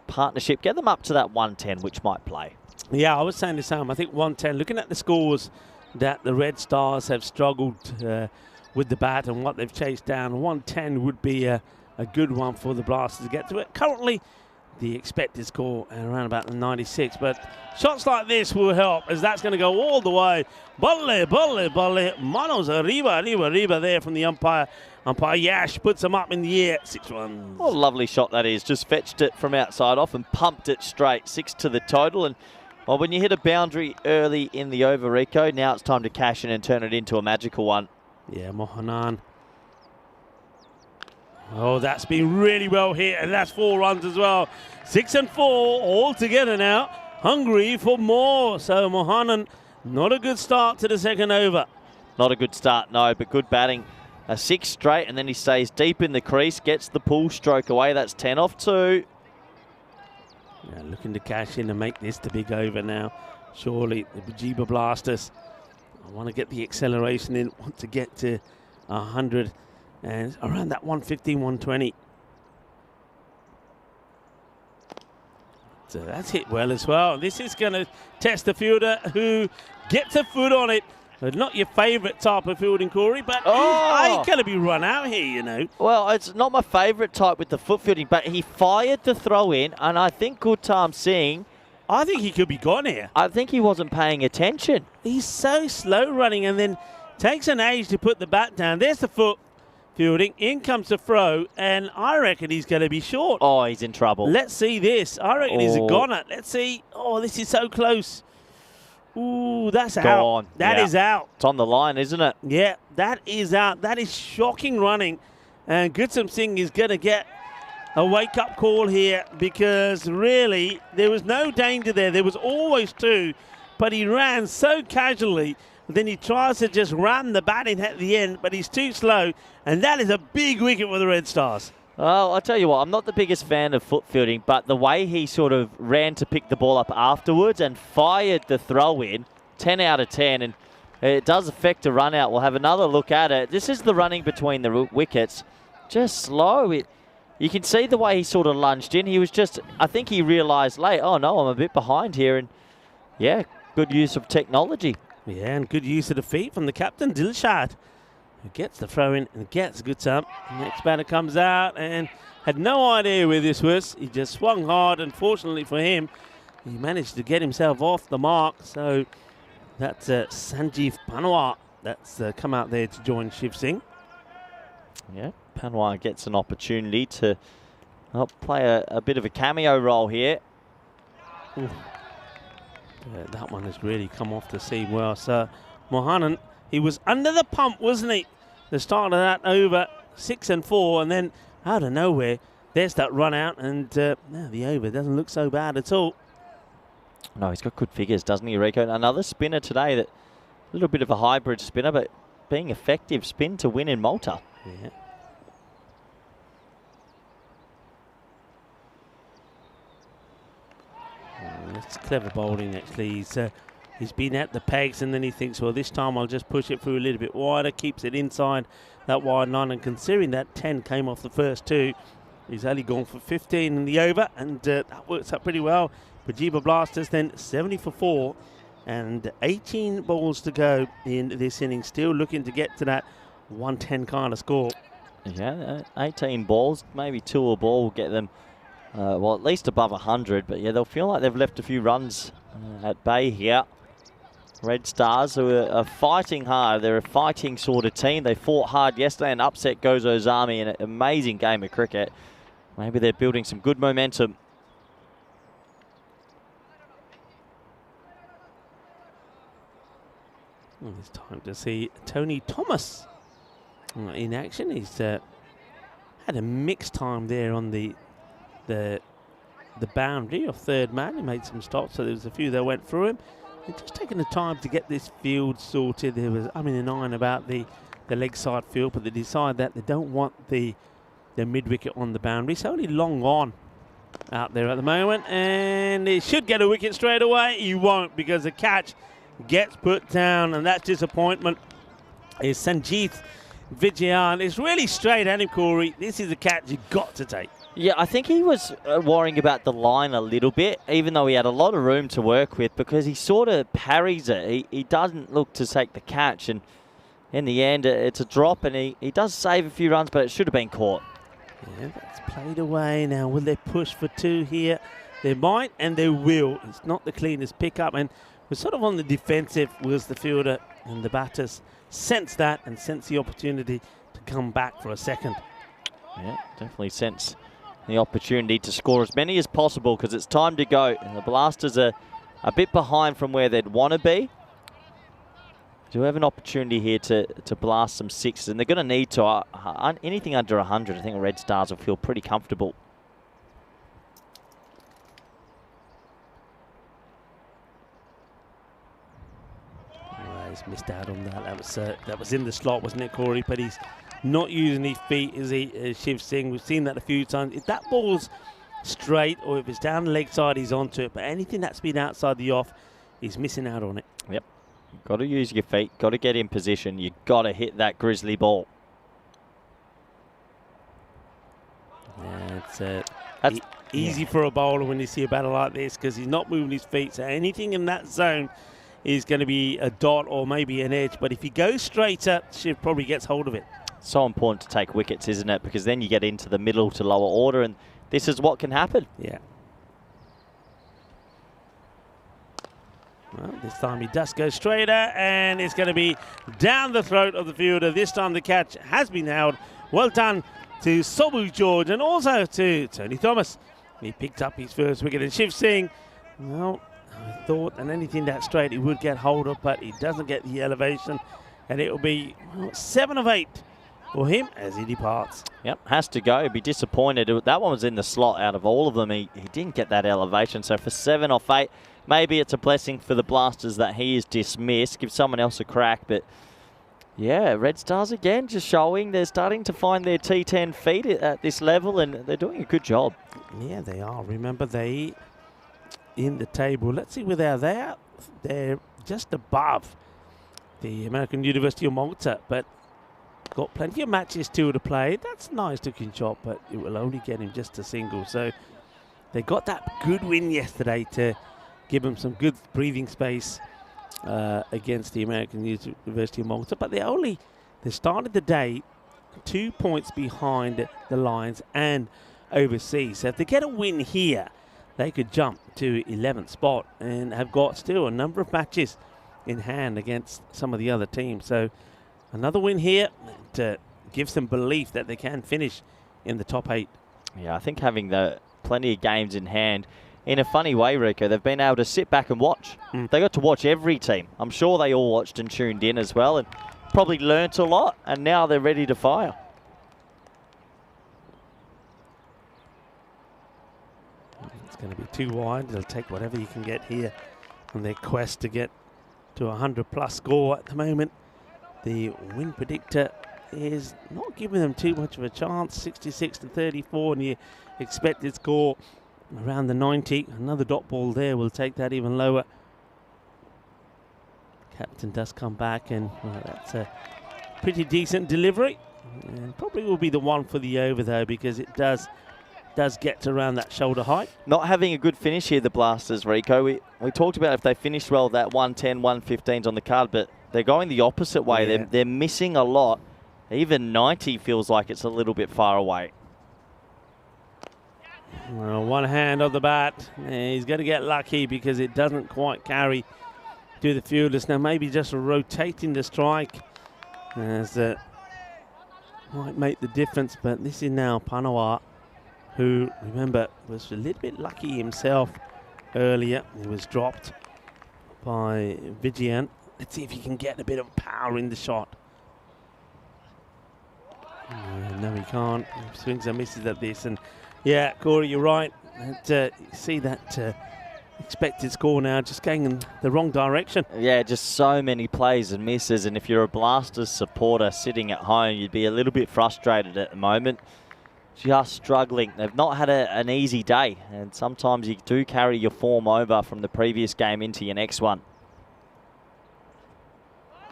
partnership get them up to that 110, which might play? Yeah, I was saying the same. I think 110, looking at the scores that the Red Stars have struggled with the bat and what they've chased down, 110 would be a good one for the Blasters to get to it. Currently, the expected score around about the 96, but shots like this will help, as that's going to go all the way. Bolle, manos arriba there from the umpire. Umpire Yash puts them up in the air. 6 runs. What a lovely shot that is. Just fetched it from outside off and pumped it straight. 6 to the total. And well, when you hit a boundary early in the over, Rico, now it's time to cash in and turn it into a magical one. Yeah, Mohanan. Oh, that's been really well hit, and that's 4 runs as well. 6 and 4 all together now. Hungry for more. So Mohanan, not a good start to the second over. Not a good start, no, but good batting. A 6 straight, and then he stays deep in the crease, gets the pull stroke away. That's 10 off 2. Yeah, looking to cash in and make this the big over now. Surely the Bajiba Blasters. I want to get the acceleration in, want to get to 100 and around that 115, 120. So that's hit well as well. This is going to test the fielder who gets a foot on it. But not your favourite type of fielding, Corey, but he's going to be run out here, Well, it's not my favourite type with the foot fielding, but he fired the throw in, and I think Gautam Singh, I think he could be gone here. I think he wasn't paying attention. He's so slow running and then takes an age to put the bat down. There's the foot fielding. In comes the throw, and I reckon he's going to be short. Oh, he's in trouble. Let's see this. I reckon he's a goner. Let's see. Oh, this is so close. Ooh, that's out. That is out. It's on the line, isn't it? Yeah, that is out. That is shocking running. And Gautam Singh is going to get a wake-up call here, because really there was no danger there. There was always 2, but he ran so casually. Then he tries to just ram the bat in at the end, but he's too slow. And that is a big wicket for the Red Stars. Well, I'll tell you what, I'm not the biggest fan of foot fielding, but the way he sort of ran to pick the ball up afterwards and fired the throw in, 10 out of 10, and it does affect a run out. We'll have another look at it. This is the running between the wickets. Just slow. You can see the way he sort of lunged in. He was just, I think he realised late, oh no, I'm a bit behind here. And yeah, good use of technology. Yeah, and good use of the feet from the captain, Dilshad, who gets the throw in and gets a good stump. Next batter comes out and had no idea where this was. He just swung hard. Unfortunately for him, He managed to get himself off the mark. So that's Sanjeev Panwar that's come out there to join Shiv Singh. Yeah, Panwar gets an opportunity to play a bit of a cameo role here. That one has really come off the seam well. So Mohanan, he was under the pump, wasn't he? The start of that over 6 and 4, and then out of nowhere, there's that run out, and now the over doesn't look so bad at all. No, he's got good figures, doesn't he, Rico? Another spinner today, that a little bit of a hybrid spinner, but being effective spin to win in Malta. Yeah. That's clever bowling, actually. He's been at the pegs, and then he thinks, well, this time I'll just push it through a little bit wider, keeps it inside that wide line, and considering that 10 came off the first 2, he's only gone for 15 in the over, and that works out pretty well. Pajiba Blasters then 70 for 4, and 18 balls to go in this inning, still looking to get to that 110 kind of score. Yeah, 18 balls, maybe 2 a ball will get them, well, at least above 100, but yeah, they'll feel like they've left a few runs at bay here. Red Stars, who are fighting hard. They're a fighting sort of team. They fought hard yesterday and upset Gozo's Army in an amazing game of cricket. Maybe they're building some good momentum. Well, it's time to see Tony Thomas in action. He's had a mixed time there on the boundary of third man. He made some stops, so there was a few that went through him. They're just taking the time to get this field sorted. There was in the 9 about the leg side field, but they decide that they don't want the mid wicket on the boundary. So only long on out there at the moment, and he should get a wicket straight away. He won't, because the catch gets put down, and that's disappointment. Is Sanjeev Vijayan. It's really straight at him, Corey. This is a catch you've got to take. Yeah, I think he was worrying about the line a little bit, even though he had a lot of room to work with, because he sort of parries it. He doesn't look to take the catch, and in the end, it's a drop, and he does save a few runs, but it should have been caught. Yeah, that's played away. Now, will they push for 2 here? They might, and they will. It's not the cleanest pickup, and we're sort of on the defensive, was the fielder, and the batters sense that and sense the opportunity to come back for a second. Yeah, definitely sense the opportunity to score as many as possible, because it's time to go. And the Blasters are a bit behind from where they'd want to be. Do have an opportunity here to blast some 6s, and they're going to need to. Anything under 100, I think Red Stars will feel pretty comfortable. He's missed out on that. That was in the slot, wasn't it, Corey? But he's not using his feet, is he, Shiv Singh? We've seen that a few times. If that ball's straight, or if it's down the leg side, he's onto it. But anything that's been outside the off, he's missing out on it. Yep. Got to use your feet. Got to get in position. You've got to hit that grizzly ball. Yeah, it's easy for a bowler when you see a batter like this, because he's not moving his feet. So anything in that zone is going to be a dot or maybe an edge. But if he goes straighter, Shiv probably gets hold of it. So important to take wickets, isn't it? Because then you get into the middle to lower order, and this is what can happen. Yeah. Well, this time he does go straighter, and it's going to be down the throat of the fielder. This time the catch has been held. Well done to Sobu George, and also to Tony Thomas. He picked up his first wicket. And Shiv Singh, well, I thought and anything that straight he would get hold of, but he doesn't get the elevation, and it will be 7 of 8 for him as he departs. Yep, has to go. He'd be disappointed. That one was in the slot out of all of them. He didn't get that elevation. So for 7 off 8, maybe it's a blessing for the Blasters that he is dismissed. Give someone else a crack. But yeah, Red Stars again just showing they're starting to find their T10 feet at this level, and they're doing a good job. Yeah, they are. Remember, they in the table. Let's see where they are. They're just above the American University of Malta, but got plenty of matches still to play. That's nice looking shot, but it will only get him just a single. So they got that good win yesterday to give them some good breathing space against the American University of Malta. But they started the day 2 points behind the Lions and overseas. So if they get a win here, they could jump to 11th spot and have got still a number of matches in hand against some of the other teams. So another win here to give some belief that they can finish in the top 8. Yeah, I think having plenty of games in hand, in a funny way, Rico, they've been able to sit back and watch. They got to watch every team. I'm sure they all watched and tuned in as well, and probably learnt a lot, and now they're ready to fire. It's going to be too wide. They'll take whatever you can get here on their quest to get to a 100+ score at the moment. The win predictor is not giving them too much of a chance. 66-34, and the expected score around the 90. Another dot ball there will take that even lower. Captain does come back, and well, that's a pretty decent delivery. And probably will be the one for the over though, because it does get to around that shoulder height. Not having a good finish here, the Blasters, Rico. We talked about if they finished well, that 110, 115's on the card, but they're going the opposite way. Yeah. They're missing a lot. Even 90 feels like it's a little bit far away. Well, one hand on the bat. He's going to get lucky because it doesn't quite carry to the fielders. Now maybe just rotating the strike as might make the difference, but this is now Panawa, who, remember, was a little bit lucky himself earlier. He was dropped by Vigian. Let's see if he can get a bit of power in the shot. No, he can't. He swings and misses at this. And yeah, Corey, you're right. See that expected score now just going in the wrong direction. Yeah, just so many plays and misses. And if you're a Blasters supporter sitting at home, you'd be a little bit frustrated at the moment. Just struggling. They've not had an easy day, and sometimes you do carry your form over from the previous game into your next one.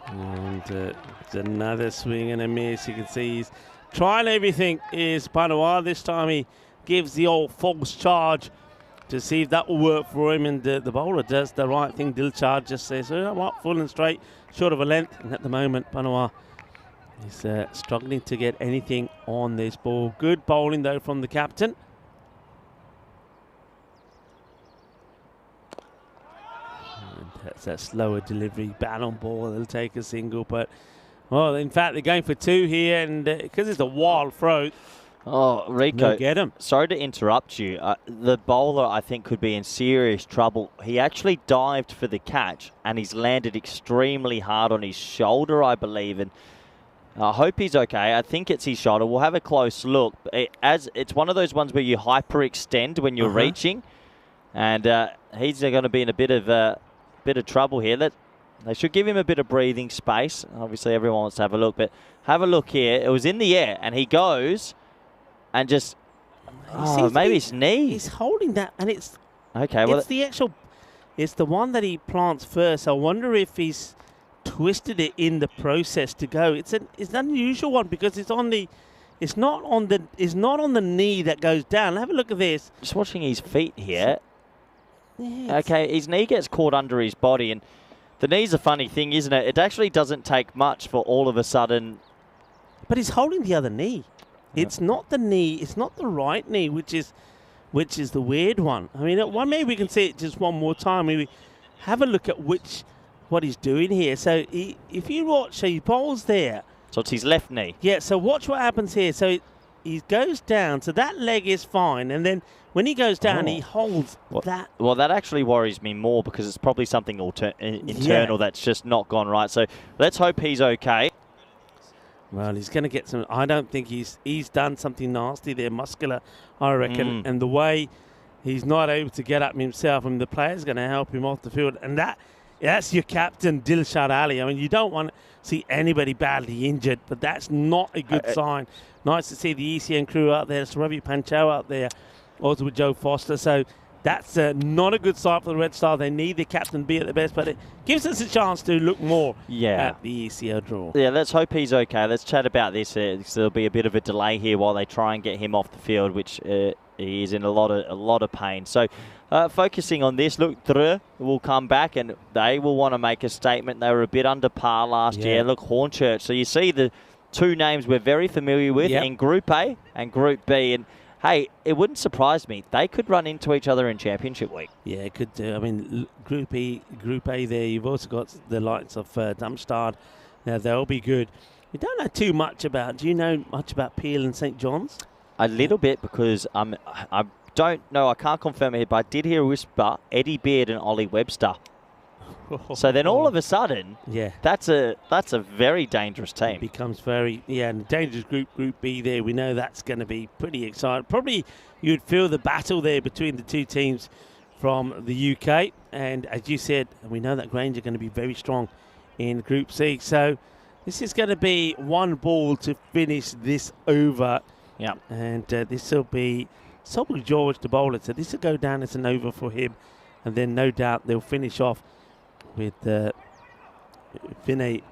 And it's another swing and a miss. You can see he's trying everything, is Panawa. This time he gives the old false charge to see if that will work for him, and the bowler does the right thing. Dilchard just says, oh, I'm up full and straight, short of a length, and at the moment Panawa is struggling to get anything on this ball. Good bowling though from the captain. And that's that slower delivery, bat on ball, they'll take a single, but well, in fact they're going for 2 here, and because it's a wild throw, oh, Rico, they'll get him. Sorry to interrupt you. The bowler, I think, could be in serious trouble. He actually dived for the catch, and he's landed extremely hard on his shoulder, I believe, and I hope he's okay. I think it's his shoulder. We'll have a close look. It's one of those ones where you hyperextend when you're reaching, and he's going to be in a bit of trouble here. They should give him a bit of breathing space. Obviously, everyone wants to have a look, but have a look here. It was in the air, and he goes and just maybe his knee. He's holding that, and it's okay. Well, it's the one that he plants first. I wonder if he's twisted it in the process to go. It's an unusual one because it's not on the knee that goes down. Have a look at this. Just watching his feet here. Yeah, okay, his knee gets caught under his body, and the knee's a funny thing, isn't it? It actually doesn't take much for all of a sudden. But he's holding the other knee. It's not the knee. It's not the right knee, which is the weird one. I mean, maybe we can see it just one more time. Maybe have a look at what he's doing here. So if you watch, he bowls there. So it's his left knee. Yeah, so watch what happens here. So he goes down, so that leg is fine, and then when he goes down, he holds that. Well, that actually worries me more because it's probably something internal that's just not gone right. So let's hope he's okay. Well, he's going to get some. I don't think he's done something nasty there, muscular, I reckon, and the way he's not able to get up himself, I mean, the player's going to help him off the field, and that's your captain, Dilshad Ali. I mean, you don't want to see anybody badly injured, but that's not a good sign. Nice to see the ECN crew out there. It's Ravi Pancho out there, also with Joe Foster. So that's not a good sign for the Red Star. They need the captain to be at the best, but it gives us a chance to look more at the ECL draw. Yeah, let's hope he's okay. Let's chat about this. There'll be a bit of a delay here while they try and get him off the field, which he is in a lot of pain. So focusing on this, look, Dre will come back and they will want to make a statement. They were a bit under par last year. Look, Hornchurch. So you see the 2 names we're very familiar with in Group A and Group B. And hey, it wouldn't surprise me. They could run into each other in Championship Week. Yeah, it could do. I mean, Group A there, you've also got the likes of Darmstadt. Now, they'll be good. We don't know too much about, do you know much about Peel and St. John's? A little bit, because I don't know, I can't confirm it, but I did hear a whisper, Eddie Beard and Ollie Webster. So then all of a sudden, yeah, that's a very dangerous team. it becomes very, and dangerous Group B there. We know that's going to be pretty exciting. Probably you'd feel the battle there between the two teams from the UK. And as you said, we know that Grange are going to be very strong in Group C. So this is going to be one ball to finish this over. Yeah. And this will be Sobel George, the bowler. So this will go down as an over for him. And then no doubt they'll finish off with Vinay.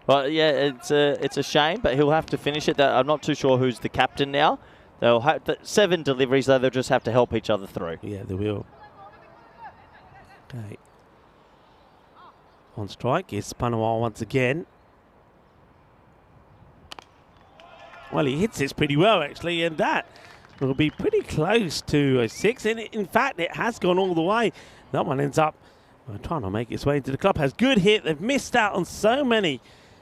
Well, yeah, it's a shame, but he'll have to finish it. I'm not too sure who's the captain now. They'll have 7 deliveries, though. They'll just have to help each other through. Yeah, they will. Okay. On strike is Panawal once again. Well, he hits this pretty well, actually, and that will be pretty close to a 6. And in fact, it has gone all the way. That one ends up trying to make its way into the clubhouse. Good hit. They've missed out on so many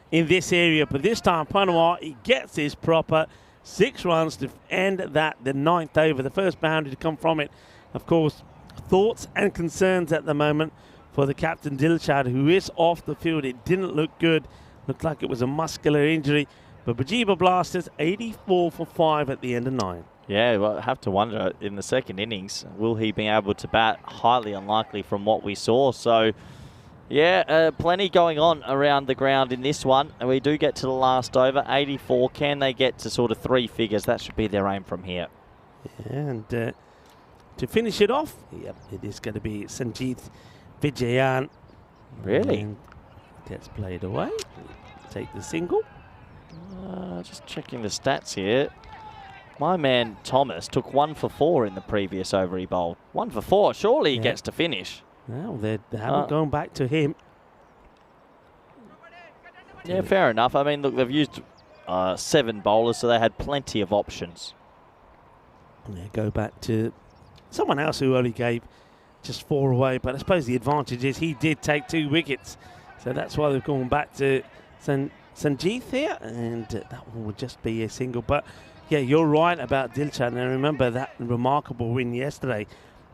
in this area, but this time Panawal, he gets his proper 6 runs to end that, the 9th over. The first boundary to come from it. Of course, thoughts and concerns at the moment for the captain Dilshad, who is off the field. It didn't look good. Looked like it was a muscular injury. But Bajiba Blasters 84 for 5 at the end of 9. Yeah, well, I have to wonder in the second innings, will he be able to bat? Highly unlikely from what we saw. So, yeah, plenty going on around the ground in this one. And we do get to the last over, 84. Can they get to sort of 3 figures? That should be their aim from here. And to finish it off, yep, it is going to be Sanjeev Vijayan. Really? And gets played away. Take the single. Just checking the stats here. My man Thomas took 1 for 4 in the previous over he bowled. 1 for 4. Surely he gets to finish. No, they haven't gone back to him. Yeah, fair enough. I mean, look, they've used 7 bowlers, so they had plenty of options. Yeah, go back to someone else who only gave just 4 away. But I suppose the advantage is he did take 2 wickets. So that's why they've gone back to Sanjeev here. And that one would just be a single. But yeah, you're right about Dilshad. And I remember that remarkable win yesterday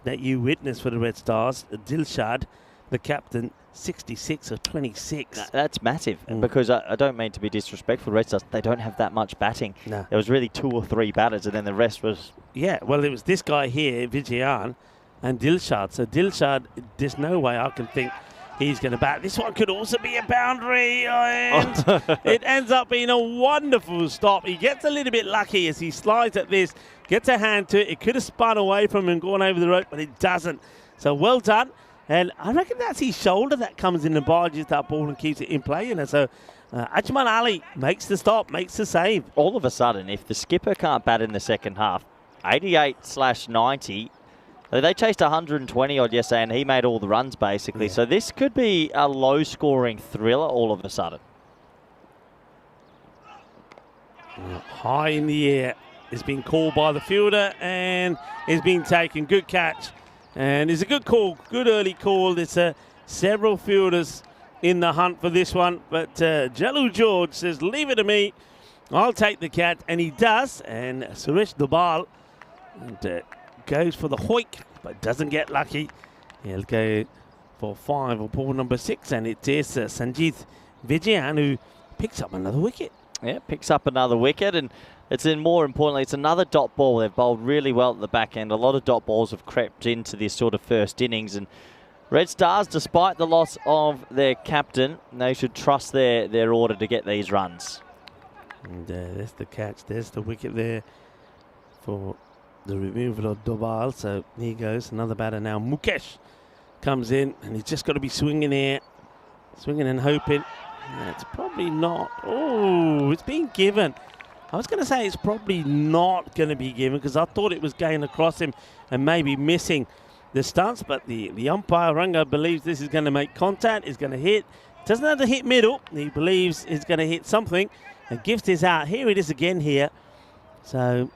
that you witnessed for the Red Stars. Dilshad, the captain, 66 of 26. That's massive, because I don't mean to be disrespectful. Red Stars, they don't have that much batting. No. There was really 2 or 3 batters, and then the rest was... Yeah, well, it was this guy here, Vijayan, and Dilshad. So Dilshad, there's no way I can think he's going to bat. This one could also be a boundary, and it ends up being a wonderful stop. He gets a little bit lucky as he slides at this, gets a hand to it. It could have spun away from him and gone over the rope, but it doesn't. So well done. And I reckon that's his shoulder that comes in and barges that ball and keeps it in play. And so Ajmal Ali makes the stop, makes the save. All of a sudden, if the skipper can't bat in the second half, 88/90, they chased 120 odd yesterday and he made all the runs basically. Yeah. So this could be a low scoring thriller all of a sudden. High in the air. It's been called by the fielder and it's been taken. Good catch. And it's a good call, good early call. There's several fielders in the hunt for this one. But Jalu George says, leave it to me. I'll take the catch. And he does. And Suresh Dubal goes for the hoik, but doesn't get lucky. He'll go for 5 or ball number 6. And it is Sanjeev Vijayan who picks up another wicket. Yeah, picks up another wicket. And it's more importantly, it's another dot ball. They've bowled really well at the back end. A lot of dot balls have crept into this sort of first innings. And Red Stars, despite the loss of their captain, they should trust their order to get these runs. And there's the catch. There's the wicket there for the removal of Dobal. So here goes another batter now. Mukesh comes in and he's just got to be swinging here. Swinging and hoping. It's probably not. Oh, it's being given. I was going to say it's probably not going to be given because I thought it was going across him and maybe missing the stance. But the umpire, Ranga, believes this is going to make contact. It's going to hit. Doesn't have to hit middle. He believes it's going to hit something and gives this out. Here it is again here. So,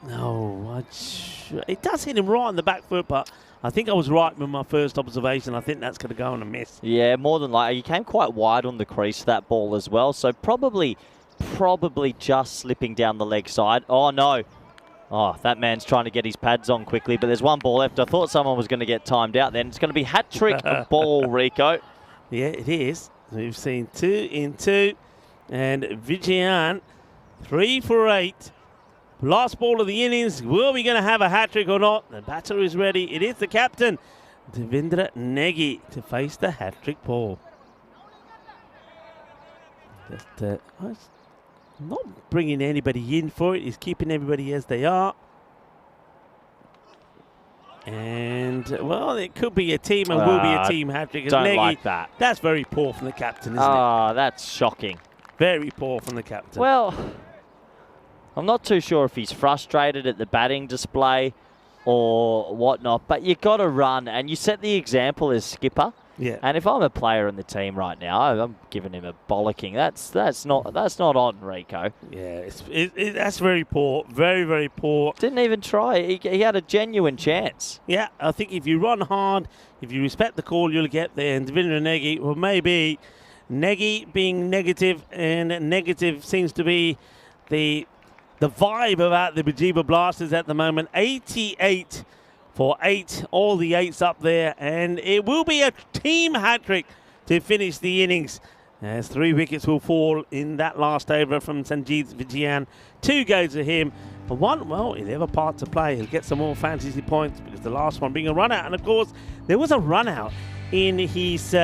it does hit him right on the back foot, but I think I was right with my first observation. I think that's going to go on a miss. Yeah, more than likely. He came quite wide on the crease, that ball as well. So probably just slipping down the leg side. Oh, no. Oh, that man's trying to get his pads on quickly, but there's one ball left. I thought someone was going to get timed out then. It's going to be hat-trick ball, Rico. Yeah, it is. We've seen 2 in 2. And Vijayan, 3 for 8. Last ball of the innings. Will we going to have a hat-trick or not? The batter is ready. It is the captain, Devendra Negi, to face the hat-trick ball. Just not bringing anybody in for it. He's keeping everybody as they are. And, well, it could be a team and will be a team hat-trick. Don't Negi, like that. That's very poor from the captain, isn't it? Oh, that's shocking. Very poor from the captain. Well, I'm not too sure if he's frustrated at the batting display or whatnot, but you got to run, and you set the example as skipper. Yeah. And if I'm a player in the team right now, I'm giving him a bollocking. That's not on, Rico. Yeah, that's very poor. Very, very poor. Didn't even try. He had a genuine chance. Yeah, I think if you run hard, if you respect the call, you'll get there. And Devendra Negi, well, maybe Negi being negative, and negative seems to be the vibe about the Bajiba Blasters at the moment. 88 for 8, all the 8s up there, and it will be a team hat-trick to finish the innings, as 3 wickets will fall in that last over from Sanjeev Vijayan. 2 goes to him, but 1, well, he'll have a part to play. He'll get some more fantasy points because the last one being a run-out, and of course, there was a run-out in his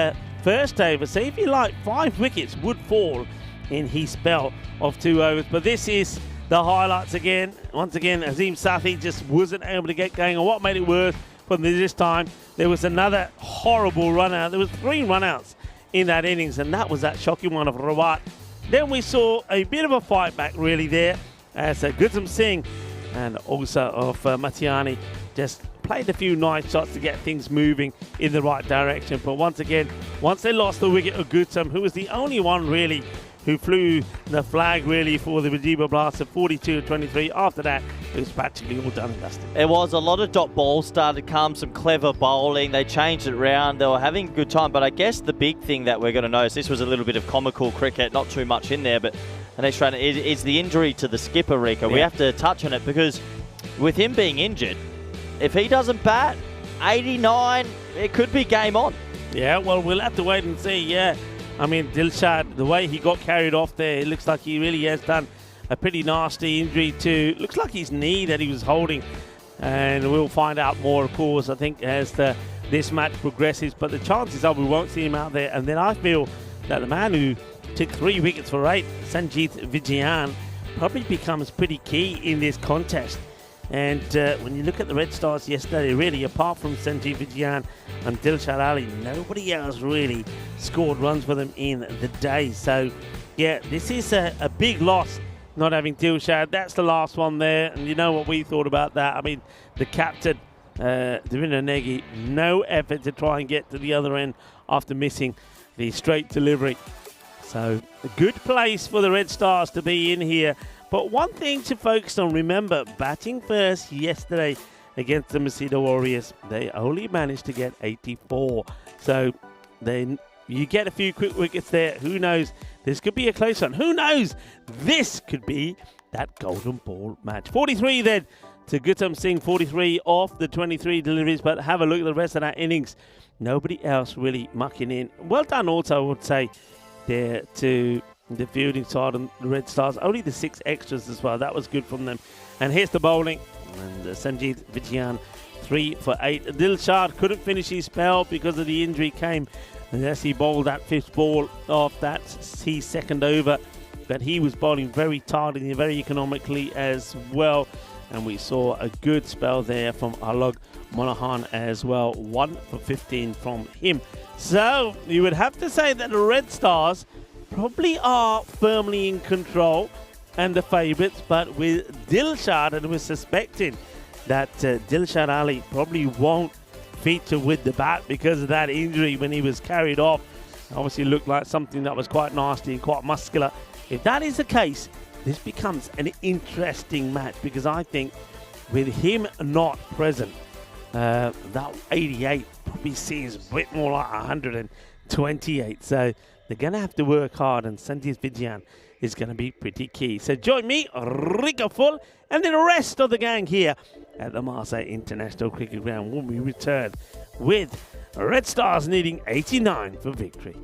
first over, so if you like, 5 wickets would fall in his spell of 2 overs, but this is the highlights again. Once again, Azim Sathi just wasn't able to get going. And what made it worse for this time, there was another horrible run out. There was 3 run-outs in that innings, and that was that shocking one of Rawat. Then we saw a bit of a fight back really there as Gautam Singh and also of Matiani just played a few nice shots to get things moving in the right direction. But once again, once they lost the wicket of Gautam, who was the only one really who flew the flag really for the Bajiba Blaster, 42-23. After that, it was practically all done and dusted. It was a lot of dot balls started to come, some clever bowling. They changed it around. They were having a good time. But I guess the big thing that we're going to notice, this was a little bit of comical cricket, not too much in there, but the next round is the injury to the skipper, Rico. Yeah. We have to touch on it because with him being injured, if he doesn't bat, 89, it could be game on. Yeah, well, we'll have to wait and see, yeah. I mean, Dilshad, the way he got carried off there, it looks like he really has done a pretty nasty injury to, looks like his knee that he was holding. And we'll find out more, of course, I think, as this match progresses. But the chances are we won't see him out there. And then I feel that the man who took 3 wickets for 8, Sanjeev Vijayan, probably becomes pretty key in this contest. And when you look at the Red Stars yesterday, really, apart from Sanjeev Vijayan and Dilshad Ali, nobody else really scored runs for them in the day. So, yeah, this is a big loss, not having Dilshad. That's the last one there, and you know what we thought about that. I mean, the captain, Devendra Negi, no effort to try and get to the other end after missing the straight delivery. So, a good place for the Red Stars to be in here. But one thing to focus on, remember, batting first yesterday against the Masita Warriors, they only managed to get 84. So then you get a few quick wickets there. Who knows? This could be a close one. Who knows? This could be that golden ball match. 43 then to Gautam Singh, 43 off the 23 deliveries. But have a look at the rest of that innings. Nobody else really mucking in. Well done also, I would say, there to the fielding side and the Red Stars. Only the 6 extras as well. That was good from them. And here's the bowling. And Sanjeev Vijayan, 3 for 8. Dilshad couldn't finish his spell because of the injury came as he bowled that 5th ball of that his 2nd over. But he was bowling very tidily and very economically as well. And we saw a good spell there from Alok Monahan as well. 1 for 15 from him. So you would have to say that the Red Stars probably are firmly in control and the favourites, but with Dilshad, and we're suspecting that Dilshad Ali probably won't feature with the bat because of that injury when he was carried off. Obviously looked like something that was quite nasty and quite muscular. If that is the case, this becomes an interesting match because I think with him not present, that 88 probably seems a bit more like 128. So they're going to have to work hard, and Sandeep Vijayan is going to be pretty key. So join me, Rico Full, and the rest of the gang here at the Marseille International Cricket Ground when we return with Red Stars needing 89 for victory.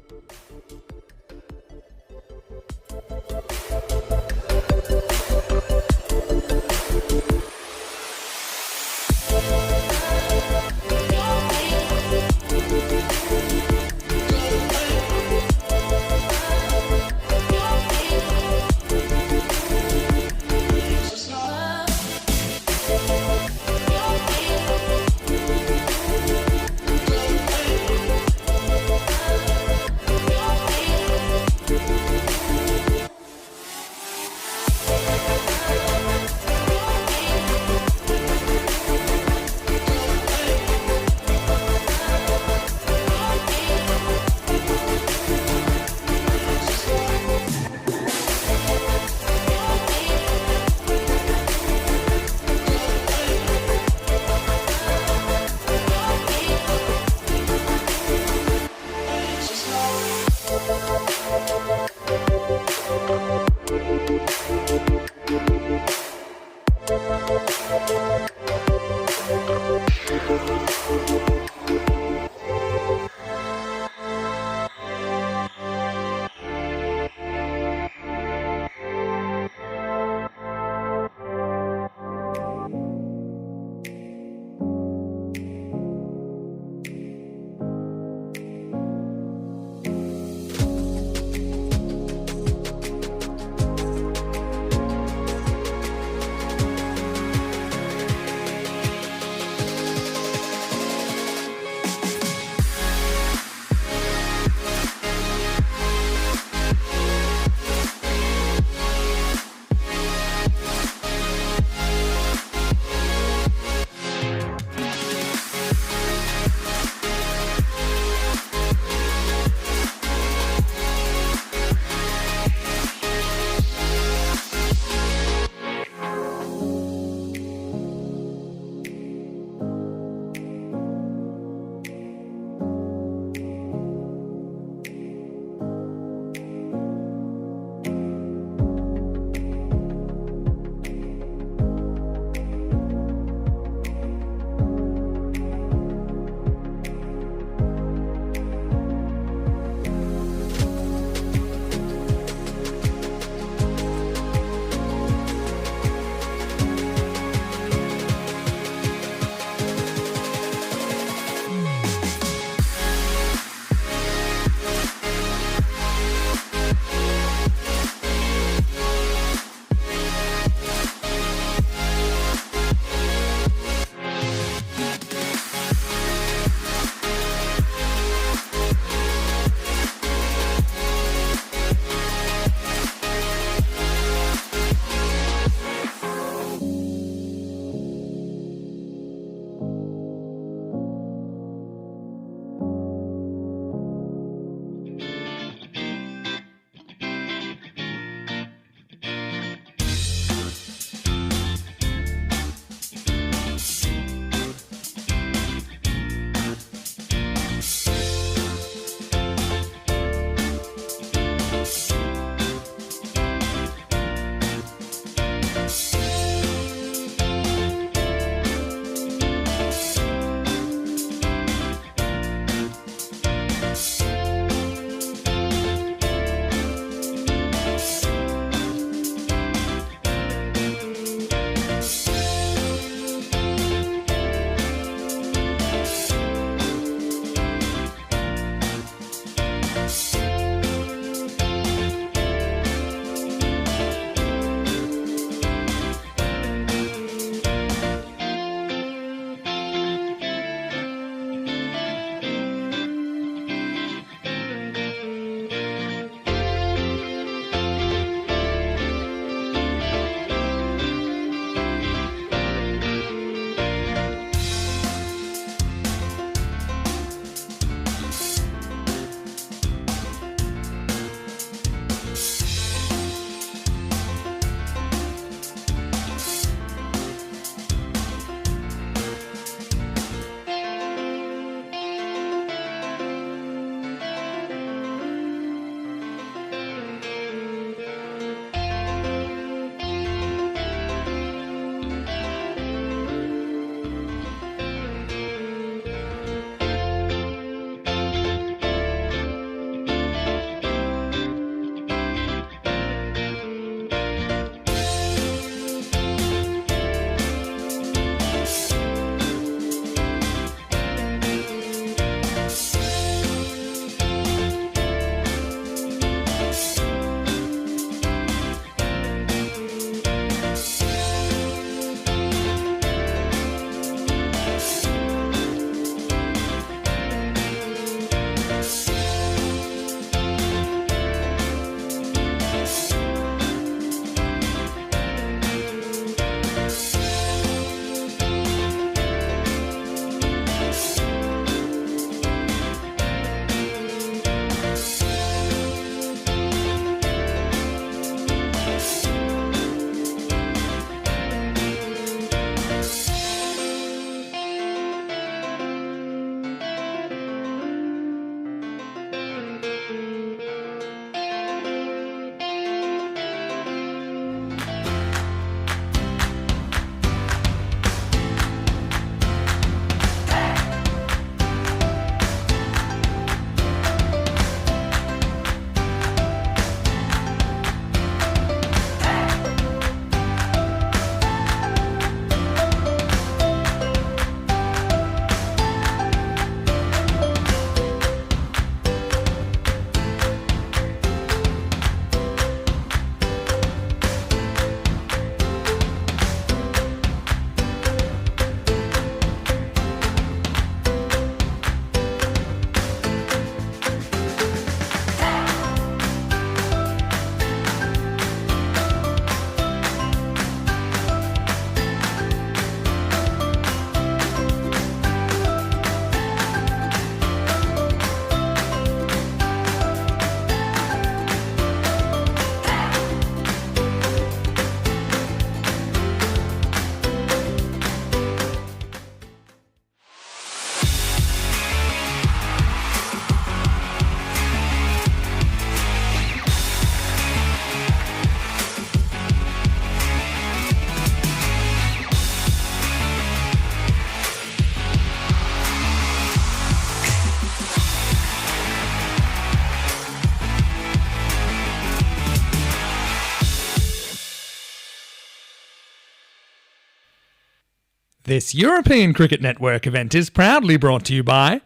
This European Cricket Network event is proudly brought to you by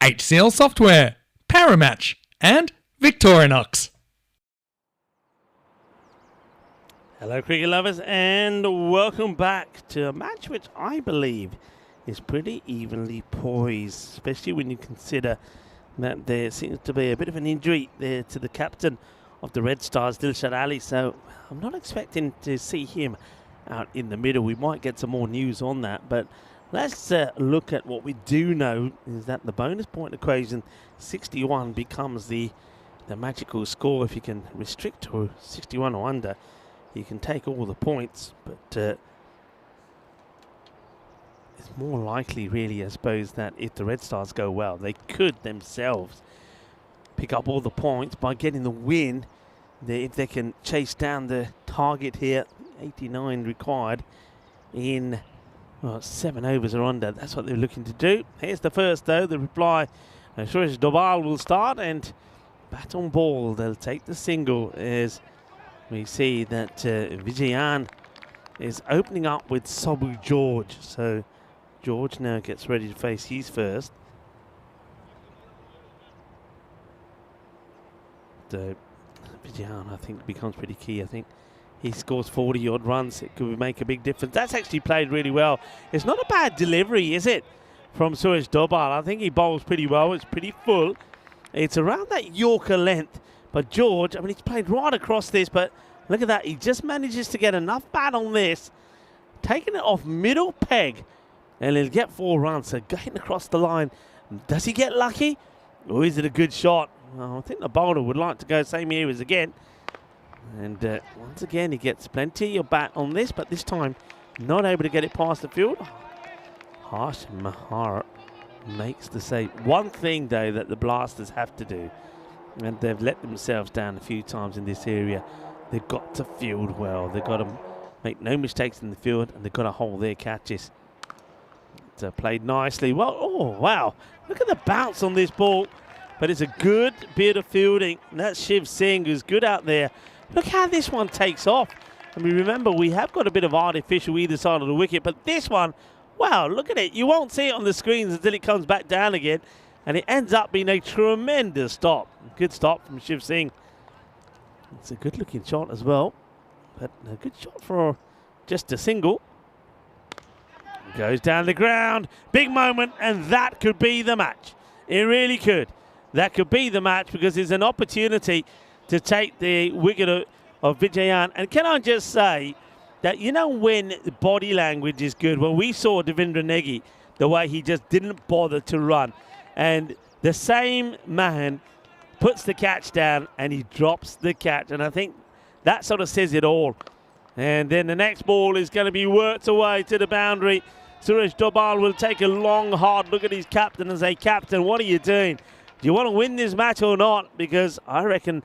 HCL Software, Paramatch, and Victorinox. Hello, cricket lovers, and welcome back to a match which I believe is pretty evenly poised, especially when you consider that there seems to be a bit of an injury there to the captain of the Red Stars, Dilshad Ali. So I'm not expecting to see him out in the middle. We might get some more news on that, but let's look at what we do know is that the bonus point equation 61 becomes the magical score. If you can restrict to 61 or under, you can take all the points, but it's more likely really, I suppose, that if the Red Stars go well, they could themselves pick up all the points by getting the win. If they can chase down the target here, 89 required in 7 overs or under. That's what they're looking to do. Here's the first, though. The reply, Suresh Dobal will start, and bat on ball. They'll take the single as we see that Vijayan is opening up with Sabu George. So George now gets ready to face his first. So Vijayan, I think, becomes pretty key. I think he scores 40-odd runs. It could make a big difference. That's actually played really well. It's not a bad delivery, is it, from Suresh Dobal? I think he bowls pretty well. It's pretty full. It's around that Yorker length. But George, I mean, he's played right across this, but look at that. He just manages to get enough bat on this, taking it off middle peg, and he'll get 4 runs. So getting across the line. Does he get lucky? Or is it a good shot? Well, I think the bowler would like to go same here as again. And once again, he gets plenty of bat on this, but this time not able to get it past the field. Harsh Mahar makes the save. One thing, though, that the Blasters have to do, and they've let themselves down a few times in this area, they've got to field well. They've got to make no mistakes in the field, and they've got to hold their catches. It's played nicely. Well, oh, wow. Look at the bounce on this ball. But it's a good bit of fielding. And that's Shiv Singh, who's good out there. Look how this one takes off. I mean, remember, we have got a bit of artificial either side of the wicket, but this one, wow, look at it. You won't see it on the screens until it comes back down again. And it ends up being a tremendous stop. Good stop from Shiv Singh. It's a good-looking shot as well. But a good shot for just a single. Goes down the ground. Big moment, and that could be the match. It really could. That could be the match because it's an opportunity to take the wicket of Vijayan. And can I just say that, you know, when body language is good, when we saw Devendra Negi, the way he just didn't bother to run, and the same man puts the catch down and he drops the catch. And I think that sort of says it all. And then the next ball is going to be worked away to the boundary. Suresh Dobal will take a long, hard look at his captain and say, Captain, what are you doing? Do you want to win this match or not? Because I reckon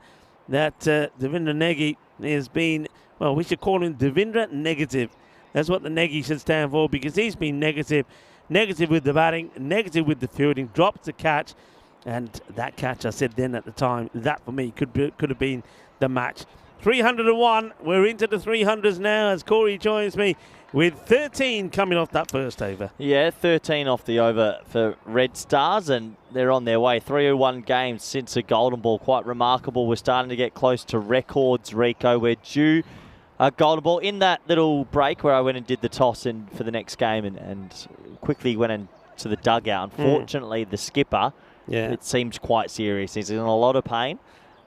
that Devendra Negi has been, well, we should call him Devendra Negative. That's what the Negi should stand for, because he's been negative. Negative with the batting, negative with the fielding, drops the catch. And that catch, I said then at the time, that for me could have been the match. 301, we're into the 300s now as Corey joins me with 13 coming off that first over. Yeah, 13 off the over for Red Stars, and they're on their way. 301 games since a golden ball. Quite remarkable. We're starting to get close to records, Rico. We're due a golden ball. In that little break where I went and did the toss in for the next game and quickly went into the dugout, unfortunately, the skipper, it seems quite serious. He's in a lot of pain.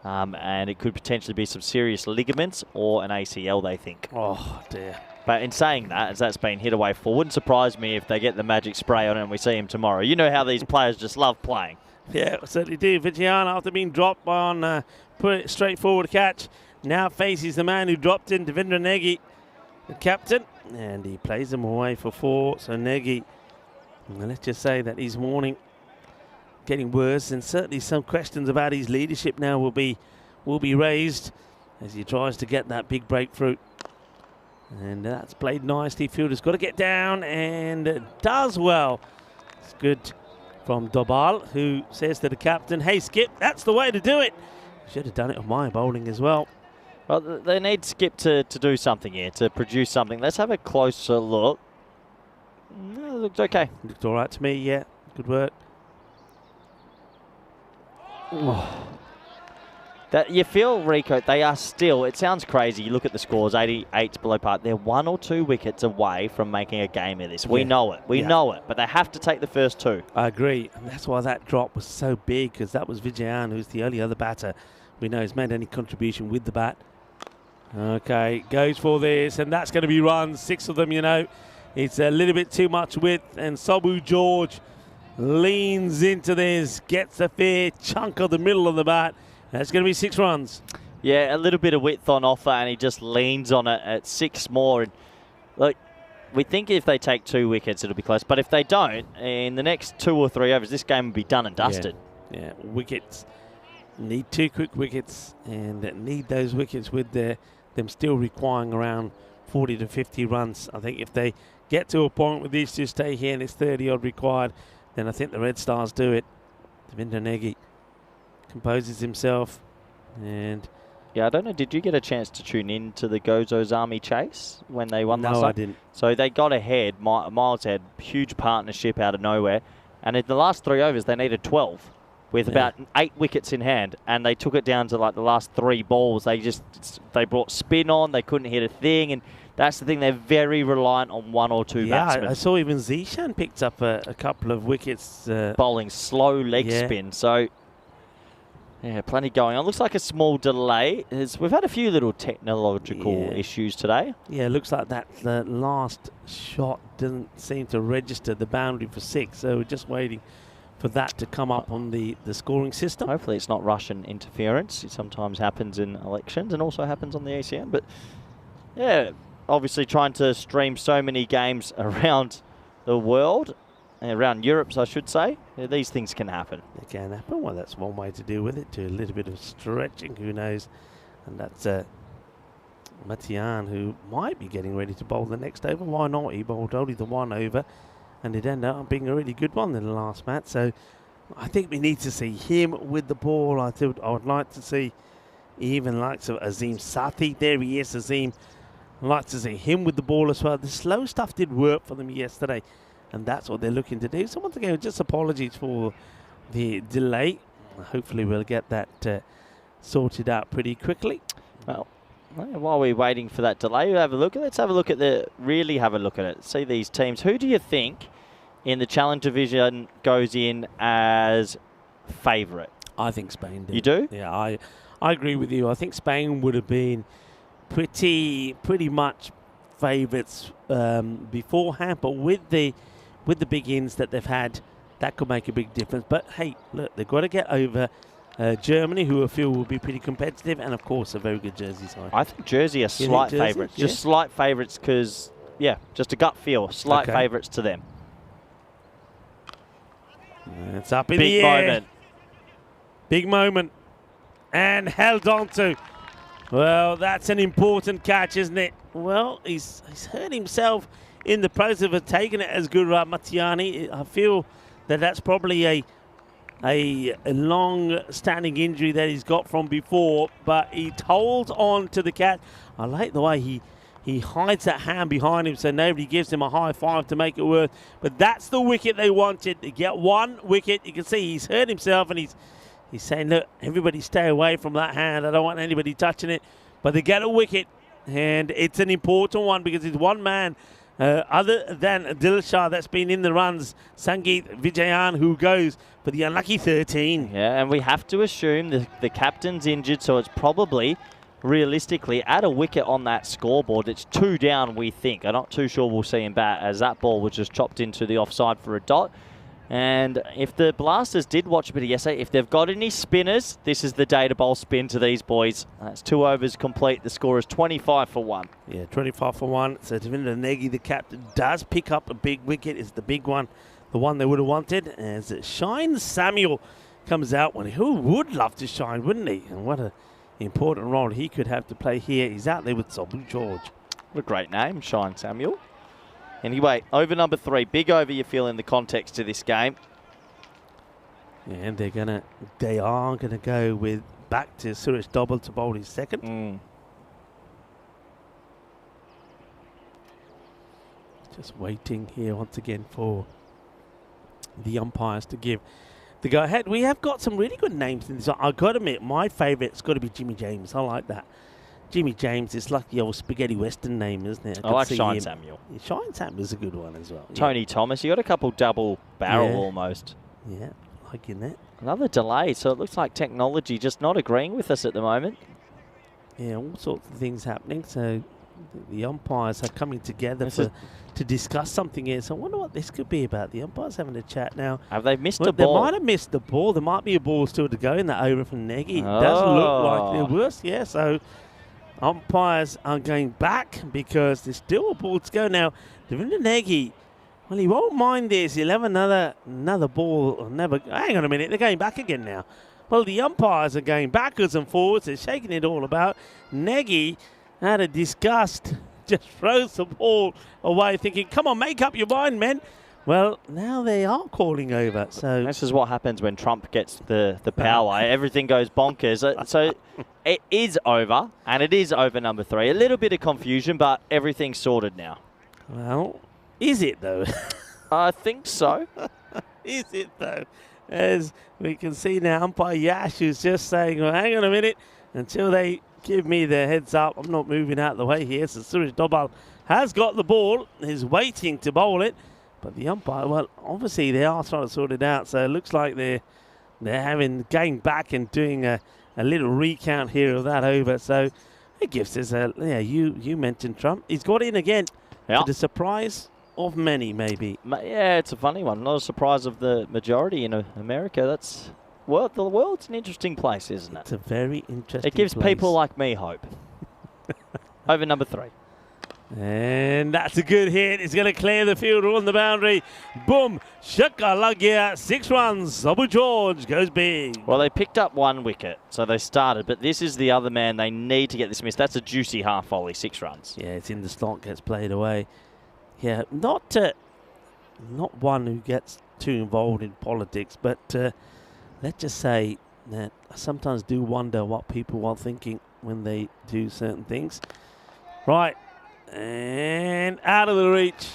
And it could potentially be some serious ligaments or an ACL, they think. Oh, dear. But in saying that, as that's been hit away for, wouldn't surprise me if they get the magic spray on it and we see him tomorrow. You know how these players just love playing. Yeah, certainly do. Vijayan, after being dropped on put it straight forward catch, now faces the man who dropped in, Devendra Negi, the captain, and he plays them away for 4. So Negi, let's just say that his morning getting worse, and certainly some questions about his leadership now will be raised as he tries to get that big breakthrough. And that's played nicely. Fielder's got to get down and does well. It's good from Dobal, who says to the captain, hey, Skip, that's the way to do it. Should have done it on my bowling as well. Well, they need Skip to do something here, to produce something. Let's have a closer look. No, it looked okay. Looked all right to me, yeah. Good work. That you feel, Rico, they are still, it sounds crazy, you look at the scores, 88's below par. They're 1 or 2 wickets away from making a game of this. We know it. We know it. But they have to take the first 2. I agree. And that's why that drop was so big, because that was Vijayan, who's the only other batter we know has made any contribution with the bat. Okay, goes for this, and that's going to be runs. 6 of them, you know. It's a little bit too much width, and Sabu George leans into this, gets a fair chunk of the middle of the bat. That's going to be 6 runs. Yeah, a little bit of width on offer, and he just leans on it at 6 more. And look, we think if they take 2 wickets, it'll be close. But if they don't, in the next 2 or 3 overs, this game will be done and dusted. Yeah, wickets. Need 2 quick wickets, and need those wickets with them still requiring around 40 to 50 runs. I think if they get to a point with these 2 stay here and it's 30 odd required, then I think the Red Stars do it. Devinder Negi composes himself, and yeah, I don't know, did you get a chance to tune in to the Gozo's Army chase when they won last no, night? I didn't. So they got ahead, miles ahead, huge partnership out of nowhere, and in the last 3 overs they needed 12 with about 8 wickets in hand, and they took it down to like the last 3 balls. They brought spin on, they couldn't hit a thing, and that's the thing, they're very reliant on 1 or 2 batsmen. I saw even Zishan picked up a couple of wickets. Bowling slow leg spin, so yeah, plenty going on. Looks like a small delay. We've had a few little technological issues today. Yeah, it looks like the last shot didn't seem to register the boundary for 6, so we're just waiting for that to come up on the scoring system. Hopefully it's not Russian interference. It sometimes happens in elections and also happens on the ACM. But yeah, obviously trying to stream so many games around the world, around Europe, I should say. These things can happen. They can happen. Well, that's one way to deal with it. Do a little bit of stretching, who knows. And that's Matian, who might be getting ready to bowl the next over. Why not? He bowled only the 1 over, and it ended up being a really good one in the last match. So I think we need to see him with the ball. I would like to see even likes of Azim Sathi. There he is, Azim. I'd like to see him with the ball as well. The slow stuff did work for them yesterday, and that's what they're looking to do. So once again, just apologies for the delay. Hopefully we'll get that sorted out pretty quickly. Well, while we're waiting for that delay, let's have a look at it. See these teams. Who do you think in the Challenge Division goes in as favourite? I think Spain do. You do? Yeah, I agree with you. I think Spain would have been pretty much favourites beforehand, but with the big ins that they've had, that could make a big difference. But hey, look, they've got to get over Germany, who I feel will be pretty competitive, and of course a very good Jersey side. I think Jersey are slight favourites. Yeah. Just slight favourites because, yeah, just a gut feel. Slight favourites to them. It's up in the air. Moment. Big moment. And held on to. Well, that's an important catch, isn't it? Well, he's hurt himself in the process of taking it as Guru Matiani. I feel that's probably a long-standing injury that he's got from before, but he holds on to the catch. I like the way he hides that hand behind him so nobody gives him a high five to make it worth. But that's the wicket they wanted. To get 1 wicket. You can see he's hurt himself, and he's saying, look, everybody stay away from that hand. I don't want anybody touching it. But they get a wicket, and it's an important one because it's one man other than Dilshah that's been in the runs, Sangeet Vijayan, who goes for the unlucky 13. Yeah, and we have to assume the captain's injured, so it's probably, realistically, at a wicket on that scoreboard. It's 2 down, we think. I'm not too sure we'll see him bat, as that ball was just chopped into the offside for a dot. And if the Blasters did watch a bit of yesterday, if they've got any spinners, this is the day to bowl spin to these boys. That's 2 overs complete. The score is 25 for 1. Yeah, 25 for 1. So Devinder Negi, the captain, does pick up a big wicket. It's the big one, the one they would have wanted. As Shine Samuel comes out, who would love to shine, wouldn't he? And what an important role he could have to play here. He's out there with Sabu George. What a great name, Shine Samuel. Anyway, over number 3. Big over, you feel, in the context of this game. Yeah, and they are gonna go with back to Suresh Dobal to bowl his second. Just waiting here once again for the umpires to give the go ahead. We have got some really good names in this. I've got to admit, my favourite's got to be Jimmy James. I like that. Jimmy James is like the old spaghetti western name, isn't it? I like Shine Samuel. Shine Samuel's a good one as well. Tony Thomas, you got a couple double barrel almost. Yeah, liking that. Another delay, so it looks like technology just not agreeing with us at the moment. Yeah, all sorts of things happening. So the umpires are coming together to discuss something here. So I wonder what this could be about. The umpires having a chat now. Have they missed a ball? They might have missed the ball. There might be a ball still to go in that over from Nagy. It doesn't look like there was. Yeah, so umpires are going back because there's still a ball to go now. Devinder Nagy, well, he won't mind this. He'll have another ball. Hang on a minute. They're going back again now. Well, the umpires are going backwards and forwards. They're shaking it all about. Nagy, out of disgust, just throws the ball away, thinking, come on, make up your mind, men. Well, now they are calling over. So this is what happens when Trump gets the power. Everything goes bonkers. So it is over, and it is over number 3. A little bit of confusion, but everything's sorted now. Well, is it, though? I think so. Is it, though? As we can see now, umpire Yash is just saying, well, hang on a minute, until they give me the heads up. I'm not moving out of the way here. So Suresh Dobal has got the ball, is waiting to bowl it. But the umpire, well, obviously they are trying to sort it out. So it looks like they're going back and doing a little recount here of that over. So it gives us you mentioned Trump. He's got in again. Yeah. To the surprise of many, maybe. Yeah, it's a funny one. Not a surprise of the majority in America. The world's an interesting place, isn't it? It's a very interesting It gives place. people like me hope. Over number 3. And that's a good hit. It's going to clear the field on the boundary. Boom. Shakalagya. 6 runs. Sabu George goes big. Well, they picked up 1 wicket, so they started. But this is the other man. They need to get this missed. That's a juicy half volley. 6 runs. Yeah, it's in the slot. Gets played away. Yeah, not one who gets too involved in politics, but let's just say that I sometimes do wonder what people are thinking when they do certain things. Right. And out of the reach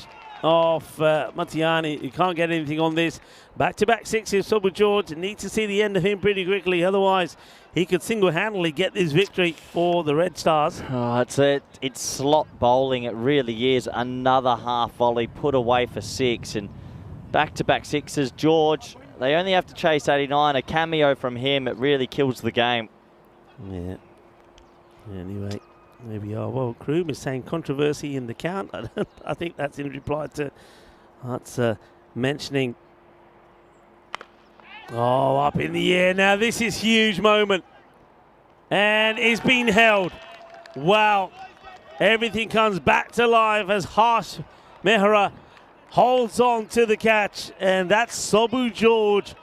of Matiani. You can't get anything on this. Back-to-back 6s. Sabu George needs to see the end of him pretty quickly. Otherwise, he could single-handedly get this victory for the Red Stars. Oh, it's slot bowling. It really is. Another half volley put away for 6. And back-to-back 6s. George, they only have to chase 89. A cameo from him, it really kills the game. Yeah. Anyway. There we are. Well, Kroom is saying controversy in the count. I think that's in reply to mentioning. Oh, up in the air. Now, this is huge moment. And it's been held. Wow. Everything comes back to life as Harsh Mehra holds on to the catch. And that's Sabu George,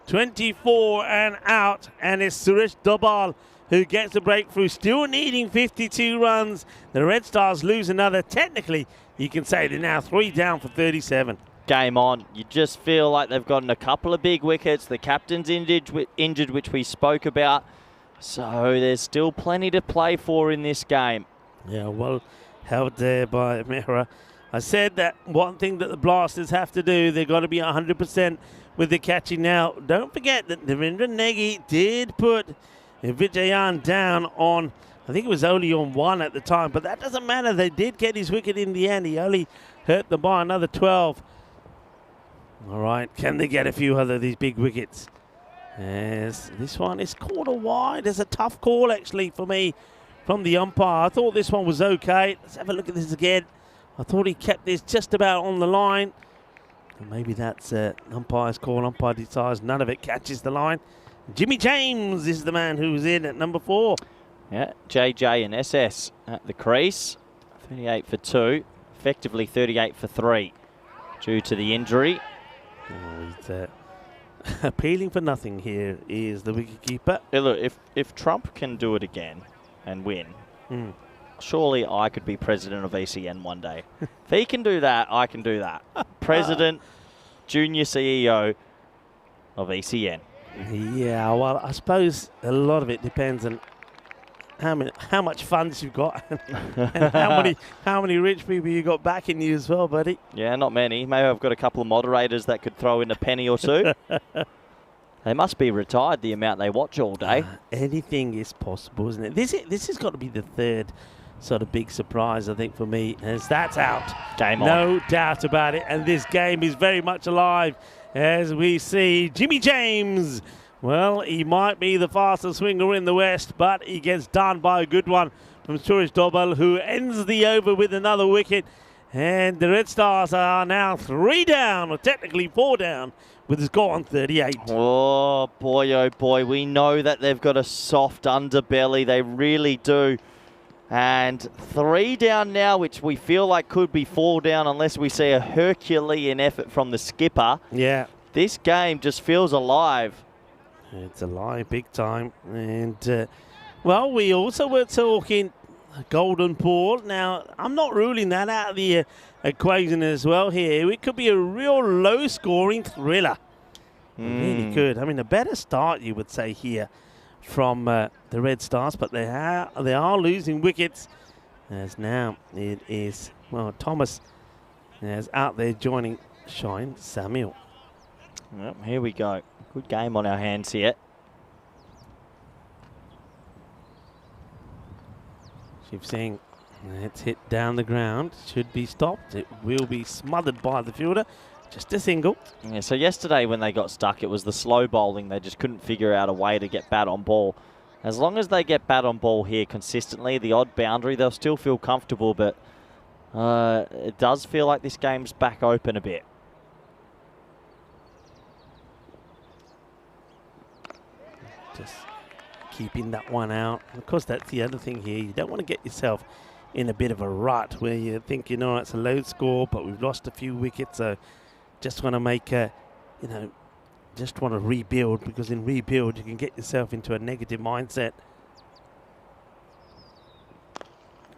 24 and out. And it's Suresh Dobal who gets the breakthrough, still needing 52 runs. The Red Stars lose another. Technically, you can say they're now 3 down for 37. Game on. You just feel like they've gotten a couple of big wickets. The captain's injured, which we spoke about. So there's still plenty to play for in this game. Yeah, well held there by Mehra. I said that one thing that the Blasters have to do, they've got to be 100% with the catching. Now, don't forget that Devinder Nagy did put Vijayan down on, I think it was only on 1 at the time, but that doesn't matter. They did get his wicket in the end. He only hurt them by another 12. All right, can they get a few other of these big wickets? Yes, this one is quarter wide. It's a tough call, actually, for me from the umpire. I thought this one was okay. Let's have a look at this again. I thought he kept this just about on the line. And maybe that's umpire's call. Umpire decides none of it catches the line. Jimmy James is the man who's in at number 4. Yeah, JJ and SS at the crease. 38 for 2, effectively 38 for 3 due to the injury. Oh, he's appealing for nothing here is the wicketkeeper. Yeah, look, if Trump can do it again and win, surely I could be president of ECN one day. If he can do that, I can do that. President, junior CEO of ECN. Yeah, well, I suppose a lot of it depends on how much funds you've got, and how many rich people you got backing you as well, buddy. Yeah, not many. Maybe I've got a couple of moderators that could throw in a penny or two. They must be retired, the amount they watch all day. Anything is possible, isn't it? This has got to be the third sort of big surprise, I think, for me, as that's out. Game on. No doubt about it. And this game is very much alive as we see Jimmy James. Well, he might be the fastest swinger in the West, but he gets done by a good one from Suresh Dobal, who ends the over with another wicket. And the Red Stars are now 3 down, or technically 4 down, with a score on 38. Oh boy, we know that they've got a soft underbelly. They really do. And 3 down now, which we feel like could be 4 down unless we see a Herculean effort from the skipper. Yeah. This game just feels alive. It's alive big time. And, well, we also were talking golden ball. Now, I'm not ruling that out of the equation as well here. It could be a real low-scoring thriller. Really good. I mean, a better start, you would say, here from the Red Stars, but they are losing wickets. As now it is, well, Thomas is out there joining Shine Samuel. Well, here we go. Good game on our hands here. Shiv Singh, it's hit down the ground. Should be stopped. It will be smothered by the fielder. Just a single. Yeah, so yesterday when they got stuck, it was the slow bowling. They just couldn't figure out a way to get bat on ball. As long as they get bat on ball here consistently, the odd boundary, they'll still feel comfortable, but it does feel like this game's back open a bit. Just keeping that one out. Of course, that's the other thing here. You don't want to get yourself in a bit of a rut where you think, it's a low score, but we've lost a few wickets, so just want to make just want to rebuild, because in rebuild you can get yourself into a negative mindset.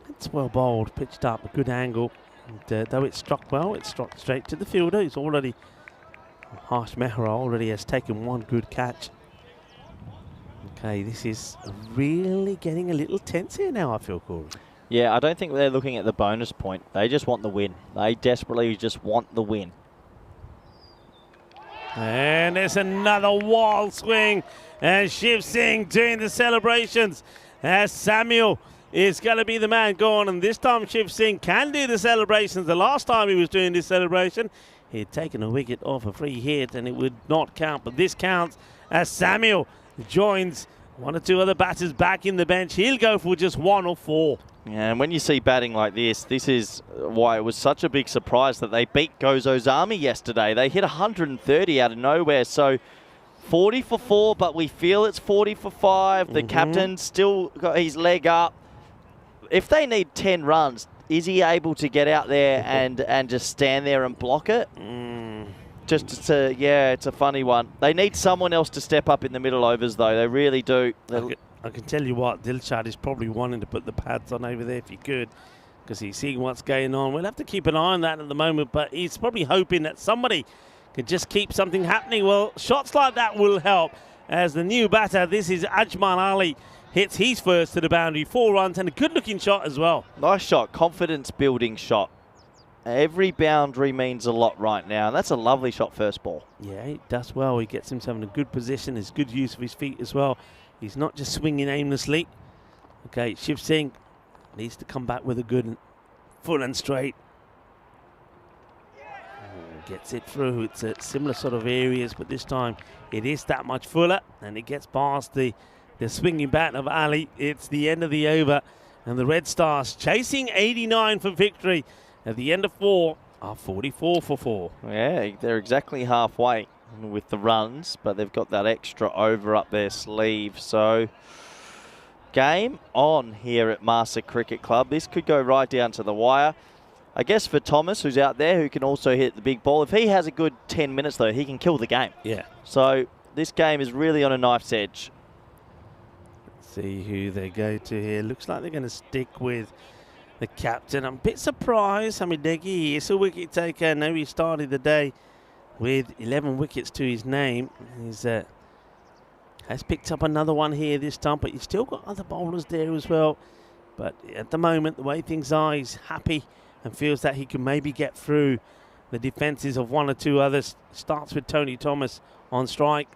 It's well bowled, pitched up, a good angle. And, though it struck well, it struck straight to the fielder. He's already, Harsh Mehra already has taken one good catch. Okay, this is really getting a little tense here now, I feel, Corey. Yeah, I don't think they're looking at the bonus point. They just want the win. They desperately just want the win. And there's another wild swing. And Shiv Singh doing the celebrations as Samuel is going to be the man gone. And this time Shiv Singh can do the celebrations. The last time he was doing this celebration, he had taken a wicket off a free hit and it would not count. But this counts as Samuel joins one or two other batters back in the bench. He'll go for just 1 or 4. Yeah, and when you see batting like this is why it was such a big surprise that they beat Gozo's Army yesterday. They hit 130 out of nowhere, so 40 for 4, but we feel it's 40 for 5. The captain's still got his leg up. If they need 10 runs, is he able to get out there and just stand there and block it? It's a funny one. They need someone else to step up in the middle overs, though. They really do. I can tell you what, Dilshad is probably wanting to put the pads on over there if he could, because he's seeing what's going on. We'll have to keep an eye on that at the moment, but he's probably hoping that somebody can just keep something happening. Well, shots like that will help. As the new batter, this is Ajmal Ali, hits his first to the boundary, 4 runs, and a good-looking shot as well. Nice shot, confidence-building shot. Every boundary means a lot right now, and that's a lovely shot first ball. Yeah, he does well. He gets himself in a good position. There's good use of his feet as well. He's not just swinging aimlessly. Okay, Shiv Singh needs to come back with a good full and straight. Gets it through. It's at similar sort of areas, but this time it is that much fuller, and it gets past the swinging bat of Ali. It's the end of the over, and the Red Stars chasing 89 for victory at the end of 4 are 44 for 4. Yeah, they're exactly halfway with the runs, but they've got that extra over up their sleeve. So game on here at Marsa Cricket Club. This could go right down to the wire. I guess for Thomas, who's out there, who can also hit the big ball, if he has a good 10 minutes, though, he can kill the game. Yeah. So this game is really on a knife's edge. Let's see who they go to here. Looks like they're going to stick with the captain. I'm a bit surprised. Hamidegi is a wicket taker. I know he started the day with 11 wickets to his name. He's Has picked up another one here this time, but you've still got other bowlers there as well. But at the moment, the way things are, he's happy and feels that he can maybe get through the defences of one or two others. Starts with Tony Thomas on strike.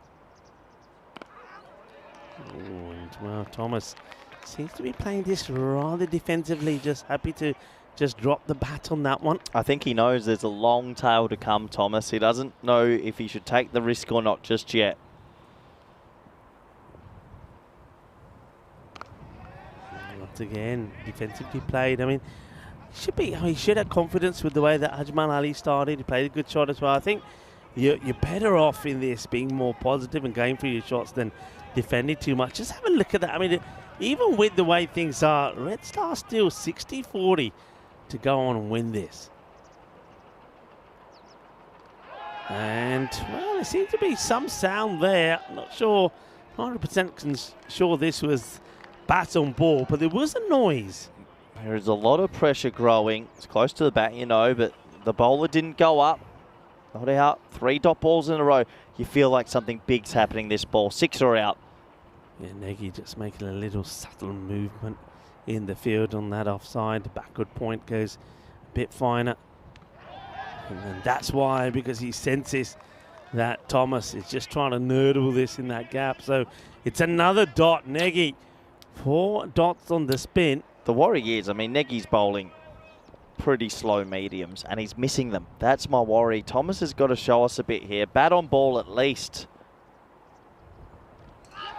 Ooh, and well, Thomas seems to be playing this rather defensively, just happy to just drop the bat on that one. I think he knows there's a long tail to come, Thomas. He doesn't know if he should take the risk or not just yet. Once again, defensively played. I mean, he should have confidence with the way that Ajmal Ali started. He played a good shot as well. I think you're better off in this being more positive and going for your shots than defending too much. Just have a look at that. I mean, even with the way things are, Red Star still 60-40 to go on and win this. And, well, there seems to be some sound there. I'm not sure, 100% sure this was bat on ball, but there was a noise. There is a lot of pressure growing. It's close to the bat, you know, but the bowler didn't go up. Not out. 3 dot balls in a row. You feel like something big's happening this ball. 6 are out. Yeah, Nagy just making a little subtle movement in the field on that offside. The backward point goes a bit finer. And then that's why, because he senses that Thomas is just trying to nurdle this in that gap. So it's another dot. Nagy, 4 dots on the spin. The worry is, I mean, Nagy's bowling pretty slow mediums and he's missing them. That's my worry. Thomas has got to show us a bit here. Bat on ball at least.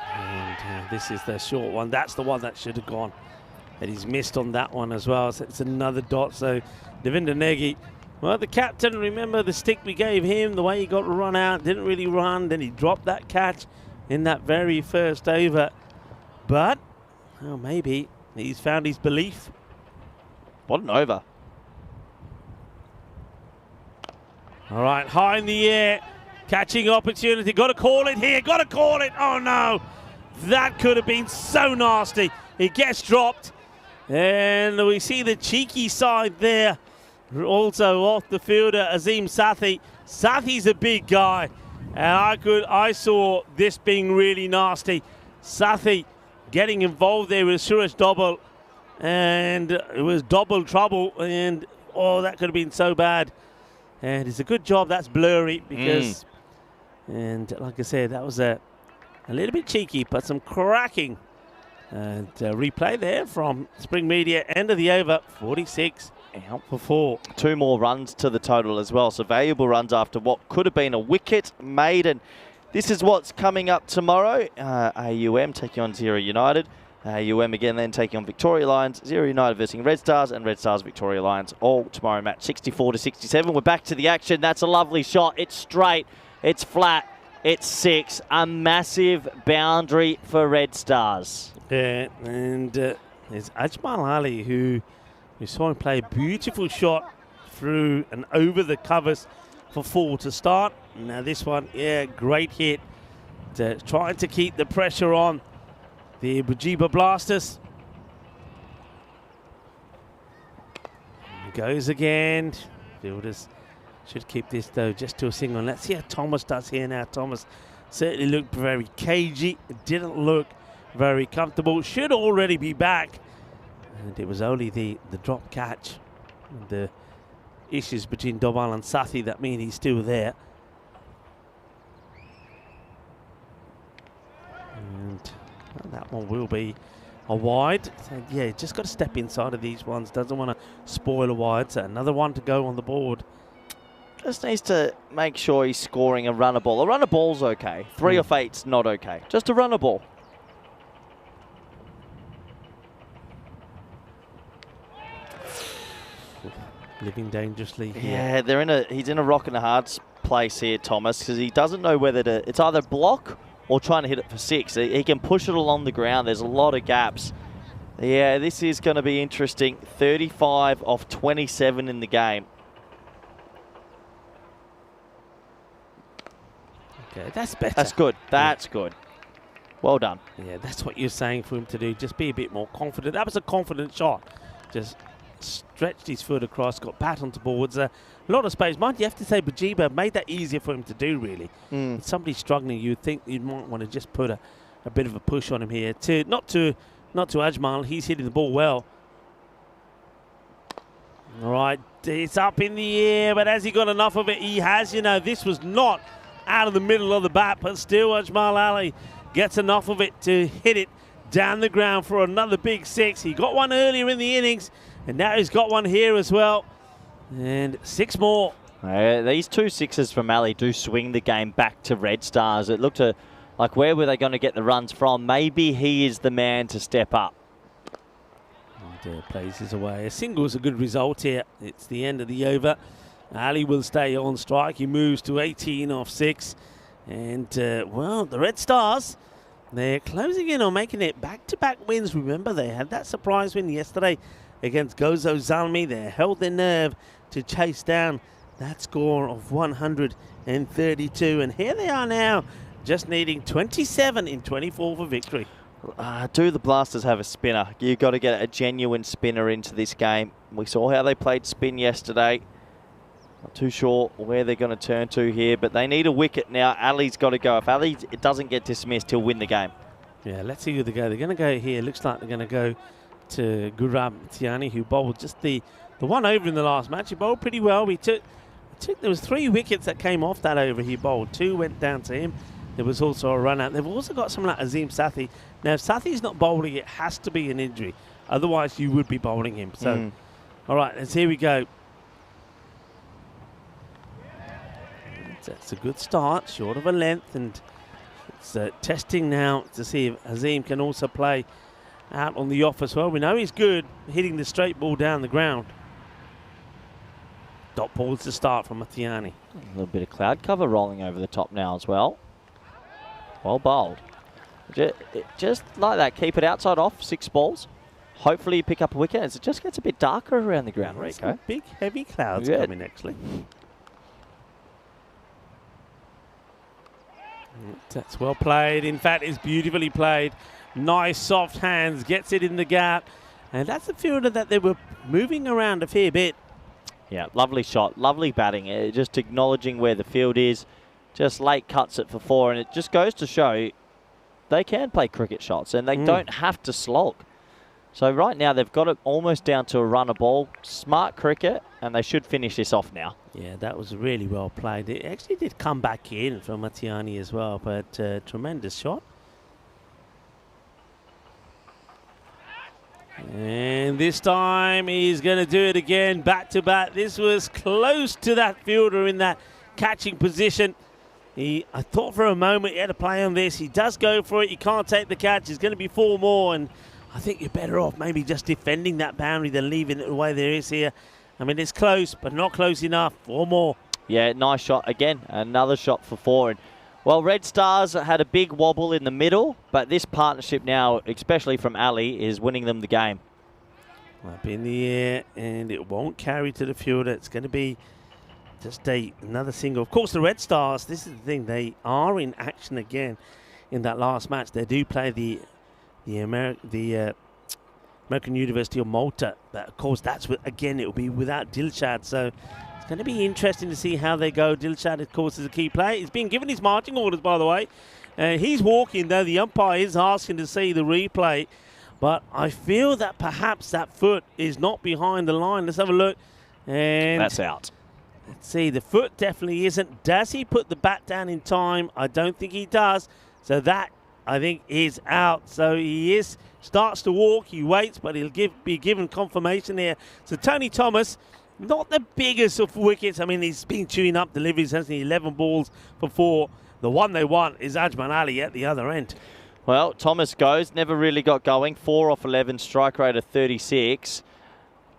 And this is the short one. That's the one that should have gone. And he's missed on that one as well. So it's another dot. So Devinder Nagy, well, the captain, remember the stick we gave him, the way he got run out, didn't really run. Then he dropped that catch in that very first over. But, well, maybe he's found his belief. What an over. All right, high in the air. Catching opportunity. Got to call it here. Got to call it. Oh, no. That could have been so nasty. It gets dropped. And we see the cheeky side there. Also off the fielder, Azim Sathi. Sathi's a big guy. And I saw this being really nasty. Sathi getting involved there with Suresh Dobble. And it was double trouble. And, oh, that could have been so bad. And it's a good job that's blurry because, and like I said, that was a little bit cheeky, but some cracking. And replay there from Spring Media, end of the over, 46 for 4. 2 more runs to the total as well. So valuable runs after what could have been a wicket maiden. This is what's coming up tomorrow. AUM taking on Zero United. UM again then taking on Victoria Lions, Zero United versus Red Stars, and Red Stars Victoria Lions all tomorrow match 64-67. We're back to the action. That's a lovely shot. It's straight, it's flat, it's 6. A massive boundary for Red Stars. Yeah, and there's Ajmal Ali, who we saw him play a beautiful shot through and over the covers for 4 to start. Now this one, yeah, great hit. Trying to keep the pressure on the Bujiba Blasters. Goes again. Fielders should keep this though just to a single. Let's see how Thomas does here now. Thomas certainly looked very cagey. Didn't look very comfortable. Should already be back. And it was only the drop catch. And the issues between Dobal and Sathi that mean he's still there. And that one will be a wide. So yeah, just got to step inside of these ones. Doesn't want to spoil a wide. So another one to go on the board. Just needs to make sure he's scoring a runner ball. A runner ball's okay. 3 off 8's not okay. Just a runner ball. Living dangerously here. Yeah, he's in a rock and a hard place here, Thomas, because he doesn't know whether to. It's either block or trying to hit it for 6. He can push it along the ground. There's a lot of gaps. Yeah, this is going to be interesting. 35 off 27 in the game. Okay, that's better. That's good. That's good. Well done. Yeah, that's what you're saying for him to do. Just be a bit more confident. That was a confident shot. Just stretched his foot across, got batted towards a lot of space. Mind you have to say, Bajiba made that easier for him to do, really. If somebody's struggling, you'd think you might want to just put a bit of a push on him here. Not to Ajmal, he's hitting the ball well. All right, it's up in the air, but has he got enough of it? He has, you know. This was not out of the middle of the bat, but still Ajmal Ali gets enough of it to hit it down the ground for another big 6. He got one earlier in the innings, and now he's got one here as well. And 6 more. These 2 6s from Ali do swing the game back to Red Stars. It looked like where were they going to get the runs from? Maybe he is the man to step up. And plays his away. A single is a good result here. It's the end of the over. Ali will stay on strike. He moves to 18 off 6. And, well, the Red Stars, they're closing in on making it back-to-back wins. Remember, they had that surprise win yesterday against Gozo Zalmi. They held their nerve to chase down that score of 132. And here they are now, just needing 27 in 24 for victory. Do the Blasters have a spinner? You've got to get a genuine spinner into this game. We saw how they played spin yesterday. Not too sure where they're going to turn to here, but they need a wicket now. Ali's got to go. If Ali doesn't get dismissed, he'll win the game. Yeah, let's see who they go. They're going to go here. Looks like they're going to go to Gurab Tiani, who bowled just the one over in the last match. He bowled pretty well. There was 3 wickets that came off that over he bowled. 2 went down to him. There was also a run out. They've also got someone like Azim Sathi. Now, if Sathi's not bowling, it has to be an injury. Otherwise, you would be bowling him. So, all right, let's here we go. That's a good start, short of a length, and it's testing now to see if Azim can also play out on the off as well. We know he's good hitting the straight ball down the ground. Dot balls to start from Matiani. A little bit of cloud cover rolling over the top now as well. Well bowled. Just like that, keep it outside off, 6 balls. Hopefully you pick up a wicket as it just gets a bit darker around the ground, Rico. Some big, heavy clouds coming, actually. That's well played. In fact, it's beautifully played. Nice, soft hands, gets it in the gap. And that's the fielder that they were moving around a fair bit. Yeah, lovely shot, lovely batting. Just acknowledging where the field is. Just late cuts it for 4, and it just goes to show they can play cricket shots, and they don't have to slog. So right now they've got it almost down to a run a ball. Smart cricket, and they should finish this off now. Yeah, that was really well played. It actually did come back in from Matiani as well, but tremendous shot. And this time he's going to do it again, back to back. This was close to that fielder in that catching position. I thought for a moment he had a play on this. He does go for it. He can't take the catch. It's going to be 4 more, and I think you're better off maybe just defending that boundary than leaving it the way there is here. I mean, it's close, but not close enough. 4 more. Yeah, nice shot again. Another shot for 4. And, well, Red Stars had a big wobble in the middle, but this partnership now, especially from Ali, is winning them the game. Up in the air, and it won't carry to the fielder. It's going to be just another single. Of course, the Red Stars, this is the thing, they are in action again in that last match. They do play the American University of Malta. But of course, again, it will be without Dilshad. So it's going to be interesting to see how they go. Dilshad, of course, is a key player. He's been given his marching orders, by the way. He's walking, though. The umpire is asking to see the replay. But I feel that perhaps that foot is not behind the line. Let's have a look. And that's out. Let's see. The foot definitely isn't. Does he put the bat down in time? I don't think he does. So that, I think, is out. So he starts to walk. He waits, but he'll be given confirmation here. So Tony Thomas, not the biggest of wickets. I mean, he's been chewing up deliveries, hasn't he? 11 balls for 4. The one they want is Ajman Ali at the other end. Well, Thomas goes, never really got going. 4 off 11, strike rate of 36.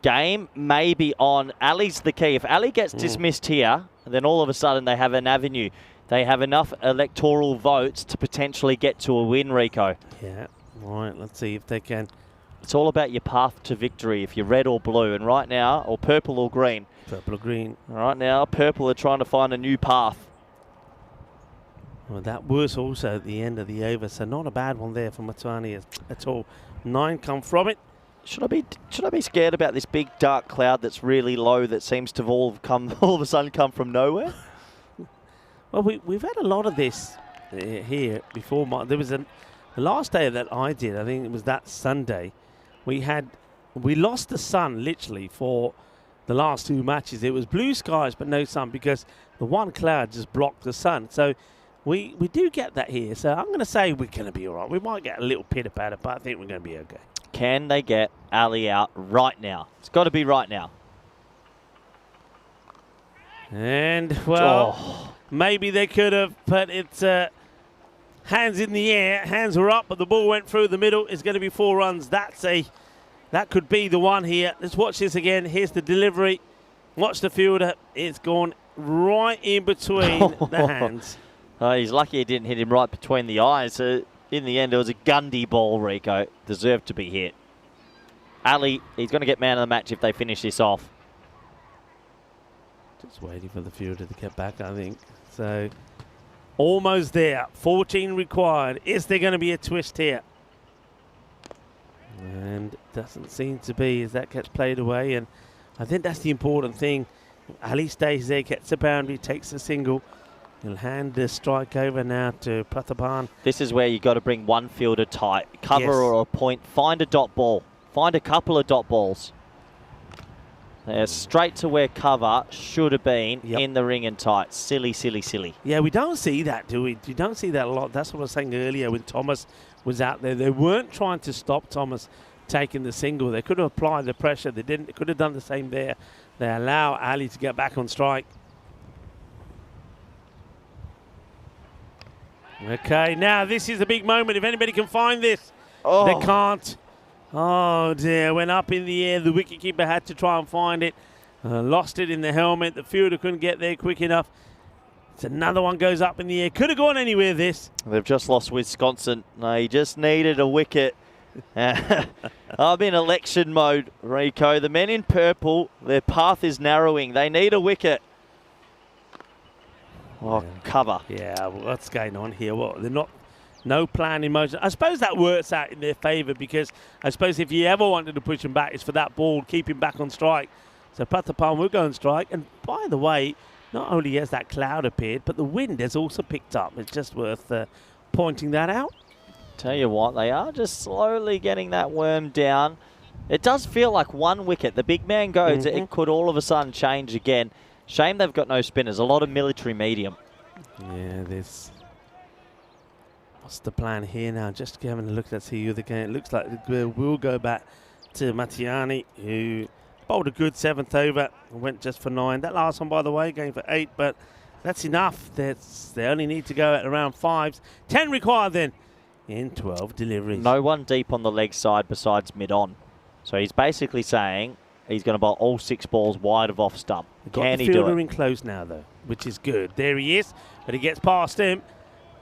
Game may be on. Ali's the key. If Ali gets dismissed here, then all of a sudden they have an avenue. They have enough electoral votes to potentially get to a win, Rico. Yeah, all right, let's see if they can. It's all about your path to victory, if you're red or blue. And right now, or purple or green. Purple or green. Right now, purple are trying to find a new path. Well, that was also at the end of the over, so not a bad one there for Matuani at all. 9 come from it. Should I be scared about this big dark cloud that's really low that seems to have all of a sudden come from nowhere? Well, we've had a lot of this here before. There was the last day that I did, I think it was that Sunday, we lost the sun literally for the last 2 matches. It was blue skies but no sun because the one cloud just blocked the sun. So we do get that here. So I'm going to say we're going to be all right. We might get a little pitter-patter, but I think we're going to be okay. Can they get Ali out right now? It's got to be right now. And, well, maybe they could have, but it's hands in the air. Hands were up, but the ball went through the middle. It's going to be 4 runs. That could be the one here. Let's watch this again. Here's the delivery. Watch the fielder. It's gone right in between the hands. He's lucky it didn't hit him right between the eyes. In the end, it was a Gundy ball, Rico. Deserved to be hit. Ali, he's going to get man of the match if they finish this off. Just waiting for the fielder to get back, I think. So, almost there. 14 required. Is there going to be a twist here? And doesn't seem to be as that gets played away. And I think that's the important thing. Ali stays there, gets the boundary, takes the single. He'll hand the strike over now to Prathapan. This is where you got to bring one fielder tight. Cover Yes. or a point. Find a dot ball. Find a couple of dot balls. They're straight to where cover should have been in the ring and tight. Silly, silly, silly. Yeah, we don't see that, do we? You don't see that a lot. That's what I was saying earlier when Thomas was out there. They weren't trying to stop Thomas taking the single. They could have applied the pressure. They didn't. They could have done the same there. They allow Ali to get back on strike. Okay, now this is a big moment. If anybody can find this, they can't. Oh dear, went up in the air. The wicketkeeper had to try and find it. Lost it in the helmet. The fielder couldn't get there quick enough. It's another one goes up in the air. Could have gone anywhere, this. They've just lost Wisconsin. They just needed a wicket. I'm in election mode, Rico. The men in purple, their path is narrowing. They need a wicket. Oh, cover. Yeah, well, what's going on here? Well, they're not, no plan in motion. I suppose that works out in their favour because I suppose if you ever wanted to push him back, it's for that ball, keep him back on strike. So Prathapan will go on strike. And by the way, not only has that cloud appeared, but the wind has also picked up. It's just worth pointing that out. Tell you what, they are just slowly getting that worm down. It does feel like one wicket. The big man goes, it could all of a sudden change again. Shame they've got no spinners. A lot of military medium. Yeah, this. What's the plan here now? Just having a look. Let's see who the game. It looks like we'll go back to Matiani, who bowled a good 7th over and went just for 9. That last one, by the way, going for 8, but that's enough. They only need to go at around 5s. 10 required then in 12 deliveries. No one deep on the leg side besides mid-on. So he's basically saying he's going to bowl all 6 balls wide of off stump. Can he do it? Got the fielder in close now, though, which is good. There he is, but he gets past him.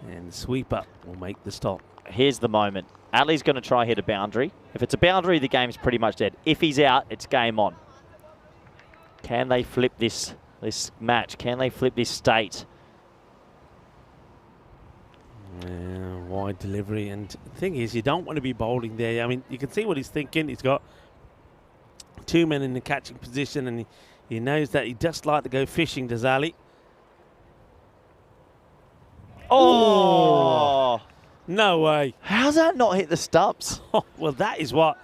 And the sweeper will make the stop. Here's the moment. Ali's going to try hit a boundary. If it's a boundary, the game's pretty much dead. If he's out, it's game on. Can they flip this match? Can they flip this state? Yeah, wide delivery. And the thing is, you don't want to be bowling there. I mean, you can see what he's thinking. He's got 2 men in the catching position, and he knows that he just like to go fishing, does Ali? Oh! No way. How's that not hit the stumps? Oh, well, that is what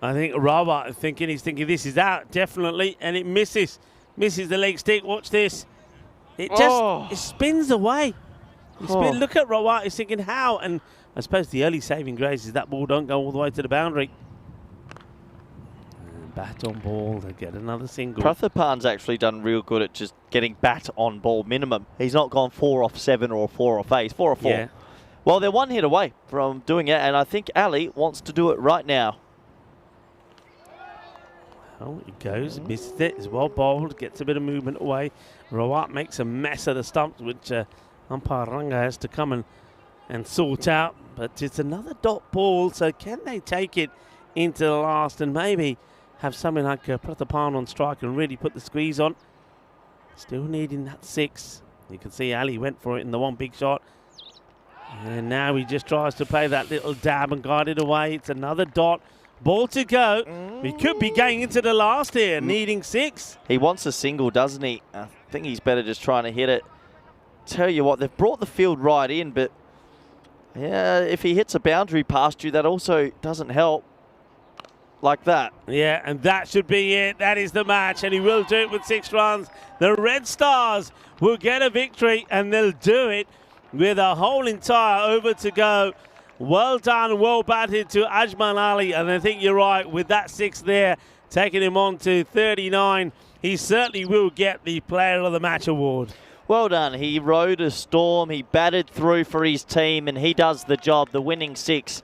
I think Robert is thinking. He's thinking this is out, definitely, and it misses. Misses the leg stick. Watch this. It just it spins away. Look at Robert. He's thinking how, and I suppose the early saving grace is that ball don't go all the way to the boundary. Bat on ball, they get another single. Prathapan's actually done real good at just getting bat on ball minimum. He's not gone 4 off 7 or 4 off 8. He's 4 off 4. Yeah. Well, they're 1 hit away from doing it, and I think Ali wants to do it right now. Oh, he goes, misses it, is well bowled, gets a bit of movement away. Rawat makes a mess of the stumps, which umpire Ranga has to come and sort out. But it's another dot ball, so can they take it into the last and maybe have something like Prathapan on strike and really put the squeeze on? Still needing that 6. You can see Ali went for it in the one big shot. And now he just tries to play that little dab and guide it away. It's another dot. Ball to go. We could be going into the last here, needing 6. He wants a single, doesn't he? I think he's better just trying to hit it. Tell you what, they've brought the field right in, but yeah, if he hits a boundary past you, that also doesn't help. Like that. Yeah, and that should be it. That is the match, and he will do it with 6 runs. The Red Stars will get a victory, and they'll do it with a whole entire over to go. Well done, well batted to Ajmal Ali, and I think you're right with that 6 there, taking him on to 39. He certainly will get the Player of the Match award. Well done. He rode a storm. He batted through for his team, and he does the job. The winning 6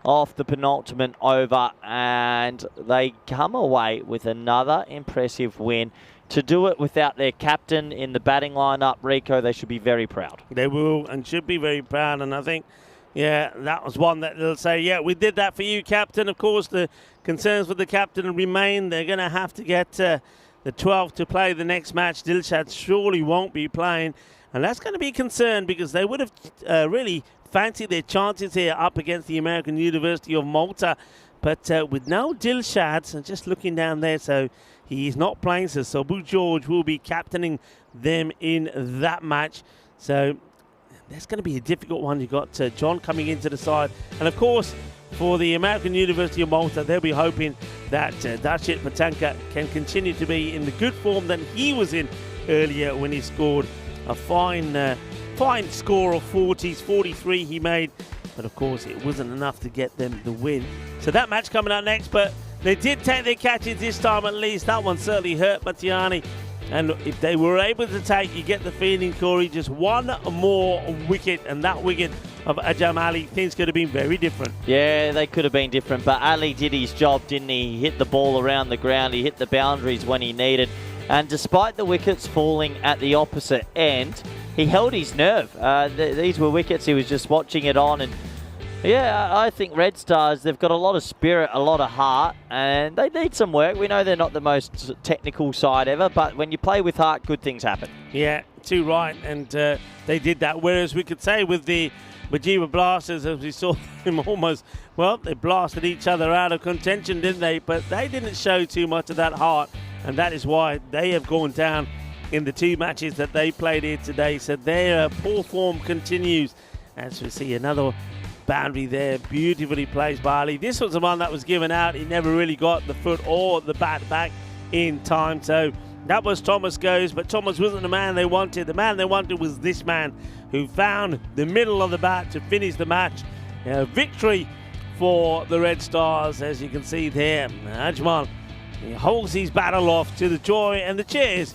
off the penultimate over, and they come away with another impressive win. To do it without their captain in the batting lineup, Rico, they should be very proud. They will and should be very proud, and I think, yeah, that was one that they'll say, yeah, we did that for you, captain. Of course, the concerns with the captain remain. They're going to have to get the 12th to play the next match. Dilshad surely won't be playing, and that's going to be a concern because they would have really fancied their chances here up against the American University of Malta. But with no Dilshad, so just looking down there, so he is not playing, so Sabu George will be captaining them in that match. So that's going to be a difficult one. You've got John coming into the side. And, of course, for the American University of Malta, they'll be hoping that Darshit Patanka can continue to be in the good form that he was in earlier when he scored a fine score of 40s, 43 he made. But, of course, it wasn't enough to get them the win. So that match coming up next, but they did take their catches this time at least. That one certainly hurt Matiani. And if they were able to take, you get the feeling, Corey, just one more wicket, and that wicket of Ajmal Ali, things could have been very different. Yeah, they could have been different, but Ali did his job, didn't he? He hit the ball around the ground, he hit the boundaries when he needed. And despite the wickets falling at the opposite end, he held his nerve. These were wickets, he was just watching it on, and yeah, I think Red Stars, they've got a lot of spirit, a lot of heart, and they need some work. We know they're not the most technical side ever, but when you play with heart, good things happen. Yeah, too right, and they did that. Whereas we could say with the Majiba Blasters, as we saw them almost, well, they blasted each other out of contention, didn't they? But they didn't show too much of that heart, and that is why they have gone down in the 2 matches that they played here today. So their poor form continues, as we see another boundary there, beautifully placed by Ali. This was the one that was given out. He never really got the foot or the bat back in time. So that was Thomas goes, but Thomas wasn't the man they wanted. The man they wanted was this man who found the middle of the bat to finish the match. Victory for the Red Stars, as you can see there. Ajmal, he holds his bat aloft to the joy and the cheers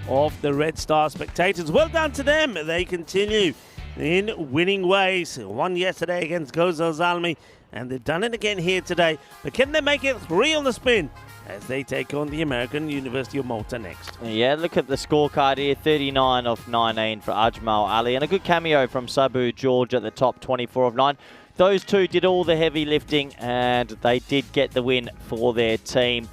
of the Red Star spectators. Well done to them. They continue in winning ways. Won yesterday against Gozal Zalmi, and they've done it again here today. But can they make it 3 on the spin as they take on the American University of Malta next? Yeah, look at the scorecard here. 39 off 19 for Ajmal Ali, and a good cameo from Sabu George at the top, 24 of 9. Those two did all the heavy lifting, and they did get the win for their team.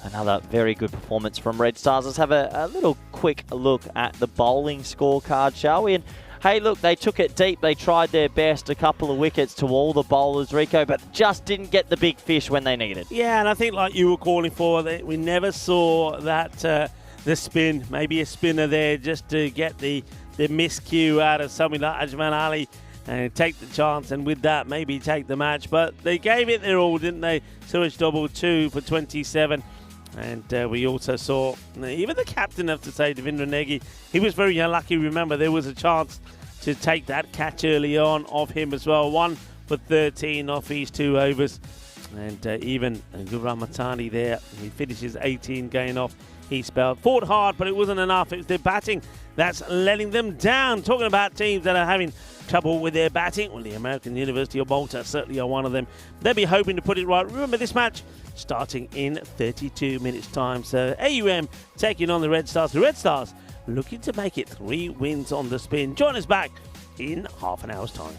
Another very good performance from Red Stars. Let's have a little quick look at the bowling scorecard, shall we? And hey, look, they took it deep. They tried their best. A couple of wickets to all the bowlers, Rico, but just didn't get the big fish when they needed. Yeah, and I think like you were calling for, we never saw that the spin, maybe a spinner there just to get the miscue out of something like Ajmal Ali and take the chance, and with that, maybe take the match. But they gave it their all, didn't they? Suraj double 2 for 27. And we also saw even the captain, have to say, Devendra Negi, he was very unlucky. Remember, there was a chance to take that catch early on of him as well. 1 for 13 off his 2 overs. And even Gurram Matani there, he finishes 18 going off his spell. Fought hard, but it wasn't enough. It was their batting that's letting them down. Talking about teams that are having trouble with their batting, well, the American University of Malta certainly are one of them. They'll be hoping to put it right. Remember, this match starting in 32 minutes time. So AUM taking on the Red Stars. The Red Stars looking to make it 3 wins on the spin. Join us back in half an hour's time.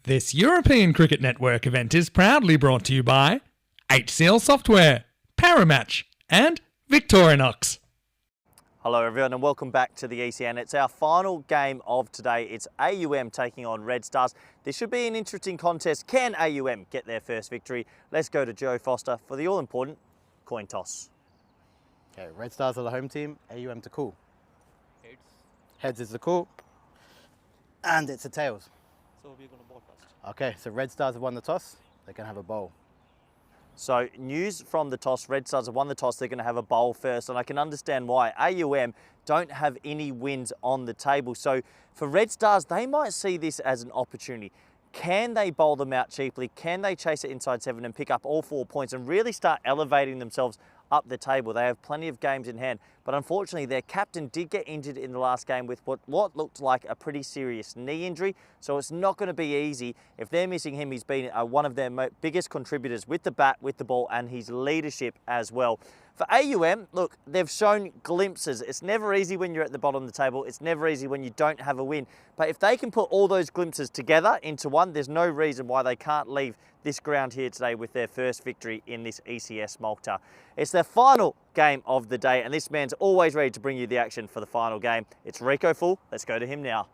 This European Cricket Network event is proudly brought to you by HCL Software, Paramatch, and Victorinox. Hello everyone and welcome back to the ECN. It's our final game of today. It's AUM taking on Red Stars. This should be an interesting contest. Can AUM get their first victory? Let's go to Joe Foster for the all-important coin toss. Okay, Red Stars are the home team, AUM to call. Heads. Heads is the call. And it's a tails. So we're going to ball first. Okay, so Red Stars have won the toss. They're going to have a bowl. So news from the toss, Red Stars have won the toss, they're going to have a bowl first, and I can understand why. AUM don't have any wins on the table, so for Red Stars, they might see this as an opportunity. Can they bowl them out cheaply? Can they chase it inside 7 and pick up all 4 points and really start elevating themselves up the table? They have plenty of games in hand, but unfortunately their captain did get injured in the last game with what looked like a pretty serious knee injury, so it's not going to be easy. If they're missing him, he's been one of their biggest contributors with the bat, with the ball, and his leadership as well. For AUM, look, they've shown glimpses. It's never easy when you're at the bottom of the table. It's never easy when you don't have a win. But if they can put all those glimpses together into one, there's no reason why they can't leave this ground here today with their first victory in this ECS Malta. It's their final game of the day, and this man's always ready to bring you the action for the final game. It's Rico Full. Let's go to him now.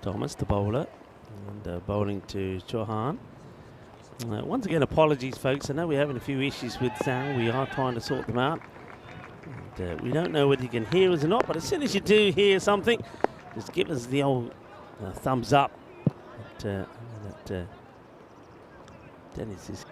Thomas, the bowler, and bowling to Chauhan. Once again, apologies, folks. I know we're having a few issues with sound. We are trying to sort them out. And, we don't know whether you can hear us or not, but as soon as you do hear something, just give us the old thumbs up. That Dennis is.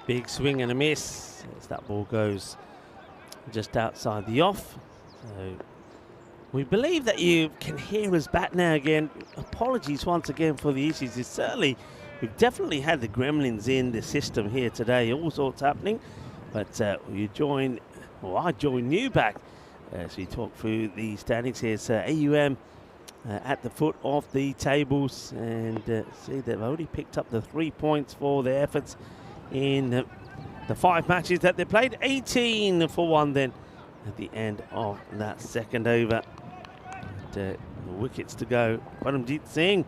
Big swing and a miss as that ball goes just outside the off. So we believe that you can hear us back now again. Apologies once again for the issues. We've definitely had the gremlins in the system here today. All sorts happening. But I join you back as we talk through the standings. Here's AUM at the foot of the tables. And see, they've only picked up the 3 points for their efforts in the 5 matches that they played. 18 for 1 then at the end of that second over. And, wickets to go. Paramjit Singh,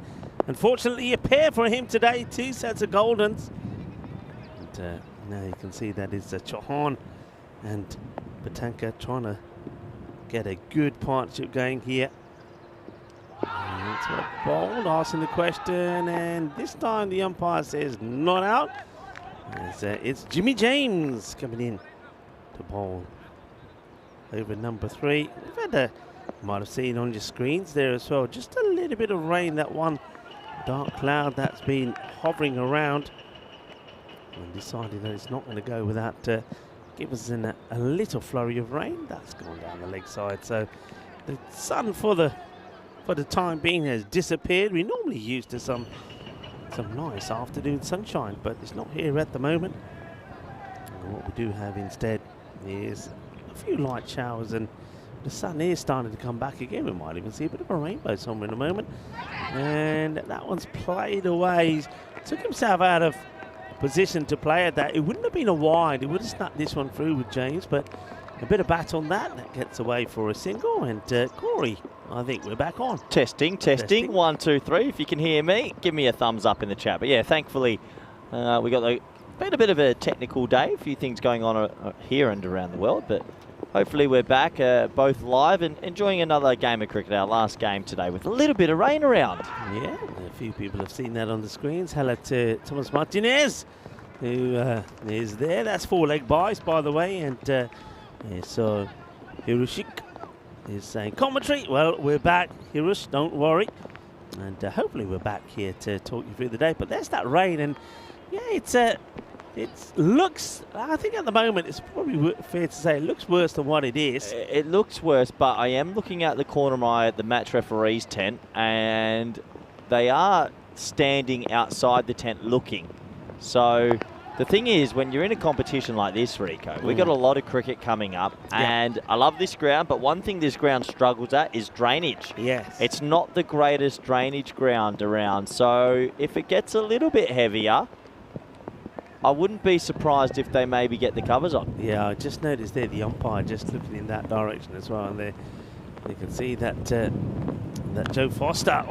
unfortunately a pair for him today, 2 sets of goldens. And now you can see that is Chauhan and Batanka trying to get a good partnership going here. And that's what bowled, asking the question, and this time the umpire says not out. It's Jimmy James coming in to bowl over number 3. We've had you might have seen on your screens there as well, just a little bit of rain, that one dark cloud that's been hovering around, and decided that it's not going to go without give us a little flurry of rain. That's gone down the leg side, so the sun for the time being has disappeared. We're normally used to some nice afternoon sunshine, but it's not here at the moment. And what we do have instead is a few light showers, and the sun is starting to come back again. We might even see a bit of a rainbow somewhere in a moment. And that one's played away. He's took himself out of position to play at that. It wouldn't have been a wide. It would have snapped this one through with James, but a bit of bat on that. That gets away for a single. And Corey, I think we're back on. Testing. 1, 2, 3. If you can hear me, give me a thumbs up in the chat. But yeah, thankfully, we got been a bit of a technical day. A few things going on here and around the world, but hopefully we're back both live and enjoying another game of cricket, our last game today, with a little bit of rain around. Yeah, a few people have seen that on the screens. Hello to Thomas Martinez, who is there. That's 4-leg buys, by the way. And so Hiroshik is saying commentary. Well, we're back, Hirosh, don't worry. And hopefully we're back here to talk you through the day. But there's that rain, and yeah, it looks, I think at the moment, it's probably fair to say it looks worse than what it is. It looks worse, but I am looking out the corner of my eye at the match referee's tent, and they are standing outside the tent looking. So the thing is, when you're in a competition like this, Rico, we've got a lot of cricket coming up, and I love this ground, but one thing this ground struggles at is drainage. Yes. It's not the greatest drainage ground around, so if it gets a little bit heavier, I wouldn't be surprised if they maybe get the covers on. Yeah, I just noticed there the umpire just looking in that direction as well, and there you can see that that Joe Foster,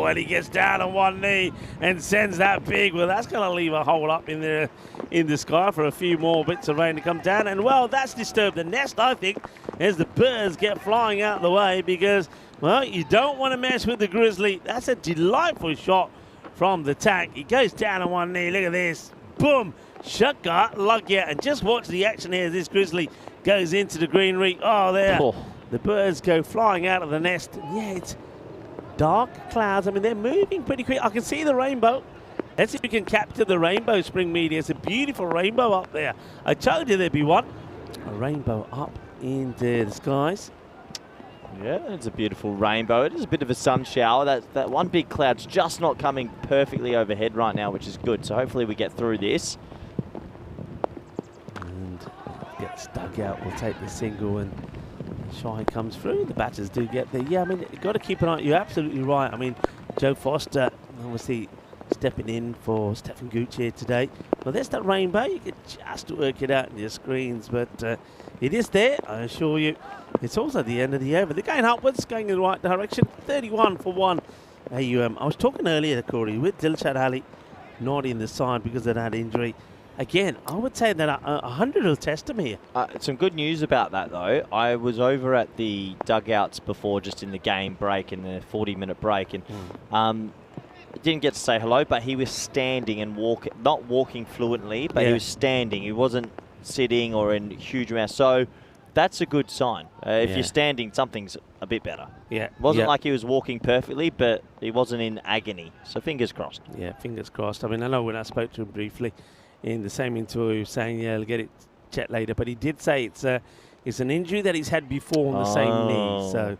when he gets down on one knee and sends that big, well, that's going to leave a hole up in the sky for a few more bits of rain to come down. And, well, that's disturbed the nest, I think, as the birds get flying out of the way, because, well, you don't want to mess with the Grizzly. That's a delightful shot from the tank. He goes down on one knee. Look at this. Boom. Shutgut, lug yeah, and just watch the action here as this Grizzly goes into the greenery. Oh, there. Oh. The birds go flying out of the nest. Yeah, it's dark clouds. I mean, they're moving pretty quick. I can see the rainbow. Let's see if we can capture the rainbow, Spring Media. It's a beautiful rainbow up there. I told you there'd be one. A rainbow up in the skies. Yeah, it's a beautiful rainbow. It is a bit of a sun shower. That one big cloud's just not coming perfectly overhead right now, which is good. So hopefully we get through this. And gets dug out. We'll take the single and Shy comes through. The batters do get there. Yeah, I mean, you've got to keep an eye. You're absolutely right. I mean, Joe Foster, obviously stepping in for Stephen Gooch here today. Well, there's that rainbow. You can just work it out in your screens, but it is there, I assure you. It's also the end of the over. They're going upwards, going in the right direction. 31 for 1 AUM. I was talking earlier, Corey, with Dilshad Ali not in the side because of that injury. Again, I would say that 100 will test him here. Some good news about that, though. I was over at the dugouts before, just in the game break, in the 40-minute break, and didn't get to say hello, but he was standing and not walking fluently, but he was standing. He wasn't sitting or in huge amounts. So that's a good sign. If you're standing, something's a bit better. Yeah. It wasn't like he was walking perfectly, but he wasn't in agony. So fingers crossed. Yeah, fingers crossed. I mean, I know when I spoke to him briefly in the same interview, he was saying, yeah, I'll get it checked later. But he did say it's an injury that he's had before on the same knee. So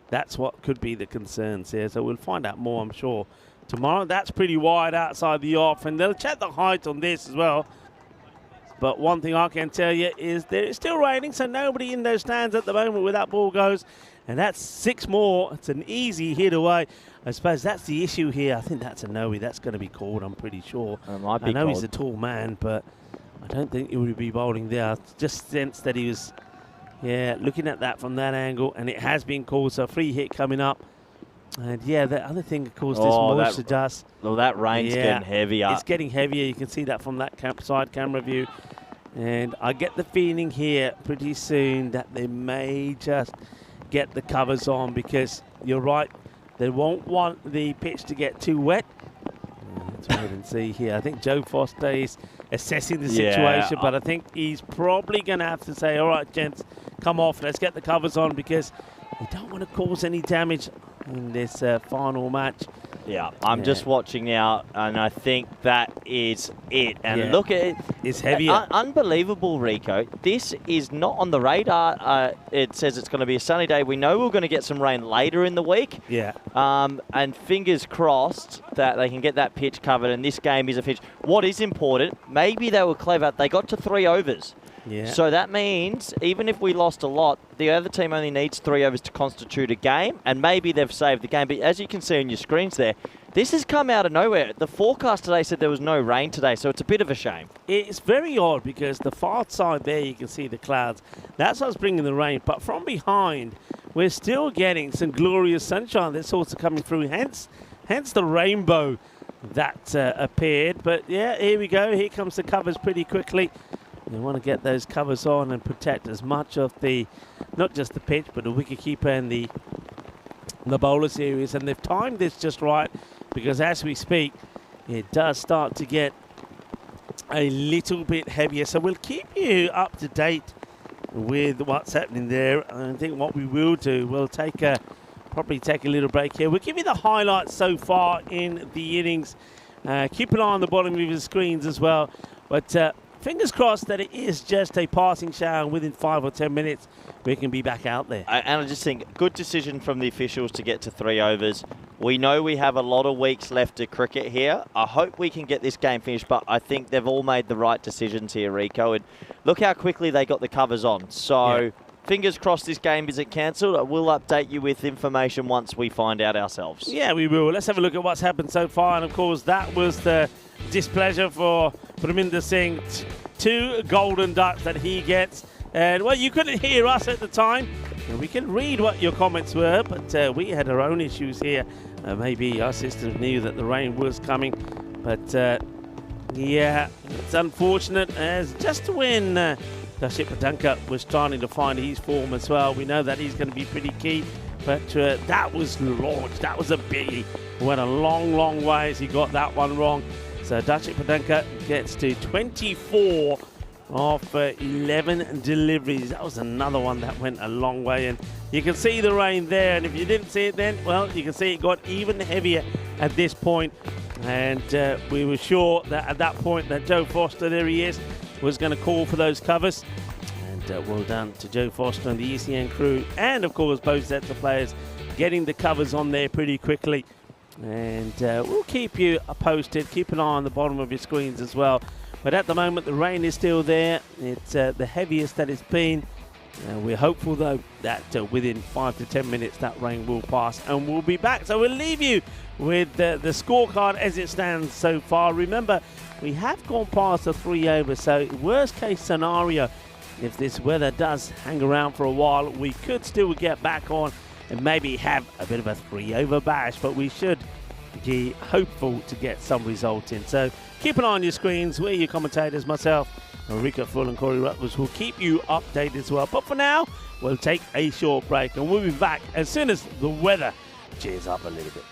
that's what could be the concerns here. So we'll find out more, I'm sure, tomorrow. That's pretty wide outside the off, and they'll check the height on this as well. But one thing I can tell you is there is still raining, so nobody in those stands at the moment where that ball goes. And that's 6 more. It's an easy hit away. I suppose that's the issue here. I think that's a no-way. That's going to be called, I'm pretty sure. Might be I know called. He's a tall man, but I don't think he would be bowling there. I just sense that he was, looking at that from that angle, and it has been called. So a free hit coming up. And the other thing, of course, this moisture dust. Well, that rain's getting heavier. It's getting heavier. You can see that from that side camera view. And I get the feeling here pretty soon that they may just get the covers on, because you're right, they won't want the pitch to get too wet. Let's wait and see here. I think Joe Foster is assessing the situation, but I think he's probably going to have to say, all right, gents, come off. Let's get the covers on, because we don't want to cause any damage in this final match. Yeah, I'm just watching now, and I think that is it. And look at it. It's heavier. Unbelievable, Rico. This is not on the radar. It says it's going to be a sunny day. We know we're going to get some rain later in the week. Yeah. And fingers crossed that they can get that pitch covered, and this game is a pitch. What is important, maybe they were clever. They got to 3 overs. Yeah. So that means even if we lost a lot, the other team only needs 3 overs to constitute a game, and maybe they've saved the game. But as you can see on your screens there, this has come out of nowhere. The forecast today said there was no rain today, so it's a bit of a shame. It's very odd, because the far side there, you can see the clouds. That's what's bringing the rain. But from behind, we're still getting some glorious sunshine that's also coming through, hence the rainbow that appeared. But yeah, here we go. Here comes the covers pretty quickly. They want to get those covers on and protect as much of the, not just the pitch, but the wicketkeeper and the bowler series. And they've timed this just right, because as we speak, it does start to get a little bit heavier. So we'll keep you up to date with what's happening there. I think what we will do, we'll probably take a little break here. We'll give you the highlights so far in the innings. Keep an eye on the bottom of your screens as well. But fingers crossed that it is just a passing shower, and within 5 or 10 minutes we can be back out there. And I just think good decision from the officials to get to 3 overs. We know we have a lot of weeks left to cricket here. I hope we can get this game finished, but I think they've all made the right decisions here, Rico. And look how quickly they got the covers on. So fingers crossed this game isn't cancelled. We'll update you with information once we find out ourselves. Yeah, we will. Let's have a look at what's happened so far. And of course, that was the displeasure for Parminder Singh. 2 golden ducks that he gets. And well, you couldn't hear us at the time. We can read what your comments were, but we had our own issues here. Maybe our systems knew that the rain was coming. But it's unfortunate, as just when Dashit Padanka was trying to find his form as well. We know that he's going to be pretty key. But that was launched. That was a biggie. Went a long, long way as he got that one wrong. So Dashit Padanka gets to 24 of 11 deliveries. That was another one that went a long way. And you can see the rain there. And if you didn't see it then, well, you can see it got even heavier at this point. And we were sure that at that point that Joe Foster, there he is, was going to call for those covers. And well done to Joe Foster and the ECN crew, and of course both sets of players getting the covers on there pretty quickly. And we'll keep you posted. Keep an eye on the bottom of your screens as well. But at the moment, the rain is still there. It's the heaviest that it's been. We're hopeful, though, that within 5 to 10 minutes, that rain will pass and we'll be back. So we'll leave you with the scorecard as it stands so far. Remember, we have gone past the 3 over. So worst case scenario, if this weather does hang around for a while, we could still get back on and maybe have a bit of a 3 over bash. But we should be hopeful to get some result in. So keep an eye on your screens. We're your commentators, myself, Rico Full and Corey Rutledge, will keep you updated as well. But for now, we'll take a short break and we'll be back as soon as the weather cheers up a little bit.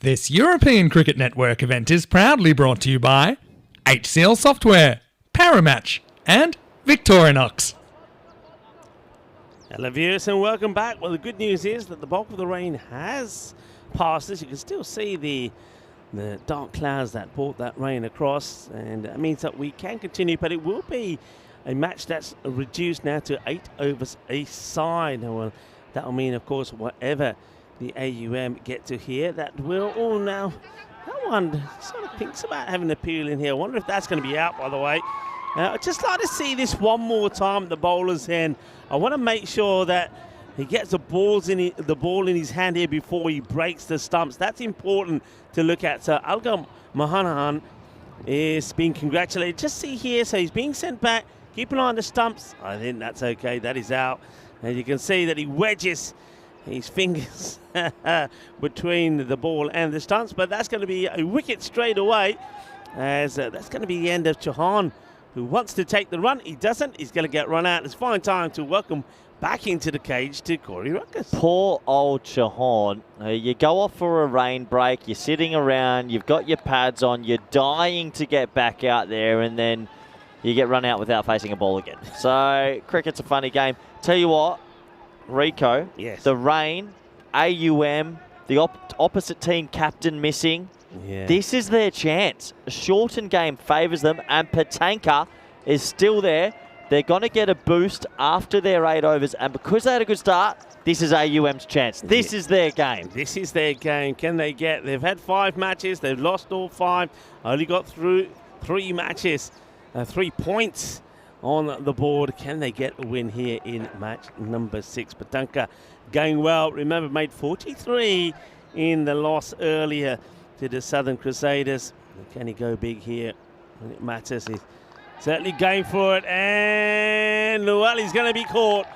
This European Cricket Network event is proudly brought to you by HCL Software, Paramatch, and Victorinox. Hello viewers and welcome back. Well, the good news is that the bulk of the rain has passed us. You can still see the dark clouds that brought that rain across, and that means that we can continue, but it will be a match that's reduced now to 8 overs a side. Well, that will mean, of course, whatever the AUM get to here, that will all now. No one sort of thinks about having an appeal in here. I wonder if that's going to be out, by the way. I'd just like to see this one more time at the bowler's end. I want to make sure that he gets the ball in his hand here before he breaks the stumps. That's important to look at. So Alga Mahanahan is being congratulated. Just see here, so he's being sent back. Keep an eye on the stumps. I think that's okay. That is out. And you can see that he wedges his fingers between the ball and the stumps, but that's going to be a wicket straight away, as that's going to be the end of Chauhan, who wants to take the run. He doesn't. He's going to get run out. It's fine time to welcome back into the cage to Corey Ruckus. Poor old Chauhan. You go off for a rain break, you're sitting around, you've got your pads on, you're dying to get back out there, and then you get run out without facing a ball again. So cricket's a funny game. Tell you what, Rico, yes. The rain, AUM, the opposite team captain missing. Yeah. This is their chance. A shortened game favours them, and Patanka is still there. They're going to get a boost after their 8 overs, and because they had a good start, this is AUM's chance. This is their game. This is their game. Can they get? They've had 5 matches. They've lost all 5. Only got through 3 matches, 3 points on the board. Can they get a win here in match number 6? Patanka going well. Remember, made 43 in the loss earlier to the Southern Crusaders. Can he go big here when it matters? He's certainly going for it, and well, he's going to be caught.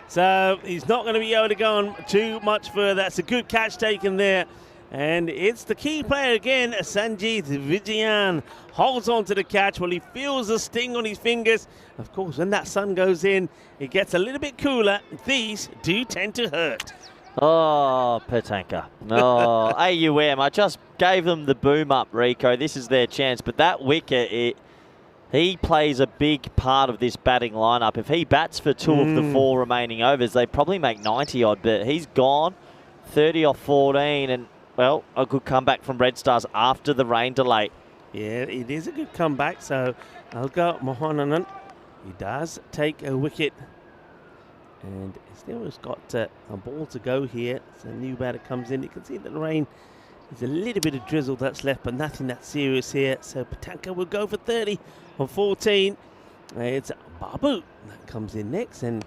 So he's not going to be able to go on too much further. That's a good catch taken there. And it's the key player again, Sanjeev Vijayan, holds on to the catch while he feels the sting on his fingers. Of course, when that sun goes in, it gets a little bit cooler. These do tend to hurt. Oh, Patanka. Oh, AUM. I just gave them the boom up, Rico. This is their chance. But that wicket, he plays a big part of this batting lineup. If he bats for 2 of the 4 remaining overs, they probably make 90 odd. But he's gone, 30 off 14, and well, a good comeback from Red Stars after the rain delay. Yeah, it is a good comeback. So Alga Mohanan, he does take a wicket. And still has got a ball to go here. So a new batter comes in. You can see that the rain, there's a little bit of drizzle that's left, but nothing that serious here. So Patanka will go for 30 on 14. It's Babu that comes in next, and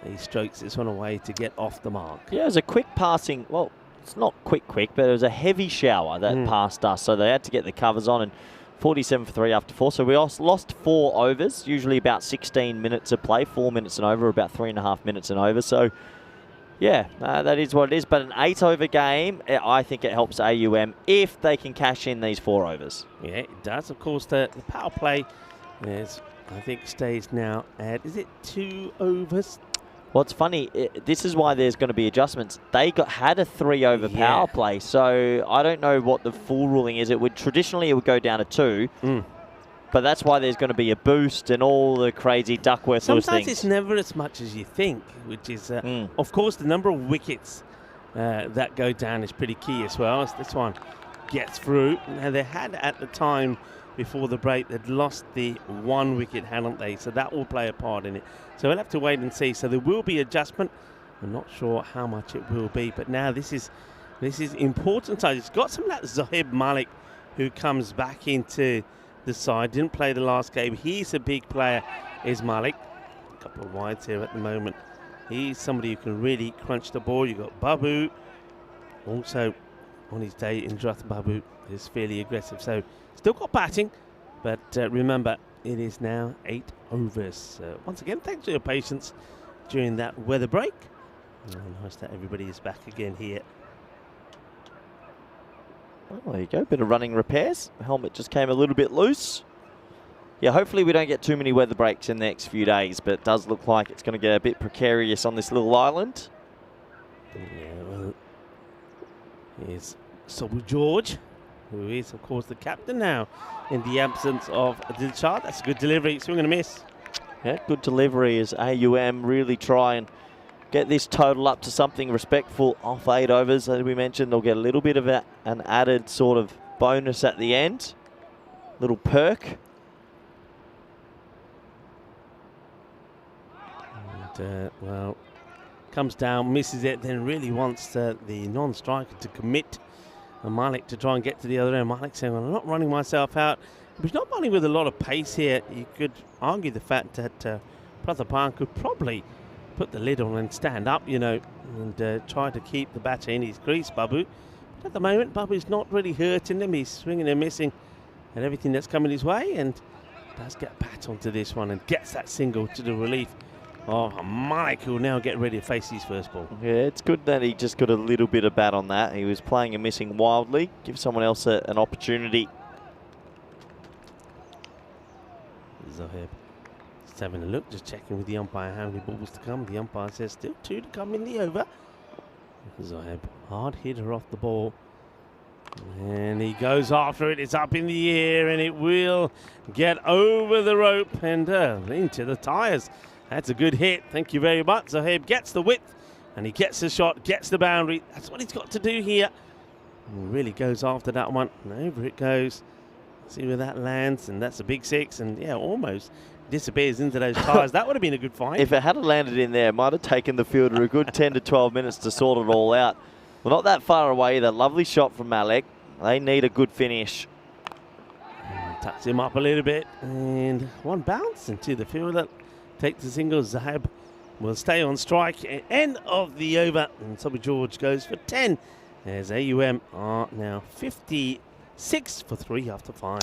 he strokes this one away to get off the mark. Yeah, it was a quick passing. Well, it's not quick, but it was a heavy shower that passed us. So they had to get the covers on, and 47 for 3 after 4. So we lost 4 overs, usually about 16 minutes of play, 4 minutes and over, about 3.5 minutes and over. So, yeah, that is what it is. But an 8-over game, I think it helps AUM if they can cash in these 4 overs. Yeah, it does. Of course, the power play is, I think, stays now at, is it 2 overs? Well, it's funny. This is why there's going to be adjustments. They had a 3-over power play, so I don't know what the full ruling is. Traditionally it would go down to 2, but that's why there's going to be a boost and all the crazy Duckworth things. Sometimes it's never as much as you think, which is, of course, the number of wickets that go down is pretty key as well. As this one gets through. Now, they had at the time before the break, they'd lost the 1 wicket, hadn't they? So that will play a part in it. So we'll have to wait and see. So there will be adjustment. I'm not sure how much it will be, but now this is important. So it's got some of that Zohaib Malik who comes back into the side. Didn't play the last game. He's a big player, is Malik. A couple of wides here at the moment. He's somebody who can really crunch the ball. You've got Babu. Also on his day, Indrath Babu is fairly aggressive. So still got batting, but remember, it is now 8 overs. Once again, thanks for your patience during that weather break. Nice that everybody is back again here. Well, there you go. Bit of running repairs. The helmet just came a little bit loose. Yeah, hopefully we don't get too many weather breaks in the next few days, but it does look like it's going to get a bit precarious on this little island. Yeah, well, here's So will George, who is, of course, the captain now in the absence of Dilshad. That's a good delivery. Swing and a miss. Yeah, good delivery as AUM really try and get this total up to something respectful off 8 overs. As we mentioned, they'll get a little bit of an added sort of bonus at the end. Little perk. And, well, comes down, misses it, then really wants the non-striker to commit. And Malik to try and get to the other end. Malik saying, well, I'm not running myself out. But he's not running with a lot of pace here. You could argue the fact that Prathapan could probably put the lid on and stand up, you know, and try to keep the batter in his crease, Babu. But at the moment, Babu's not really hurting him. He's swinging and missing at everything that's coming his way, and does get a bat onto this one and gets that single to the relief of Mike, who will now get ready to face his first ball. Yeah, it's good that he just got a little bit of bat on that. He was playing and missing wildly. Give someone else an opportunity. Zohaib just having a look, just checking with the umpire how many balls to come. The umpire says still 2 to come in the over. Zohaib, hard hitter off the ball. And he goes after it. It's up in the air and it will get over the rope and into the tyres. That's a good hit. Thank you very much. Zohaib gets the width and he gets the shot, gets the boundary. That's what he's got to do here. And really goes after that one. And over it goes. See where that lands, and that's a big 6, and yeah, almost disappears into those tyres. That would have been a good find. If it had landed in there, it might have taken the fielder a good 10 to 12 minutes to sort it all out. Well, not that far away. That lovely shot from Malik. They need a good finish. Touch him up a little bit, and one bounce into the fielder. Takes the single. Zahab will stay on strike. End of the over, and Sobby George goes for 10. As AUM are now 56 for 3 after 5.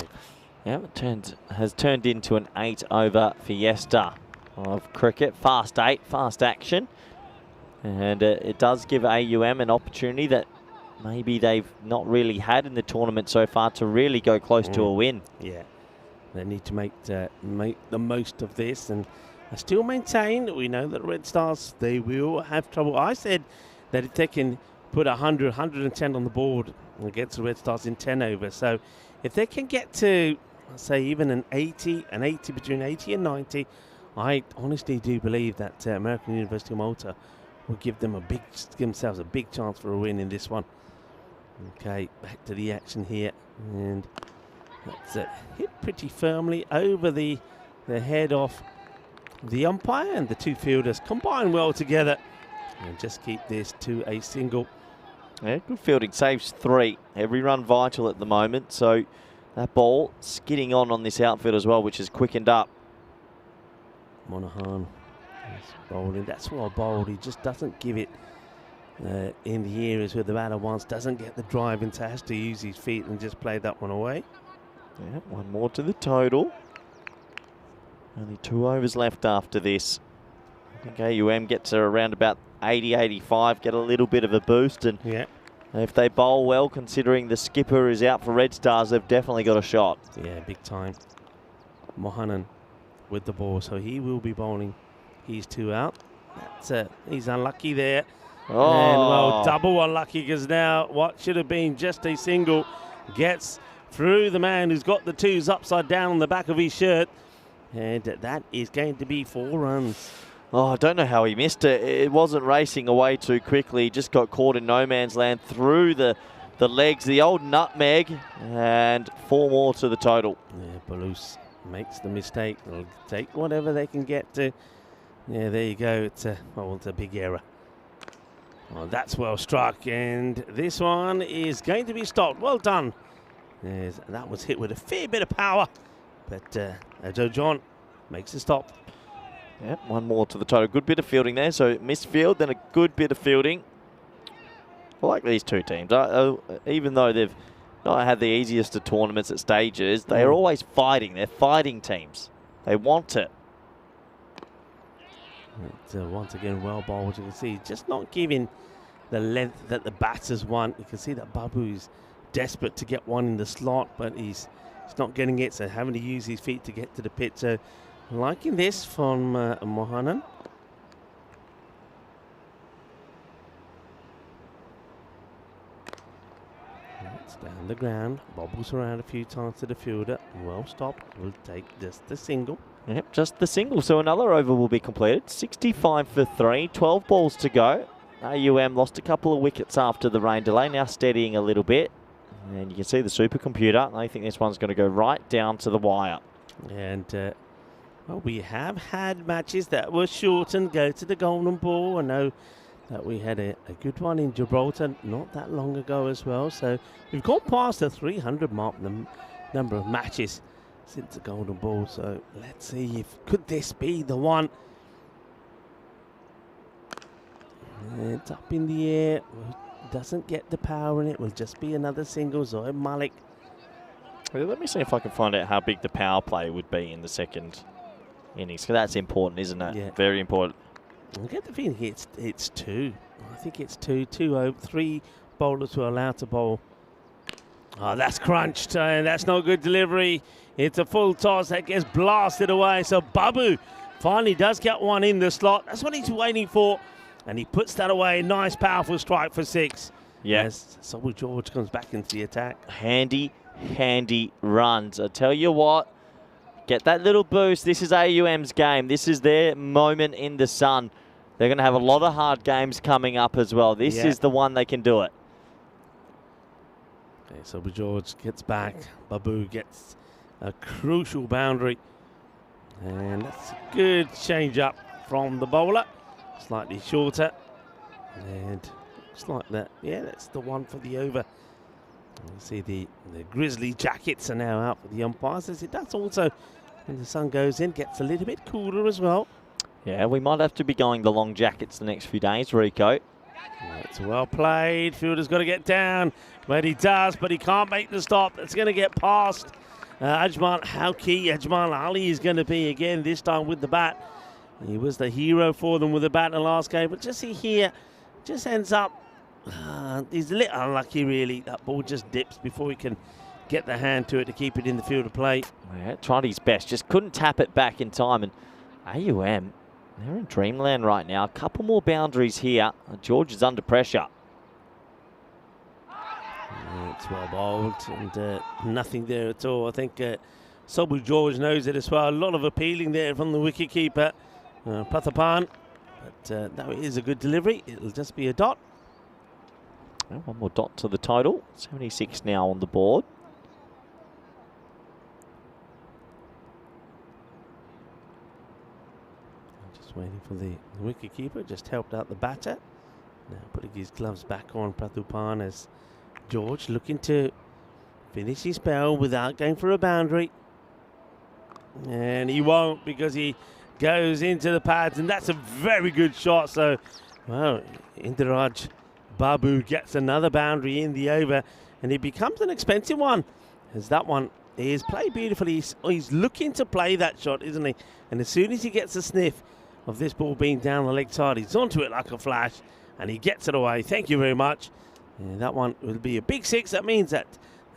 Yeah, it has turned into an 8-over fiesta of cricket. Fast 8, fast action. And it does give AUM an opportunity that maybe they've not really had in the tournament so far to really go close to a win. Yeah, they need to make the most of this. And I still maintain that we know that Red Stars, they will have trouble. I said that if they can put 100, 110 on the board against the Red Stars in 10 overs. So if they can get to, say, even an 80, between 80 and 90, I honestly do believe that American University of Malta will give themselves a big chance for a win in this one. Okay, back to the action here. And that's hit pretty firmly over the head of the umpire, and the two fielders combine well together and just keep this to a single. Yeah, good fielding, saves 3. Every run vital at the moment. So that ball skidding on this outfield as well, which has quickened up. Monahan is bowling. That's why bowled. He just doesn't give it in the areas where the batter wants. Doesn't get the drive into. Has to use his feet and just play that one away. Yeah, one more to the total. Only 2 overs left after this. I think AUM gets to around about 80, 85, get a little bit of a boost. And yeah, if they bowl well, considering the skipper is out for Red Stars, they've definitely got a shot. Yeah, big time. Mohanan with the ball, so he will be bowling. He's 2 out. He's unlucky there. Oh. And, well, double unlucky, because now what should have been just a single gets through the man who's got the 2s upside down on the back of his shirt. And that is going to be 4 runs. Oh, I don't know how he missed it. It wasn't racing away too quickly. He just got caught in no man's land through the legs, the old nutmeg, and 4 more to the total. Yeah, Balous makes the mistake. They'll take whatever they can get to. Yeah, there you go. It's a big error. Well, that's well struck, and this one is going to be stopped. Well done. Yes, that was hit with a fair bit of power, but Joe John makes a stop. Yeah, 1 more to the total. Good bit of fielding there. So missed field, then a good bit of fielding. I like these 2 teams. Even though they've not had the easiest of tournaments at stages, they are always fighting. They're fighting teams. They want it. Once again, well bowled. You can see just not giving the length that the batters want. You can see that Babu is desperate to get one in the slot, but he's not getting it, so having to use his feet to get to the pit. So liking this from Mohanan. It's down the ground, bobbles around a few times to the fielder. Well stopped, will take just the single. Yep, just the single. So another over will be completed. 65 for 3, 12 balls to go. AUM lost a couple of wickets after the rain delay, now steadying a little bit. And you can see the supercomputer. I think this one's going to go right down to the wire. And, well, we have had matches that were short and go to the golden ball. I know that we had a good one in Gibraltar not that long ago as well. So we've gone past the 300 mark, the number of matches since the golden ball. So let's see if could this be the one. It's up in the air. Doesn't get the power in it. Will just be another single. Zoe Malik. Well, let me see if I can find out how big the power play would be in the second innings. Because that's important, isn't it? Yeah. Very important. I get the feeling it's two. I think it's two. 3 bowlers were allowed to bowl. Oh, that's crunched. That's no good delivery. It's a full toss that gets blasted away. So Babu finally does get one in the slot. That's what he's waiting for. And he puts that away. Nice, powerful strike for 6. Yes. As Sobhu George comes back into the attack. Handy runs. I tell you what, get that little boost. This is AUM's game. This is their moment in the sun. They're going to have a lot of hard games coming up as well. This is the one they can do it. Okay, Sobhu George gets back. Babu gets a crucial boundary. And that's a good change up from the bowler. Slightly shorter. And looks like that. Yeah, that's the one for the over. You see the grizzly jackets are now out for the umpires, as it does also when the sun goes in, gets a little bit cooler as well. Yeah, we might have to be going the long jackets the next few days, Rico. It's well played. Fielder's got to get down, but he does, but he can't make the stop. It's going to get past Ajmal. How key Ajmal Ali is going to be again, this time with the bat. He was the hero for them with the bat in the last game, but just see here, just ends up, he's a little unlucky really. That ball just dips before he can get the hand to it to keep it in the field of play. Yeah, tried his best, just couldn't tap it back in time. And AUM, they're in dreamland right now. A couple more boundaries here. George is under pressure. It's well bowled and nothing there at all. I think Sobhu George knows it as well. A lot of appealing there from the wicketkeeper, Prathapan. But that is a good delivery. It'll just be a dot. Well, one more dot to the total. 76 now on the board. Just waiting for the wicketkeeper. Just helped out the batter. Now putting his gloves back on, Prathapan, as George looking to finish his spell without going for a boundary. And he won't, because he goes into the pads, and that's a very good shot. So, well, Indiraj Babu gets another boundary in the over, and it becomes an expensive one, as that one is played beautifully. He's looking to play that shot, isn't he? And as soon as he gets a sniff of this ball being down the leg side, he's onto it like a flash, and he gets it away. Thank you very much. And that one will be a big 6. That means that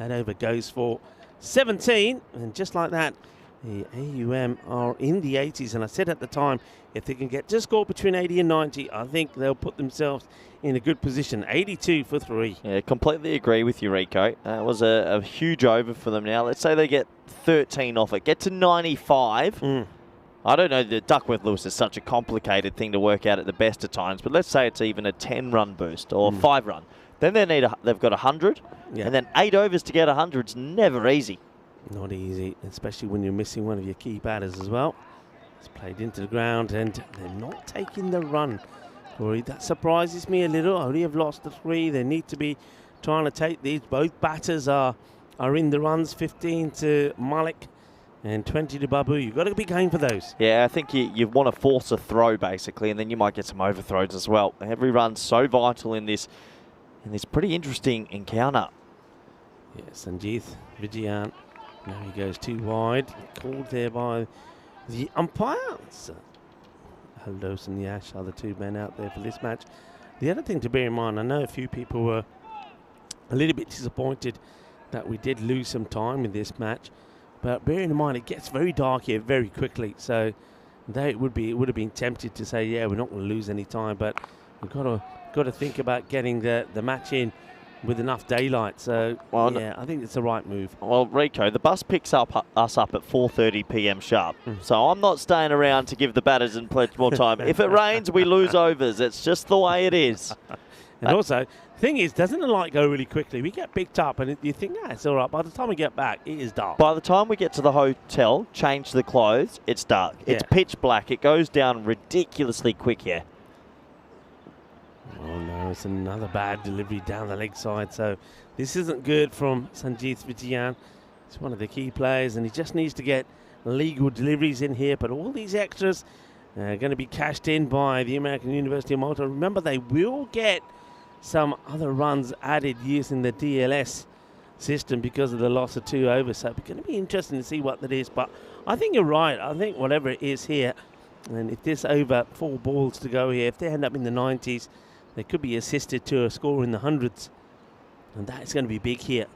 over goes for 17, and just like that, the AUM are in the 80s, and I said at the time, if they can get just score between 80 and 90, I think they'll put themselves in a good position. 82 for 3. Yeah, completely agree with you, Rico. It was a huge over for them now. Let's say they get 13 off it. Get to 95. I don't know, the Duckworth-Lewis is such a complicated thing to work out at the best of times, but let's say it's even a 10-run boost or 5-run. Then they've got 100, and then 8 overs to get 100 is never easy. Not easy, especially when you're missing one of your key batters as well. It's played into the ground, and they're not taking the run. Corey, that surprises me a little. Only have lost the 3. They need to be trying to take these. Both batters are in the runs. 15 to Malik and 20 to Babu. You've got to be going for those. Yeah, I think you want to force a throw, basically, and then you might get some overthrows as well. Every run's so vital in this pretty interesting encounter. Yes, Sanjeev Vijayan. Now he goes too wide. Called there by the umpires. Haldos and Yash are the 2 men out there for this match. The other thing to bear in mind, I know a few people were a little bit disappointed that we did lose some time in this match, but bearing in mind it gets very dark here very quickly, so it would have been tempted to say, yeah, we're not going to lose any time, but we've got to think about getting the match in with enough daylight. So, Well, yeah, I think it's the right move. Well, Rico, the bus picks us up at 4:30 p.m. sharp, so I'm not staying around to give the batters and pledge more time. If it rains, we lose overs. It's just the way it is. And also, thing is, doesn't the light go really quickly? We get picked up and you think, it's all right. By the time we get back, it is dark. By the time we get to the hotel, change the clothes, it's dark. It's pitch black. It goes down ridiculously quick here. Oh no, it's another bad delivery down the leg side. So this isn't good from Sanjeev Vijayan. He's one of the key players and he just needs to get legal deliveries in here. But all these extras are going to be cashed in by the American University of Malta. Remember, they will get some other runs added using the DLS system because of the loss of 2 overs. So it's going to be interesting to see what that is. But I think you're right. I think whatever it is here, and if this over 4 balls to go here, if they end up in the 90s, they could be assisted to a score in the hundreds. And that is going to be big here.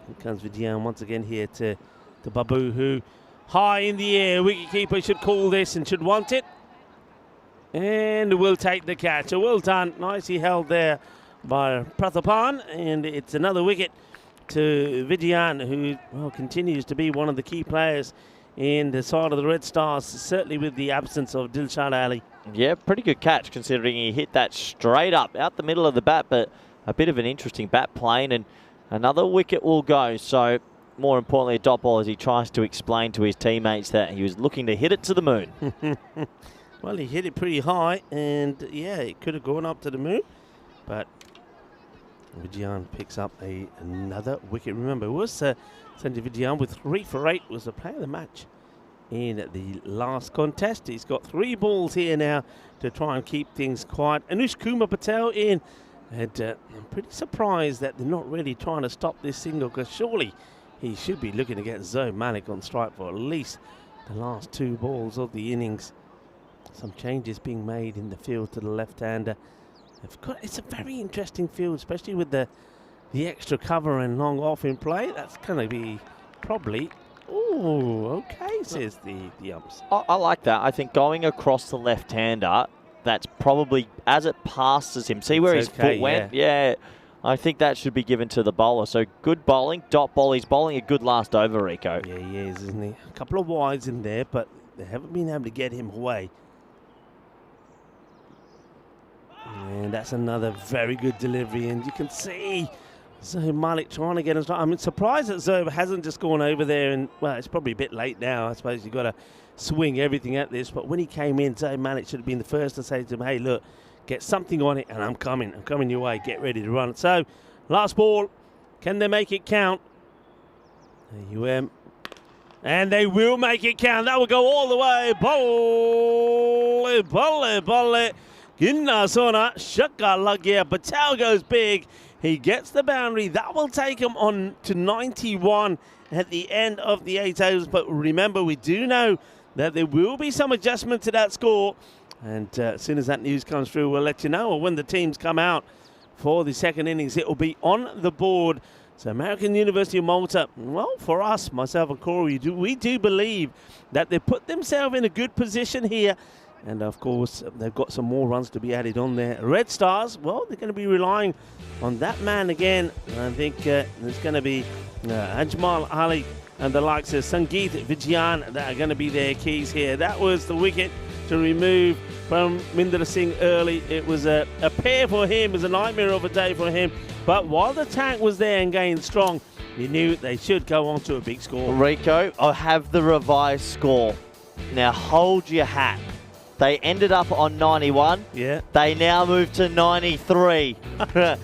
Here comes Vijayan once again here to Babu, who high in the air. Wicketkeeper should call this and should want it. And will take the catch. So well done. Nicely held there by Prathapan. And it's another wicket to Vijayan, who continues to be one of the key players in the side of the Red Stars, certainly with the absence of Dilshad Ali. Yeah, pretty good catch considering he hit that straight up out the middle of the bat, but a bit of an interesting bat plane, and another wicket will go. So more importantly, a dot ball as he tries to explain to his teammates that he was looking to hit it to the moon. Well, he hit it pretty high, and yeah, it could have gone up to the moon, but Vijayan picks up another wicket. Remember, it was Sanjay Vijayan with 3 for 8 was the player of the match in the last contest. He's got 3 balls here now to try and keep things quiet. Anush Kumar Patel in, and I'm pretty surprised that they're not really trying to stop this single, because surely he should be looking to get Zoe Malik on strike for at least the last 2 balls of the innings. Some changes being made in the field to the left-hander. It's a very interesting field, especially with the extra cover and long off in play. That's going to be probably... Oh, okay, says the umps. I like that. I think going across the left-hander, that's probably as it passes him. See where his foot went? Yeah. I think that should be given to the bowler. So good bowling, dot ball. He's bowling a good last over, Rico. Yeah, he is, isn't he? A couple of wides in there, but they haven't been able to get him away. And that's another very good delivery, and you can see Zoe Malik trying to get him. I'm surprised that Zoe hasn't just gone over there, and well, it's probably a bit late now. I suppose you've got to swing everything at this, but when he came in, Zoe Malik should have been the first to say to him, hey, look, get something on it, and I'm coming your way, get ready to run. So, last ball, can they make it count? AUM, and they will make it count. That will go all the way. Bolle. Ginna Sona, Shaka Lagya, Patel goes big. He gets the boundary. That will take him on to 91 at the end of the 8 overs. But remember, we do know that there will be some adjustment to that score. And as soon as that news comes through, we'll let you know. Or when the teams come out for the second innings, it will be on the board. So American University of Malta, well, for us, myself and Corey, we do believe that they put themselves in a good position here. And, of course, they've got some more runs to be added on there. Red Stars, well, they're going to be relying on that man again. I think there's going to be Ajmal Ali and the likes of Sangeet Vijayan that are going to be their keys here. That was the wicket to remove from Minder Singh early. It was a pair for him. It was a nightmare of a day for him. But while the tank was there and going strong, you knew they should go on to a big score. Rico, I have the revised score. Now hold your hat. They ended up on 91. Yeah. They now move to 93. I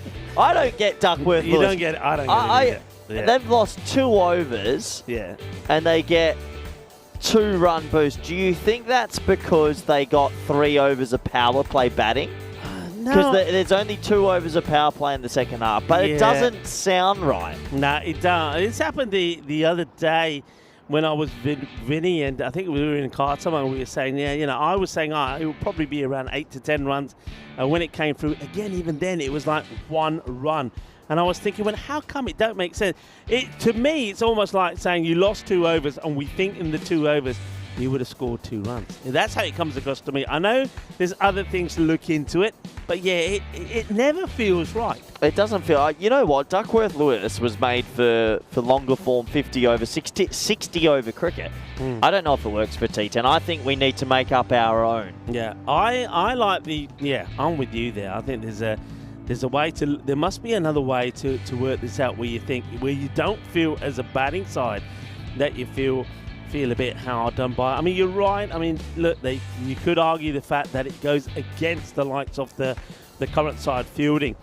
don't get Duckworth. You don't get it. I don't get it. Yeah. They've lost 2 overs. Yeah. And they get 2 run boost. Do you think that's because they got 3 overs of power play batting? No. Because there's only 2 overs of power play in the second half. But it doesn't sound right. No, it doesn't. It's happened the other day when I was with Vinny, and I think we were in a car somewhere, we were saying, I was saying it would probably be around 8 to 10 runs. When it came through, again, even then, it was like 1 run. And I was thinking, well, how come it don't make sense? To me, it's almost like saying you lost 2 overs, and we think in the 2 overs he would have scored 2 runs. And that's how it comes across to me. I know there's other things to look into it, but yeah, it never feels right. It doesn't feel. You know what? Duckworth Lewis was made for longer form 50 over 60 over cricket. I don't know if it works for T10. I think we need to make up our own. Yeah, I like I'm with you there. I think there's a way to. There must be another way to work this out where you don't feel as a batting side that you feel a bit hard done by. I mean, you're right. I mean, look, you could argue the fact that it goes against the likes of the current side fielding,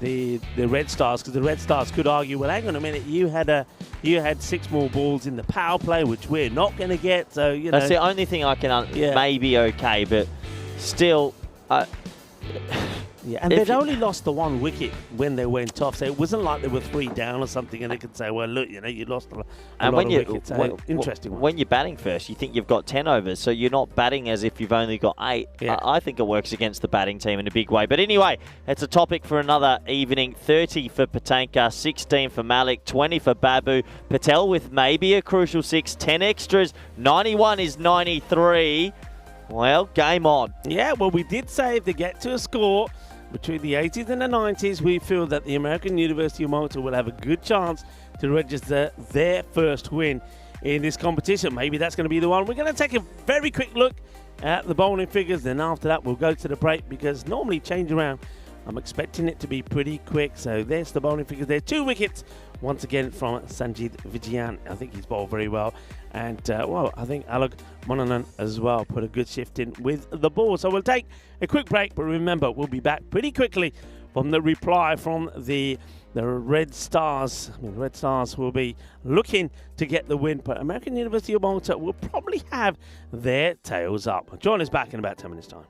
the Red Stars, because the Red Stars could argue, well, hang on a minute, you had 6 more balls in the power play, which we're not going to get. So you know, that's the only thing I can maybe okay, but still. Yeah, and they'd only lost the 1 wicket when they went off, so it wasn't like they were 3 down or something, and they could say, well, look, you lost a lot of wickets. Interesting one. When you're batting first, you think you've got 10 overs, so you're not batting as if you've only got 8. Yeah. I think it works against the batting team in a big way. But anyway, it's a topic for another evening. 30 for Patanka, 16 for Malik, 20 for Babu. Patel with maybe a crucial 6, 10 extras. 91 is 93. Well, game on. Yeah, well, we did say if they get to a score between the 80s and the 90s, we feel that the American University of Malta will have a good chance to register their first win in this competition. Maybe that's going to be the one. We're going to take a very quick look at the bowling figures. Then after that, we'll go to the break because normally change around. I'm expecting it to be pretty quick. So there's the bowling figures there. 2 wickets once again from Sanjit Vijayan. I think he's bowled very well. And, I think Alok Monanan as well put a good shift in with the ball. So we'll take a quick break, but remember, we'll be back pretty quickly from the reply from the Red Stars. I mean, Red Stars will be looking to get the win, but American University of Malta will probably have their tails up. Join us back in about 10 minutes' time.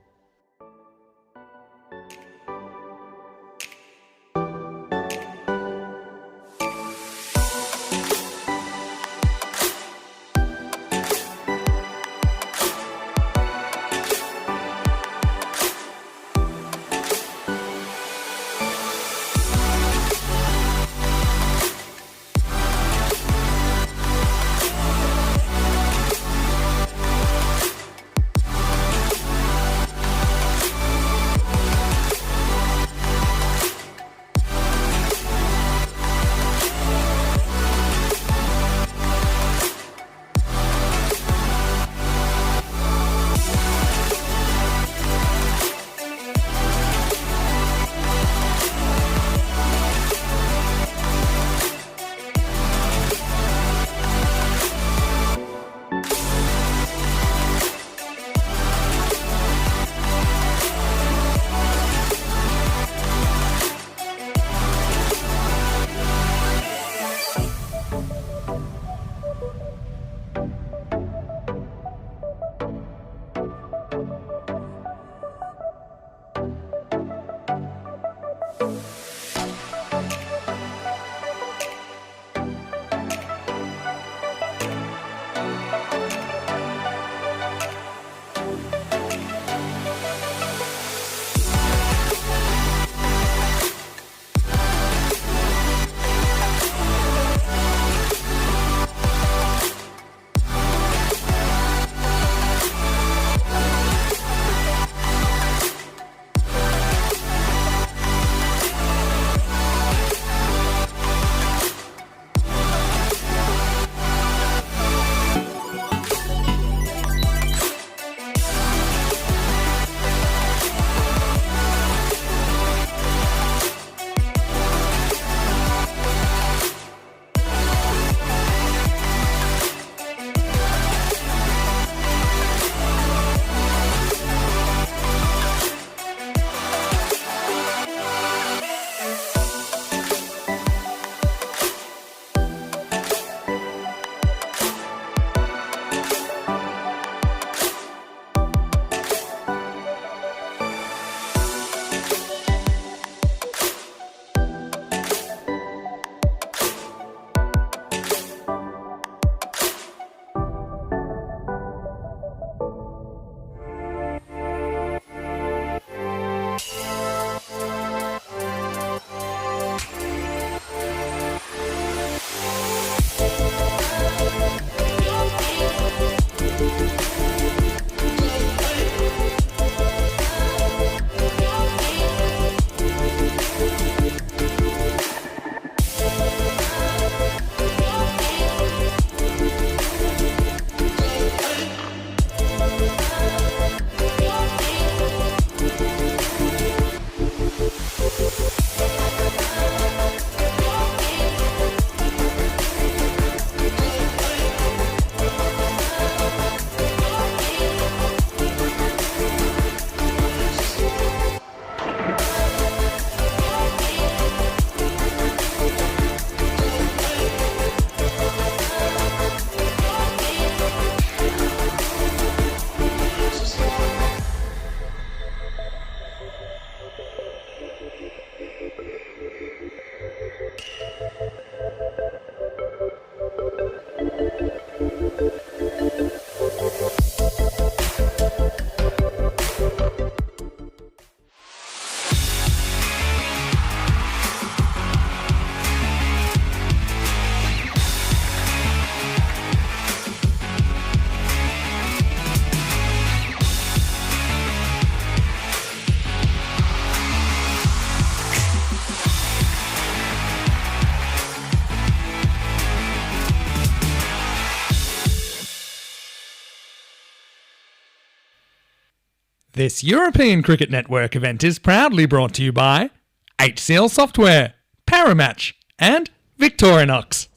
This European Cricket Network event is proudly brought to you by HCL Software, Paramatch, and Victorinox.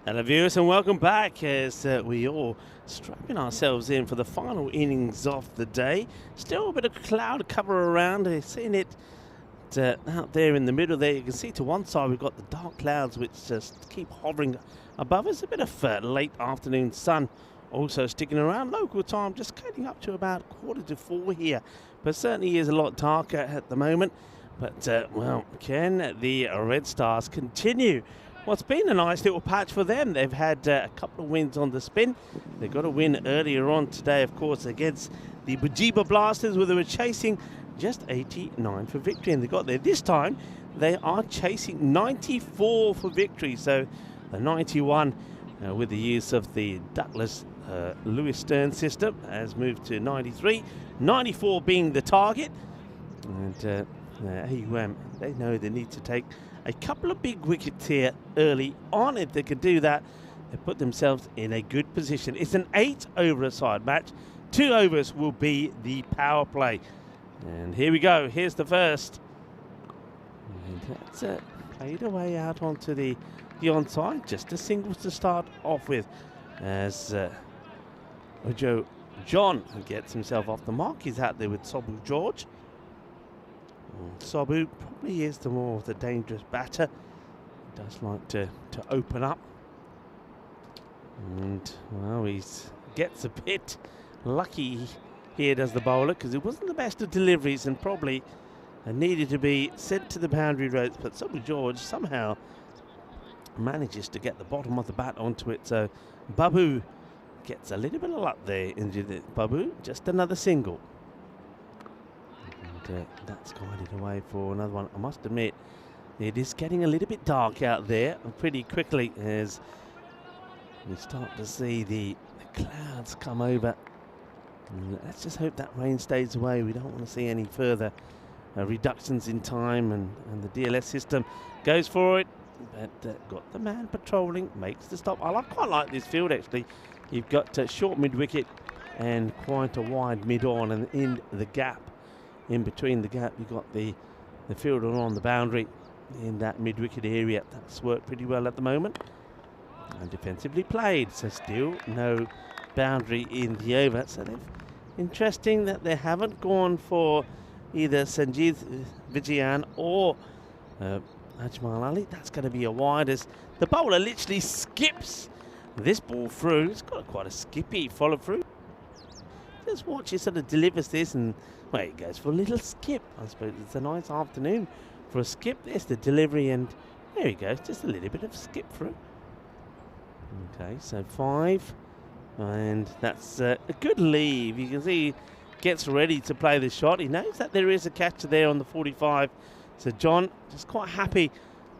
Hello viewers and welcome back as we all strapping ourselves in for the final innings of the day. Still a bit of cloud cover around. We're seeing it out there in the middle there. You can see to one side we've got the dark clouds which just keep hovering above us. A bit of late afternoon sun also sticking around. Local time just getting up to about 3:45 here, but certainly is a lot darker at the moment. But well, can the Red Stars continue what's been a nice little patch for them? They've had a couple of wins on the spin. They got a win earlier on today, of course, against the Bujiba Blasters, where they were chasing just 89 for victory, and they got there. This time they are chasing 94 for victory, so the 91 with the use of the Douglas Lewis Stern system has moved to 93, 94 being the target. And AUM, they know they need to take a couple of big wickets here early on. If they can do that, they put themselves in a good position. It's an 8-over-a-side match. 2 overs will be the power play. And here we go. Here's the first. And that's played away out onto the onside. Just a single to start off with, as Ojo John gets himself off the mark. He's out there with Sobu George. Sobu probably is the more of the dangerous batter. He does like to open up. And, well, he gets a bit lucky here, does the bowler, because it wasn't the best of deliveries and probably needed to be sent to the boundary ropes. But Sobu George somehow manages to get the bottom of the bat onto it. So Babu gets a little bit of luck there. Babu, just another single. And that's guided away for another one. I must admit, it is getting a little bit dark out there pretty quickly as we start to see the clouds come over. And let's just hope that rain stays away. We don't want to see any further reductions in time, and the DLS system goes for it. But got the man patrolling, makes the stop. I quite like this field actually. You've got short mid-wicket and quite a wide mid-on, and in the gap, in between the gap, you've got the fielder on the boundary in that mid-wicket area. That's worked pretty well at the moment. And defensively played, so still no boundary in the over. So interesting that they haven't gone for either Sanjeev Vijayan or Ajmal Ali. That's going to be a wide as the bowler literally skips this ball through. It's got quite a skippy follow through. Just watch it sort of delivers this, and well, it goes for a little skip. I suppose it's a nice afternoon for a skip. There's the delivery, and there he goes, just a little bit of skip through. Okay, so 5, and that's a good leave. You can see he gets ready to play the shot. He knows that there is a catcher there on the 45. So John just quite happy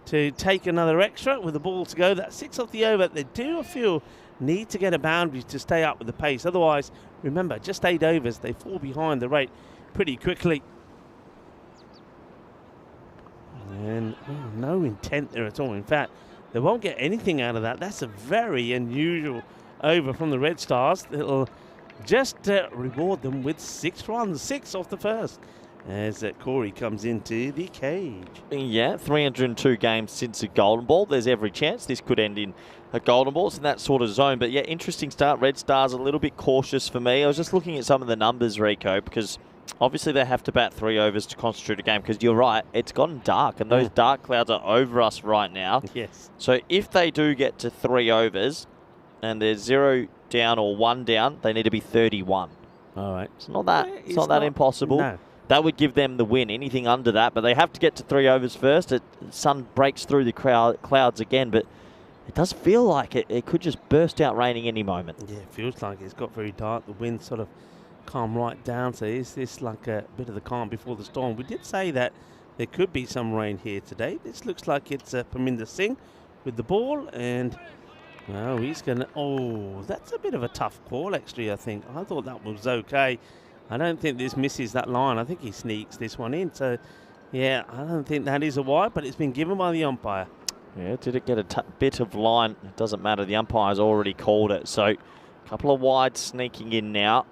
to take another extra with the ball to go. That's 6 off the over. They do feel need to get a boundary to stay up with the pace. Otherwise, remember, just 8 overs, they fall behind the rate pretty quickly. And no intent there at all. In fact, they won't get anything out of that. That's a very unusual over from the Red Stars. It'll just reward them with 6 runs, 6 off the first, as Corey comes into the cage. Yeah, 302 games since a golden ball. There's every chance this could end in a golden ball. It's in that sort of zone. But yeah, interesting start. Red Stars a little bit cautious for me. I was just looking at some of the numbers, Rico, because obviously they have to bat 3 overs to constitute a game, because you're right, it's gotten dark, and those dark clouds are over us right now. Yes. So if they do get to 3 overs and there's 0 down or 1 down, they need to be 31. All right. It's not that impossible. No. That would give them the win. Anything under that, but they have to get to 3 overs first. The sun breaks through the clouds again, but it does feel like it could just burst out raining any moment. Yeah, it feels like it's got very dark. The wind sort of calm right down. So is this like a bit of the calm before the storm? We did say that there could be some rain here today. This looks like it's Parminder Singh with the ball, and well, he's going to... Oh, that's a bit of a tough call, actually, I think. I thought that was okay. I don't think this misses that line. I think he sneaks this one in. So, yeah, I don't think that is a wide, but it's been given by the umpire. Yeah, did it get a bit of line? It doesn't matter. The umpire's already called it. So, a couple of wides sneaking in now.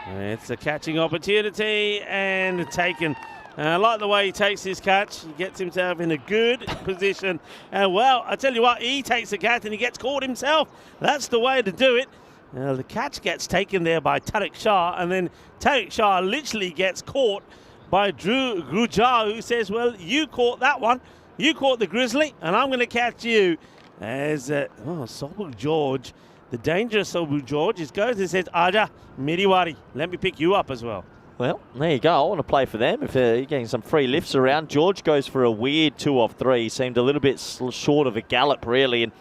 It's a catching opportunity and taken. I like the way he takes this catch. He gets himself in a good position. And well, I tell you what, he takes the catch and he gets caught himself. That's the way to do it. The catch gets taken there by Tariq Shah, and then Tariq Shah literally gets caught by Drew Grujar, who says, well, you caught that one. You caught the Grizzly, and I'm going to catch you. As Sobul George, the dangerous Sobul George, goes and says, Aja, Miriwari, let me pick you up as well. Well, there you go. I want to play for them. If you're getting some free lifts around, George goes for a weird 2 off 3. He seemed a little bit short of a gallop, really. And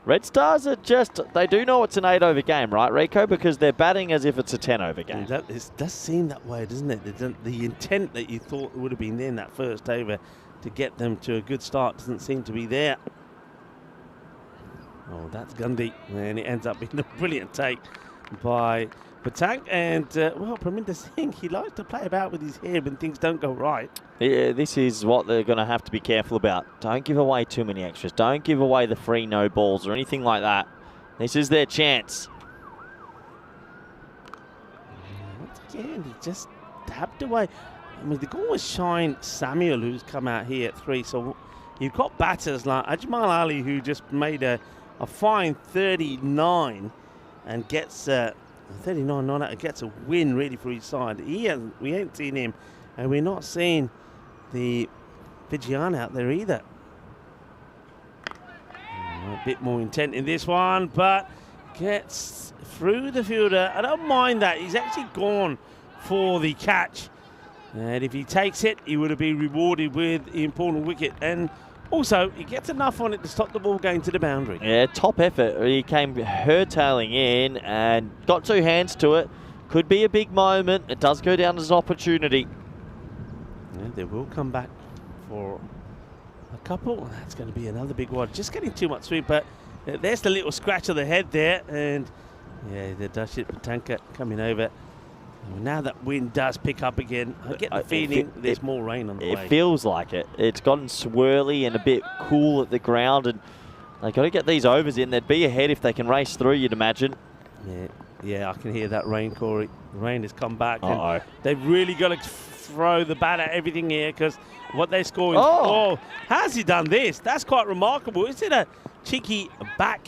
Red Stars are just, they do know it's an 8 over game, right, Rico? Because they're batting as if it's a 10 over game. It does seem that way, doesn't it? The intent that you thought would have been there in that first over to get them to a good start doesn't seem to be there. Oh, that's Gandhi. And it ends up being a brilliant take by Patank. And, well, Parminder Singh, he likes to play about with his hair when things don't go right. Yeah, this is what they're going to have to be careful about. Don't give away too many extras. Don't give away the free no balls or anything like that. This is their chance. Once again, he just tapped away. I mean, the goal was Shine Samuel, who's come out here at 3. So you've got batters like Ajmal Ali, who just made a fine 39 and gets 39 not out, gets a win really for his side. We ain't seen him, and we're not seeing the Fijian out there either. A bit more intent in this one, but gets through the fielder. I don't mind that. He's actually gone for the catch. And if he takes it, he would have been rewarded with the important wicket. And also, he gets enough on it to stop the ball going to the boundary. Yeah, top effort. He came her-tailing in and got 2 hands to it. Could be a big moment. It does go down as an opportunity. Yeah, they will come back for a couple. That's going to be another big one. Just getting too much sweep, but there's the little scratch of the head there. And yeah, the Dashit Patanka coming over. Now that wind does pick up again, I get the feeling there's more rain on the way. It feels like it. It's gotten swirly and a bit cool at the ground, and they've got to get these overs in. They'd be ahead if they can race through, you'd imagine. Yeah, I can hear that rain, Corey. The rain has come back. And they've really got to throw the bat at everything here, because what they're scoring. Oh, how's he done this? That's quite remarkable. Is it a cheeky back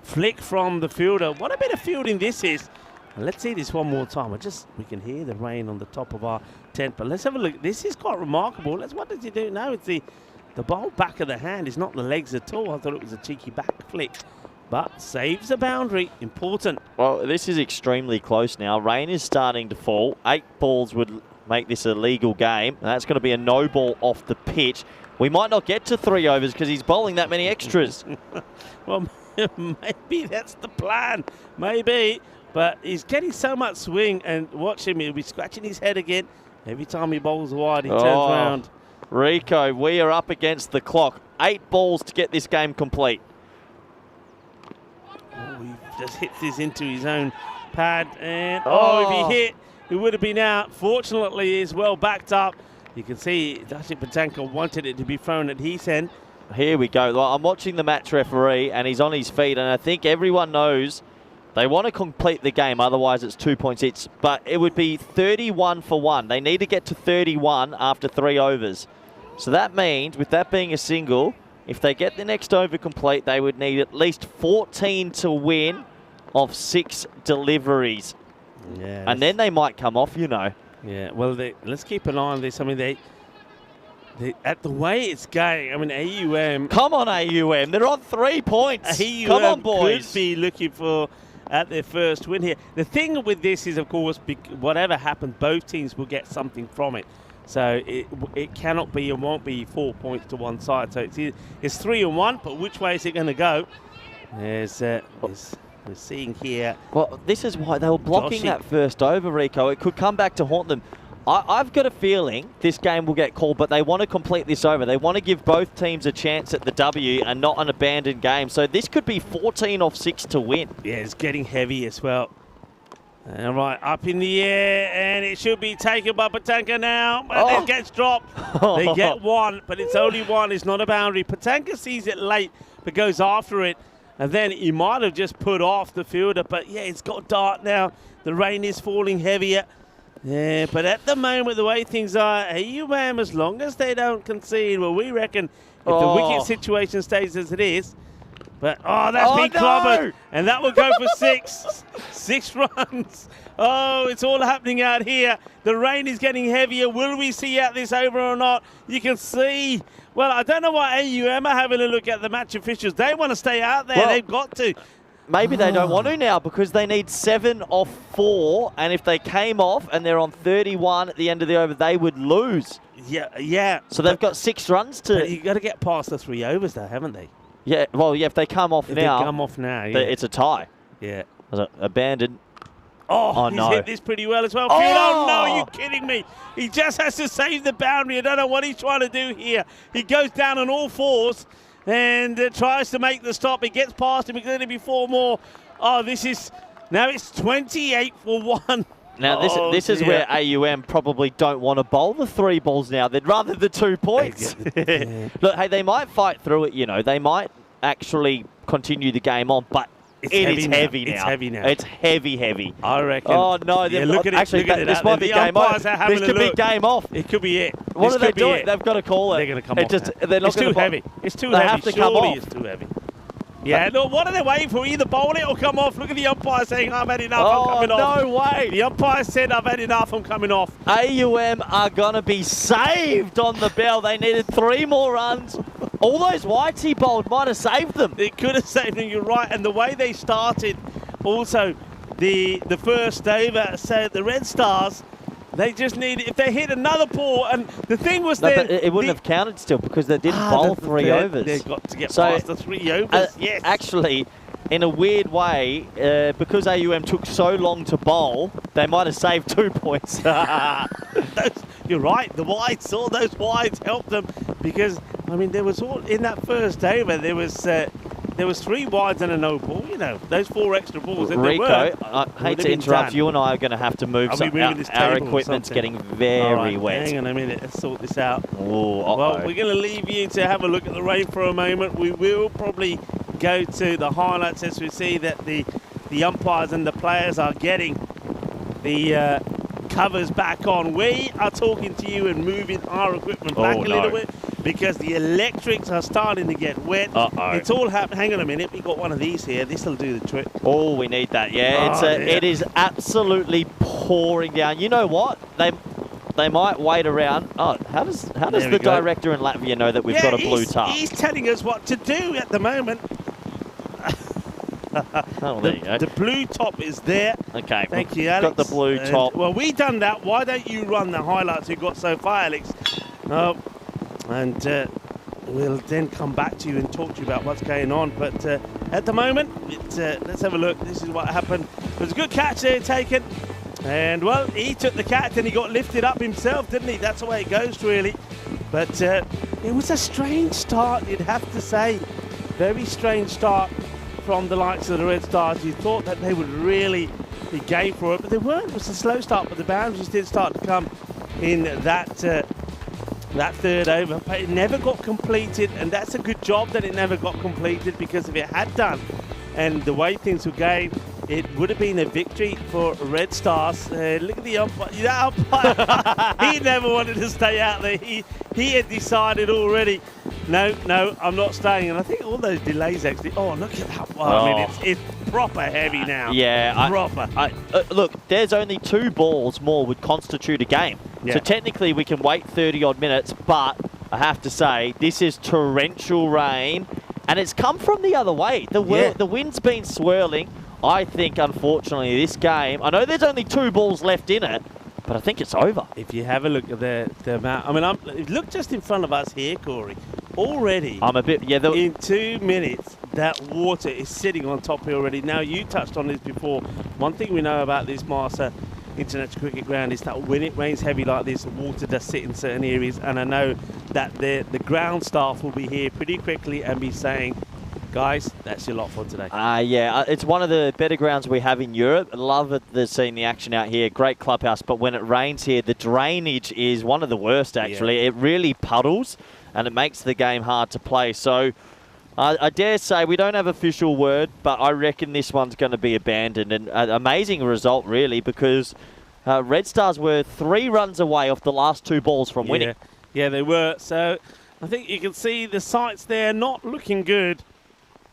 flick from the fielder? What a bit of fielding this is. Let's see this one more time. We can hear the rain on the top of our tent, but let's have a look. This is quite remarkable. What does he do now? It's the ball back of the hand. It's not the legs at all. I thought it was a cheeky back flick, but saves the boundary. Important. Well, this is extremely close now. Rain is starting to fall. 8 balls would make this a legal game. And that's going to be a no ball off the pitch. We might not get to 3 overs because he's bowling that many extras. Well, maybe that's the plan. Maybe. But he's getting so much swing, and watch him, he'll be scratching his head again. Every time he bowls wide, he turns around. Rico, we are up against the clock. 8 balls to get this game complete. Oh, he just hits this into his own pad, and if he hit, it would have been out. Fortunately, he's well backed up. You can see Dashit Patanka wanted it to be thrown at his end. Here we go. I'm watching the match referee, and he's on his feet, and I think everyone knows they want to complete the game, otherwise it's 2 points each. But it would be 31 for 1. They need to get to 31 after 3 overs. So that means, with that being a single, if they get the next over complete, they would need at least 14 to win of 6 deliveries. Yeah, and then they might come off, you know. Yeah, well, let's keep an eye on this. I mean, at the way it's going, I mean, AUM... Come on, AUM. They're on 3 points. AUM come on, boys. Could be looking for at their first win here. The thing with this is, of course, whatever happens, both teams will get something from it. So it cannot be and won't be 4 points to one side. So it's 3 and 1, but which way is it going to go? We're seeing here. Well, this is why they were blocking that first over, Rico. It could come back to haunt them. I've got a feeling this game will get called, but they want to complete this over. They want to give both teams a chance at the W and not an abandoned game. So this could be 14 off 6 to win. Yeah, it's getting heavy as well. All right, up in the air, and it should be taken by Patanka now. And it gets dropped. They get 1, but it's only 1. It's not a boundary. Patanka sees it late, but goes after it. And then he might have just put off the fielder, but yeah, it's got dark now. The rain is falling heavier. Yeah, but at the moment, the way things are, AUM, as long as they don't concede, well, we reckon if the wicket situation stays as it is, but, that's been clobbered. And that will go for 6. 6 runs. Oh, it's all happening out here. The rain is getting heavier. Will we see out this over or not? You can see. Well, I don't know why AUM are having a look at the match officials. They want to stay out there. Well, they've got to. Maybe they don't want to now because they need 7 off 4. And if they came off and they're on 31 at the end of the over, they would lose. Yeah. So they've got 6 runs to... But you've got to get past the 3 overs, though, haven't they? Yeah, well, yeah, if they come off now... It's a tie. Yeah. Abandoned. Oh, no. He's hit this pretty well as well. Oh, no, are you kidding me? He just has to save the boundary. I don't know what he's trying to do here. He goes down on all 4s and tries to make the stop. It gets past him. It's going to be 4 more. Oh, this is... Now it's 28 for 1. Now, this is where AUM probably don't want to bowl the 3 balls now. They'd rather the 2 points. Look, hey, they might fight through it, you know. They might actually continue the game on, but it is heavy now. It's heavy now. It's heavy. I reckon. Oh, no. Yeah, look at actually, it. This might be game off. This could be game off. It could be it. What are they doing? They've got to call it. They're going to come off. It's too heavy. It's too heavy. They have to come off. It's too heavy. Yeah, no, what are they waiting for? Either bowl it or come off. Look at the umpire saying, I've had enough, I'm coming off. No way. The umpire said, I've had enough, I'm coming off. AUM are going to be saved on the bell. They needed 3 more runs. All those whites he bowled might have saved them. It could have saved them, you're right. And the way they started, also, the first over, so the Red Stars, they just needed, if they hit another ball, and the thing was but it wouldn't have counted still because they didn't bowl 3 overs. They've got to get past the 3 overs, yes. Actually, in a weird way, because AUM took so long to bowl, they might have saved 2 points. You're right, the wides, all those wides helped them because, I mean, there was all, in that first over, there was 3 wides and a no ball, you know, those 4 extra balls. Rico, I hate to interrupt, you and I are going to have to move some. Our equipment's getting very wet. Hang on a minute, let's sort this out. Ooh, well, we're going to leave you to have a look at the rain for a moment. We will probably go to the highlights as we see that the umpires and the players are getting the covers back on. We are talking to you and moving our equipment back a little bit because the electrics are starting to get wet. It's all happening. Hang on a minute, we got one of these here. This will do the trick. Oh, we need that. Yeah, it is absolutely pouring down. You know what? They might wait around. Oh, how does the director in Latvia know that we've got a blue tarp? He's telling us what to do at the moment. There you go. The blue top is there. Okay. Thank you, Alex. Got the blue top. Well, we done that. Why don't you run the highlights you got so far, Alex? And we'll then come back to you and talk to you about what's going on. But at the moment, let's have a look. This is what happened. It was a good catch there taken. And, well, he took the catch and he got lifted up himself, didn't he? That's the way it goes, really. But it was a strange start, you'd have to say. Very strange start from the likes of the Red Stars. You thought that they would really be game for it, but they weren't. It was a slow start, but the boundaries did start to come in that 3rd over. But it never got completed, and that's a good job that it never got completed, because if it had done, and the way things were going, it would have been a victory for Red Stars. Look at the umpire. That umpire, he never wanted to stay out there. He had decided already, no, I'm not staying. And I think all those delays actually, look at that one. I mean, it's proper heavy now. Yeah. Proper. Look, there's only 2 balls more would constitute a game. Yeah. So technically we can wait 30-odd minutes, but I have to say, this is torrential rain, and it's come from the other way. The wind's been swirling. I think, unfortunately, this game, I know there's only 2 balls left in it, but I think it's over. If you have a look at the amount, I mean, look just in front of us here, Corey. Already, I'm a bit, in 2 minutes, that water is sitting on top here already. Now, you touched on this before. One thing we know about this Malta International Cricket Ground is that when it rains heavy like this, the water does sit in certain areas, and I know that the ground staff will be here pretty quickly and be saying, guys, that's your lot for today. It's one of the better grounds we have in Europe. I love seeing the action out here. Great clubhouse, but when it rains here, the drainage is one of the worst, actually. Yeah. It really puddles, and it makes the game hard to play. So I dare say we don't have official word, but I reckon this one's going to be abandoned. And an amazing result, really, because Red Stars were 3 runs away off the last 2 balls from winning. Yeah, they were. So I think you can see the sights there not looking good.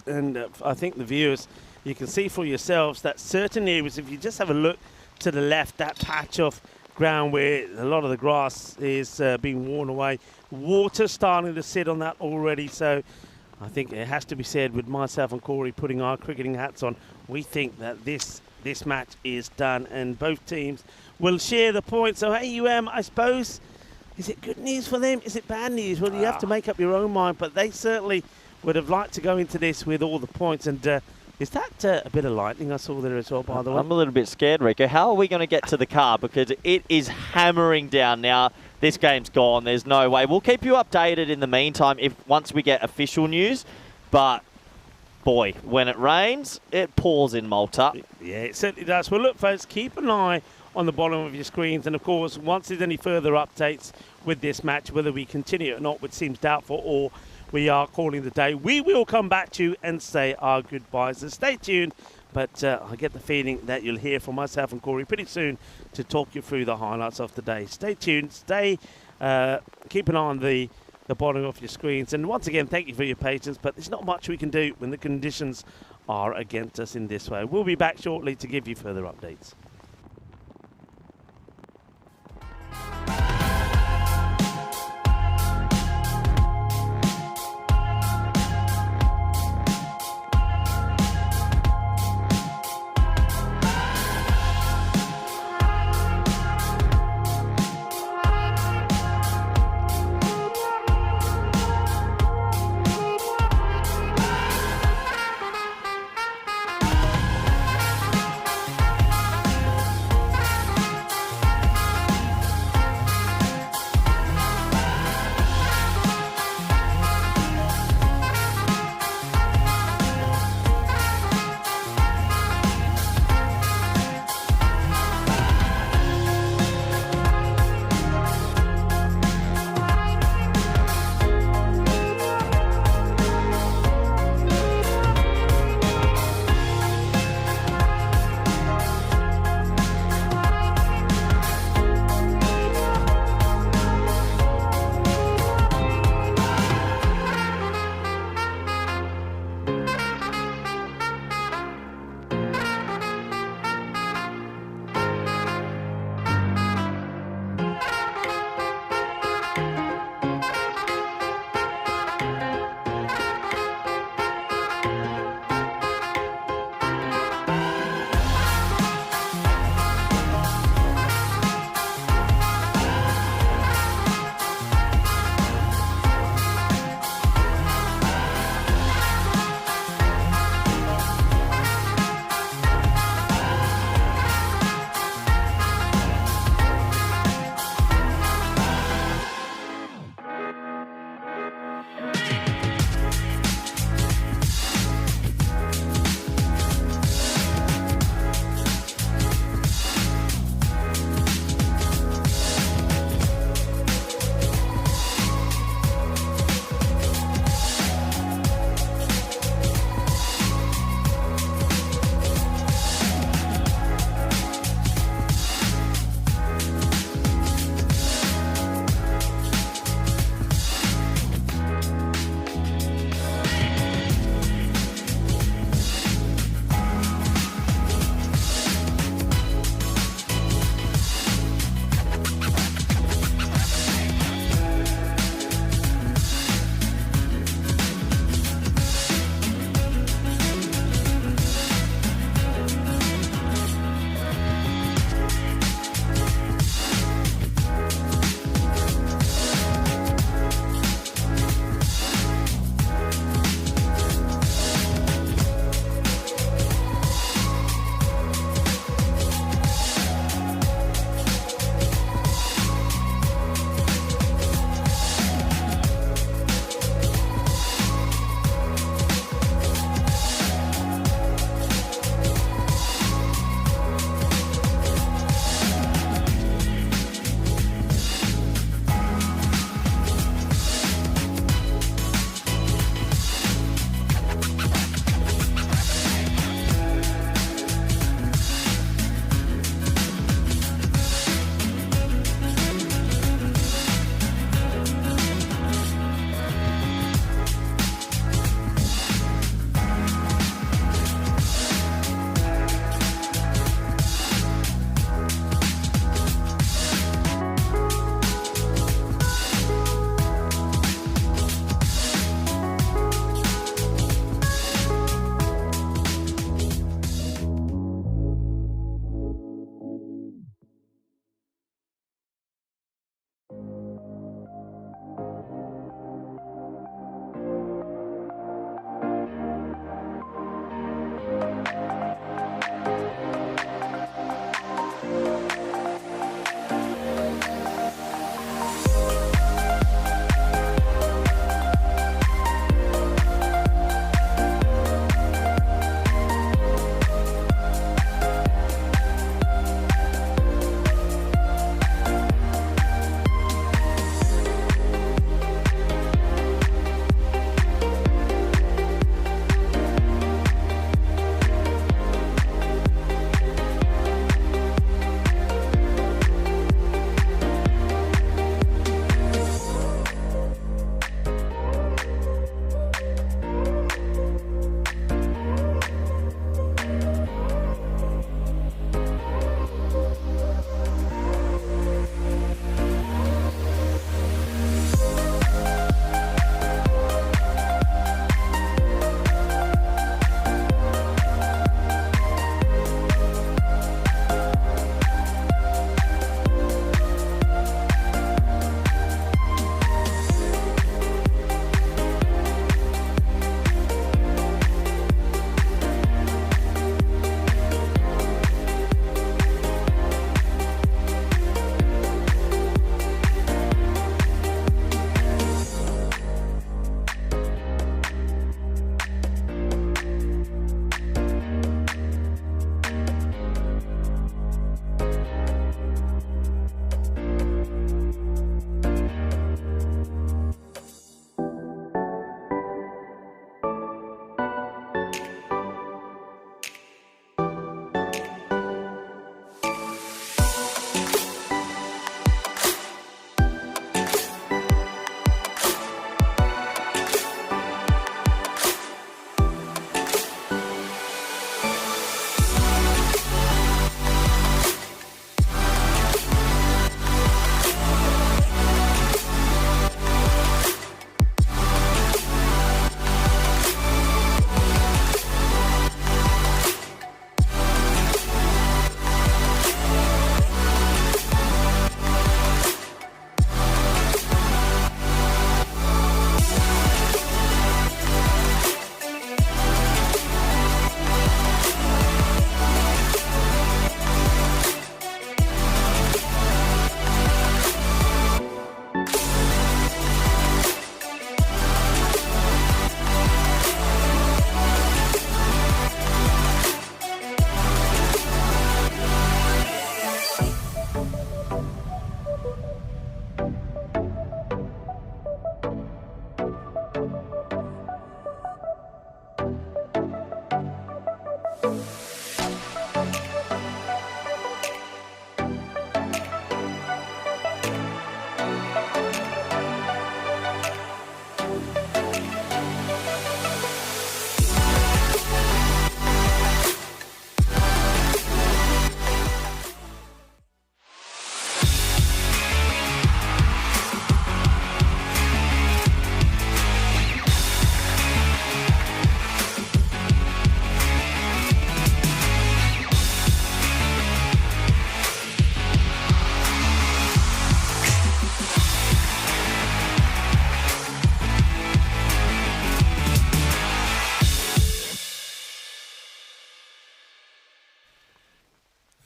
And I think the viewers, you can see for yourselves that certain areas, if you just have a look to the left, that patch of ground where a lot of the grass is being worn away, water starting to sit on that already. So I think it has to be said, with myself and Corey putting our cricketing hats on, we think that this match is done and both teams will share the points. So AUM, I suppose, is it good news for them? Is it bad news? Well, you have to make up your own mind, but they certainly would have liked to go into this with all the points. And is that a bit of lightning I saw there as well, by the way? I'm a little bit scared, Rico. How are we going to get to the car? Because it is hammering down now. This game's gone. There's no way. We'll keep you updated in the meantime once we get official news. But, boy, when it rains, it pours in Malta. Yeah, it certainly does. Well, look, folks, keep an eye on the bottom of your screens. And, of course, once there's any further updates with this match, whether we continue or not, which seems doubtful, or we are calling the day, we will come back to you and say our goodbyes. So stay tuned. But I get the feeling that you'll hear from myself and Corey pretty soon to talk you through the highlights of the day. Stay tuned. Keep an eye on the bottom of your screens. And once again, thank you for your patience. But there's not much we can do when the conditions are against us in this way. We'll be back shortly to give you further updates.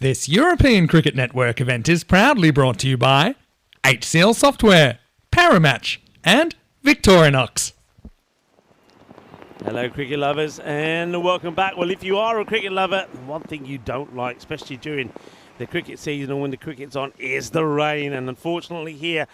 This European Cricket Network event is proudly brought to you by HCL Software, Paramatch, and Victorinox. Hello, cricket lovers, and welcome back. Well, if you are a cricket lover, one thing you don't like, especially during the cricket season or when the cricket's on, is the rain. And unfortunately here,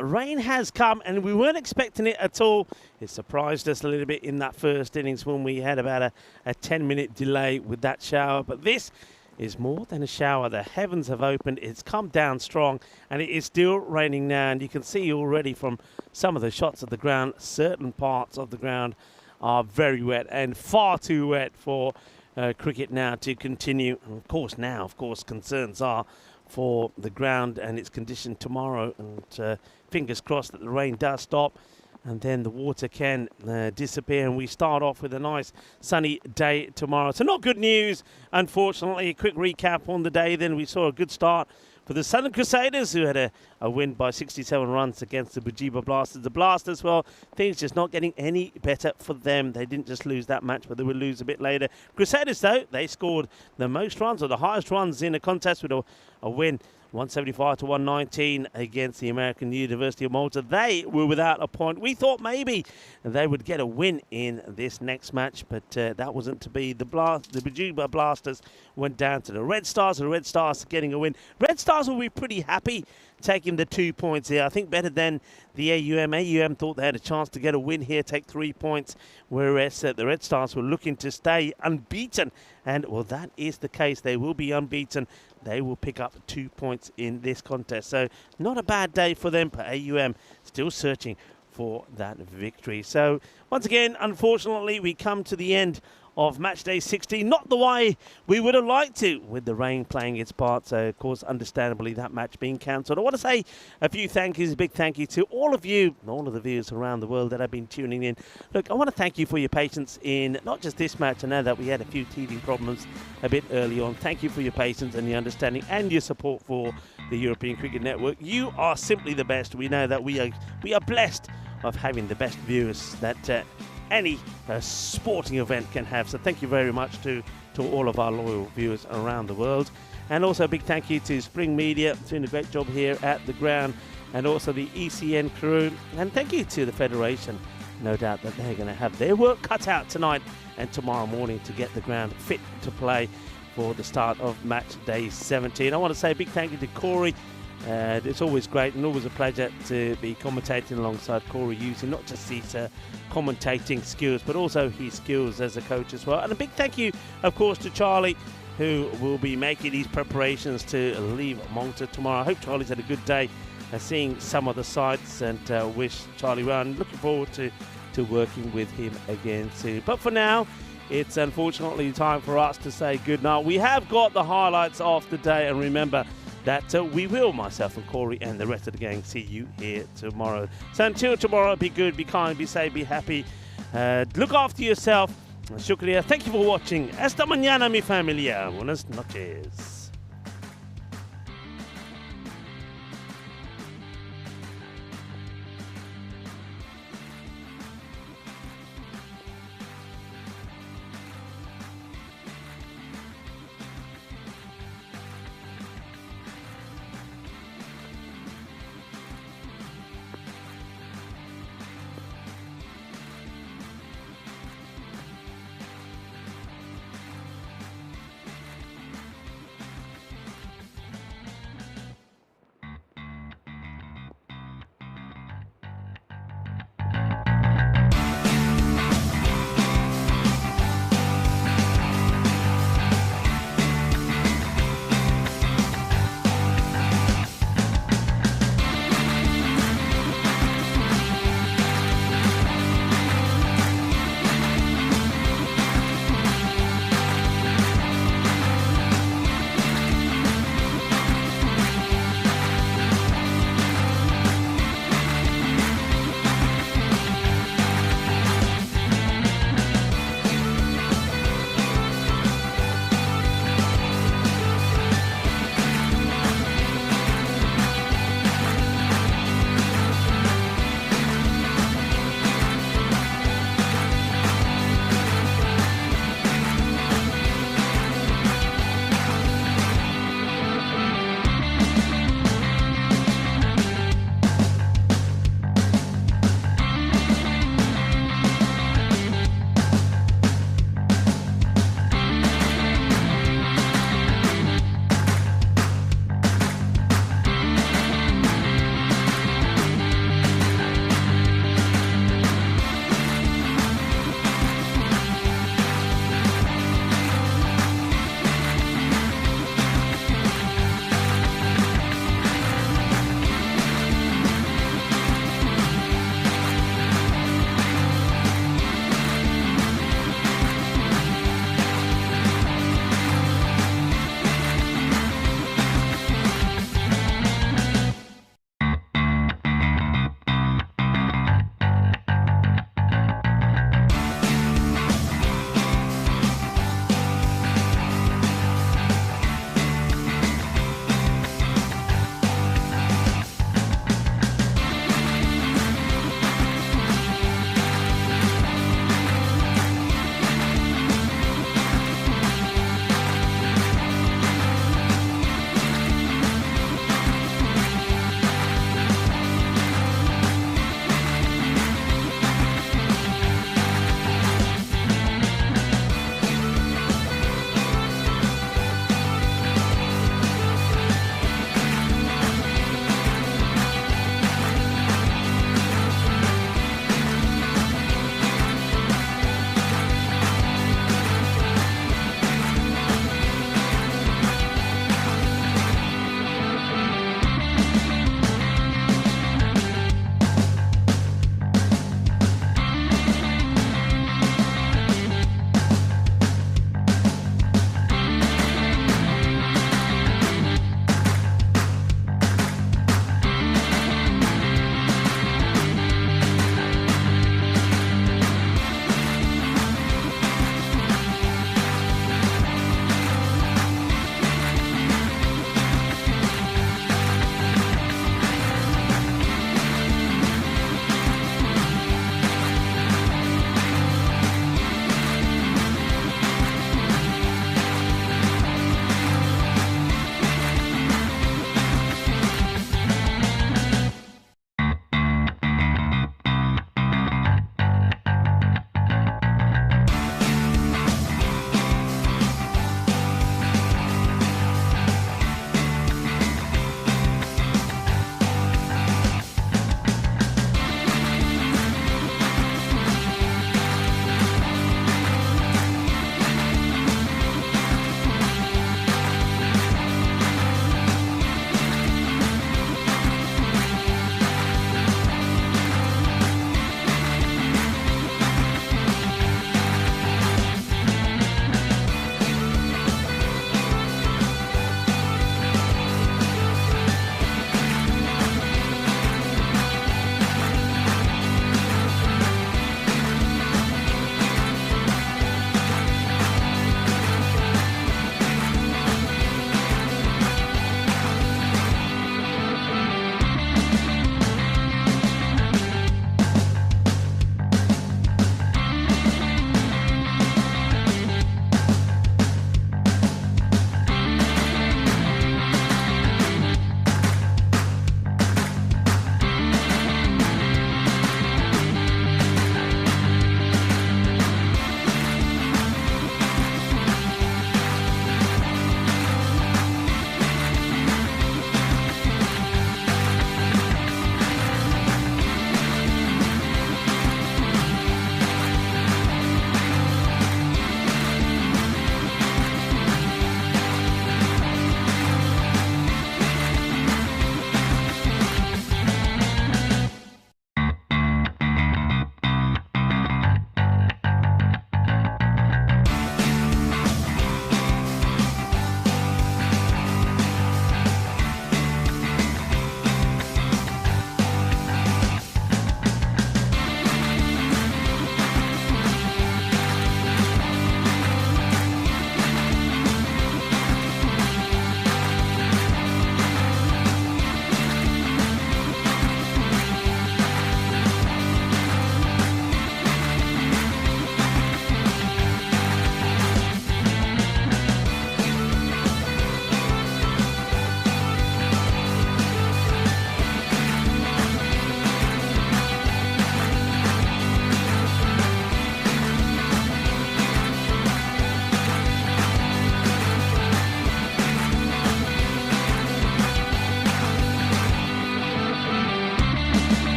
rain has come, and we weren't expecting it at all. It surprised us a little bit in that first innings when we had about a 10-minute delay with that shower. But this is more than a shower. The heavens have opened. It's come down strong, and it is still raining now. And you can see already from some of the shots of the ground, certain parts of the ground are very wet and far too wet for cricket now to continue. And of course, concerns are for the ground and its condition tomorrow. And fingers crossed that the rain does stop and then the water can disappear, and we start off with a nice sunny day tomorrow. So not good news, unfortunately. A quick recap on the day then. We saw a good start for the Southern Crusaders, who had a win by 67 runs against the Bujiba Blasters. The Blasters, well, things just not getting any better for them. They didn't just lose that match, but they would lose a bit later. Crusaders, though, they scored the most runs, or the highest runs in a contest, with a win 175 to 119 against the American University of Malta. They were without a point. We thought maybe they would get a win in this next match, but that wasn't to be. The Bujiba Blasters went down to the Red Stars. The Red Stars getting a win. Red Stars will be pretty happy taking the 2 points here. I think better than the AUM. AUM thought they had a chance to get a win here, take 3 points, whereas the Red Stars were looking to stay unbeaten. And, well, that is the case. They will be unbeaten. They will pick up 2 points in this contest. So not a bad day for them, but AUM still searching for that victory. So once again, unfortunately, we come to the end of match day 16, not the way we would have liked to, with the rain playing its part. So, of course, understandably, that match being cancelled. I want to say a few thank yous, a big thank you to all of you, all of the viewers around the world that have been tuning in. Look, I want to thank you for your patience in not just this match. I know that we had a few teething problems a bit early on. Thank you for your patience and your understanding and your support for the European Cricket Network. You are simply the best. We know that we are blessed of having the best viewers that any sporting event can have. So thank you very much to all of our loyal viewers around the world. And also a big thank you to Spring Media, doing a great job here at the ground, and also the ECN crew. And thank you to the Federation. No doubt that they're going to have their work cut out tonight and tomorrow morning to get the ground fit to play for the start of match day 17. I want to say a big thank you to Corey. It's always great and always a pleasure to be commentating alongside Corey, using not just his commentating skills, but also his skills as a coach as well. And a big thank you, of course, to Charlie, who will be making these preparations to leave Malta tomorrow. I hope Charlie's had a good day seeing some of the sights, and wish Charlie well. And looking forward to working with him again soon. But for now, it's unfortunately time for us to say good night. We have got the highlights of the day, and remember that we will, myself and Corey and the rest of the gang, see you here tomorrow. So until tomorrow, be good, be kind, be safe, be happy. Look after yourself. Shukriya. Thank you for watching. Hasta mañana, mi familia. Buenas noches.